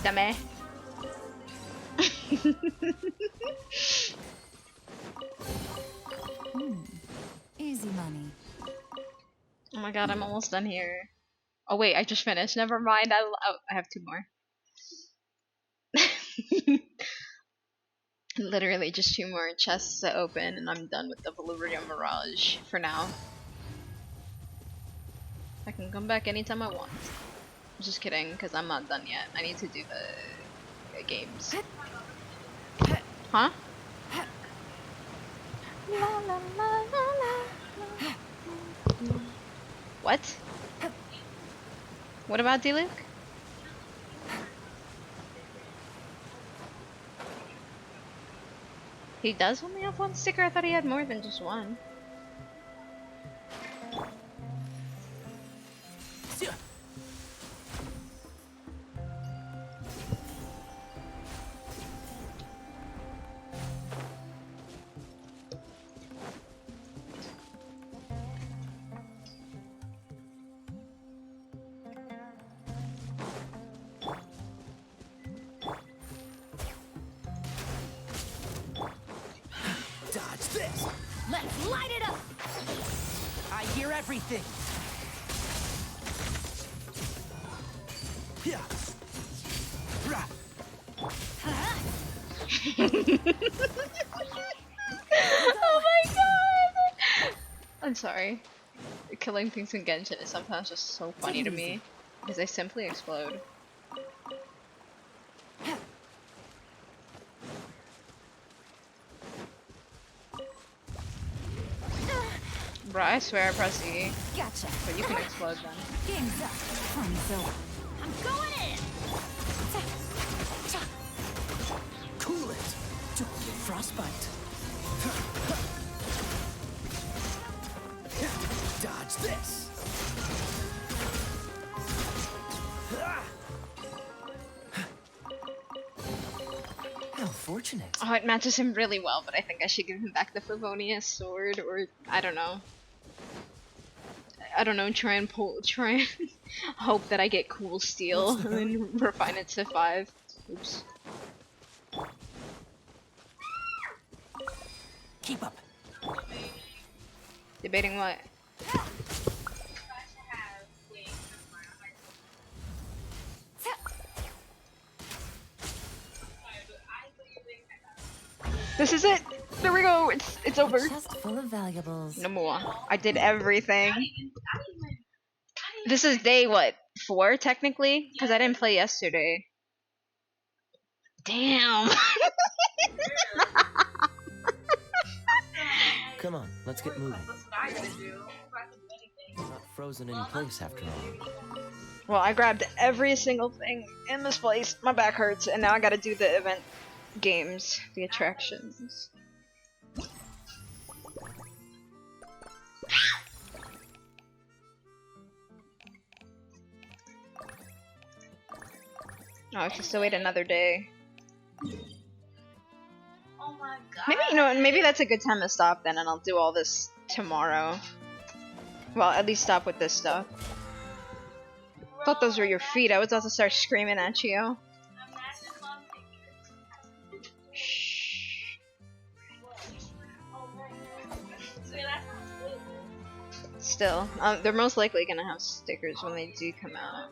Dame. Easy money. Oh my god, I'm almost done here. Oh wait, I just finished. Never mind. I have 2 more. Literally just 2 more chests to open, and I'm done with the Veluriyam Mirage for now. I can come back anytime I want. Just kidding, because I'm not done yet. I need to do the games. Huh? What? What about D-Luke? He does only have 1 sticker? I thought he had more than just 1. Dodge this. Let's light it up! I hear everything. Yeah. Rah. Oh my god! I'm sorry. Killing things in Genshin is sometimes just so funny to me because they simply explode. Bro, I swear I press E. Gotcha. But you can explode then. Game's up. Fun's over. I'm going in. Cool it. Frostbite. Dodge this. How fortunate. Oh, it matches him really well, but I think I should give him back the Favonius sword, or I don't know. Try and hope that I get cool steel and then refine it to 5. Oops. Keep up. Debating what? This is it! There we go! It's over! A chest full of valuables. No more. I did everything. This is day, what, 4, technically? Because I didn't play yesterday. Damn! Come on, let's get moving. We're not frozen in place after all. Well, I grabbed every single thing in this place. My back hurts, and now I gotta do the event games, the attractions. Oh, I have to wait another day. Oh my god. Maybe, you know, maybe that's a good time to stop then, and I'll do all this tomorrow. Well, at least stop with this stuff. Thought those were your feet. I was about to start screaming at you. Still, they're most likely gonna have stickers when they do come out.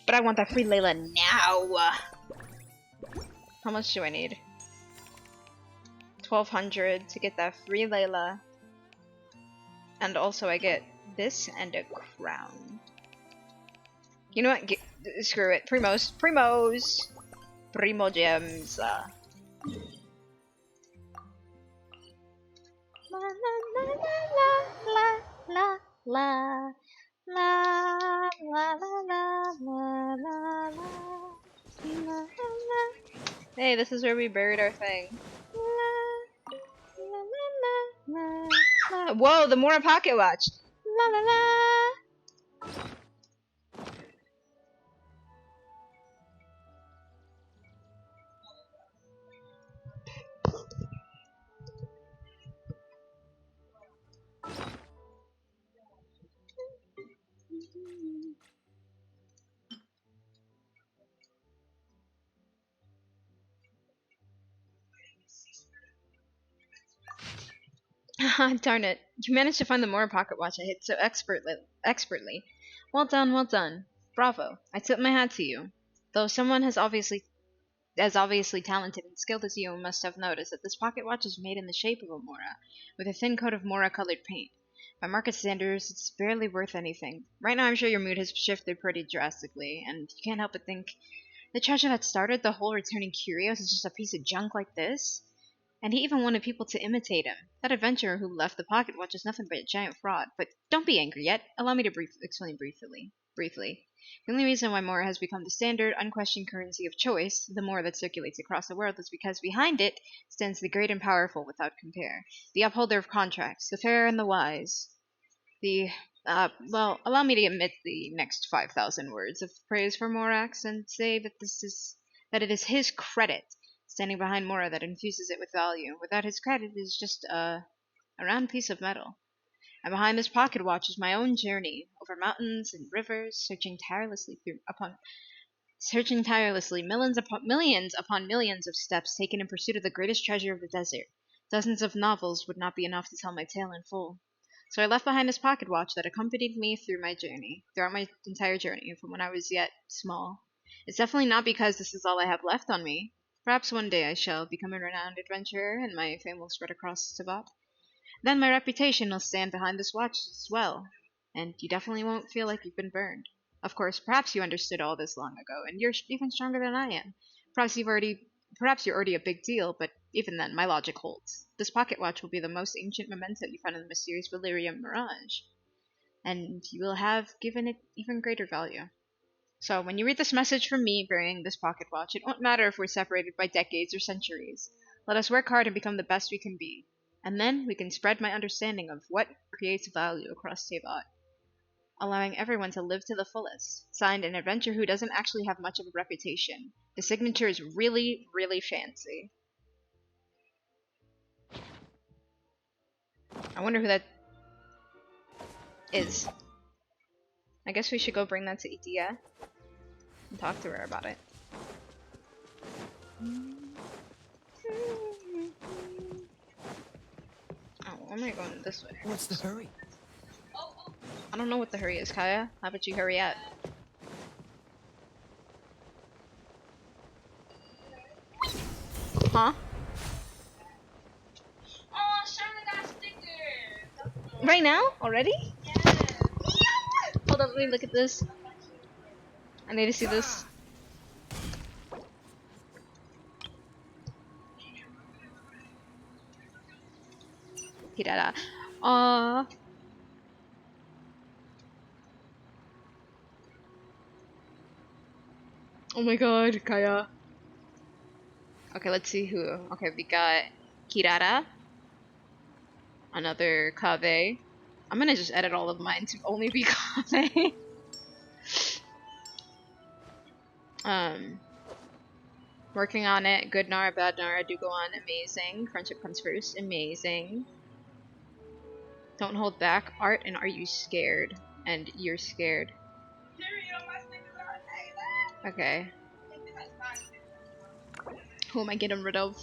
But I want that free Layla now! How much do I need? 1,200 to get that free Layla. And also I get this and a crown. You know what? Screw it. Primos. Primos! Primo gems. La la la la la la la la la la la la. Hey, this is where we buried our thing. Whoa, the Mora pocket watch. La la la. Darn it. You managed to find the Mora pocket watch I hit so expertly. Well done, well done. Bravo. I tip my hat to you. Though someone as obviously talented and skilled as you must have noticed that this pocket watch is made in the shape of a Mora, with a thin coat of Mora-colored paint. By market standards, it's barely worth anything. Right now I'm sure your mood has shifted pretty drastically, and you can't help but think, the treasure that started the whole returning curios is just a piece of junk like this? And he even wanted people to imitate him. That adventurer who left the pocket watch is nothing but a giant fraud. But don't be angry yet. Allow me to explain briefly. The only reason why Mora has become the standard, unquestioned currency of choice, the Mora that circulates across the world, is because behind it stands the great and powerful without compare. The upholder of contracts, the fair and the wise. Well, allow me to omit the next 5,000 words of praise for Morax and say that it is his credit standing behind Mora that infuses it with value. Without his credit, it is just a round piece of metal. And behind this pocket watch is my own journey over mountains and rivers, searching tirelessly millions upon millions of steps taken in pursuit of the greatest treasure of the desert. Dozens of novels would not be enough to tell my tale in full. So I left behind this pocket watch that accompanied me throughout my entire journey, from when I was yet small. It's definitely not because this is all I have left on me. Perhaps one day I shall become a renowned adventurer, and my fame will spread across Sabat. Then my reputation will stand behind this watch as well, and you definitely won't feel like you've been burned. Of course, perhaps you understood all this long ago, and you're even stronger than I am. Perhaps you've already Perhaps you're already a big deal, but even then, my logic holds. This pocket watch will be the most ancient memento you find in the mysterious Veluriyam Mirage, and you will have given it even greater value. So, when you read this message from me bearing this pocket watch, it won't matter if we're separated by decades or centuries. Let us work hard and become the best we can be. And then we can spread my understanding of what creates value across Teyvat, allowing everyone to live to the fullest. Signed, an adventurer who doesn't actually have much of a reputation. The signature is really, really fancy. I wonder who that is. I guess we should go bring that to Itia and talk to her about it. Oh, why am I going this way? What's the hurry? I don't know what the hurry is, Kaya. How about you hurry up? Huh? Oh, Charlotte got stickers. Right now? Already? Yeah. Hold up, let me look at this. I need to see this. Hirara. Aww. Oh my god, Kaya. Okay, let's see who. Okay, we got Kirara. Another Kave. I'm gonna just edit all of mine to only be Kave. Working on it. Good Nara, bad Nara, do go on. Amazing. Friendship comes first. Amazing. Don't hold back. Art and are you scared? And you're scared. Okay. Who am I getting rid of?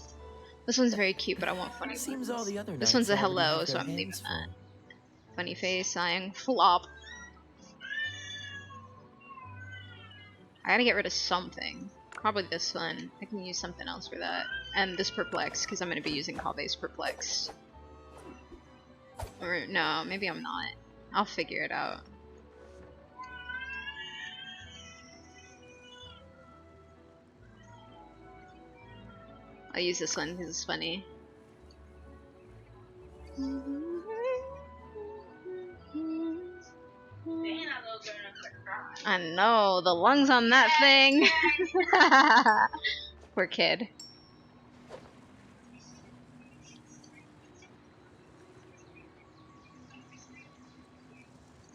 This one's very cute, but I want funny Seems ones. all the other This knights one's a already hello, have so their I'm leaving hands that. full. Funny face, sighing, flop. I gotta get rid of something. Probably this one. I can use something else for that. And this perplex, because I'm gonna be using Kave's perplex. Or no, maybe I'm not. I'll figure it out. I'll use this one because it's funny. I know, the lungs on that thing. Poor kid.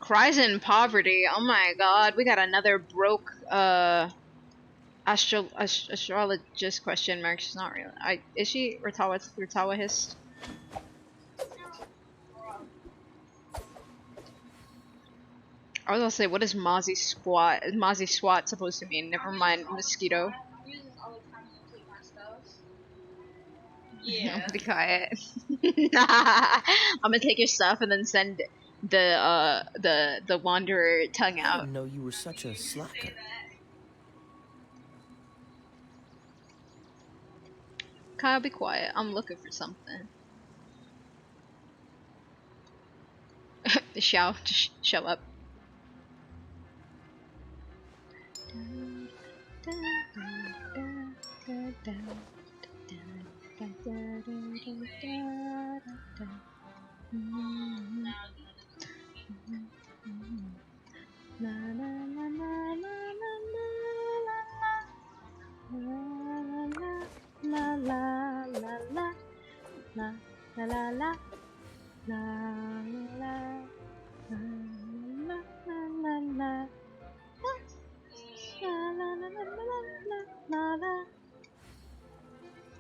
Cries in poverty. Oh my god, we got another broke astrologist question mark. She's not real. Is she Rutawahist? I was gonna say, what is Mozzie squat supposed to mean? Never mind, mosquito. Yeah. Be quiet. I'm gonna take your stuff and then send the wanderer tongue I out. didn't know you were such a slacker. Kyle, be quiet. I'm looking for something. Just show up.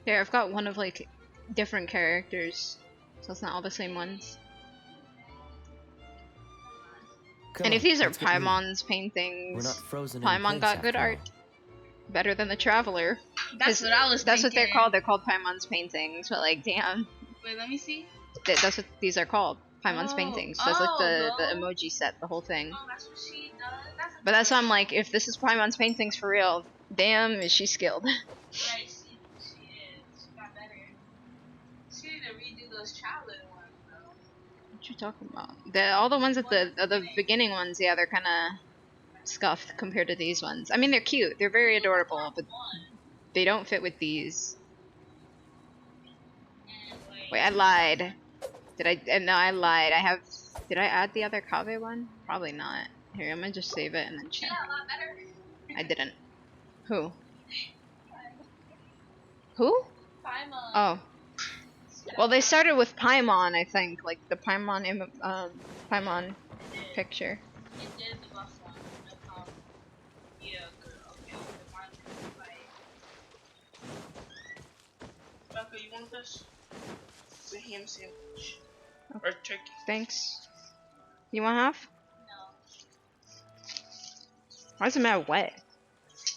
Here, I've got one of like different characters, so it's not all the same ones. Come And on, if these are let's get moving. Paimon's We're paintings, not frozen in Paimon place got good after art. all. Better than the Traveler. That's what I was That's what they're thinking. called. They're called Paimon's paintings, but like, damn. Wait, let me see. That's what these are called. Paimon's Oh. paintings. That's like the Oh, emoji set, the whole thing. Oh, that's what she does. That's But that's why I'm like, if this is Paimon's paintings for real, damn, is she skilled. right. She is. She got better. She need to redo those traveler ones, though. What you talking about? All the ones at the beginning ones, yeah, they're kind of scuffed compared to these ones. I mean, they're cute. They're very adorable, but They don't fit with these. And Wait, I lied. Did I? No, I lied. I have. Did I add the other Kave one? Probably not. Here, I'm gonna just save it and then check. yeah, a lot better. I didn't. Who? Who? Paimon. Oh. Well, they started with Paimon, I think, like the Paimon, Paimon picture. It did the last one. Yeah, girl. Okay, the one like. Okay, you want this? It's a ham sandwich. Or turkey. Thanks. You want half? No. Why is it mad wet?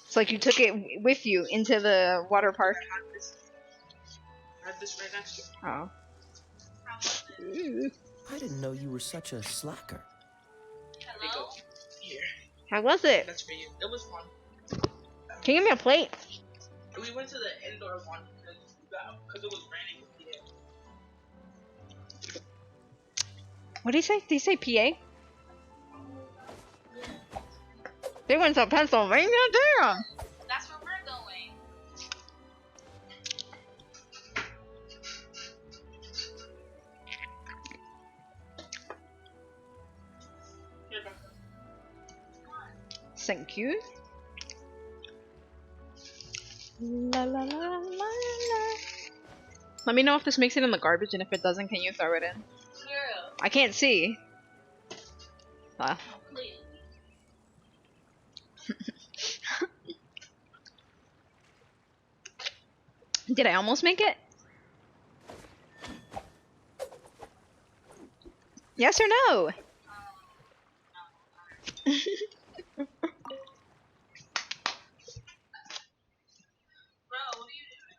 It's like you took it with you into the water park. I have this right next to it. Oh. How was it? Ooh. I didn't know you were such a slacker. Hello? Here. How was it? That's for you. It was fun. Can you give me a plate? We went to the indoor one because it was raining. Yeah. What did he say? Did he say PA? They went to Pennsylvania? Damn! That's where we're going. Here, come on. Thank you. La la la la la. Let me know if this makes it in the garbage, and if it doesn't, can you throw it in? Girl. I can't see. Please. Did I almost make it? Yes or no? Bro, what are you doing?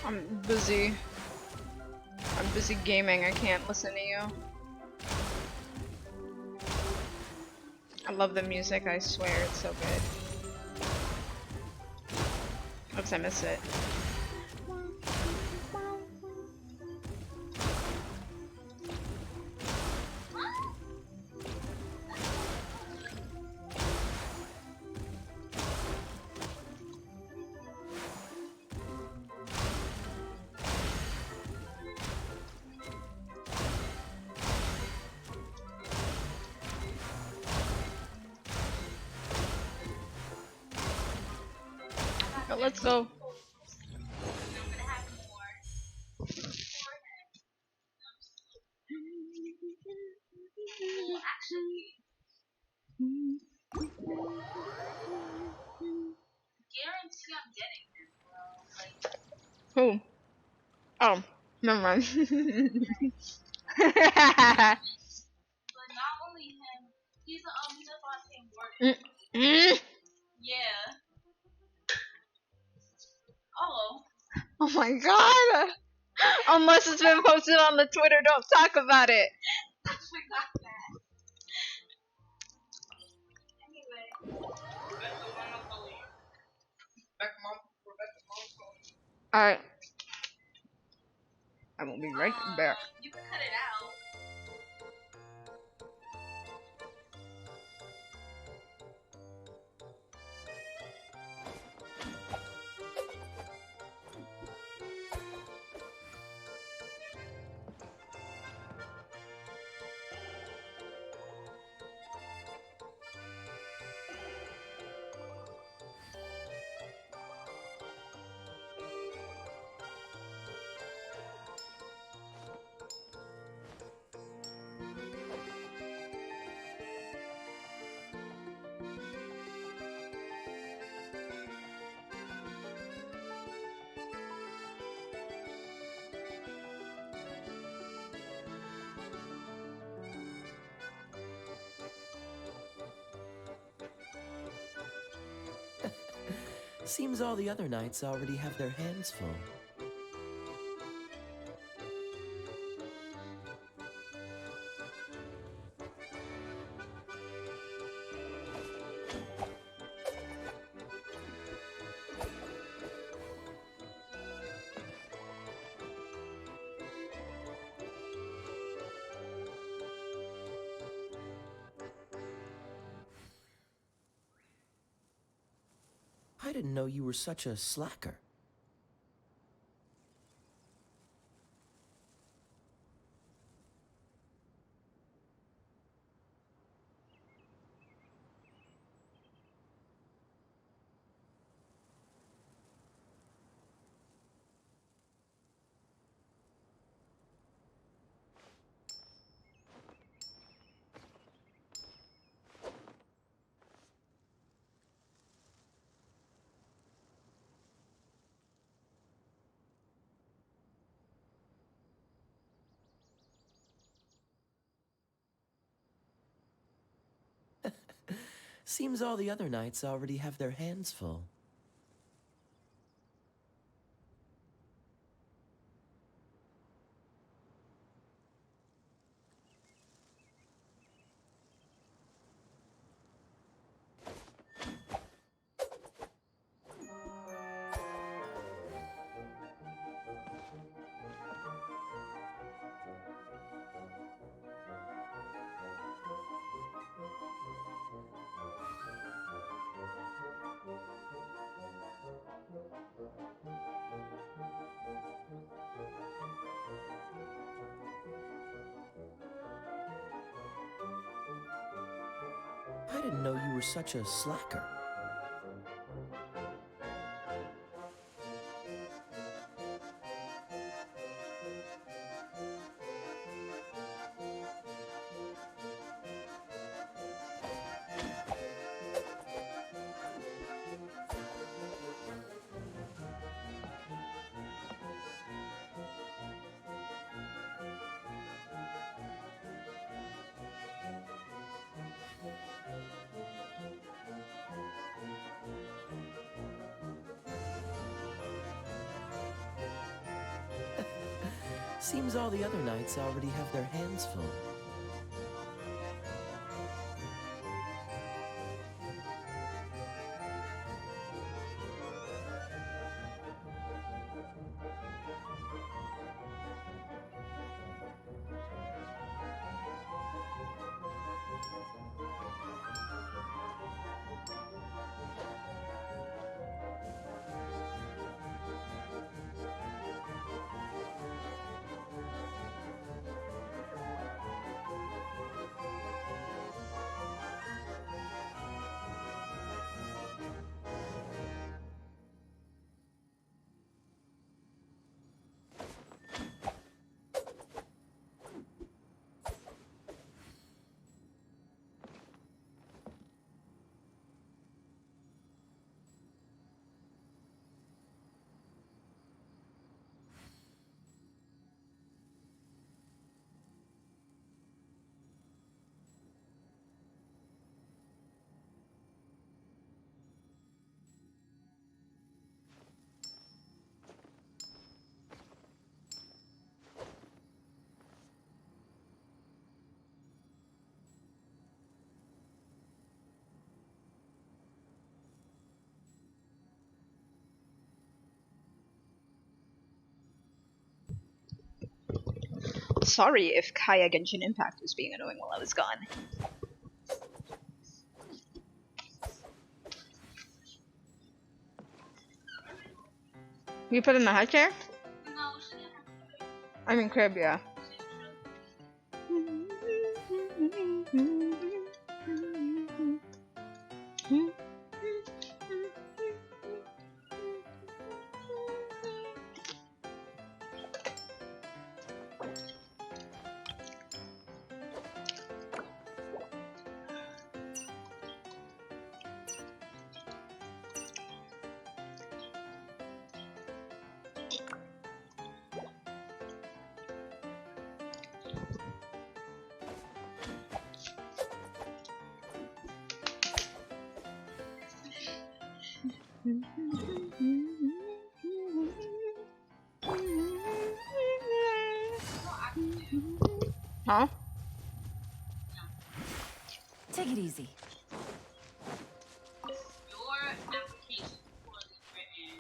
I'm busy. I'm busy gaming. I can't listen to you. I love the music. I swear it's so good. Oops, I missed it. Oh, let's go. Guarantee I'm getting him, bro. Like, Who? Oh, never mind. but not only him, he's a Fontaine Warden. Yeah. Oh. Oh my god! Unless it's been posted on the Twitter, don't talk about it. I forgot that. Anyway. Alright. I will be right back. You can cut it out. Seems all the other knights already have their hands full. I didn't know you were such a slacker. Seems all the other knights already have their hands full. I didn't know you were such a slacker. Seems all the other knights already have their hands full. Sorry if Kaya Genshin Impact was being annoying while I was gone. You put in the high chair? I mean crib, yeah. Huh? Take it easy. Your application is poorly written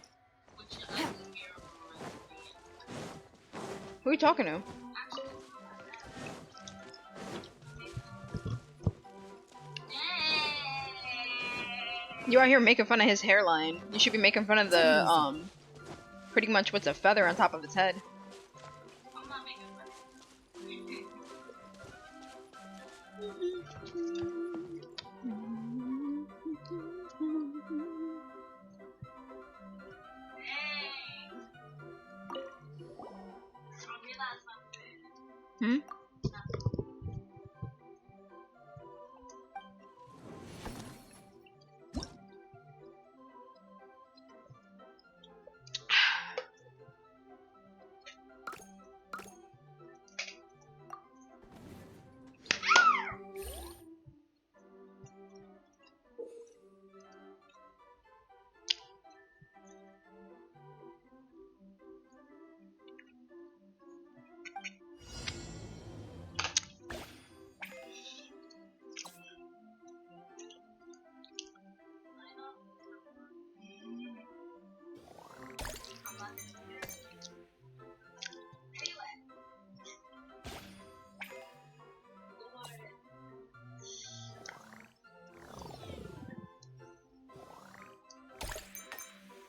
with your ugly hair on. Who are you talking to? Actually, You out here making fun of his hairline. You should be making fun of the, pretty much what's a feather on top of its head. I'm not making fun of you. I realized something. Hmm?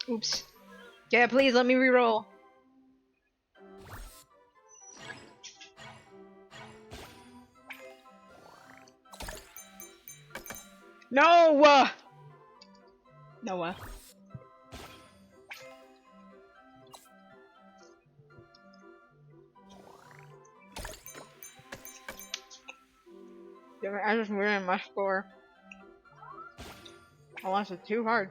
Oops. Yeah, please let me reroll. No! Noah. Damn it, I just ruined my score. Unless it's too hard.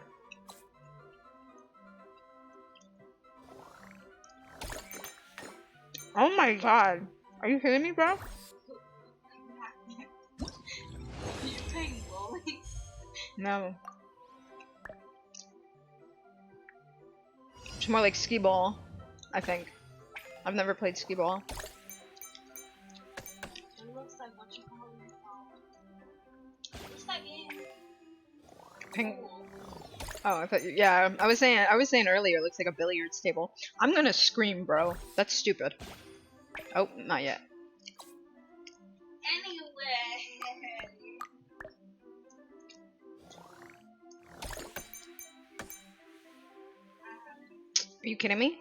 Oh my god. Are you kidding me, bro? You're playing bowling? No. It's more like skee ball, I think. I've never played skee ball. It looks like what you call it. What's that game? Ping. Oh, I thought you, yeah, I was saying earlier, it looks like a billiards table. I'm gonna scream, bro. That's stupid. Oh, not yet. Anyway. Are you kidding me?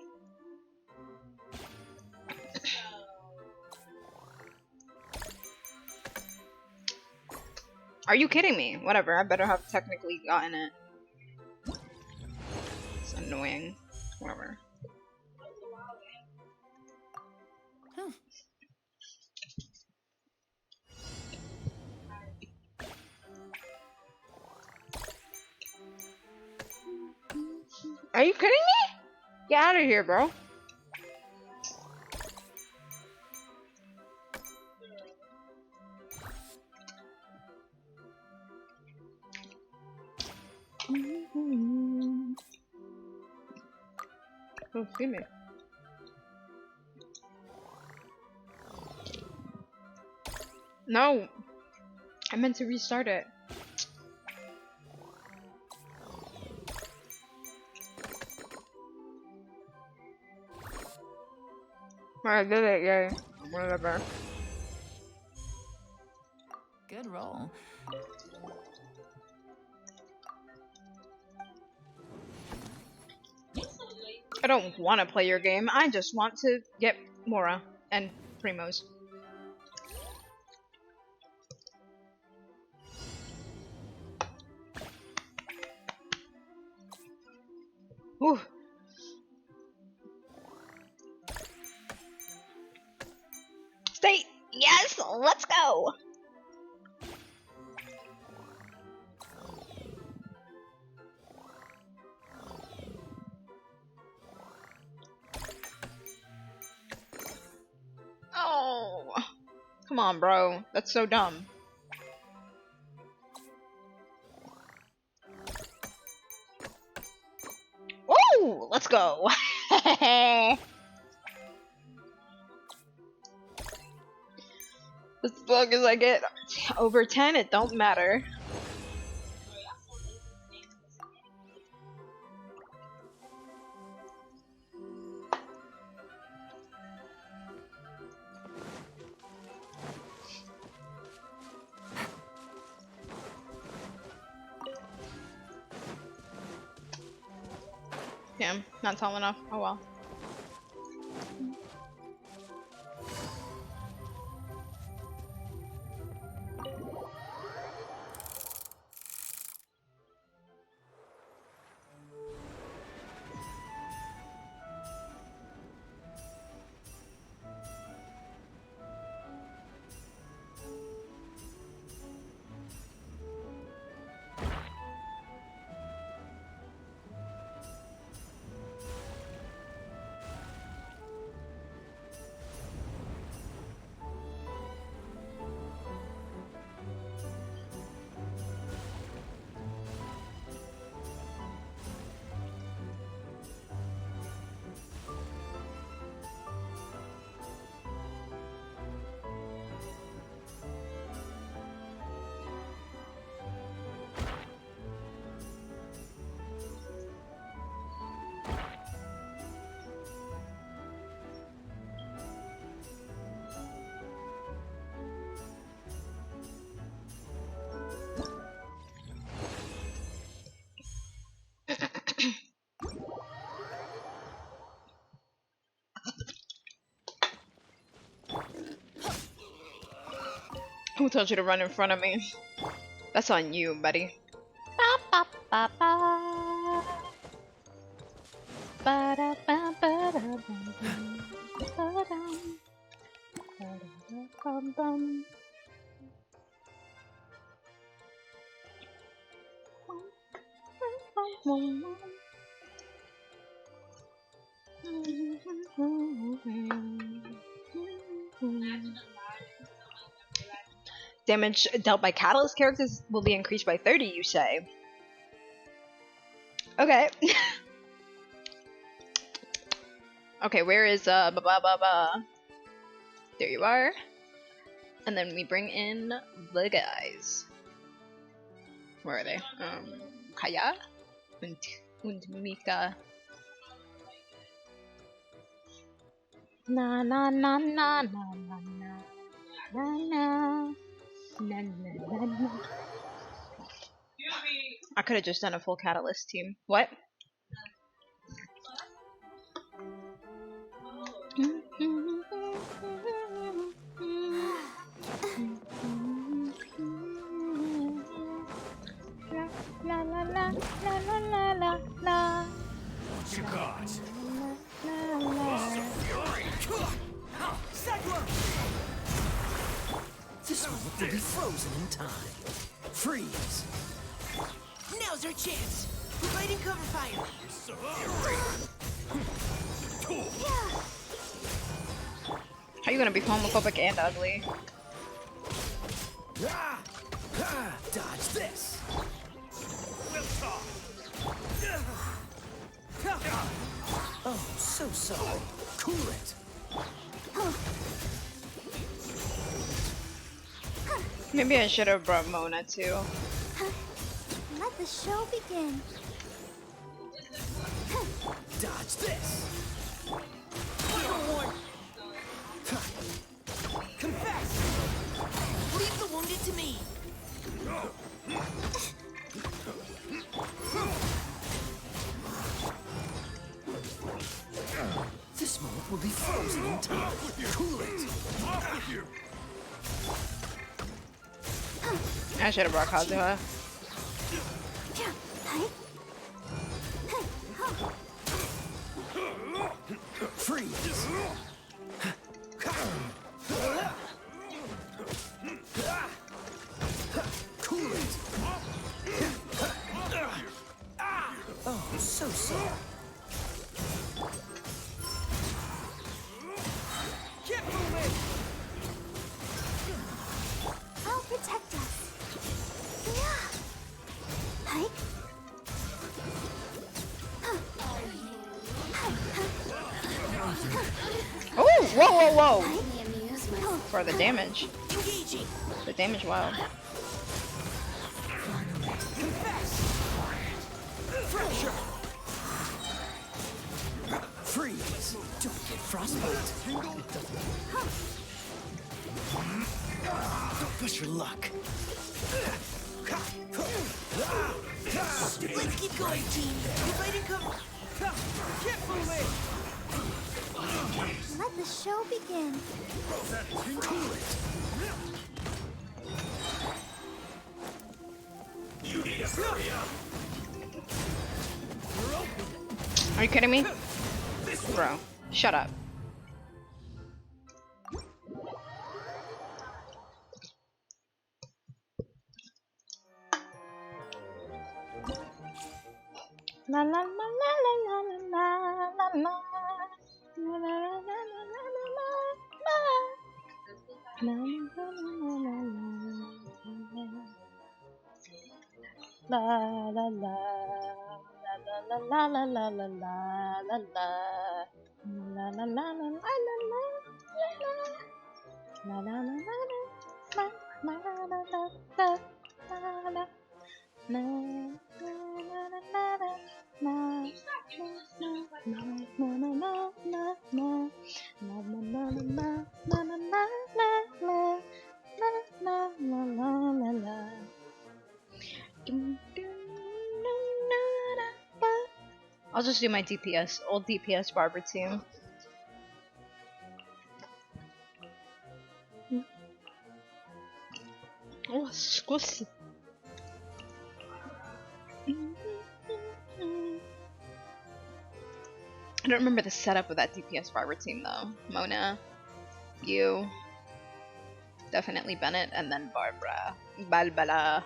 Are you kidding me? Whatever, I better have technically gotten it. It's annoying. Whatever. Are you kidding me? Get out of here, bro. Oh, see me. No! I meant to restart it. I did it, yay. Whatever. Good roll. I don't want to play your game. I just want to get Mora and Primos. Whew. Stay! Yes! Let's go! Oh! Come on, bro. That's so dumb. Let's go. As long as I get over 10, it don't matter. Damn, not tall enough. Oh well. Who told you to run in front of me? That's on you, buddy. Ba ba ba ba. Ba da ba ba da bum bum. Ba dum. Ba da bum bum. Damage dealt by Catalyst characters will be increased by 30, you say? Okay. Okay, where is ba ba ba ba? There you are. And then we bring in the guys. Where are they? Kaya und Mika. Na na na na na na na na na. Na, na, na, na. I could have just done a full Catalyst team. What? La la la la la la la la. What you got? La la. This one will be frozen in time. Freeze! Now's our chance. We're fighting cover fire. How are you gonna be homophobic and ugly? Dodge this! Oh, so sorry. Cool it. Maybe I should have brought Mona too. Let the show begin. Dodge this! Confess! Leave the wounded to me. This moment will be frozen in time. Cool it! I should have brought Kazuha. Freeze! Cool it! Oh, so sorry. Get moving! I'll protect us. Yeah. Oh, whoa, whoa, whoa! For the damage. The damage, wild. Freeze! Don't get frostbite. Don't push your luck. Let's keep going, team. We're fighting cover. Get moving. Let the show begin. Cool it. You need a Veluriyam. Are you kidding me? Bro, shut up. La la la la la la la la la la. La la la la la la la la. La la la la la la la la la la la la la la la la la I'll just do my DPS, old DPS barber team. Oh, squishy. I don't remember the setup of that DPS barber team though. Mona, you, definitely Bennett, and then Barbara. Balbala.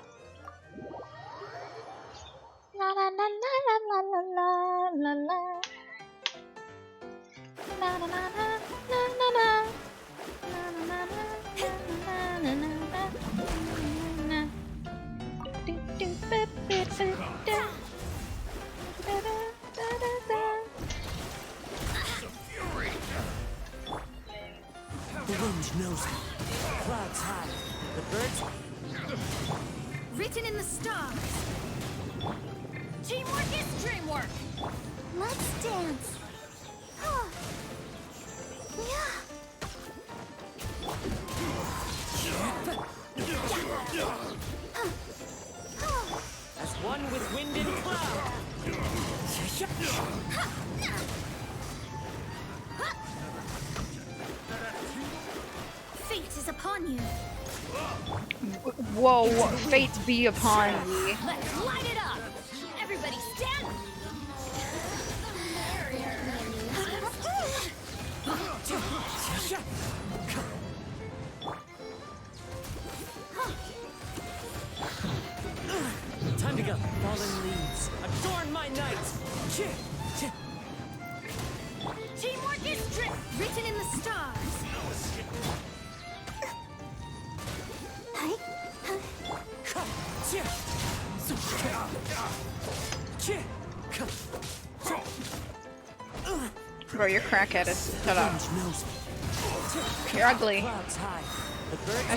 La la la la la la la la la. La la la la la la la. The wind knows me. Clouds high. The birds. Written in the stars. Teamwork is dreamwork. Let's dance. Yeah. As one with wind and cloud. Fate is upon you. Whoa, fate be upon ye. Let's light it up. Everybody stand. Time to go. Fallen leaves. Adorn my night. Teamwork is written in the stars. Bro, you're crackheaded. Shut up. You're ugly. I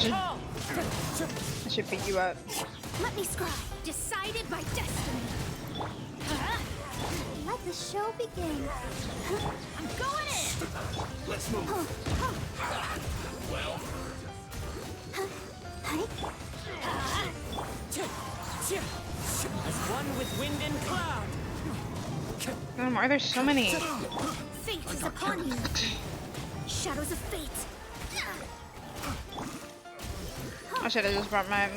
should beat you up. Let me scribe. Decided by destiny. Let the show begin. I'm going in. Let's move. Well. As one with wind and cloud. Why are there so many? Fate is upon you. Shadows of fate. I should have just brought my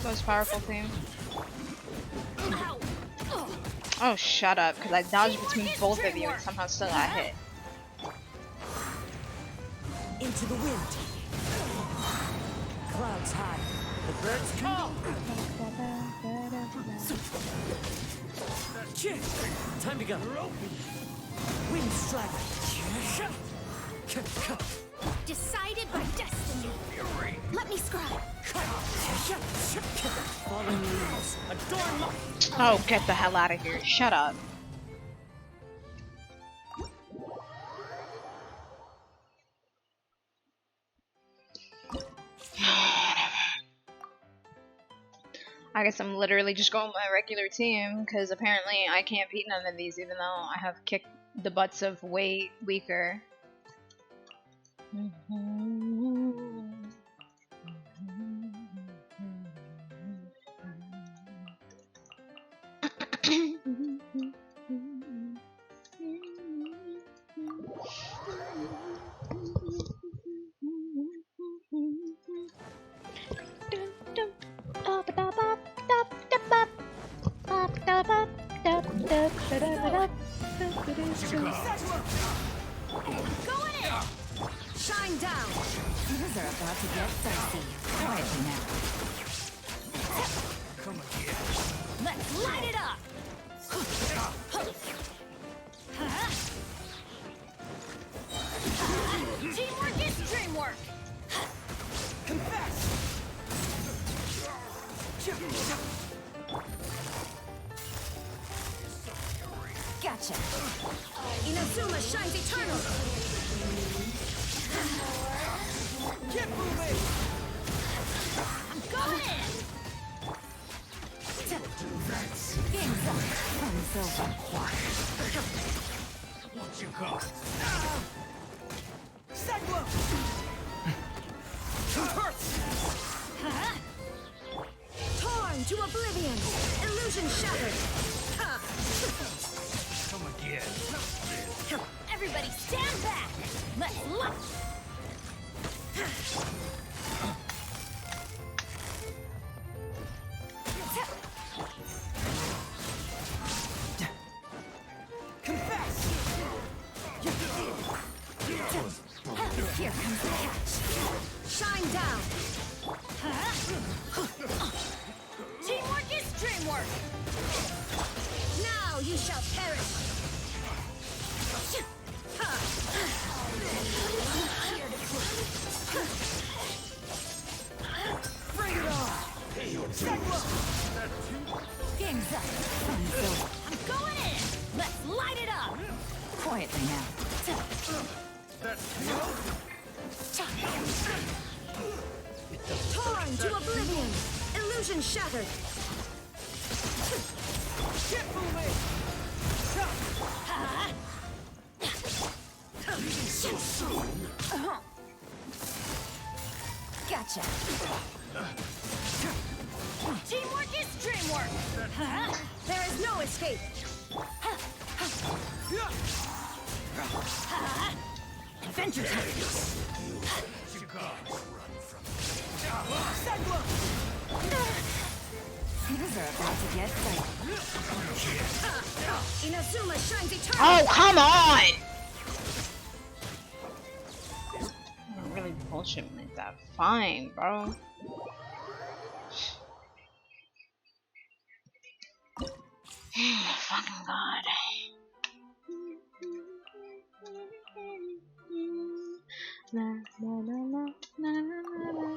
most powerful team. Oh, shut up, because I dodged between both of you and somehow still got hit. Into the wind. Clouds high. The birds call. Time to go. Wind strike. Decided by destiny. Let me scribe. Fallen leaves. Adorn my... Oh, get the hell out of here. Shut up. I guess I'm literally just going with my regular team, because apparently I can't beat none of these, even though I have kicked the butts of way weaker. Going in! Shine down! Things are about to get dicey. Quietly now. Come again. Let's light it up! Teamwork is dreamwork! Confess! Gotcha! Inazuma shines eternal! Get moving! I'm going in! Game's up. Fun's over. What you got? Cyclone! Hurts! Torn to oblivion! Illusion shattered! Come again. Everybody stand back! Let's lock! Confess! Here comes the catch! Shine down! Teamwork is dreamwork! Now you shall perish! Bring it on! Cyclone! Game's up! Fun's over. I'm going in! Let's light it up! Quietly now. Torn to oblivion! Illusion shattered! Get moving! So soon? Gotcha! Teamwork is dreamwork! There is no escape! Adventure time! You got Cyclone! Things are about to get tight. Inazuma shines eternal! Oh, come on! You're really bullshitting like that. Fine, bro. Fucking god. Na, na, na, na, na, na, na.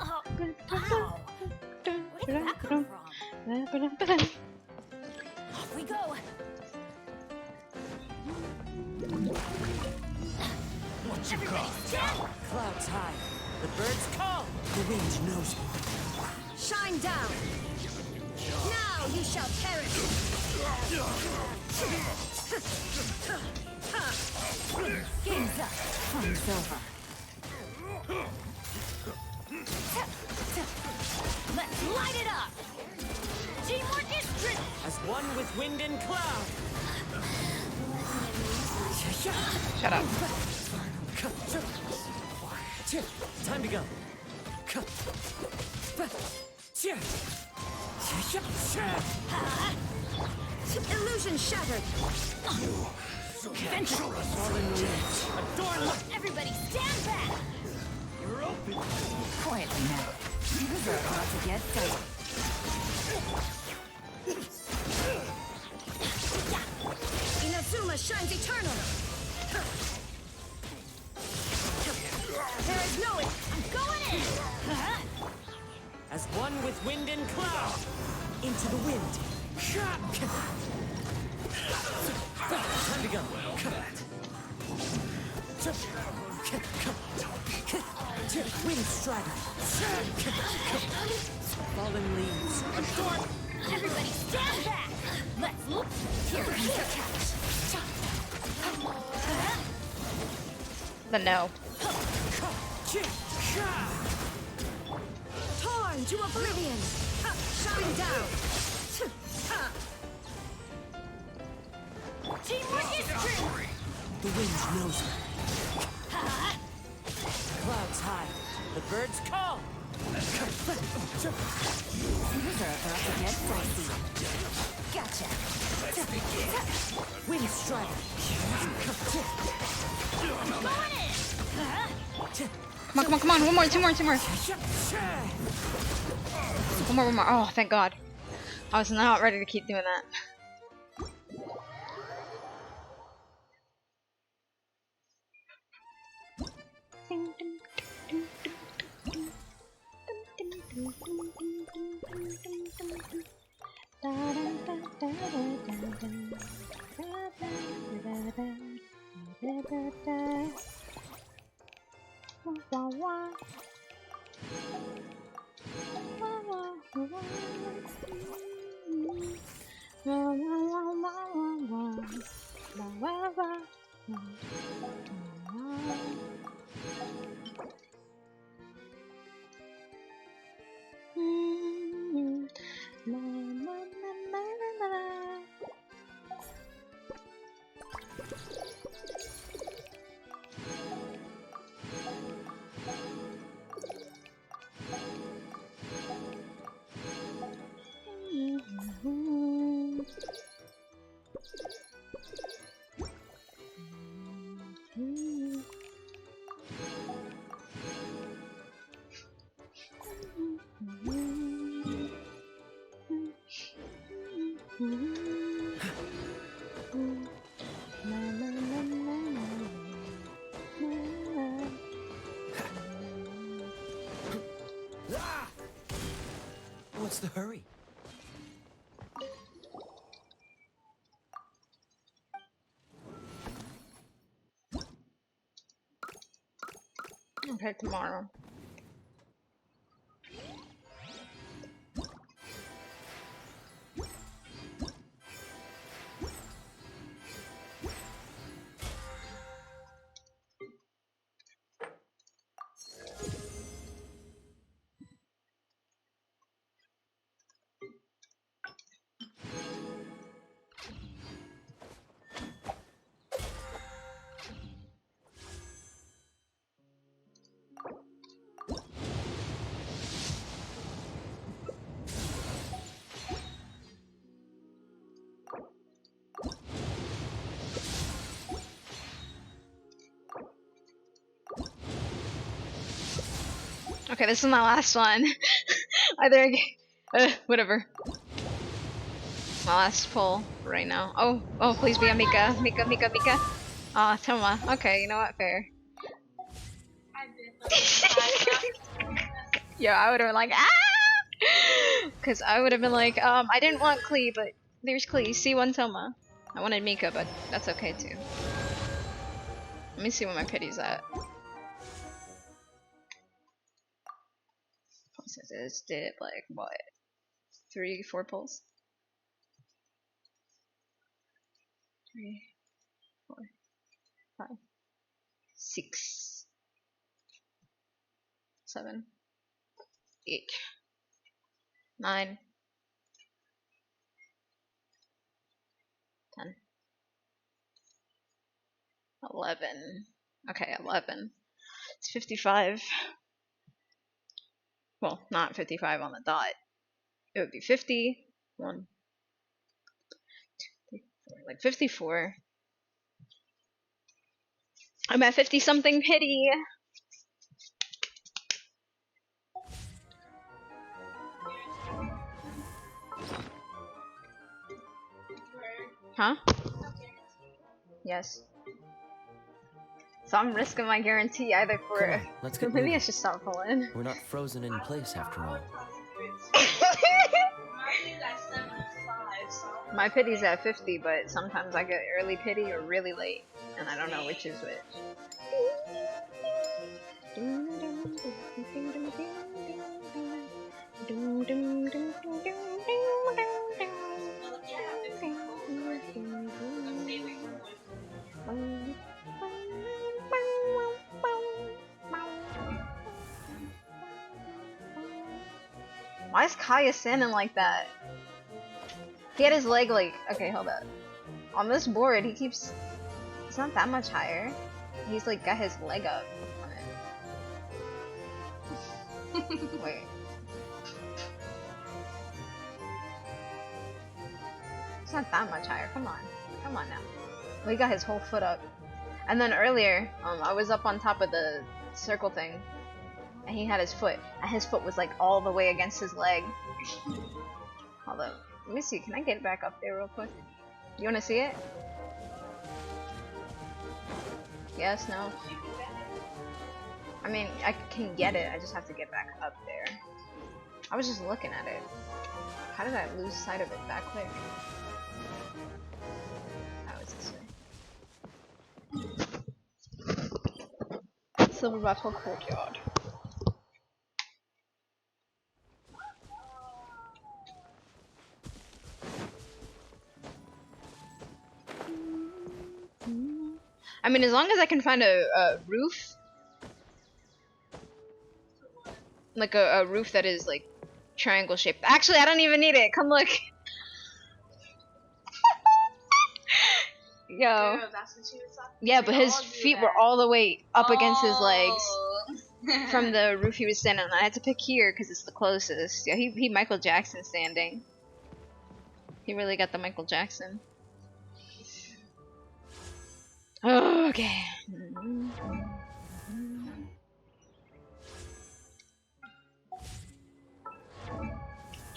Oh, ow! Where did that come from? Off we go! What you got? Clouds high. The birds call. The wind knows me. Shine down! Now you shall perish! Game's up. Fun's over. Let's light it up! Teamwork is driven! As one with wind and cloud. Shut up. Time to go. Illusion shattered! Adventurous. Adorn my... Everybody stand back! You're open. Quietly now. Things are about to get tight. Inazuma shines eternal! There is no it! I'm going! to the wind. Time to go. Wind strider. Fallen leaves. Adore. Everybody stand back! Let's look. Here comes your catch. The no. Torn to oblivion! Shine down! Teamwork is true! The wind knows me. Clouds high. The birds call. User about to get dicey. Gotcha! Wind strider. Come on, come on, come on. One more, two more, two more. One more, one more. Oh, thank God. I was not ready to keep doing that. What's the hurry? Okay, tomorrow. Okay, this is my last one. Either whatever. My last pull right now. Oh, please be a Mika. Mika. Ah, Toma. Okay, you know what? Fair. Yo, I would have been like, ah! Because I would have been like, I didn't want Klee, but there's Klee. C1 Toma. I wanted Mika, but that's okay too. Let me see what my pity's at. This did like what? 3-4 pulls? 3, 4, 5, 6, 7, 8, 9, 10, 11. Okay, 11. It's 55. Well, not 55 on the dot. It would be 50. 1, 2, 3, 4. Like 54. I'm at 50 something pity. Huh? Yes. So I'm risking my guarantee either for. Come on, let's get maybe moving. I should stop pulling. We're not frozen in place after all. Mommy got 7 My pity's at 50, but sometimes I get early pity or really late, and I don't know which is which. Why is Kaya standing like that? He had his leg like, okay, hold up. On this board, he keeps, it's not that much higher. He's like got his leg up on it. Wait. It's not that much higher, come on. Come on now. Well, he got his whole foot up. And then earlier, I was up on top of the circle thing, and he had his foot, and his foot was like all the way against his leg. Hold up. Let me see, can I get back up there real quick? You wanna see it? Yes, no? I mean, I can get it, I just have to get back up there. I was just looking at it. How did I lose sight of it that quick? Oh, it's this way. Silver Battle Courtyard. I mean, as long as I can find a roof, like a roof that is like triangle shaped. Actually, I don't even need it. Come look. Yo. Girl, that's what she was talking Yeah, about. but his feet were all the way up against his legs from the roof he was standing on. I had to pick here because it's the closest. Yeah, he Michael Jackson standing. He really got the Michael Jackson. Okay.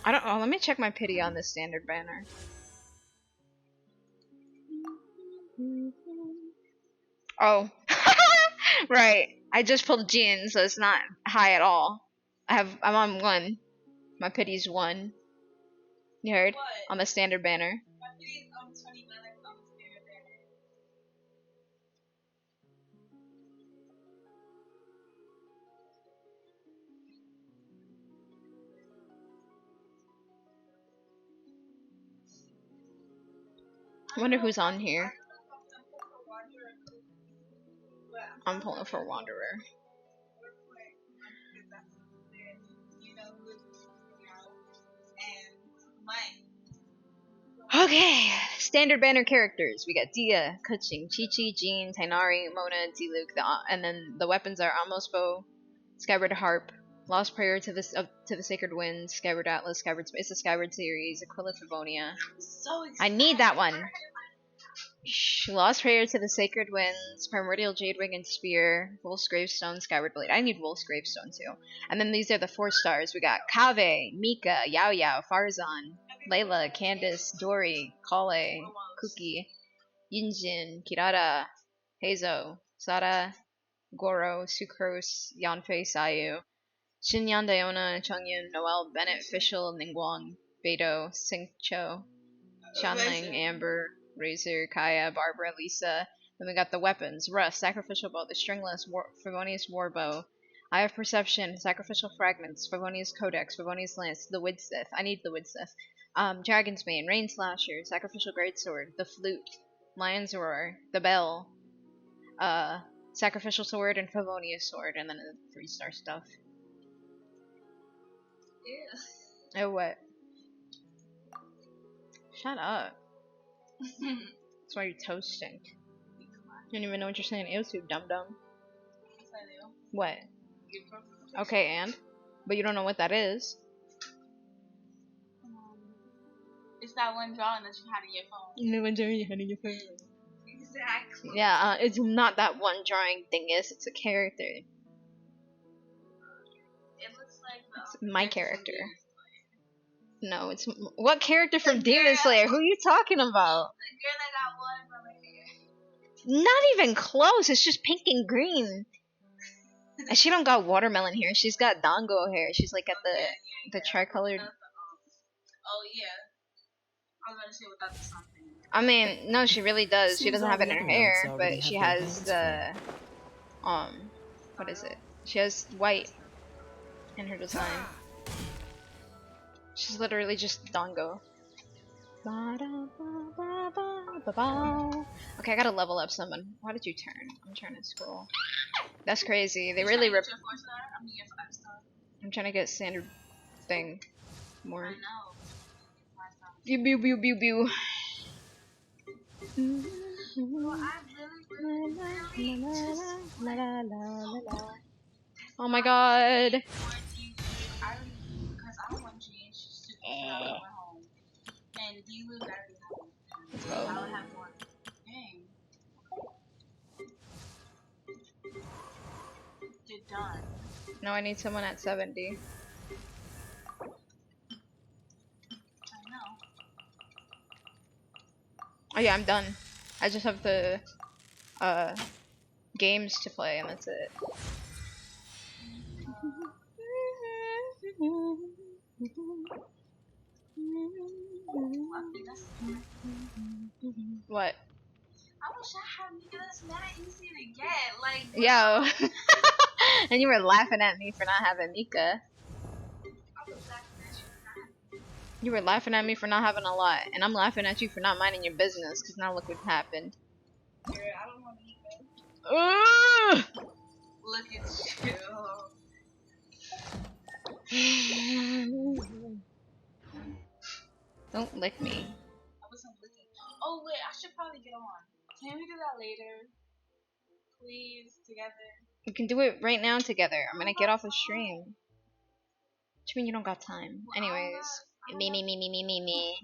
I don't. Oh, let me check my pity on this standard banner. Oh, right. I just pulled Jean, so it's not high at all. I'm on 1. My pity's 1. You heard? What? On the standard banner. My pity's 29 on the standard banner. I wonder who's on here. I'm pulling for Wanderer. Okay, standard banner characters. We got Dia, Kuching, Chi-Chi, Jean, Tainari, Mona, Diluc, and then the weapons are Almost Bow, Skyward Harp, Lost Prayer to the Sacred Winds, Skyward Atlas, Skyward Space, the Skyward Series, Aquila Favonia. I need that one. Lost Prayer to the Sacred Winds, Primordial Jadewing and Spear, Wolf's Gravestone, Skyward Blade. I need Wolf's Gravestone too. And then these are the 4 stars. We got Kave, Mika, Yao Yao, Farzan, Layla, Candace, Dory, Kale, Kuki, Yinjin, Kirara, Heizo, Sara, Goro, Sucrose, Yanfei, Sayu, Shinyan, Diona, Chongyun, Noel, Bennett, Fischl, Ningguang, Beidou, Singcho, Shanling, Amber, Razor, Kaya, Barbara, Lisa. Then we got the weapons. Rust, Sacrificial Bow, the Stringless, Favonius Warbow, Eye of Perception, Sacrificial Fragments, Favonius Codex, Favonius Lance, the Widsith. I need the Widsith. Dragon's Mane, Rain Slasher, Sacrificial Greatsword, the Flute, Lion's Roar, the Bell, Sacrificial Sword, and Favonius Sword, and then the 3-star stuff. Yeah. Oh, what? Shut up. That's why your toes stink. You don't even know what you're saying. Ew, too dum-dum. Yes, I do. What? Okay, and? But you don't know what that is. It's that one drawing that you had in your phone. No one drawing you had in your phone. Exactly. Yeah, it's not that one drawing thingus. It's a character. It looks like It's my character. No, it's what character from Demon Slayer? Who are you talking about? The girl that got one from her hair. Not even close. It's just pink and green. And she don't got watermelon hair. She's got dango hair. She's like at the tricolored. Oh yeah. I was about to say without the something. I mean, no, she really does. She Seems doesn't all have it the in her other knights hair, already but she have their has hands the what is it? She has white in her design. She's literally just Dongo. Okay, I gotta level up someone. Why did you turn? I'm trying to scroll. That's crazy. They really rip. I'm trying to get standard thing more. Pew pew pew pew pew. Oh my god. Because I don't want to change to home. And you live better than home. Let's So go. I would have to work. Dang. You're done. No, I need someone at 70. I know. Oh yeah, I'm done. I just have the games to play and that's it. What? I wish I had Mika. That's mad easy to get. Like, bro. Yo. And you were laughing at me for not having Mika. I was laughing at you. You were laughing at me for not having a lot, and I'm laughing at you for not minding your business, because now look what happened. Girl, I don't want Mika. Look at you. Don't lick me. I wasn't looking. Oh wait, I should probably get on. Can we do that later? Please, together. We can do it right now together. I'm gonna get off the stream. What do you mean you don't got time? Anyways. Me.